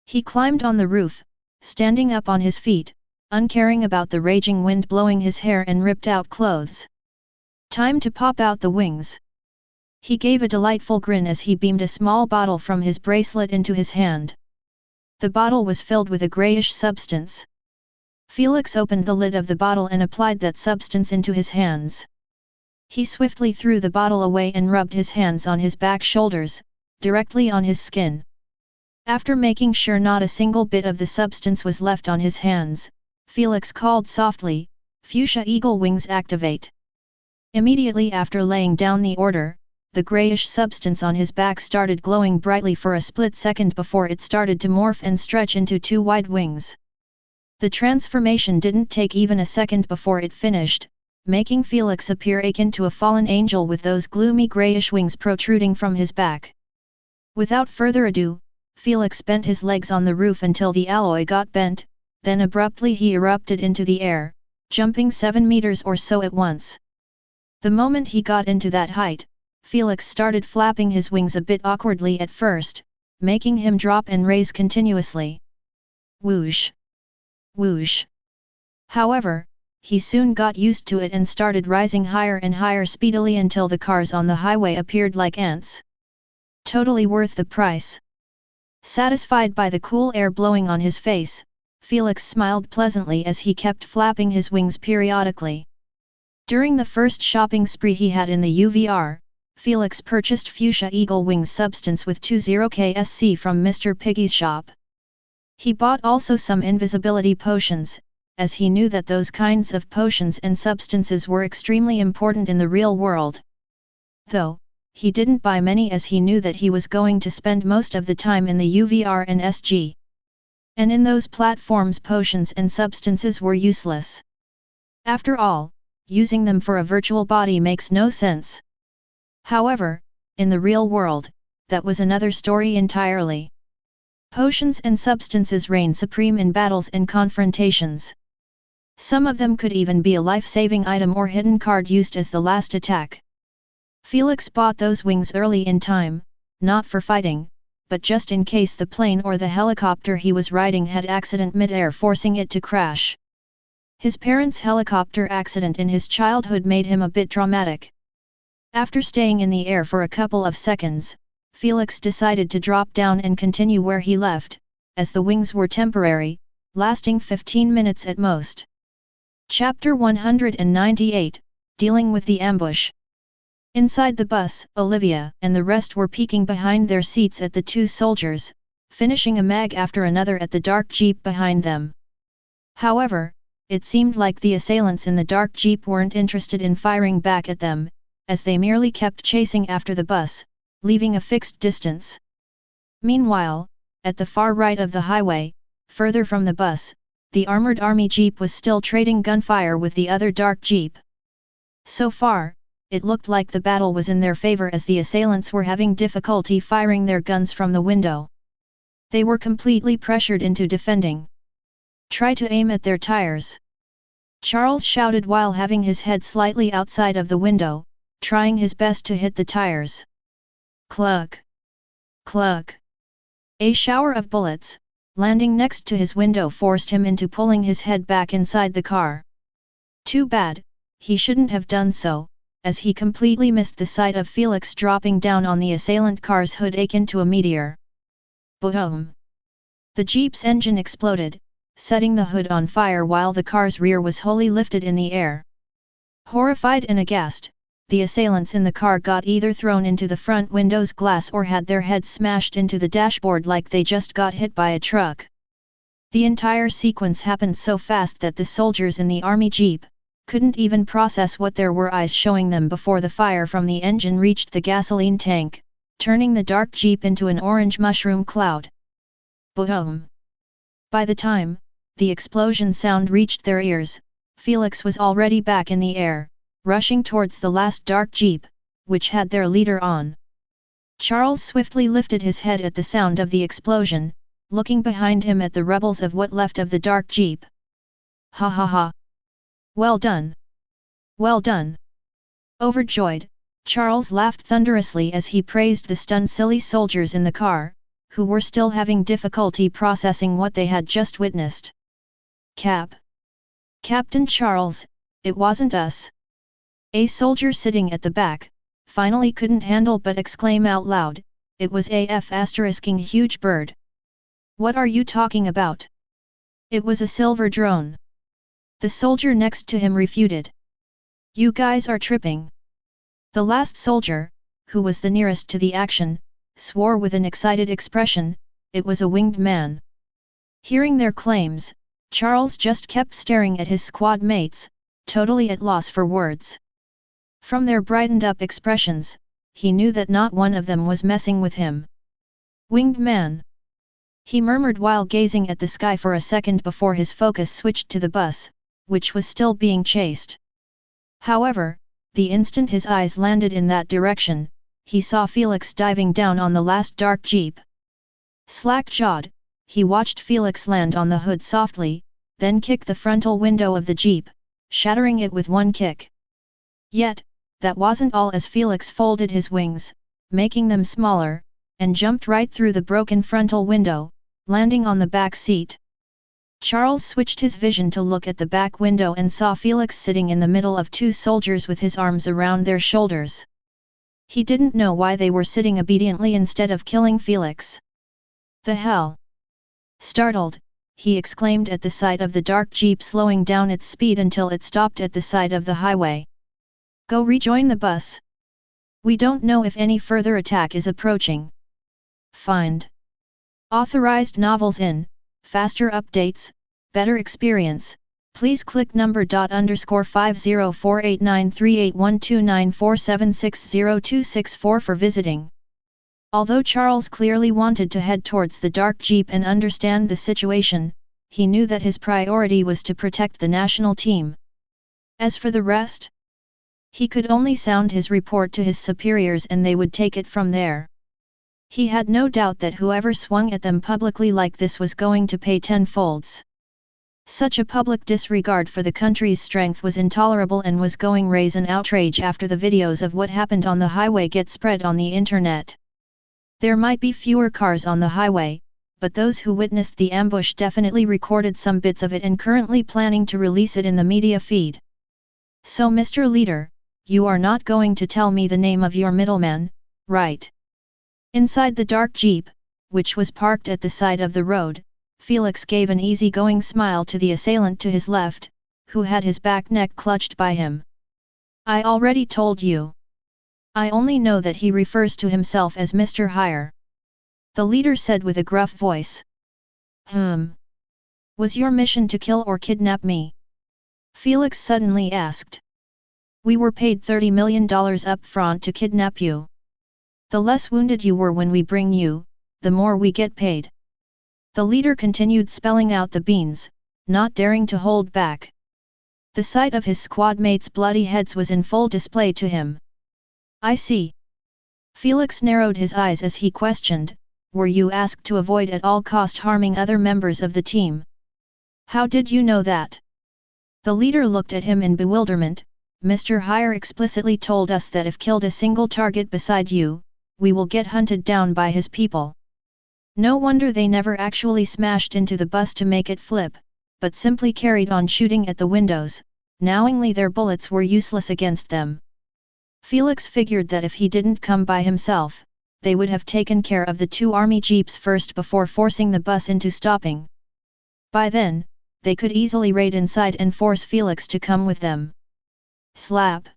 He climbed on the roof, standing up on his feet, uncaring about the raging wind blowing his hair and ripped out clothes. Time to pop out the wings. He gave a delightful grin as he beamed a small bottle from his bracelet into his hand. The bottle was filled with a grayish substance. Felix opened the lid of the bottle and applied that substance into his hands. He swiftly threw the bottle away and rubbed his hands on his back shoulders, directly on his skin. After making sure not a single bit of the substance was left on his hands, Felix called softly, "Fuchsia Eagle Wings activate." Immediately after laying down the order, the grayish substance on his back started glowing brightly for a split second before it started to morph and stretch into two wide wings. The transformation didn't take even a second before it finished, making Felix appear akin to a fallen angel with those gloomy grayish wings protruding from his back. Without further ado, Felix bent his legs on the roof until the alloy got bent, then abruptly he erupted into the air, jumping 7 meters or so at once. The moment he got into that height, Felix started flapping his wings a bit awkwardly at first, making him drop and raise continuously. Whoosh! Whoosh! However, he soon got used to it and started rising higher and higher speedily until the cars on the highway appeared like ants. Totally worth the price. Satisfied by the cool air blowing on his face, Felix smiled pleasantly as he kept flapping his wings periodically. During the first shopping spree he had in the UVR, Felix purchased Fuchsia Eagle Wings substance with 20KSC from Mr. Piggy's shop. He bought also some invisibility potions, as he knew that those kinds of potions and substances were extremely important in the real world. Though, he didn't buy many as he knew that he was going to spend most of the time in the UVR and SG. And in those platforms potions and substances were useless. After all, using them for a virtual body makes no sense. However, in the real world, that was another story entirely. Potions and substances reign supreme in battles and confrontations. Some of them could even be a life-saving item or hidden card used as the last attack. Felix bought those wings early in time, not for fighting, but just in case the plane or the helicopter he was riding had accident mid-air forcing it to crash. His parents' helicopter accident in his childhood made him a bit dramatic. After staying in the air for a couple of seconds, Felix decided to drop down and continue where he left, as the wings were temporary, lasting 15 minutes at most. Chapter 198, Dealing with the Ambush. Inside the bus, Olivia and the rest were peeking behind their seats at the two soldiers, finishing a mag after another at the dark jeep behind them. However, it seemed like the assailants in the dark jeep weren't interested in firing back at them, as they merely kept chasing after the bus, leaving a fixed distance. Meanwhile, at the far right of the highway, further from the bus, the armored army jeep was still trading gunfire with the other dark jeep. So far, it looked like the battle was in their favor as the assailants were having difficulty firing their guns from the window. They were completely pressured into defending. "Try to aim at their tires," Charles shouted while having his head slightly outside of the window, trying his best to hit the tires. Cluck! Cluck! A shower of bullets, landing next to his window, forced him into pulling his head back inside the car. Too bad, he shouldn't have done so, as he completely missed the sight of Felix dropping down on the assailant car's hood akin to a meteor. Boom! The jeep's engine exploded, setting the hood on fire while the car's rear was wholly lifted in the air. Horrified and aghast, the assailants in the car got either thrown into the front window's glass or had their heads smashed into the dashboard like they just got hit by a truck. The entire sequence happened so fast that the soldiers in the army jeep couldn't even process what there were eyes showing them before the fire from the engine reached the gasoline tank, turning the dark jeep into an orange mushroom cloud. Boom! By the time the explosion sound reached their ears, Felix was already back in the air, rushing towards the last dark jeep, which had their leader on. Charles swiftly lifted his head at the sound of the explosion, looking behind him at the rebels of what left of the dark jeep. Ha ha ha! Well done! Well done! Overjoyed, Charles laughed thunderously as he praised the stunned silly soldiers in the car, who were still having difficulty processing what they had just witnessed. Captain Charles, it wasn't us. A soldier sitting at the back finally couldn't handle but exclaim out loud, it was **ing huge bird. What are you talking about? It was a silver drone. The soldier next to him refuted. You guys are tripping. The last soldier, who was the nearest to the action, swore with an excited expression, it was a winged man. Hearing their claims, Charles just kept staring at his squad mates, totally at loss for words. From their brightened-up expressions, he knew that not one of them was messing with him. Winged man! He murmured while gazing at the sky for a second before his focus switched to the bus, which was still being chased. However, the instant his eyes landed in that direction, he saw Felix diving down on the last dark jeep. Slack-jawed, he watched Felix land on the hood softly, then kick the frontal window of the jeep, shattering it with one kick. Yet, that wasn't all as Felix folded his wings, making them smaller, and jumped right through the broken frontal window, landing on the back seat. Charles switched his vision to look at the back window and saw Felix sitting in the middle of two soldiers with his arms around their shoulders. He didn't know why they were sitting obediently instead of killing Felix. The hell! Startled, he exclaimed at the sight of the dark jeep slowing down its speed until it stopped at the side of the highway. Go rejoin the bus. We don't know if any further attack is approaching. Find authorized novels in faster updates, better experience. Please click number_50489381294760264 for visiting. Although Charles clearly wanted to head towards the dark jeep and understand the situation, he knew that his priority was to protect the national team. As for the rest, he could only sound his report to his superiors and they would take it from there. He had no doubt that whoever swung at them publicly like this was going to pay tenfolds. Such a public disregard for the country's strength was intolerable and was going to raise an outrage after the videos of what happened on the highway get spread on the internet. There might be fewer cars on the highway, but those who witnessed the ambush definitely recorded some bits of it and currently planning to release it in the media feed. So Mr. Leader, you are not going to tell me the name of your middleman, right? Inside the dark jeep, which was parked at the side of the road, Felix gave an easygoing smile to the assailant to his left, who had his back neck clutched by him. I already told you. I only know that he refers to himself as Mr. Hire. The leader said with a gruff voice. Was your mission to kill or kidnap me? Felix suddenly asked. We were paid $30 million up front to kidnap you. The less wounded you were when we bring you, the more we get paid. The leader continued spelling out the beans, not daring to hold back. The sight of his squad mates' bloody heads was in full display to him. I see. Felix narrowed his eyes as he questioned, were you asked to avoid at all cost harming other members of the team? How did you know that? The leader looked at him in bewilderment. Mr. Hire explicitly told us that if killed a single target beside you, we will get hunted down by his people. No wonder they never actually smashed into the bus to make it flip, but simply carried on shooting at the windows, knowingly their bullets were useless against them. Felix figured that if he didn't come by himself, they would have taken care of the two army jeeps first before forcing the bus into stopping. By then, they could easily raid inside and force Felix to come with them. Slap!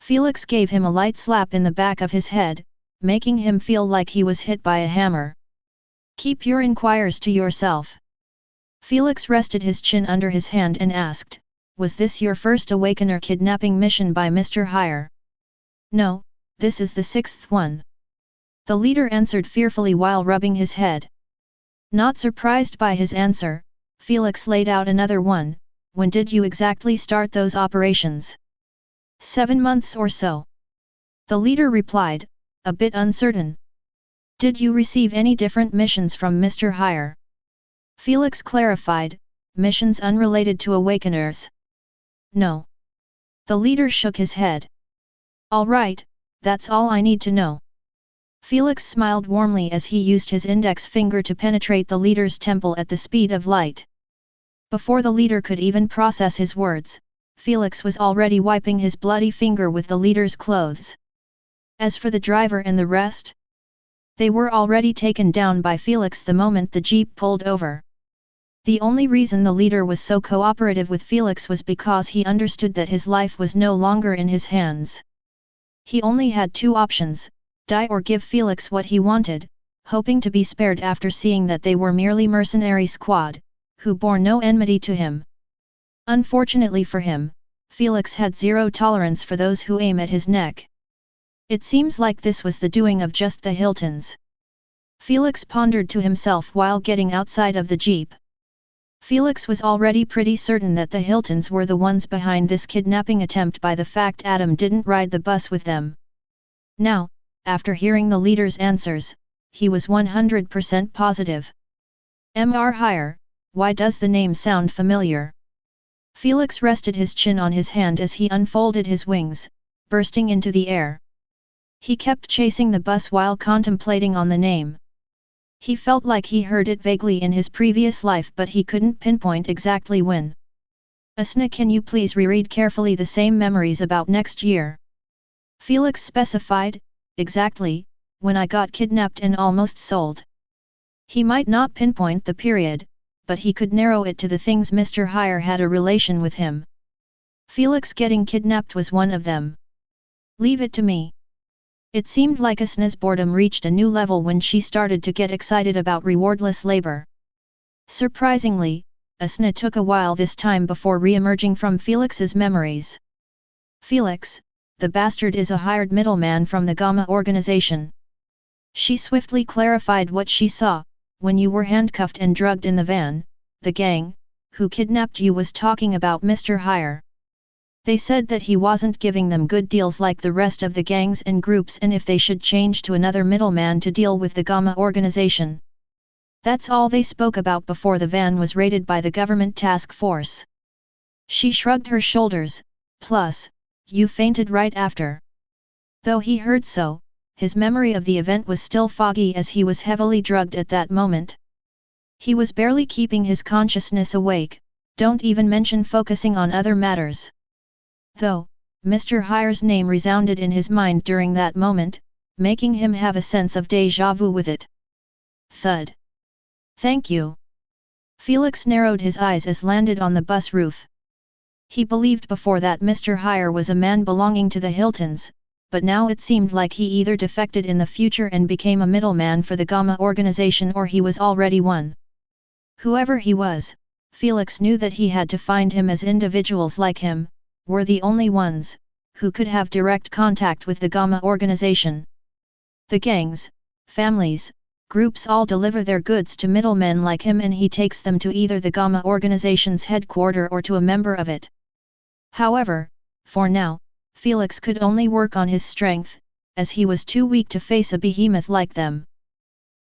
Felix gave him a light slap in the back of his head, making him feel like he was hit by a hammer. Keep your inquiries to yourself. Felix rested his chin under his hand and asked, was this your first Awakener kidnapping mission by Mr. Hire? No, this is the 6th one. The leader answered fearfully while rubbing his head. Not surprised by his answer, Felix laid out another one. When did you exactly start those operations? 7 months or so. The leader replied, a bit uncertain. Did you receive any different missions from Mr. Hire? Felix clarified, missions unrelated to Awakeners. No. The leader shook his head. All right, that's all I need to know. Felix smiled warmly as he used his index finger to penetrate the leader's temple at the speed of light. Before the leader could even process his words, Felix was already wiping his bloody finger with the leader's clothes. As for the driver and the rest, they were already taken down by Felix the moment the jeep pulled over. The only reason the leader was so cooperative with Felix was because he understood that his life was no longer in his hands. He only had 2 options, die or give Felix what he wanted, hoping to be spared after seeing that they were merely mercenary squad, who bore no enmity to him. Unfortunately for him, Felix had 0 tolerance for those who aim at his neck. It seems like this was the doing of just the Hiltons. Felix pondered to himself while getting outside of the jeep. Felix was already pretty certain that the Hiltons were the ones behind this kidnapping attempt by the fact Adam didn't ride the bus with them. Now, after hearing the leader's answers, he was 100% positive. Mr. Hire, why does the name sound familiar? Felix rested his chin on his hand as he unfolded his wings, bursting into the air. He kept chasing the bus while contemplating on the name. He felt like he heard it vaguely in his previous life but he couldn't pinpoint exactly when. Asna, can you please reread carefully the same memories about next year? Felix specified, exactly, when I got kidnapped and almost sold. He might not pinpoint the period, but he could narrow it to the things Mr. Hire had a relation with him. Felix getting kidnapped was one of them. Leave it to me. It seemed like Asna's boredom reached a new level when she started to get excited about rewardless labor. Surprisingly, Asna took a while this time before re-emerging from Felix's memories. Felix, the bastard is a hired middleman from the Gamma organization. She swiftly clarified what she saw. When you were handcuffed and drugged in the van, the gang, who kidnapped you was talking about Mr. Hire. They said that he wasn't giving them good deals like the rest of the gangs and groups and if they should change to another middleman to deal with the Gamma organization. That's all they spoke about before the van was raided by the government task force. She shrugged her shoulders, plus, you fainted right after. Though he heard so, his memory of the event was still foggy as he was heavily drugged at that moment. He was barely keeping his consciousness awake, don't even mention focusing on other matters. Though, Mr. Hire's name resounded in his mind during that moment, making him have a sense of déjà vu with it. Thud. Thank you. Felix narrowed his eyes as landed on the bus roof. He believed before that Mr. Hire was a man belonging to the Hiltons, but now it seemed like he either defected in the future and became a middleman for the Gamma organization or he was already one. Whoever he was, Felix knew that he had to find him as individuals like him, were the only ones, who could have direct contact with the Gamma organization. The gangs, families, groups all deliver their goods to middlemen like him and he takes them to either the Gamma organization's headquarters or to a member of it. However, for now, Felix could only work on his strength, as he was too weak to face a behemoth like them.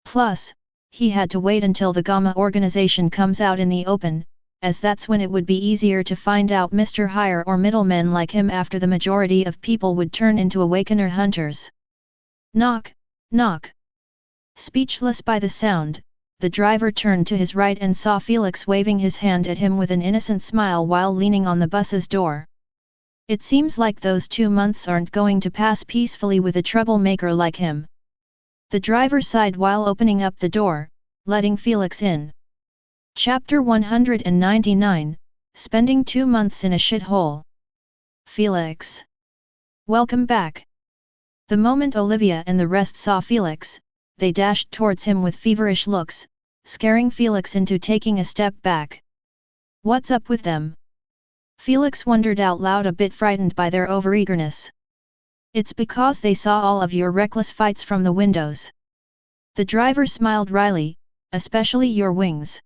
Plus, he had to wait until the Gamma organization comes out in the open, as that's when it would be easier to find out Mr. Hire or middlemen like him after the majority of people would turn into Awakener hunters. Knock, knock. Speechless by the sound, the driver turned to his right and saw Felix waving his hand at him with an innocent smile while leaning on the bus's door. It seems like those 2 months aren't going to pass peacefully with a troublemaker like him. The driver sighed while opening up the door, letting Felix in. Chapter 199, Spending 2 months in a shithole. Felix. Welcome back. The moment Olivia and the rest saw Felix, they dashed towards him with feverish looks, scaring Felix into taking a step back. What's up with them? Felix wondered out loud, a bit frightened by their overeagerness. It's because they saw all of your reckless fights from the windows. The driver smiled wryly, especially your wings.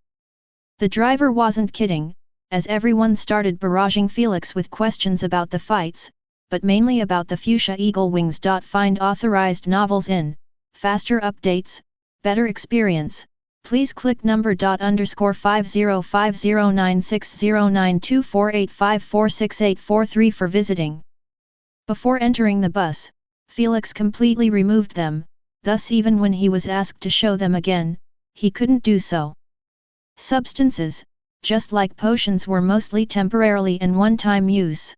The driver wasn't kidding, as everyone started barraging Felix with questions about the fights, but mainly about the Fuchsia Eagle Wings. Find authorized novels in faster updates, better experience. Please click number *505096092485468443 for visiting. Before entering the bus, Felix completely removed them, thus even when he was asked to show them again, he couldn't do so. Substances, just like potions, were mostly temporarily and one-time use.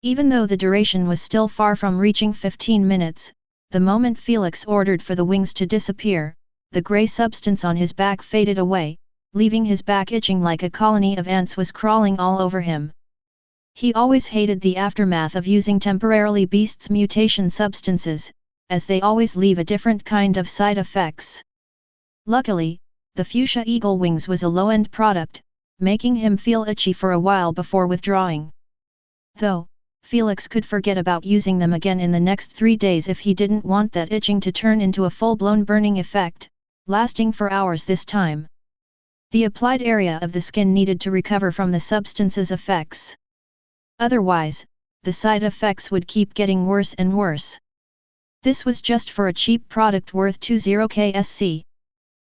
Even though the duration was still far from reaching 15 minutes, the moment Felix ordered for the wings to disappear, the grey substance on his back faded away, leaving his back itching like a colony of ants was crawling all over him. He always hated the aftermath of using temporarily beasts' mutation substances, as they always leave a different kind of side effects. Luckily, the Fuchsia Eagle Wings was a low-end product, making him feel itchy for a while before withdrawing. Though, Felix could forget about using them again in the next 3 days if he didn't want that itching to turn into a full-blown burning effect, lasting for hours this time. The applied area of the skin needed to recover from the substance's effects. Otherwise, the side effects would keep getting worse and worse. This was just for a cheap product worth 20 KSC.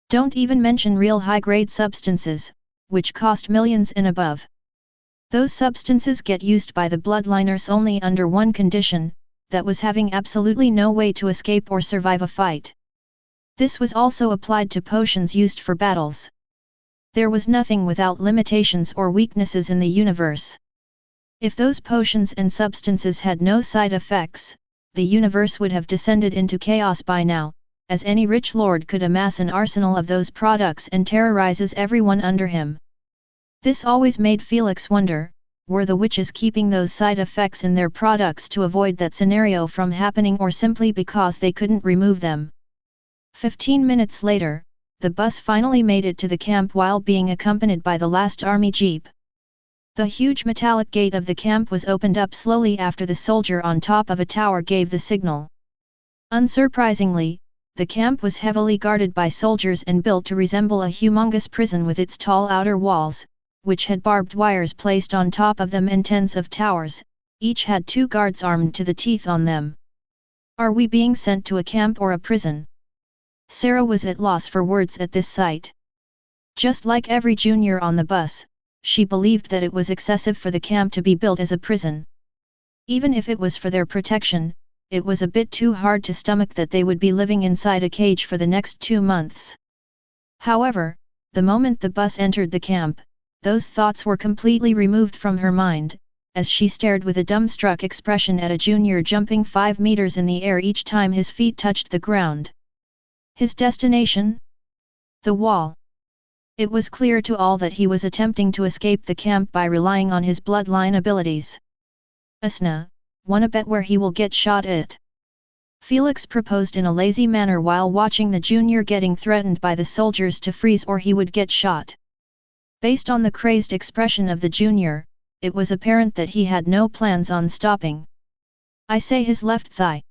Don't even mention real high-grade substances, which cost millions and above. Those substances get used by the bloodliners only under one condition, that was having absolutely no way to escape or survive a fight. This was also applied to potions used for battles. There was nothing without limitations or weaknesses in the universe. If those potions and substances had no side effects, the universe would have descended into chaos by now, as any rich lord could amass an arsenal of those products and terrorizes everyone under him. This always made Felix wonder, were the witches keeping those side effects in their products to avoid that scenario from happening, or simply because they couldn't remove them? 15 minutes later, the bus finally made it to the camp while being accompanied by the last army jeep. The huge metallic gate of the camp was opened up slowly after the soldier on top of a tower gave the signal. Unsurprisingly, the camp was heavily guarded by soldiers and built to resemble a humongous prison with its tall outer walls, which had barbed wires placed on top of them and tens of towers, each had 2 guards armed to the teeth on them. Are we being sent to a camp or a prison? Sarah was at loss for words at this sight. Just like every junior on the bus, she believed that it was excessive for the camp to be built as a prison. Even if it was for their protection, it was a bit too hard to stomach that they would be living inside a cage for the next 2 months. However, the moment the bus entered the camp, those thoughts were completely removed from her mind, as she stared with a dumbstruck expression at a junior jumping 5 meters in the air each time his feet touched the ground. His destination? The wall. It was clear to all that he was attempting to escape the camp by relying on his bloodline abilities. Asna, wanna bet where he will get shot at? Felix proposed in a lazy manner while watching the junior getting threatened by the soldiers to freeze or he would get shot. Based on the crazed expression of the junior, it was apparent that he had no plans on stopping. I say his left thigh.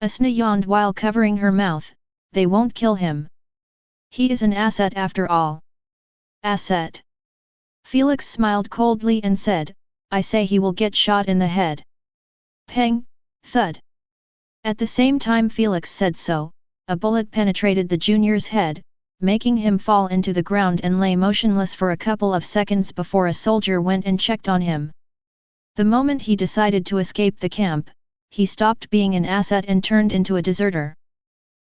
Asna yawned while covering her mouth. They won't kill him. He is an asset after all. Asset? Felix smiled coldly and said, I say he will get shot in the head. Peng, thud. At the same time Felix said so, a bullet penetrated the junior's head, making him fall into the ground and lay motionless for a couple of seconds before a soldier went and checked on him. The moment he decided to escape the camp, he stopped being an asset and turned into a deserter.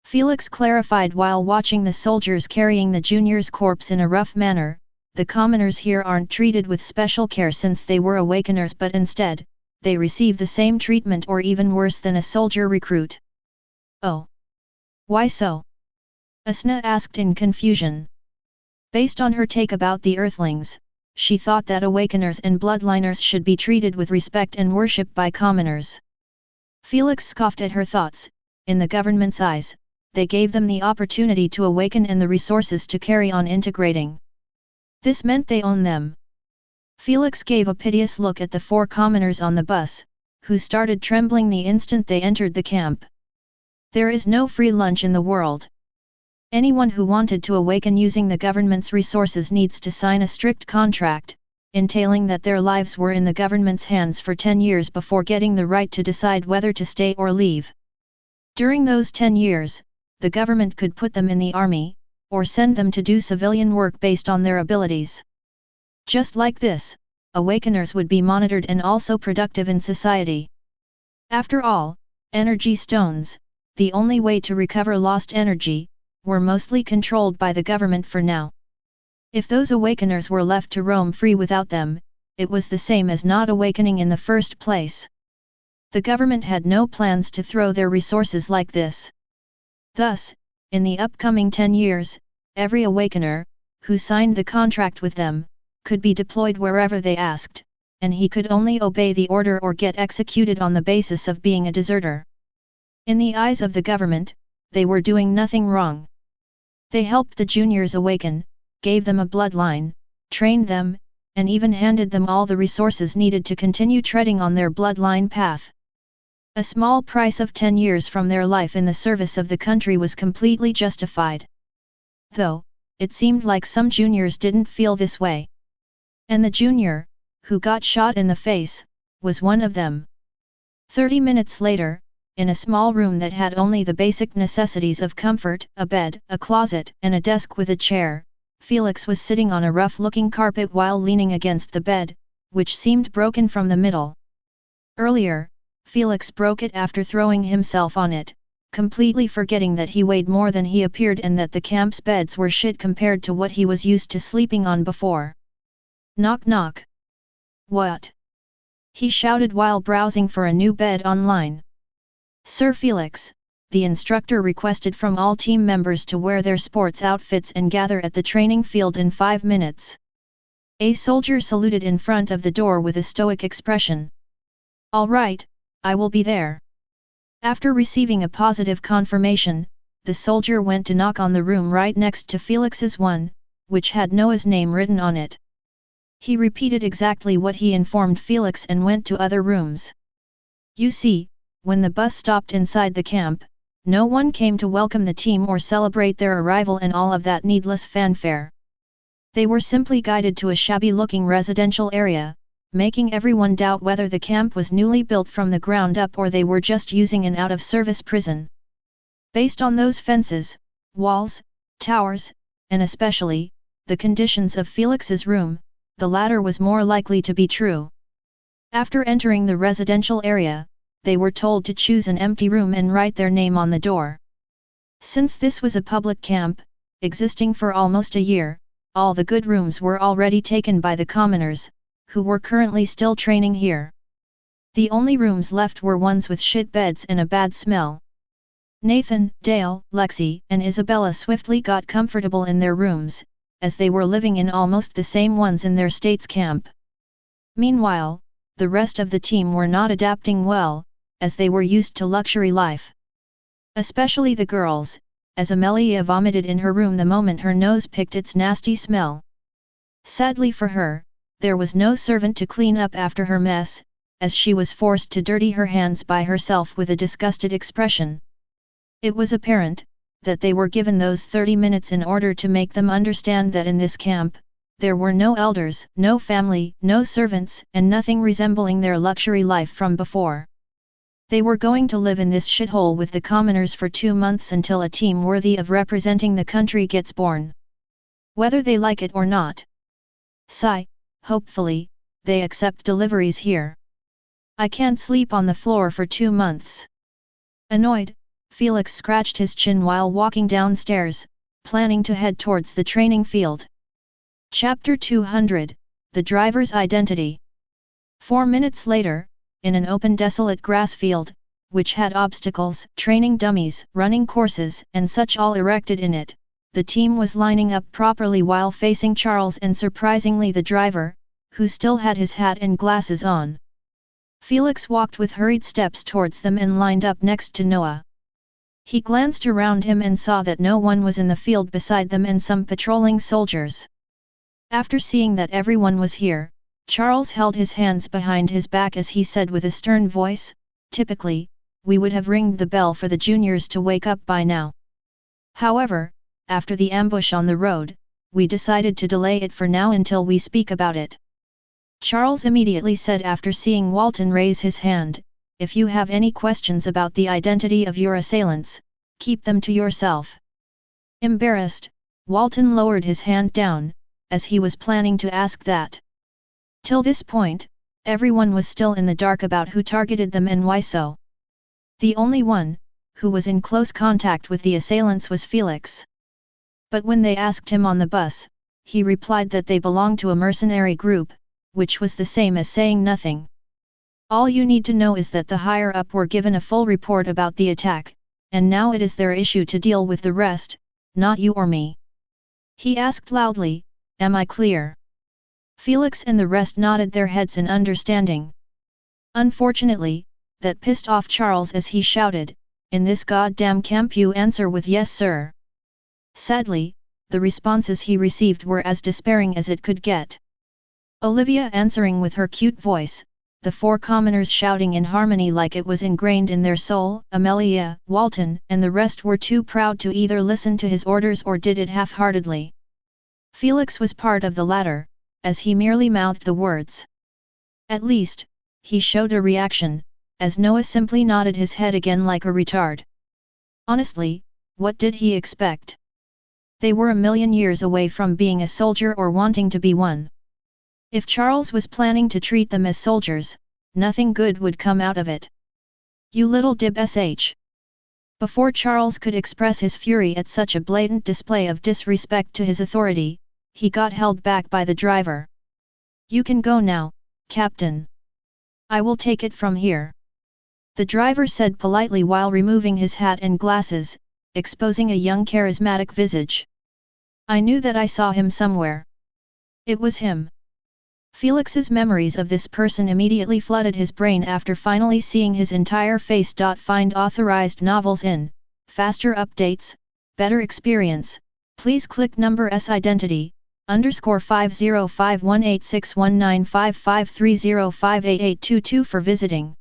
Felix clarified while watching the soldiers carrying the junior's corpse in a rough manner, the commoners here aren't treated with special care since they were awakeners, but instead, they receive the same treatment or even worse than a soldier recruit. Oh. Why so? Asna asked in confusion. Based on her take about the Earthlings, she thought that awakeners and bloodliners should be treated with respect and worship by commoners. Felix scoffed at her thoughts. In the government's eyes, they gave them the opportunity to awaken and the resources to carry on integrating. This meant they own them. Felix gave a piteous look at the 4 commoners on the bus, who started trembling the instant they entered the camp. There is no free lunch in the world. Anyone who wanted to awaken using the government's resources needs to sign a strict contract, entailing that their lives were in the government's hands for 10 years before getting the right to decide whether to stay or leave. During those 10 years, the government could put them in the army, or send them to do civilian work based on their abilities. Just like this, awakeners would be monitored and also productive in society. After all, energy stones, the only way to recover lost energy, were mostly controlled by the government for now. If those awakeners were left to roam free without them, it was the same as not awakening in the first place. The government had no plans to throw their resources like this. Thus, in the upcoming 10 years, every awakener, who signed the contract with them, could be deployed wherever they asked, and he could only obey the order or get executed on the basis of being a deserter. In the eyes of the government, they were doing nothing wrong. They helped the juniors awaken, gave them a bloodline, trained them, and even handed them all the resources needed to continue treading on their bloodline path. A small price of 10 years from their life in the service of the country was completely justified. Though, it seemed like some juniors didn't feel this way. And the junior, who got shot in the face, was one of them. 30 minutes later, in a small room that had only the basic necessities of comfort, a bed, a closet, and a desk with a chair, Felix was sitting on a rough-looking carpet while leaning against the bed, which seemed broken from the middle. Earlier, Felix broke it after throwing himself on it, completely forgetting that he weighed more than he appeared and that the camp's beds were shit compared to what he was used to sleeping on before. Knock knock. What? He shouted while browsing for a new bed online. Sir Felix, the instructor requested from all team members to wear their sports outfits and gather at the training field in 5 minutes. A soldier saluted in front of the door with a stoic expression. All right, I will be there. After receiving a positive confirmation, the soldier went to knock on the room right next to Felix's one, which had Noah's name written on it. He repeated exactly what he informed Felix and went to other rooms. You see, when the bus stopped inside the camp, no one came to welcome the team or celebrate their arrival and all of that needless fanfare. They were simply guided to a shabby-looking residential area, making everyone doubt whether the camp was newly built from the ground up or they were just using an out-of-service prison. Based on those fences, walls, towers, and especially, the conditions of Felix's room, the latter was more likely to be true. After entering the residential area, they were told to choose an empty room and write their name on the door. Since this was a public camp, existing for almost a year, all the good rooms were already taken by the commoners, who were currently still training here. The only rooms left were ones with shit beds and a bad smell. Nathan, Dale, Lexi, and Isabella swiftly got comfortable in their rooms, as they were living in almost the same ones in their state's camp. Meanwhile, the rest of the team were not adapting well, as they were used to luxury life. Especially the girls, as Amelia vomited in her room the moment her nose picked its nasty smell. Sadly for her, there was no servant to clean up after her mess, as she was forced to dirty her hands by herself with a disgusted expression. It was apparent that they were given those 30 minutes in order to make them understand that in this camp, there were no elders, no family, no servants, and nothing resembling their luxury life from before. They were going to live in this shithole with the commoners for 2 months until a team worthy of representing the country gets born. Whether they like it or not. Hopefully, they accept deliveries here. I can't sleep on the floor for 2 months. Annoyed, Felix scratched his chin while walking downstairs, planning to head towards the training field. Chapter 200, The Driver's Identity. 4 minutes later, in an open desolate grass field, which had obstacles, training dummies, running courses, and such all erected in it, the team was lining up properly while facing Charles and surprisingly the driver, who still had his hat and glasses on. Felix walked with hurried steps towards them and lined up next to Noah. He glanced around him and saw that no one was in the field beside them and some patrolling soldiers. After seeing that everyone was here, Charles held his hands behind his back as he said with a stern voice, "Typically, we would have ringed the bell for the juniors to wake up by now. However, after the ambush on the road, we decided to delay it for now until we speak about it." Charles immediately said after seeing Walton raise his hand, "If you have any questions about the identity of your assailants, keep them to yourself." Embarrassed, Walton lowered his hand down, as he was planning to ask that. Till this point, everyone was still in the dark about who targeted them and why so. The only one, who was in close contact with the assailants was Felix. But when they asked him on the bus, he replied that they belonged to a mercenary group, which was the same as saying nothing. All you need to know is that the higher-up were given a full report about the attack, and now it is their issue to deal with the rest, not you or me. He asked loudly, "Am I clear?" Felix and the rest nodded their heads in understanding. Unfortunately, that pissed off Charles as he shouted, "In this goddamn camp you answer with yes sir." Sadly, the responses he received were as despairing as it could get. Olivia answering with her cute voice, the four commoners shouting in harmony like it was ingrained in their soul, Amelia, Walton, and the rest were too proud to either listen to his orders or did it half-heartedly. Felix was part of the latter, as he merely mouthed the words. At least, he showed a reaction, as Noah simply nodded his head again like a retard. Honestly, what did he expect? They were a million years away from being a soldier or wanting to be one. If Charles was planning to treat them as soldiers, nothing good would come out of it. "You little dib sh." Before Charles could express his fury at such a blatant display of disrespect to his authority, he got held back by the driver. "You can go now, Captain. I will take it from here," the driver said politely while removing his hat and glasses, exposing a young charismatic visage. "I knew that I saw him somewhere. It was him." Felix's memories of this person immediately flooded his brain after finally seeing his entire face. Find authorized novels in, faster updates, better experience, please click number S identity, _50518619553058822 for visiting.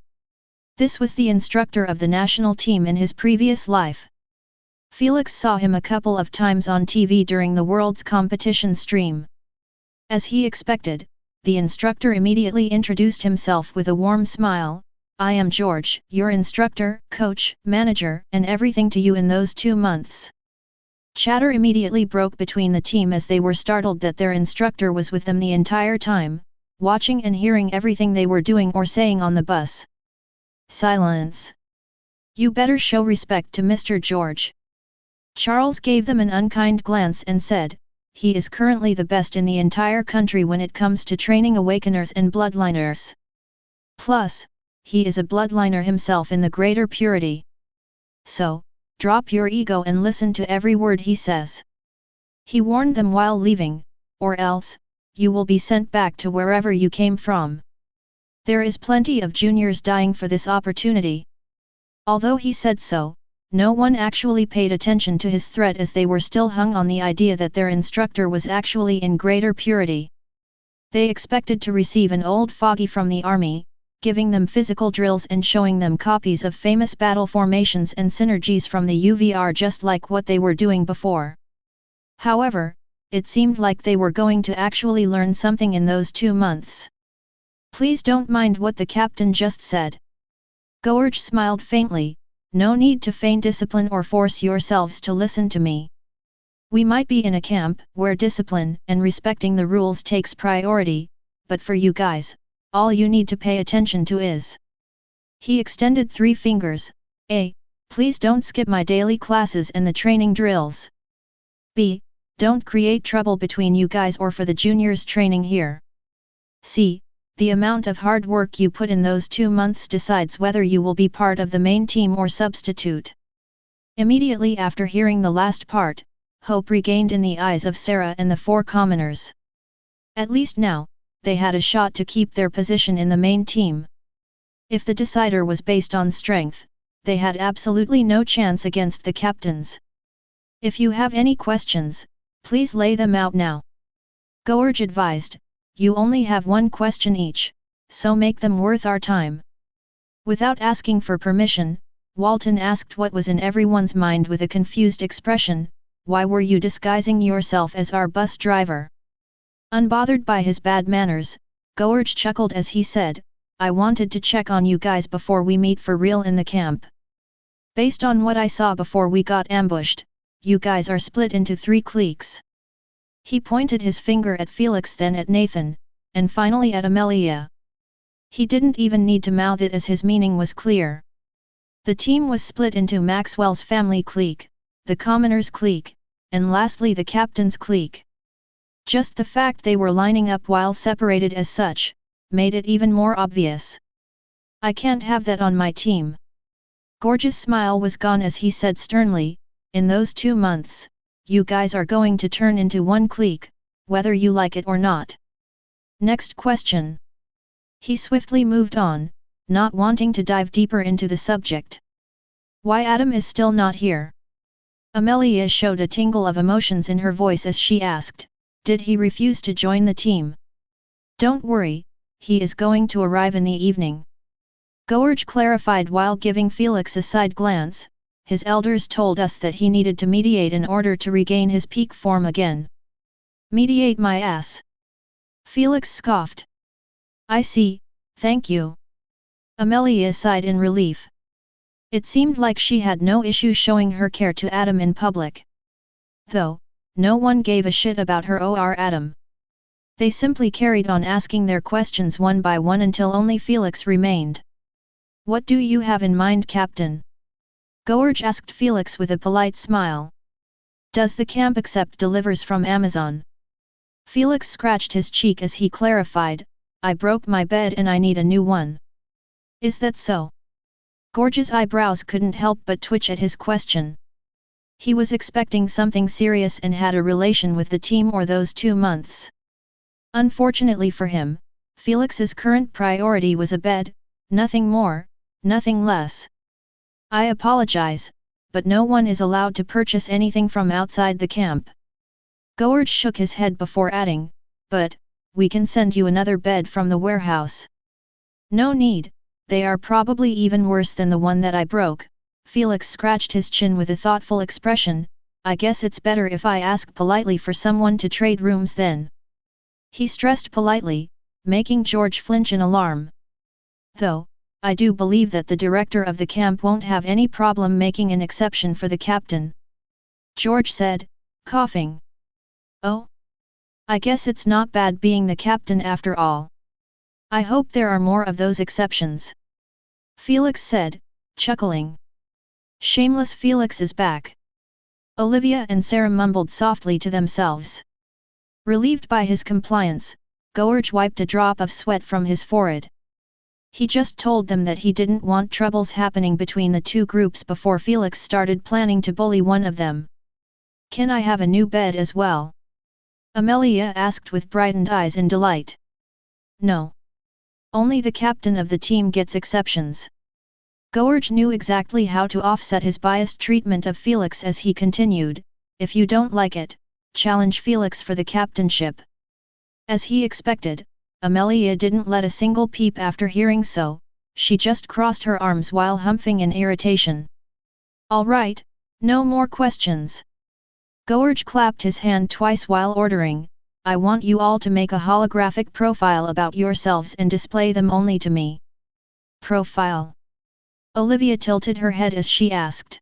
This was the instructor of the national team in his previous life. Felix saw him a couple of times on TV during the World's competition stream. As he expected, the instructor immediately introduced himself with a warm smile, "I am George, your instructor, coach, manager, and everything to you in those 2 months." Chatter immediately broke between the team as they were startled that their instructor was with them the entire time, watching and hearing everything they were doing or saying on the bus. Silence. "You better show respect to Mr. George." Charles gave them an unkind glance and said, "He is currently the best in the entire country when it comes to training awakeners and bloodliners. Plus, he is a bloodliner himself in the greater purity. So, drop your ego and listen to every word he says." He warned them while leaving, "Or else, you will be sent back to wherever you came from. There is plenty of juniors dying for this opportunity." Although he said so, no one actually paid attention to his threat as they were still hung on the idea that their instructor was actually in greater purity. They expected to receive an old fogey from the army, giving them physical drills and showing them copies of famous battle formations and synergies from the UVR just like what they were doing before. However, it seemed like they were going to actually learn something in those 2 months. "Please don't mind what the captain just said." George smiled faintly, "No need to feign discipline or force yourselves to listen to me. We might be in a camp where discipline and respecting the rules takes priority, but for you guys, all you need to pay attention to is..." He extended 3 fingers, "A. Please don't skip my daily classes and the training drills. B. Don't create trouble between you guys or for the juniors training here. C. The amount of hard work you put in those 2 months decides whether you will be part of the main team or substitute." Immediately after hearing the last part, hope regained in the eyes of Sarah and the 4 commoners. At least now, they had a shot to keep their position in the main team. If the decider was based on strength, they had absolutely no chance against the captains. If you have any questions, please lay them out now. Gorge advised, you only have one question each, so make them worth our time. Without asking for permission, Walton asked what was in everyone's mind with a confused expression, why were you disguising yourself as our bus driver? Unbothered by his bad manners, Gorge chuckled as he said, I wanted to check on you guys before we meet for real in the camp. Based on what I saw before we got ambushed, you guys are split into 3 cliques. He pointed his finger at Felix, then at Nathan, and finally at Amelia. He didn't even need to mouth it as his meaning was clear. The team was split into Maxwell's family clique, the commoners clique, and lastly the captain's clique. Just the fact they were lining up while separated as such, made it even more obvious. I can't have that on my team. Gorge's smile was gone as he said sternly, in those 2 months, you guys are going to turn into one clique, whether you like it or not. Next question. He swiftly moved on, not wanting to dive deeper into the subject. Why Adam is still not here? Amelia showed a tingle of emotions in her voice as she asked, did he refuse to join the team? Don't worry, he is going to arrive in the evening. Gorge clarified while giving Felix a side glance, his elders told us that he needed to mediate in order to regain his peak form again. Mediate my ass. Felix scoffed. I see, thank you. Amelia sighed in relief. It seemed like she had no issue showing her care to Adam in public. Though, no one gave a shit about her or Adam. They simply carried on asking their questions one by one until only Felix remained. What do you have in mind, Captain? Gorge asked Felix with a polite smile. Does the camp accept delivers from Amazon? Felix scratched his cheek as he clarified, I broke my bed and I need a new one. Is that so? Gorge's eyebrows couldn't help but twitch at his question. He was expecting something serious and had a relation with the team or those 2 months. Unfortunately for him, Felix's current priority was a bed, nothing more, nothing less. I apologize, but no one is allowed to purchase anything from outside the camp. Gorge shook his head before adding, but, we can send you another bed from the warehouse. No need, they are probably even worse than the one that I broke. Felix scratched his chin with a thoughtful expression, I guess it's better if I ask politely for someone to trade rooms then. He stressed politely, making George flinch in alarm. Though, I do believe that the director of the camp won't have any problem making an exception for the captain. George said, coughing. Oh? I guess it's not bad being the captain after all. I hope there are more of those exceptions. Felix said, chuckling. Shameless Felix is back. Olivia and Sarah mumbled softly to themselves. Relieved by his compliance, Gorge wiped a drop of sweat from his forehead. He just told them that he didn't want troubles happening between the 2 groups before Felix started planning to bully one of them. Can I have a new bed as well? Amelia asked with brightened eyes in delight. No. Only the captain of the team gets exceptions. Gorge knew exactly how to offset his biased treatment of Felix as he continued, if you don't like it, challenge Felix for the captainship. As he expected, Amelia didn't let a single peep after hearing so, she just crossed her arms while humping in irritation. All right, no more questions. Gorge clapped his hand twice while ordering, I want you all to make a holographic profile about yourselves and display them only to me. Profile. Olivia tilted her head as she asked.